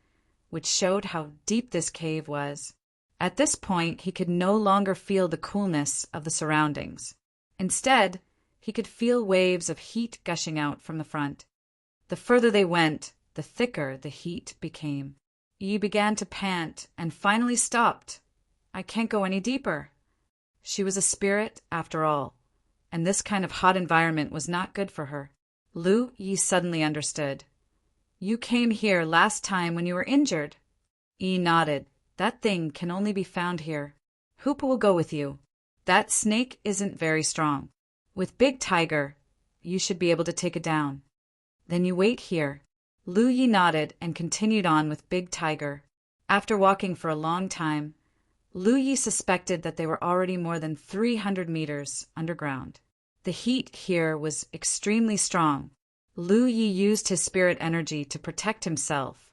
which showed how deep this cave was. At this point, he could no longer feel the coolness of the surroundings. Instead, he could feel waves of heat gushing out from the front. The further they went, the thicker the heat became. Yi began to pant and finally stopped. I can't go any deeper. She was a spirit, after all, and this kind of hot environment was not good for her. Lu Yi suddenly understood. You came here last time when you were injured. Yi nodded. That thing can only be found here. Hoopa will go with you. That snake isn't very strong. With Big Tiger, you should be able to take it down. Then you wait here. Lu Yi nodded and continued on with Big Tiger. After walking for a long time, Lu Yi suspected that they were already more than 300 meters underground. The heat here was extremely strong. Lu Yi used his spirit energy to protect himself,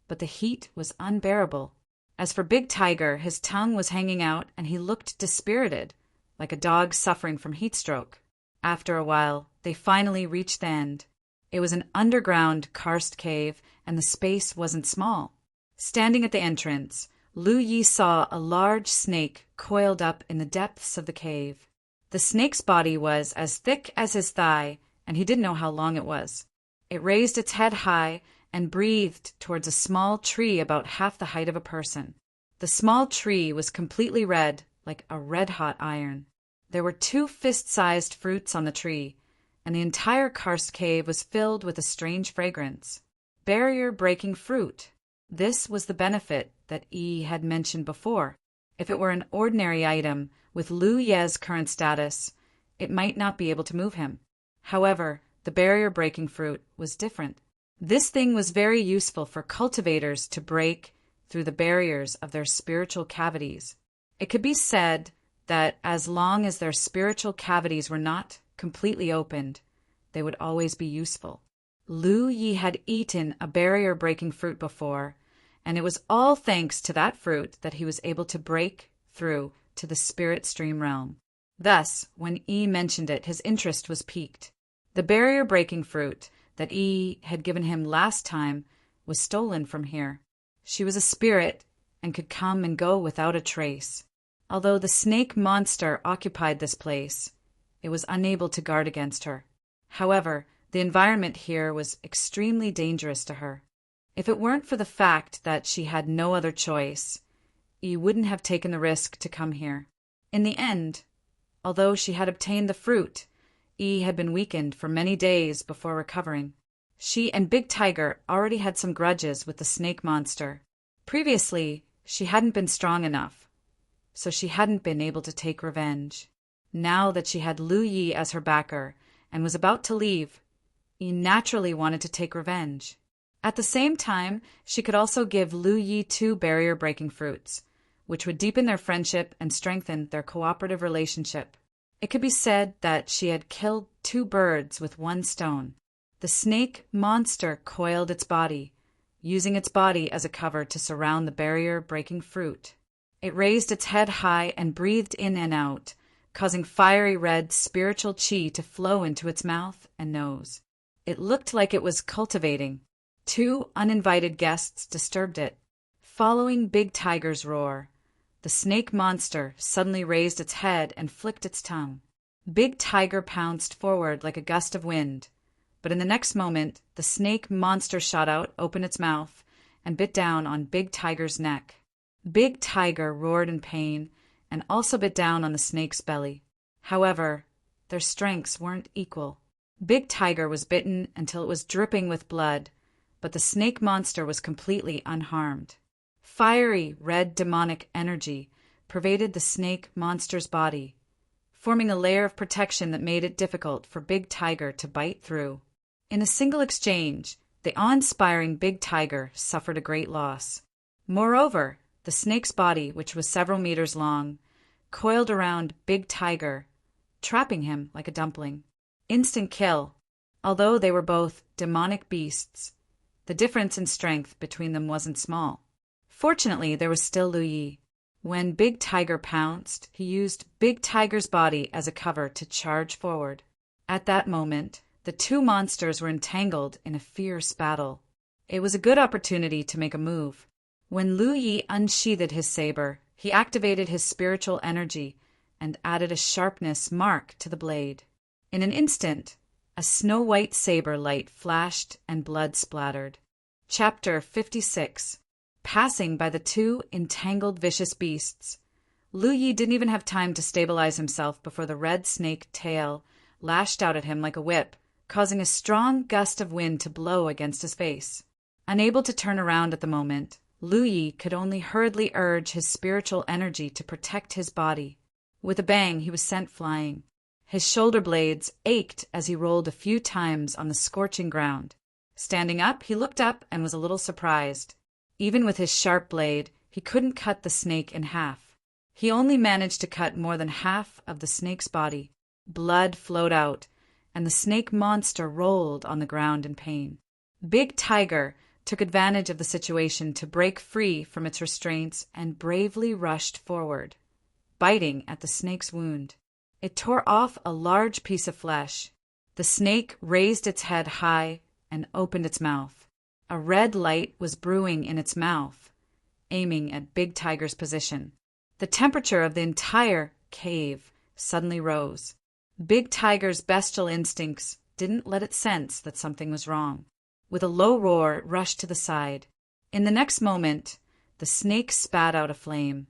but the heat was unbearable. As for Big Tiger, his tongue was hanging out and he looked dispirited, like a dog suffering from heat stroke. After a while, they finally reached the end. It was an underground karst cave, and the space wasn't small. Standing at the entrance, Lu Yi saw a large snake coiled up in the depths of the cave. The snake's body was as thick as his thigh, and he didn't know how long it was. It raised its head high and breathed towards a small tree about half the height of a person. The small tree was completely red, like a red-hot iron. There were 2 fist-sized fruits on the tree, and the entire karst cave was filled with a strange fragrance. Barrier-breaking fruit. This was the benefit that Yi had mentioned before. If it were an ordinary item, with Lu Ye's current status, it might not be able to move him. However, the barrier-breaking fruit was different. This thing was very useful for cultivators to break through the barriers of their spiritual cavities. It could be said that as long as their spiritual cavities were not completely opened, they would always be useful. Lu Yi had eaten a barrier-breaking fruit before, and it was all thanks to that fruit that he was able to break through to the spirit stream realm. Thus, when Yi mentioned it, his interest was piqued. The barrier-breaking fruit that Yi had given him last time was stolen from here. She was a spirit and could come and go without a trace. Although the snake monster occupied this place, it was unable to guard against her. However, the environment here was extremely dangerous to her. If it weren't for the fact that she had no other choice, Yi wouldn't have taken the risk to come here. In the end, although she had obtained the fruit, Yi had been weakened for many days before recovering. She and Big Tiger already had some grudges with the snake monster. Previously, she hadn't been strong enough, so she hadn't been able to take revenge. Now that she had Lu Yi as her backer and was about to leave, Yi naturally wanted to take revenge. At the same time, she could also give Lu Yi 2 barrier-breaking fruits, which would deepen their friendship and strengthen their cooperative relationship. It could be said that she had killed 2 birds with 1 stone. The snake monster coiled its body, using its body as a cover to surround the barrier-breaking fruit. It raised its head high and breathed in and out, causing fiery red spiritual chi to flow into its mouth and nose. It looked like it was cultivating. 2 uninvited guests disturbed it. Following Big Tiger's roar, the snake monster suddenly raised its head and flicked its tongue. Big Tiger pounced forward like a gust of wind, but in the next moment, the snake monster shot out, opened its mouth, and bit down on Big Tiger's neck. Big Tiger roared in pain and also bit down on the snake's belly. However, their strengths weren't equal. Big Tiger was bitten until it was dripping with blood, but the snake monster was completely unharmed. Fiery red demonic energy pervaded the snake monster's body, forming a layer of protection that made it difficult for Big Tiger to bite through. In a single exchange, the awe-inspiring Big Tiger suffered a great loss. Moreover, the snake's body, which was several meters long, coiled around Big Tiger, trapping him like a dumpling. Instant kill. Although they were both demonic beasts, the difference in strength between them wasn't small. Fortunately, there was still Lu Yi. When Big Tiger pounced, he used Big Tiger's body as a cover to charge forward. At that moment, the 2 monsters were entangled in a fierce battle. It was a good opportunity to make a move. When Lu Yi unsheathed his saber, he activated his spiritual energy and added a sharpness mark to the blade. In an instant, a snow-white saber light flashed and blood splattered. Chapter 56. Passing by the 2 entangled vicious beasts, Lu Yi didn't even have time to stabilize himself before the red snake tail lashed out at him like a whip, causing a strong gust of wind to blow against his face. Unable to turn around at the moment, Lu Yi could only hurriedly urge his spiritual energy to protect his body. With a bang, he was sent flying. His shoulder blades ached as he rolled a few times on the scorching ground. Standing up, he looked up and was a little surprised. Even with his sharp blade, he couldn't cut the snake in half. He only managed to cut more than half of the snake's body. Blood flowed out, and the snake monster rolled on the ground in pain. Big Tiger took advantage of the situation to break free from its restraints and bravely rushed forward, biting at the snake's wound. It tore off a large piece of flesh. The snake raised its head high and opened its mouth. A red light was brewing in its mouth, aiming at Big Tiger's position. The temperature of the entire cave suddenly rose. Big Tiger's bestial instincts didn't let it sense that something was wrong. With a low roar, it rushed to the side. In the next moment, the snake spat out a flame,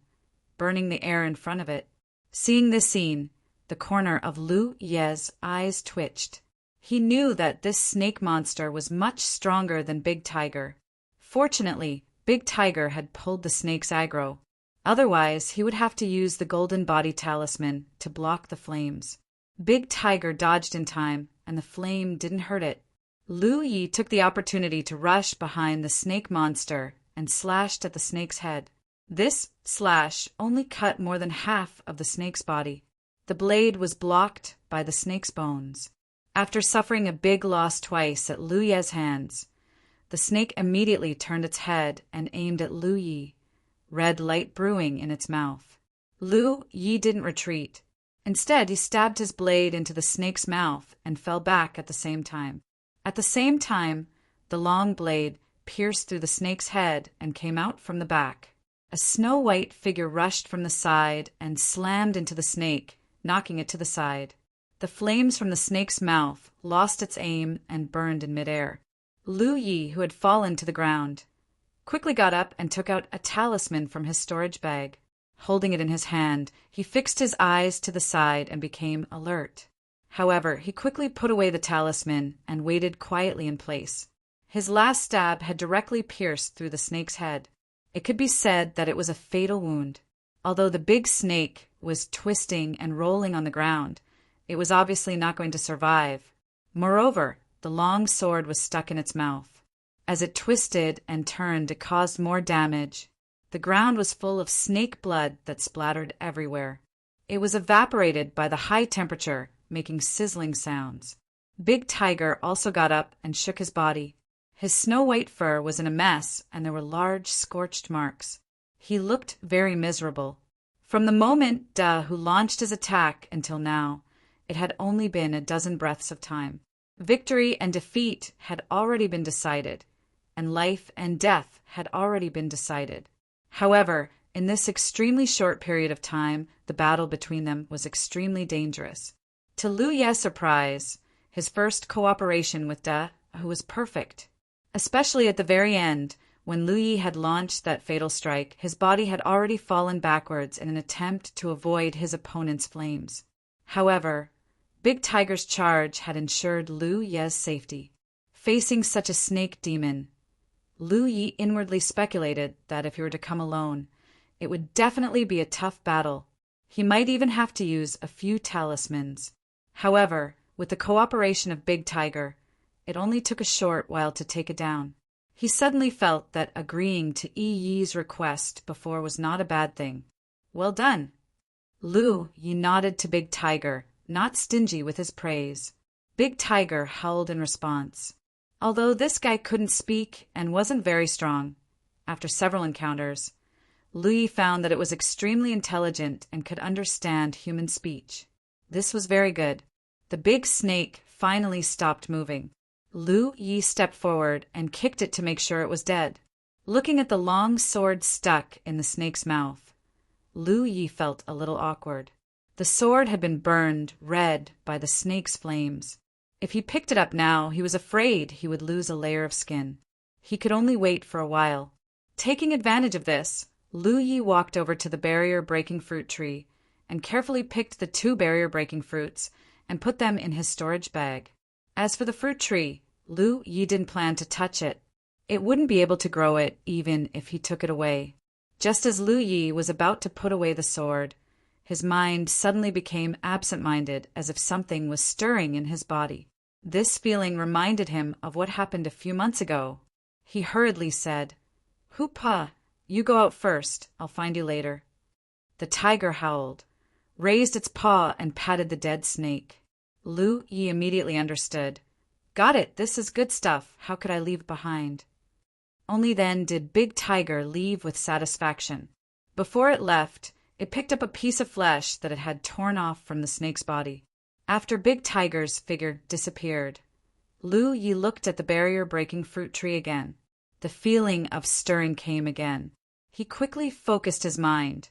burning the air in front of it. Seeing this scene, the corner of Lu Ye's eyes twitched. He knew that this snake monster was much stronger than Big Tiger. Fortunately, Big Tiger had pulled the snake's aggro. Otherwise, he would have to use the golden body talisman to block the flames. Big Tiger dodged in time, and the flame didn't hurt it. Lu Yi took the opportunity to rush behind the snake monster and slashed at the snake's head. This slash only cut more than half of the snake's body. The blade was blocked by the snake's bones. After suffering a big loss twice at Lu Ye's hands, the snake immediately turned its head and aimed at Lu Yi, red light brewing in its mouth. Lu Yi didn't retreat. Instead, he stabbed his blade into the snake's mouth and fell back at the same time. At the same time, the long blade pierced through the snake's head and came out from the back. A snow-white figure rushed from the side and slammed into the snake, knocking it to the side. The flames from the snake's mouth lost its aim and burned in midair. Lu Yi, who had fallen to the ground, quickly got up and took out a talisman from his storage bag. Holding it in his hand, he fixed his eyes to the side and became alert. However, he quickly put away the talisman and waited quietly in place. His last stab had directly pierced through the snake's head. It could be said that it was a fatal wound. Although the big snake was twisting and rolling on the ground, it was obviously not going to survive. Moreover, the long sword was stuck in its mouth. As it twisted and turned, it caused more damage. The ground was full of snake blood that splattered everywhere. It was evaporated by the high temperature, making sizzling sounds. Big Tiger also got up and shook his body. His snow-white fur was in a mess, and there were large scorched marks. He looked very miserable. From the moment who launched his attack until now, it had only been a dozen breaths of time. Victory and defeat had already been decided, and life and death had already been decided. However, in this extremely short period of time, the battle between them was extremely dangerous. To Lu Ye's surprise, his first cooperation with who was perfect. Especially at the very end, when Lu Yi had launched that fatal strike, his body had already fallen backwards in an attempt to avoid his opponent's flames. However, Big Tiger's charge had ensured Lu Ye's safety. Facing such a snake demon, Lu Yi inwardly speculated that if he were to come alone, it would definitely be a tough battle. He might even have to use a few talismans. However, with the cooperation of Big Tiger, it only took a short while to take it down. He suddenly felt that agreeing to Yi's request before was not a bad thing. Well done. Lu Yi nodded to Big Tiger, not stingy with his praise. Big Tiger howled in response. Although this guy couldn't speak and wasn't very strong, after several encounters, Lu Yi found that it was extremely intelligent and could understand human speech. This was very good. The big snake finally stopped moving. Lu Yi stepped forward and kicked it to make sure it was dead. Looking at the long sword stuck in the snake's mouth, Lu Yi felt a little awkward. The sword had been burned red by the snake's flames. If he picked it up now, he was afraid he would lose a layer of skin. He could only wait for a while. Taking advantage of this, Lu Yi walked over to the barrier-breaking fruit tree and carefully picked the 2 barrier-breaking fruits and put them in his storage bag. As for the fruit tree, Lu Yi didn't plan to touch it. It wouldn't be able to grow it even if he took it away. Just as Lu Yi was about to put away the sword, his mind suddenly became absent-minded, as if something was stirring in his body. This feeling reminded him of what happened a few months ago. He hurriedly said, "Hoo-pa, you go out first. I'll find you later." The tiger howled, raised its paw and patted the dead snake. Lu Yi immediately understood. Got it, this is good stuff. How could I leave behind? Only then did Big Tiger leave with satisfaction. Before it left, it picked up a piece of flesh that it had torn off from the snake's body. After Big Tiger's figure disappeared, Lu Yi looked at the barrier-breaking fruit tree again. The feeling of stirring came again. He quickly focused his mind,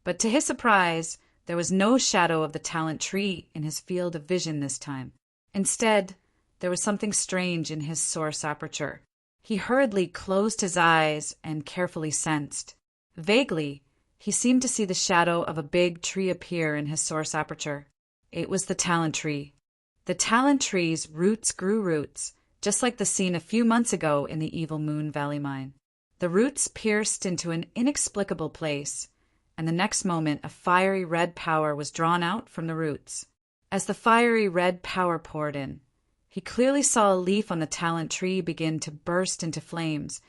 but to his surprise, there was no shadow of the talent tree in his field of vision this time. Instead, there was something strange in his source aperture. He hurriedly closed his eyes and carefully sensed. Vaguely, he seemed to see the shadow of a big tree appear in his source aperture. It was the talent tree. The talent tree's roots grew roots, just like the scene a few months ago in the Evil Moon Valley mine. The roots pierced into an inexplicable place, and the next moment a fiery red power was drawn out from the roots. As the fiery red power poured in, he clearly saw a leaf on the talent tree begin to burst into flames,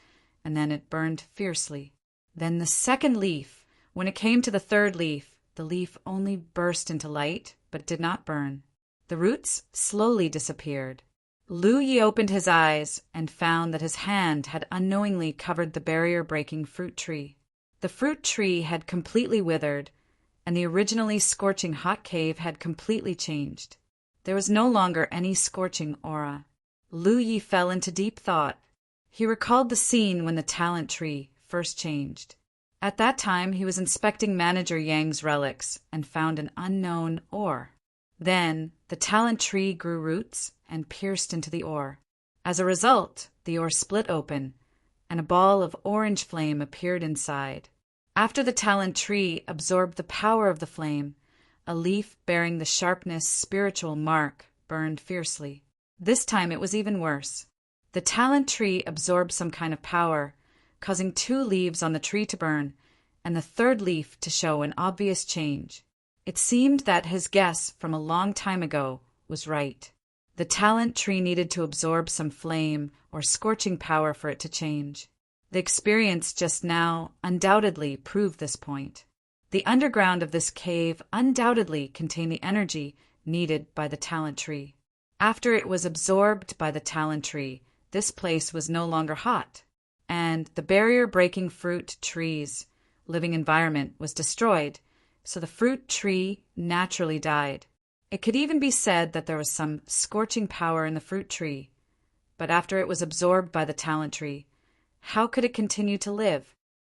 and then it burned fiercely. Then the second leaf. When it came to the third leaf, the leaf only burst into light, but did not burn. The roots slowly disappeared. Lu Yi opened his eyes and found that his hand had unknowingly covered the barrier-breaking fruit tree. The fruit tree had completely withered, and the originally scorching hot cave had completely changed. There was no longer any scorching aura. Lu Yi fell into deep thought. He recalled the scene when the talent tree first changed. At that time, he was inspecting Manager Yang's relics and found an unknown ore. Then, the talent tree grew roots and pierced into the ore. As a result, the ore split open, and a ball of orange flame appeared inside. After the talent tree absorbed the power of the flame, a leaf bearing the sharpness spiritual mark burned fiercely. This time it was even worse. The talent tree absorbed some kind of power, causing 2 leaves on the tree to burn, and the third leaf to show an obvious change. It seemed that his guess from a long time ago was right. The talent tree needed to absorb some flame or scorching power for it to change. The experience just now undoubtedly proved this point. The underground of this cave undoubtedly contained the energy needed by the talent tree. After it was absorbed by the talent tree, this place was no longer hot, and the barrier-breaking fruit tree's living environment was destroyed, so the fruit tree naturally died. It could even be said that there was some scorching power in the fruit tree, but after it was absorbed by the talent tree, how could it continue to live?